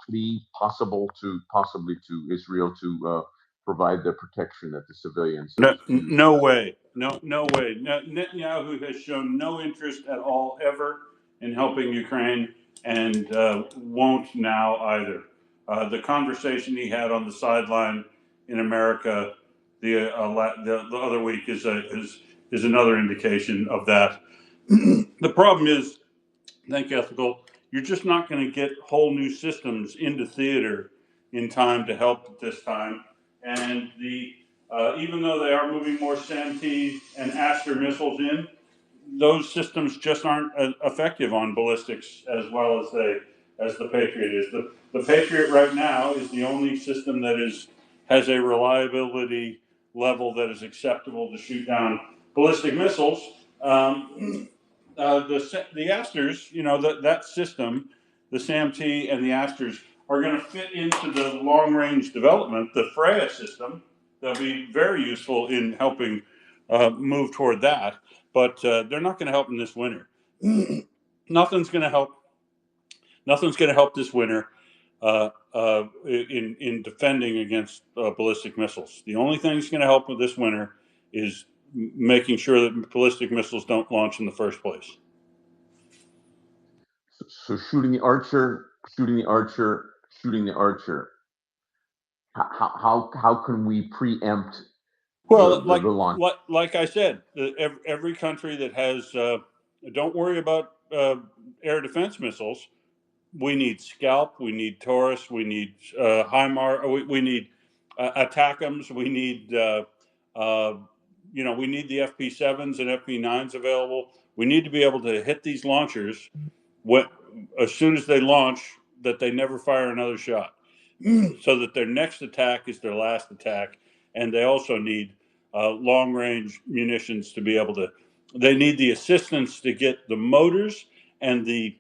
plea possibly to Israel to provide the protection that the civilians
No,
of Kyiv?
no way. No way. Netanyahu has shown no interest at all ever in helping Ukraine and won't now either. The conversation he had on the sideline in America the other week is another indication of that. The problem is, think Ethical, you're just not going to get whole new systems into theater in time to help at this time. And even though they are moving more SAM-T and Aster missiles in, those systems just aren't effective on ballistics as well as the Patriot is. The Patriot right now is the only system that has a reliability level that is acceptable to shoot down ballistic missiles. The Asters, that system, the SAM-T and the Asters are going to fit into the long range development, the Freyja system. They'll be very useful in helping move toward that, but they're not going to help in this winter. Nothing's going to help. Nothing's going to help this winter in defending against ballistic missiles. The only thing that's going to help with this winter is making sure that ballistic missiles don't launch in the first place.
So shooting the archer, shooting the archer, shooting the archer. How can we preempt
Well,
the launch?
like I said, every country that has don't worry about air defense missiles. We need Scalp, we need Taurus, we need HIMAR, we need ATACMS, we need we need the FP7s and FP9s available. We need to be able to hit these launchers when, as soon as they launch, that they never fire another shot, so that their next attack is their last attack. And they also need long range munitions to be able to. They need the assistance to get the motors and the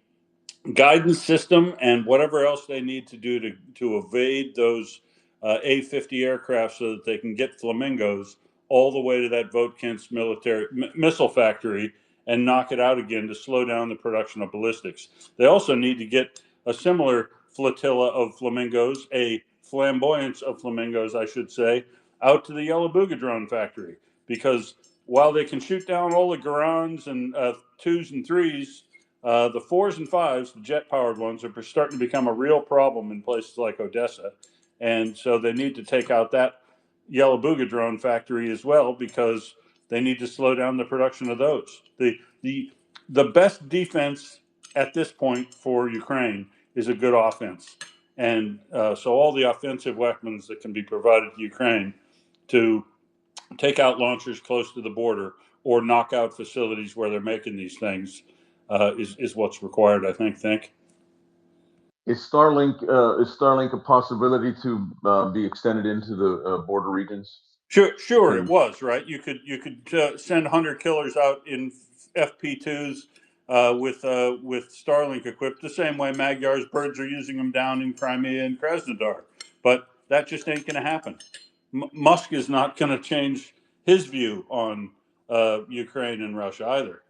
guidance system and whatever else they need to do to evade those A-50 aircraft so that they can get flamingos all the way to that Votkins military missile factory and knock it out again to slow down the production of ballistics. They also need to get a similar flotilla of flamingos, a flamboyance of flamingos, I should say, out to the Yellow Booga drone factory, because while they can shoot down all the Garans and twos and threes, the fours and fives, the jet powered ones, are starting to become a real problem in places like Odessa. And so they need to take out that Yellow Booga drone factory as well, because they need to slow down the production of those. The best defense at this point for Ukraine is a good offense. And so all the offensive weapons that can be provided to Ukraine to take out launchers close to the border or knock out facilities where they're making these things is what's required, I think.
Is Starlink a possibility to be extended into the border regions?
Sure, it was right. You could send hunter killers out in FP2s with Starlink equipped, the same way Magyar's birds are using them down in Crimea and Krasnodar. But that just ain't going to happen. Musk is not going to change his view on Ukraine and Russia either.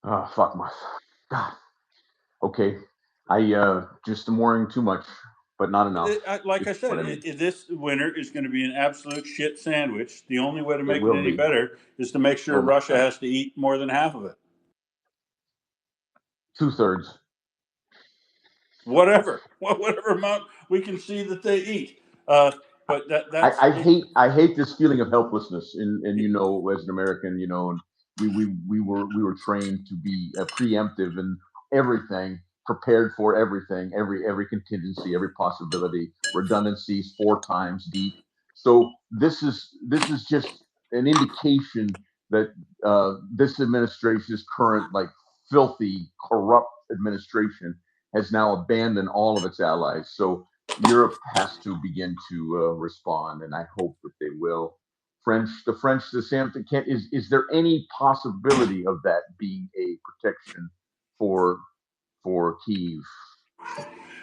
Oh, fuck Musk. God. Okay, I just am worrying too much, but not enough.
Like I said, this winter is going to be an absolute shit sandwich. The only way to make it any better is to make sure Russia has to eat more than half of it.
2/3.
Whatever amount we can see that they eat. But that's
I hate this feeling of helplessness, and you know, as an American, you know, and we were trained to be preemptive and everything, prepared for everything, every contingency, every possibility, redundancies 4 times deep. So this is just an indication that this administration's current, like, filthy, corrupt administration has now abandoned all of its allies. So Europe has to begin to respond, and I hope that they will. The French, the same thing. Is there any possibility of that being a protection for Kyiv?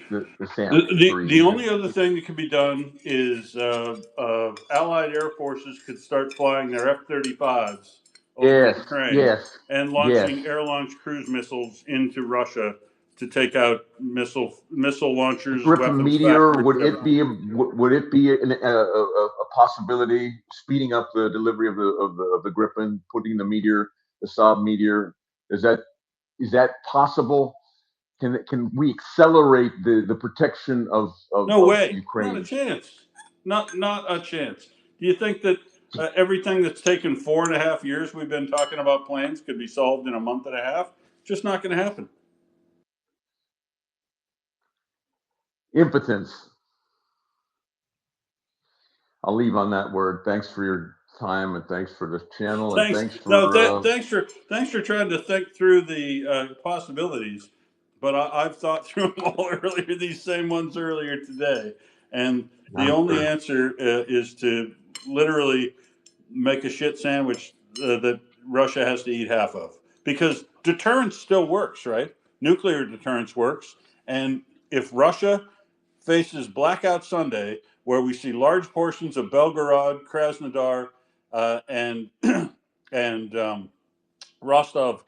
The only other thing that can be done is Allied air forces could start flying their F-35s over Ukraine and launching air-launched cruise missiles into Russia to take out missile launchers,
Gripen
weapons
Meteor,
factories.
would it be a possibility, speeding up the delivery of the Gripen, putting the Saab Meteor? Is that possible? Can we accelerate the protection of
No way.
Ukraine?
Not a chance. Not a chance. Do you think that everything that's taken 4.5 years we've been talking about planes could be solved in a month and a half? Just not going to happen.
Impotence. I'll leave on that word. Thanks for your time, and thanks for the channel, and thanks
for trying to think through the possibilities. But I've thought through them all earlier, these same ones earlier today, and the only answer is to literally make a shit sandwich that Russia has to eat half of, because deterrence still works, right? Nuclear deterrence works, and if Russia faces Blackout Sunday, where we see large portions of Belgorod, Krasnodar, and and Rostov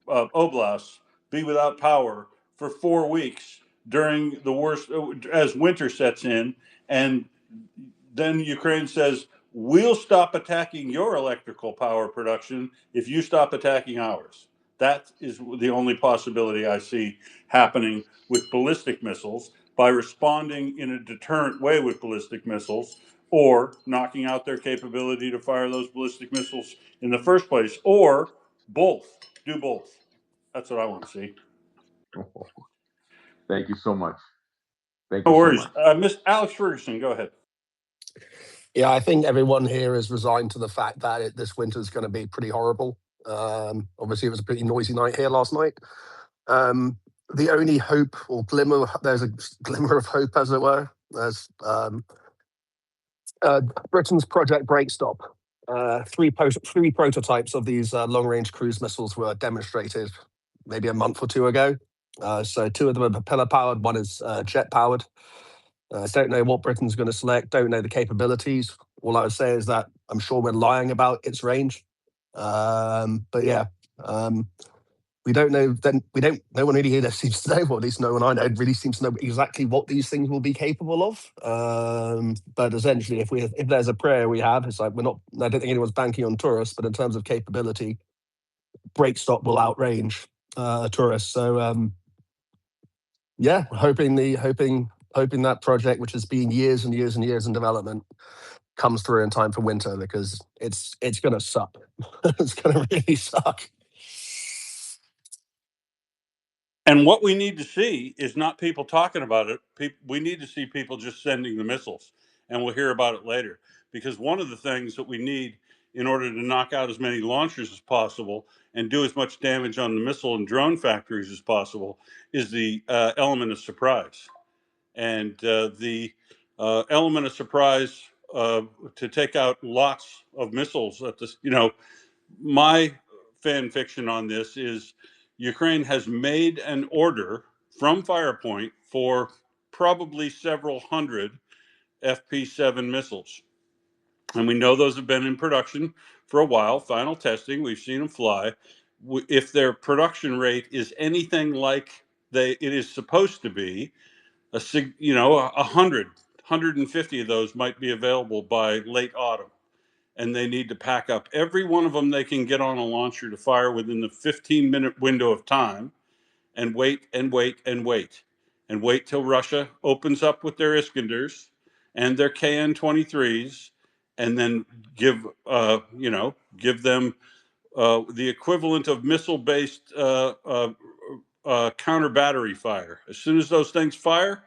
Oblast be without power for 4 weeks during the worst, as winter sets in, and then Ukraine says, we'll stop attacking your electrical power production if you stop attacking ours. That is the only possibility I see happening with ballistic missiles, by responding in a deterrent way with ballistic missiles, or knocking out their capability to fire those ballistic missiles in the first place, or both. Do both. That's what I want to see.
Thank you so much.
No worries. Miss Alex Ferguson, go ahead.
Yeah, I think everyone here is resigned to the fact that this winter is going to be pretty horrible. Obviously, it was a pretty noisy night here last night. The only hope or glimmer, there's a glimmer of hope, as it were. There's Britain's Project Breakstop. Three prototypes of these long-range cruise missiles were demonstrated maybe a month or 2 ago. So 2 of them are propeller-powered, 1 is jet-powered. Don't know what Britain's going to select, don't know the capabilities. All I would say is that I'm sure we're lying about its range. But yeah, we don't know. Then no one really here seems to know, or at least no one I know really seems to know exactly what these things will be capable of. But essentially, if there's a prayer we have, it's like I don't think anyone's banking on tourists, but in terms of capability, Breakstop will outrange tourists. So yeah, hoping that project, which has been years and years and years in development, comes through in time for winter, because it's going to suck. It's going to really suck.
And what we need to see is not people talking about it. We need to see people just sending the missiles, and we'll hear about it later. Because one of the things that we need in order to knock out as many launchers as possible and do as much damage on the missile and drone factories as possible is the element of surprise. And the element of surprise to take out lots of missiles at this, my fan fiction on this is Ukraine has made an order from Firepoint for probably several hundred FP7 missiles. And we know those have been in production for a while, final testing, we've seen them fly. If their production rate is anything like it is supposed to be, 150 of those might be available by late autumn. And they need to pack up every one of them they can get on a launcher to fire within the 15-minute window of time, and wait and wait and wait and wait till Russia opens up with their Iskanders and their KN-23s, and then give them the equivalent of missile-based counter battery fire. As soon as those things fire,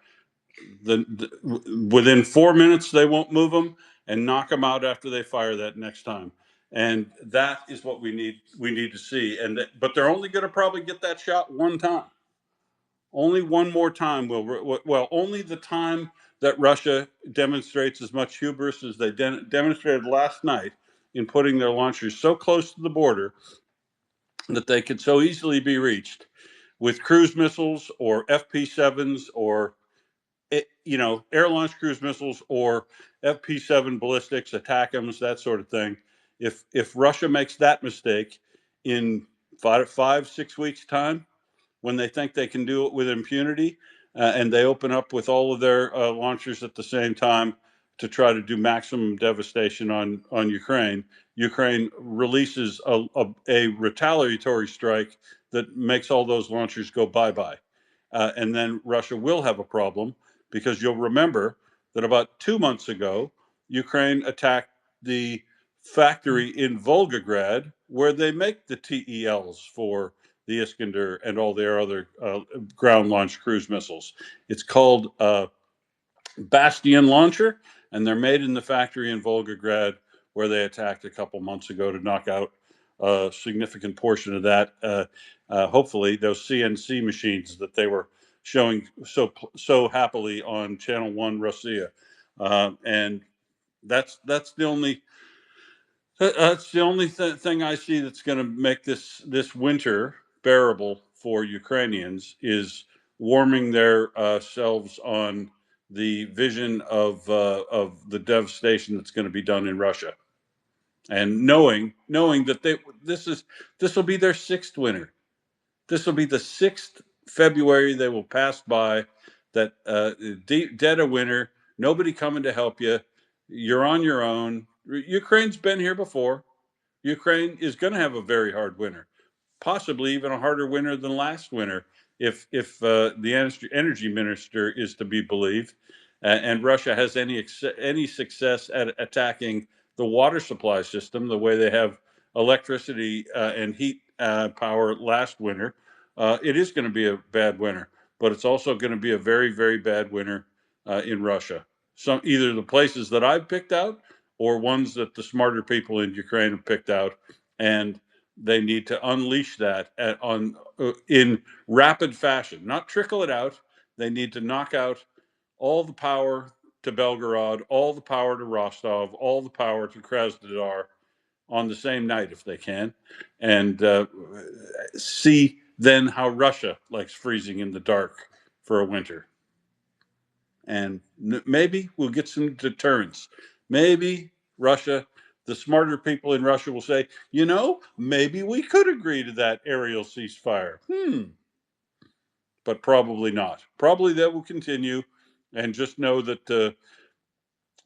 within 4 minutes they won't move them, and knock them out after they fire that next time. And that is what we need to see. But they're only going to probably get that shot one time. Only one more time only the time that Russia demonstrates as much hubris as they demonstrated last night in putting their launchers so close to the border that they could so easily be reached with cruise missiles or FP7s or air launched cruise missiles or FP7 ballistics, ATACMS, that sort of thing. If Russia makes that mistake in 5-6 weeks time, when they think they can do it with impunity, and they open up with all of their launchers at the same time to try to do maximum devastation on Ukraine, Ukraine releases a retaliatory strike that makes all those launchers go bye-bye. And then Russia will have a problem, because you'll remember that about 2 months ago, Ukraine attacked the factory in Volgograd where they make the TELs for the Iskander and all their other ground-launched cruise missiles. It's called Bastion Launcher, and they're made in the factory in Volgograd where they attacked a couple months ago to knock out a significant portion of that. Hopefully, those CNC machines that they were showing so happily on Channel 1 Ruzzia. And that's the only thing I see that's going to make this winter bearable for Ukrainians, is warming their selves on the vision of the devastation that's going to be done in Russia, and knowing that this will be their sixth winter. This will be the 6th February they will pass by, that dead of winter, nobody coming to help you. You're on your own. Ukraine's been here before. Ukraine is going to have a very hard winter, possibly even a harder winter than last winter, if the energy minister is to be believed, and Russia has any success at attacking the water supply system the way they have electricity and heat power last winter. It is going to be a bad winter, but it's also going to be a very, very bad winter in Russia. Either the places that I've picked out or ones that the smarter people in Ukraine have picked out, and they need to unleash that in rapid fashion, not trickle it out. They need to knock out all the power to Belgorod, all the power to Rostov, all the power to Krasnodar on the same night if they can, and see then how Russia likes freezing in the dark for a winter. And maybe we'll get some deterrence. Maybe Russia, the smarter people in Russia will say, maybe we could agree to that aerial ceasefire. But probably not. Probably that will continue, and just know that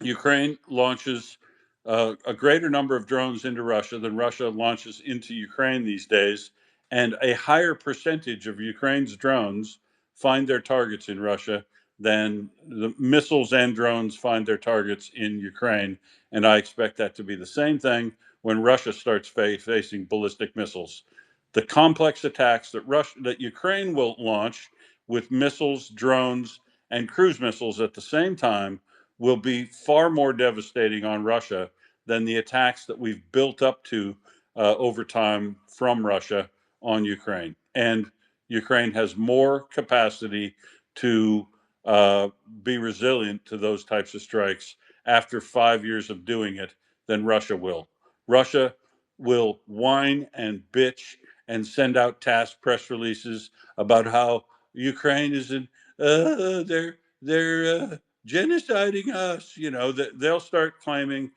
Ukraine launches a greater number of drones into Russia than Russia launches into Ukraine these days, and a higher percentage of Ukraine's drones find their targets in Russia than the missiles and drones find their targets in Ukraine. And I expect that to be the same thing when Russia starts facing ballistic missiles. The complex attacks that Ukraine will launch with missiles, drones, and cruise missiles at the same time will be far more devastating on Russia than the attacks that we've built up to over time from Russia on Ukraine. And Ukraine has more capacity to be resilient to those types of strikes after 5 years of doing it than Russia will. Russia will whine and bitch and send out task press releases about how Ukraine is in they're genociding us. You know, that they'll start claiming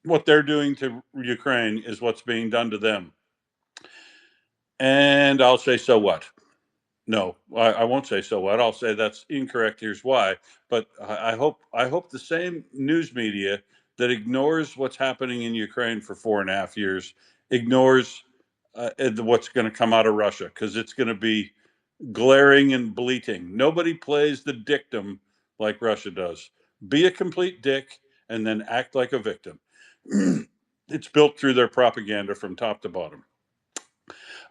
what they're doing to Ukraine is what's being done to them. And I'll say, so what? No, I won't say so what. I'll say that's incorrect. Here's why. But I hope the same news media that ignores what's happening in Ukraine for 4.5 years ignores what's going to come out of Russia, because it's going to be glaring and bleating. Nobody plays the dictum like Russia does. Be a complete dick and then act like a victim. It's built through their propaganda from top to bottom.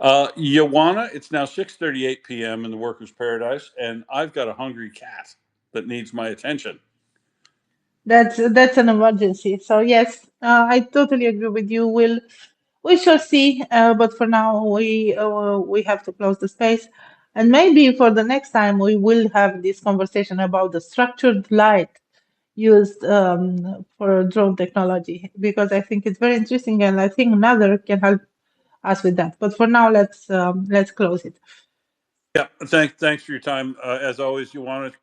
Ioana, it's now 6:38 p.m. in the workers' paradise, and I've got a hungry cat that needs my attention.
That's an emergency. So yes, I totally agree with you. We shall see, but for now we have to close the space, and maybe for the next time we will have this conversation about the structured light used for drone technology, because I think it's very interesting, and I think another can help us with that. But for now, let's close it.
Yeah, thanks for your time. As always, you want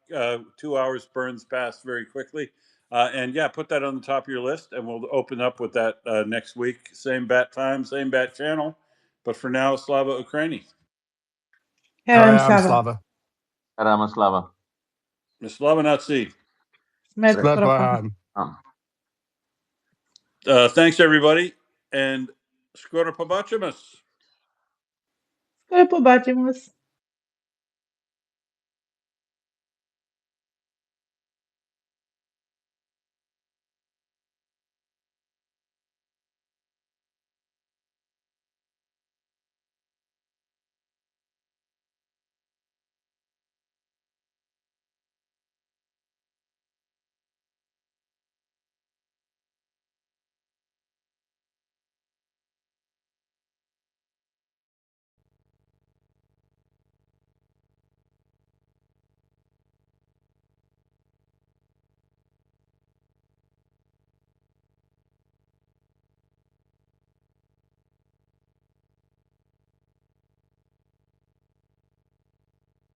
2 hours burns past very quickly. And yeah, put that on the top of your list, and we'll open up with that next week. Same bat time, same bat channel. But for now, Slava Ukraini.
Herem
Herem
Slava.
Slava.
Ramaslava.
Slava Natsi.
Smet
Smet
Propaganda.
Bahan.
Thanks, everybody. And skoro pobacimus.
Скоро побачимось.